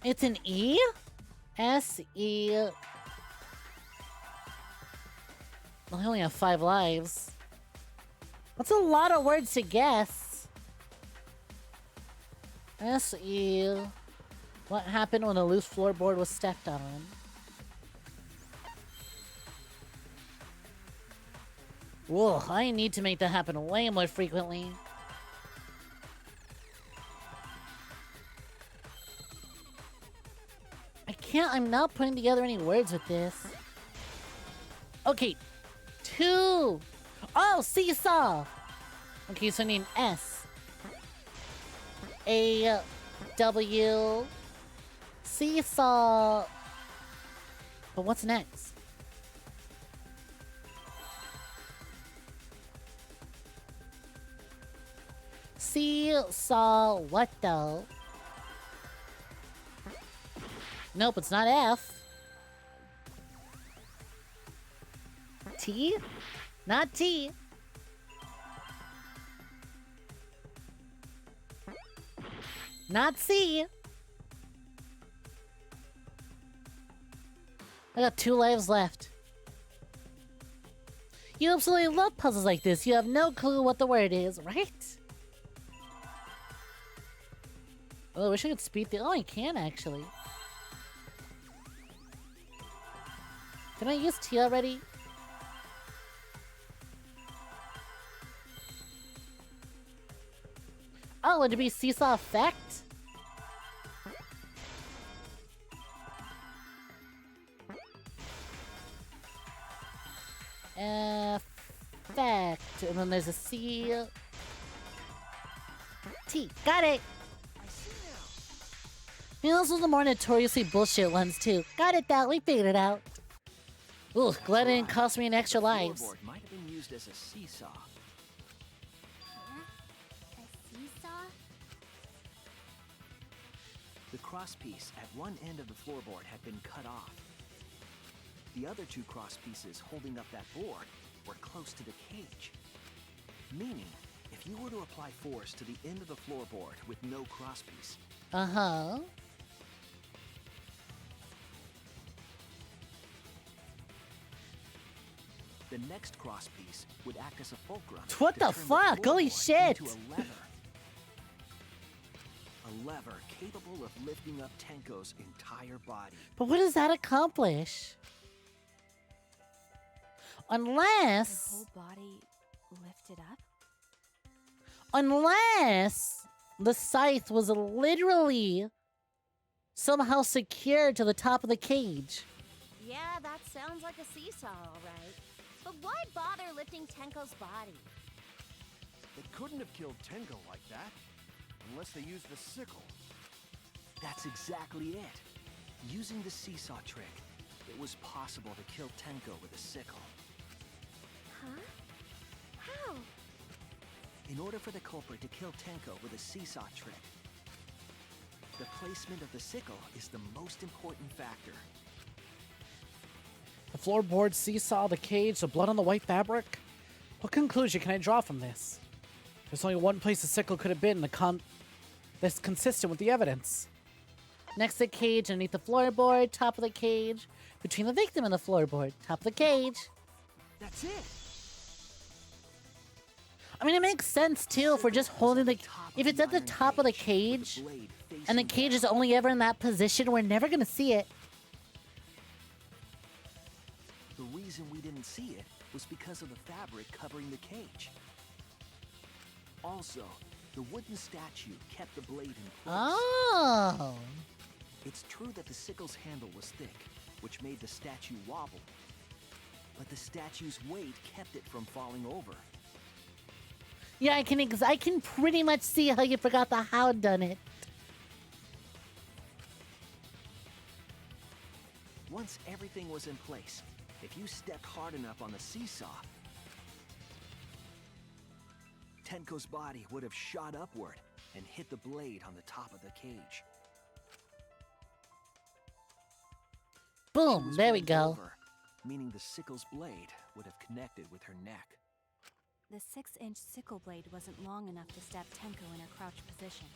It's an E? S-E. I only have 5 lives. That's a lot of words to guess. S-E. What happened when a loose floorboard was stepped on? Whoa, I need to make that happen way more frequently. I'm not putting together any words with this. Okay, 2. Oh, seesaw. Okay, so I need S. A. W. Seesaw. But what's next? Seesaw. What though? Nope, it's not F. T? Not T. Not C. I got 2 lives left. You absolutely love puzzles like this. You have no clue what the word is, right? Oh, I wish I could speed through. Oh, I can actually. Did I use T already? Oh, would it be seesaw effect? Effect. And then there's a C. T. Got it! And those are the more notoriously bullshit ones, too. Got it, that. We figured it out. Ooh, glad it didn't cost me an extra lives. The floorboard might have been used as a seesaw. A seesaw? The crosspiece at one end of the floorboard had been cut off. The other 2 crosspieces holding up that board were close to the cage. Meaning, if you were to apply force to the end of the floorboard with no crosspiece, uh-huh, The next crosspiece would act as a fulcrum. What to the turn fuck? Holy floorboard shit! into a lever. A lever capable of lifting up Tenko's entire body. But what does that accomplish? Unless... Her whole body lifted up? Unless the scythe was literally somehow secured to the top of the cage. Yeah, that sounds like a seesaw, all right. But why bother lifting Tenko's body? They couldn't have killed Tenko like that, unless they used the sickle. That's exactly it. Using the seesaw trick, it was possible to kill Tenko with a sickle. Huh? How? In order for the culprit to kill Tenko with a seesaw trick, the placement of the sickle is the most important factor. The floorboard, seesaw, the cage, the blood on the white fabric. What conclusion can I draw from this? There's only one place the sickle could have been that's consistent with the evidence. Next to the cage, underneath the floorboard, top of the cage, between the victim and the floorboard, top of the cage. That's it. I mean, it makes sense too if we're just holding the... If it's at the top of the cage, and the cage is only ever in that position, we're never gonna see it. The reason we didn't see it was because of the fabric covering the cage. Also, the wooden statue kept the blade in place. Oh! It's true that the sickle's handle was thick, which made the statue wobble. But the statue's weight kept it from falling over. Yeah, I can pretty much see how you forgot the how done it. Once everything was in place, if you stepped hard enough on the seesaw, Tenko's body would have shot upward and hit the blade on the top of the cage. Boom, there we go. Over, meaning the sickle's blade would have connected with her neck. The 6-inch sickle blade wasn't long enough to stab Tenko in her crouch position.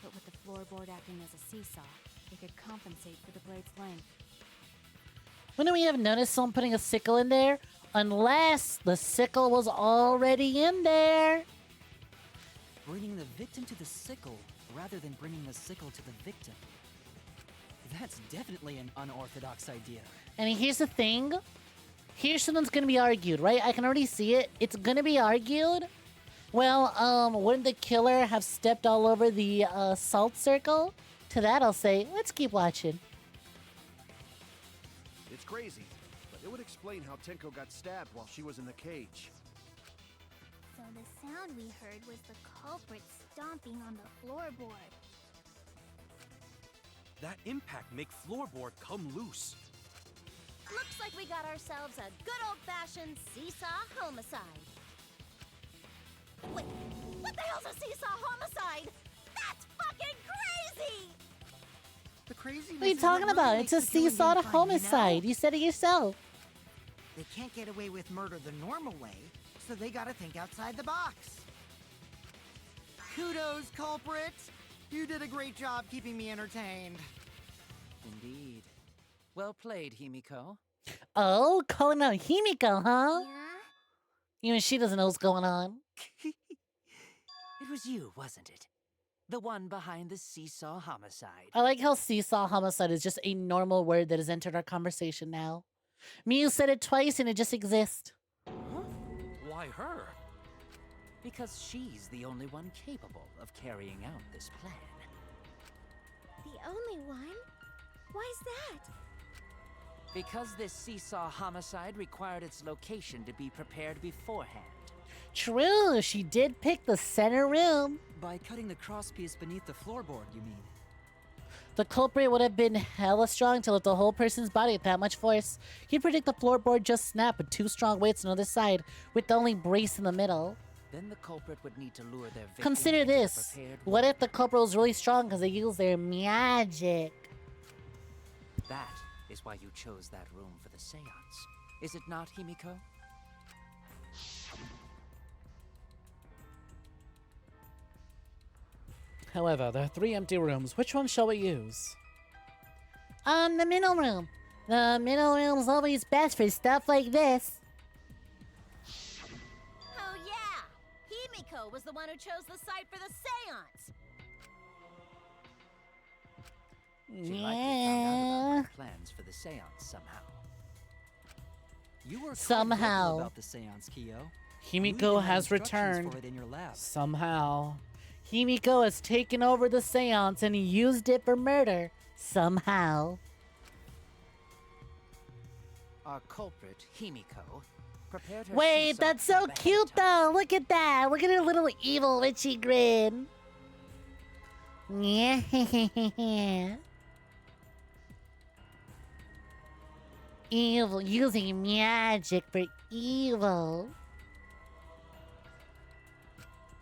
But with the floorboard acting as a seesaw, it could compensate for the blade's length. Wouldn't we have noticed someone putting a sickle in there? Unless the sickle was already in there. Bringing the victim to the sickle rather than bringing the sickle to the victim. That's definitely an unorthodox idea. And here's the thing. Here's something that's gonna be argued, right? I can already see it. It's gonna be argued. Well, wouldn't the killer have stepped all over the salt circle? To that I'll say, let's keep watching. It's crazy, but it would explain how Tenko got stabbed while she was in the cage. So the sound we heard was the culprit stomping on the floorboard. That impact make floorboard come loose. Looks like we got ourselves a good old-fashioned seesaw homicide. Wait, what the hell's a seesaw homicide? That's fucking crazy! The craziness. What are you talking about? It's a seesaw to homicide. You said it yourself. They can't get away with murder the normal way, so they gotta think outside the box. Kudos, culprit! You did a great job keeping me entertained. Indeed. Well played, Himiko. Oh, calling out Himiko, huh? Yeah? Even she doesn't know what's going on. It was you, wasn't it? The one behind the seesaw homicide. I like how seesaw homicide is just a normal word that has entered our conversation now. Miu said it twice and it just exists. Huh? Why her? Because she's the only one capable of carrying out this plan. The only one? Why's that? Because this seesaw homicide required its location to be prepared beforehand. True, she did pick the center room. By cutting the crosspiece beneath the floorboard, you mean? The culprit would have been hella strong to lift the whole person's body with that much force. He'd predict the floorboard just snap with two strong weights on the other side, with the only brace in the middle. Then the culprit would need to lure their victim. Consider this. What if the culprit was really strong because they used their magic? That is why you chose that room for the seance. Is it not, Himiko? However, there are 3 empty rooms. Which one shall we use? The middle room. The middle room's always best for stuff like this. Oh yeah! Himiko was the one who chose the site for the seance! She likely found out about my plans for the seance somehow. You were quite Somehow. vocal about the seance, Kyo. Himiko has returned. For it in your lab. Somehow. Himiko has taken over the seance and used it for murder. Somehow. Our culprit, Himiko, prepared her Wait, sea that's salt so prep cute though. Look at that. Look at her little evil witchy grin. Yeah. Evil, using magic for evil.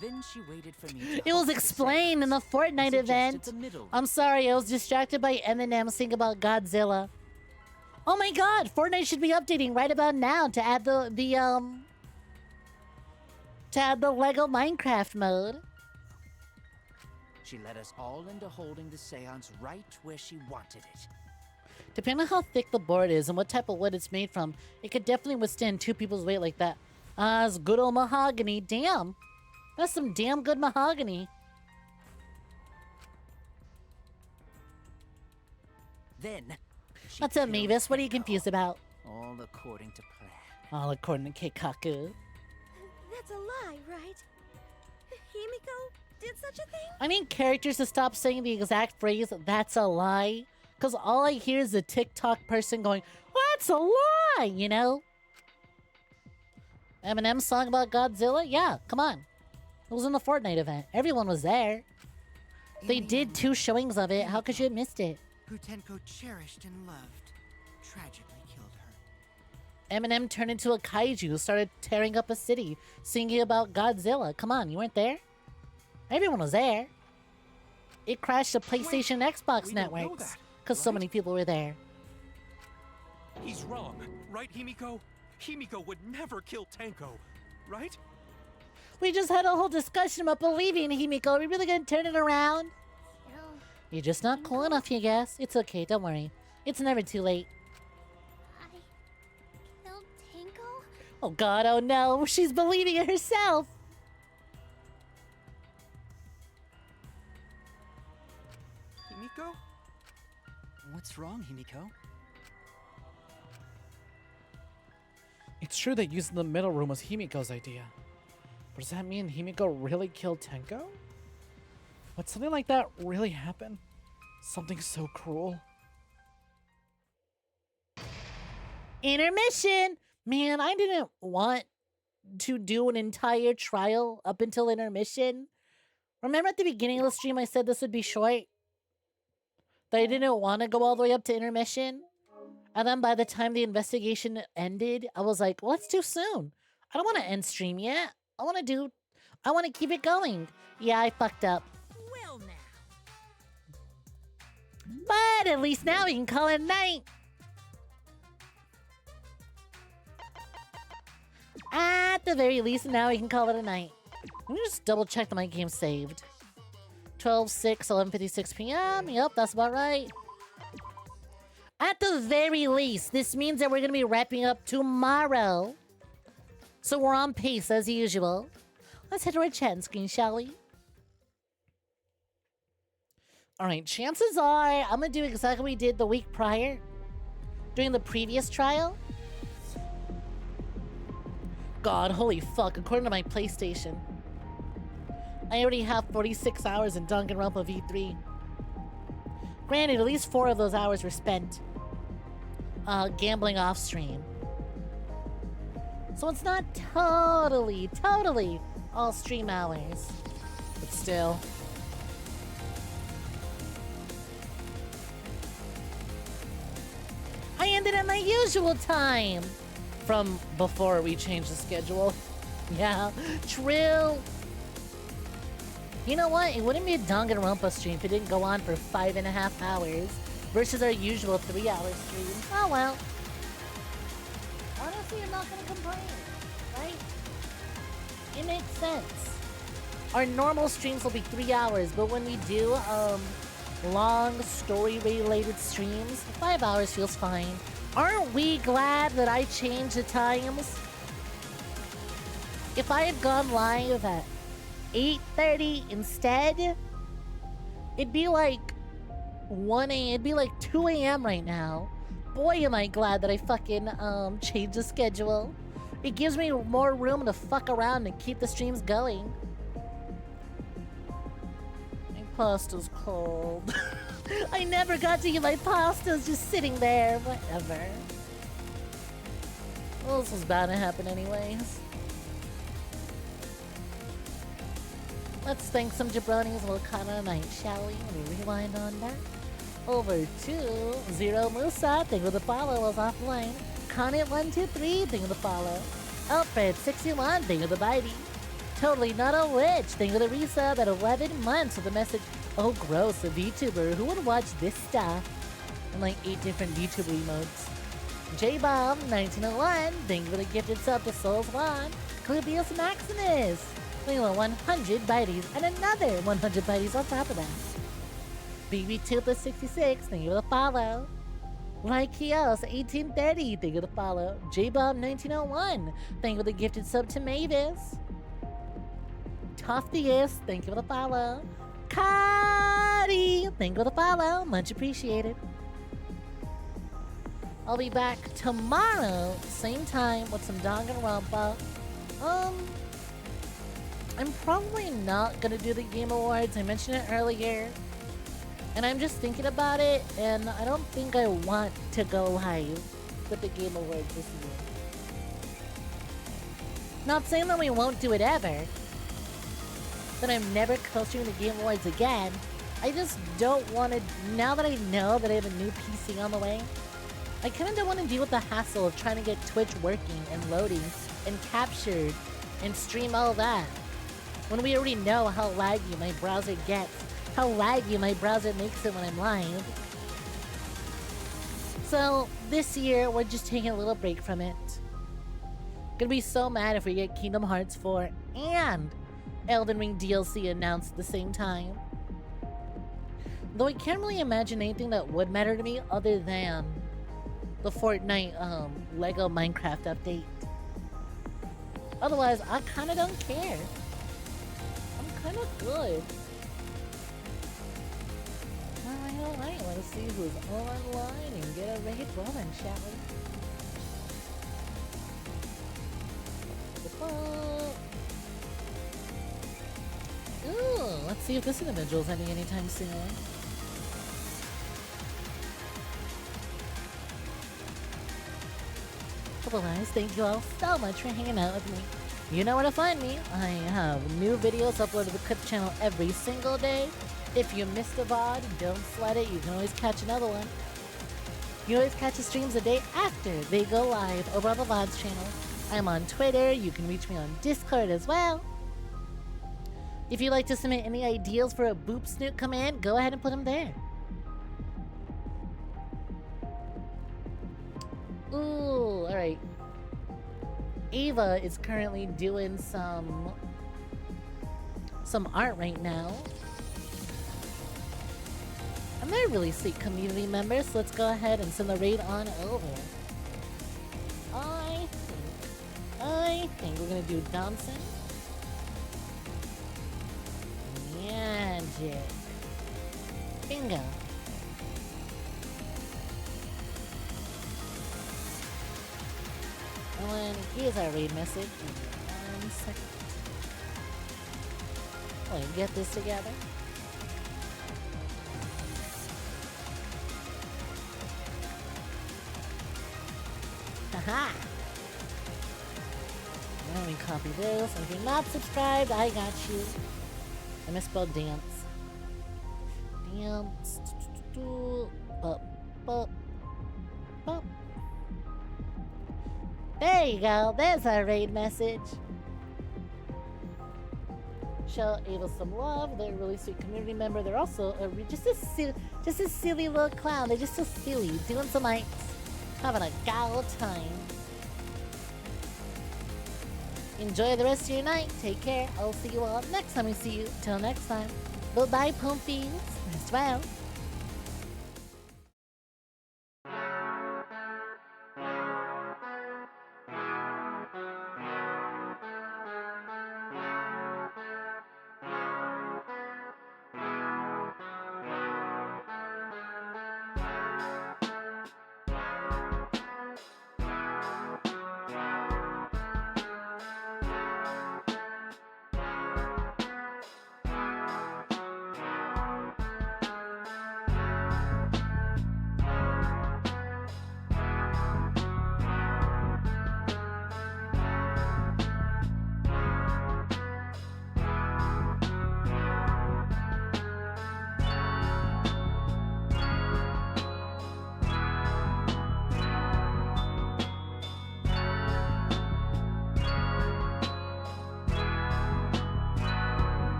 Then she waited for me It was explained in the Fortnite event. the middle. I'm sorry, I was distracted by Eminem singing about Godzilla. Oh my god, Fortnite should be updating right about now to add the Lego Minecraft mode. She led us all into holding the seance right where she wanted it. Depending on how thick the board is and what type of wood it's made from, it could definitely withstand 2 people's weight like that. It's good old mahogany. Damn. That's some damn good mahogany. Then, she What's up, killed Mavis? What are you Himiko, confused about? all according to plan. All according to Keikaku. That's a lie, right? Himiko did such a thing? I need characters to stop saying the exact phrase, that's a lie. Because all I hear is a TikTok person going, that's a lie, you know? Eminem's song about Godzilla? Yeah, come on. It was in the Fortnite event. Everyone was there. They did 2 showings of it. How could you have missed it? Who Tenko cherished and loved, tragically killed her. Eminem turned into a kaiju, started tearing up a city, singing about Godzilla. Come on, you weren't there? Everyone was there. It crashed the PlayStation Xbox we don't know networks. that, Because so many people were there. He's wrong, right, Himiko? Himiko would never kill Tenko, right? We just had a whole discussion about believing Himiko. Are we really gonna turn it around? You're just not cool enough, you guess. It's okay, don't worry. It's never too late. Killed Tenko? Oh god, oh no, she's believing it herself! Himiko? What's wrong, Himiko? It's true that using the middle room was Himiko's idea. But does that mean Himiko really killed Tenko? Would something like that really happen? Something so cruel? Intermission! Man, I didn't want to do an entire trial up until intermission. Remember at the beginning of the stream I said this would be short? That I didn't want to go all the way up to intermission? And then by the time the investigation ended, I was like, well, that's too soon. I don't want to end stream yet. I want to keep it going. Yeah, I fucked up. Well now. But at least now we can call it night. At the very least, now we can call it a night. Let me just double check that my game's saved. 12/6, 11:56 p.m. Yep, that's about right. At the very least, this means that we're going to be wrapping up tomorrow. So we're on pace as usual. Let's hit our chat screen, shall we? Alright, chances are I'm going to do exactly what we did the week prior. During the previous trial. God, holy fuck, according to my PlayStation. I already have 46 hours in Danganronpa V3. Granted, at least 4 of those hours were spent gambling off stream. So it's not totally all stream hours. But still. I ended at my usual time. From before we changed the schedule. Yeah, true. You know what? It wouldn't be a Danganronpa stream if it didn't go on for 5.5 hours versus our usual 3-hour stream. Oh well. Honestly, I'm not gonna complain, right? It makes sense. Our normal streams will be 3 hours, but when we do long story-related streams, 5 hours feels fine. Aren't we glad that I changed the times? If I had gone live at 8:30 instead, it'd be like 1 a.m. It'd be like 2 a.m. right now. Boy, am I glad that I fucking changed the schedule. It gives me more room to fuck around and keep the streams going. My pasta's cold. I never got to eat my pastas just sitting there. Whatever. Well, this was bound to happen anyways. Let's thank some jabronis and we'll call it a night, shall we? Let me rewind on that. Over to Zero Musa, thank you for the follow, was offline. Conit123, thank you for the follow. Alfred61, thank you for the bitey. Totally not a witch, thank you for the resub at 11 months with the message, oh gross, a VTuber, who would watch this stuff? And like 8 different VTuber emotes. JBomb1901, thank you for the gifted sub to Souls One. Clubius Maximus, thank you for 100 bites and another 100 bites on top of that. BB Toothless 66, thank you for the follow. Like Kios 1830, thank you for the follow. JBomb 1901, thank you for the gifted sub to Mavis. Toftius, thank you for the follow. Kari, thank you for the follow, much appreciated. I'll be back tomorrow, same time with some Danganronpa. I'm probably not gonna do the Game Awards. I mentioned it earlier. And I'm just thinking about it, and I don't think I want to go live with the Game Awards this year. Not saying that we won't do it ever, that I'm never co-streaming the Game Awards again. I just don't want to, now that I know that I have a new PC on the way, I kind of don't want to deal with the hassle of trying to get Twitch working and loading and captured and stream all that, when we already know how laggy my browser gets. How laggy my browser makes it when I'm live. So this year we're just taking a little break from it. Gonna be so mad if we get Kingdom Hearts 4 and Elden Ring DLC announced at the same time. Though I can't really imagine anything that would matter to me other than the Fortnite Lego Minecraft update. Otherwise, I kinda don't care. I'm kinda good. Alright, let's see who's online and get a raid rolling, shall we? Ooh, let's see if this individual's ending anytime soon. Otherwise, thank you all so much for hanging out with me. You know where to find me. I have new videos uploaded to the Clip channel every single day. If you missed a VOD, don't sweat it, you can always catch another one. You can always catch the streams a day after they go live over on the VODs channel. I'm on Twitter, you can reach me on Discord as well. If you'd like to submit any ideas for a Boop Snoot command, go ahead and put them there. Ooh, alright. Ava is currently doing some art right now. And they're really sweet community members, so let's go ahead and send the raid on over. I think we're gonna do dancing. Magic. Bingo. And here's our raid message. In 1 second. Let me get this together. Haha! Let me copy this. If you're not subscribed, I got you. I misspelled dance. Dance. Bup, bup, bup. There you go. There's our raid message. Show Ava some love. They're a really sweet community member. They're also just a silly little clown. They're just so silly, doing some lights, having a gal time. Enjoy the rest of your night. Take care. I'll see you all next time we see you. Till next time. Bye-bye, Pumpies. Rest well.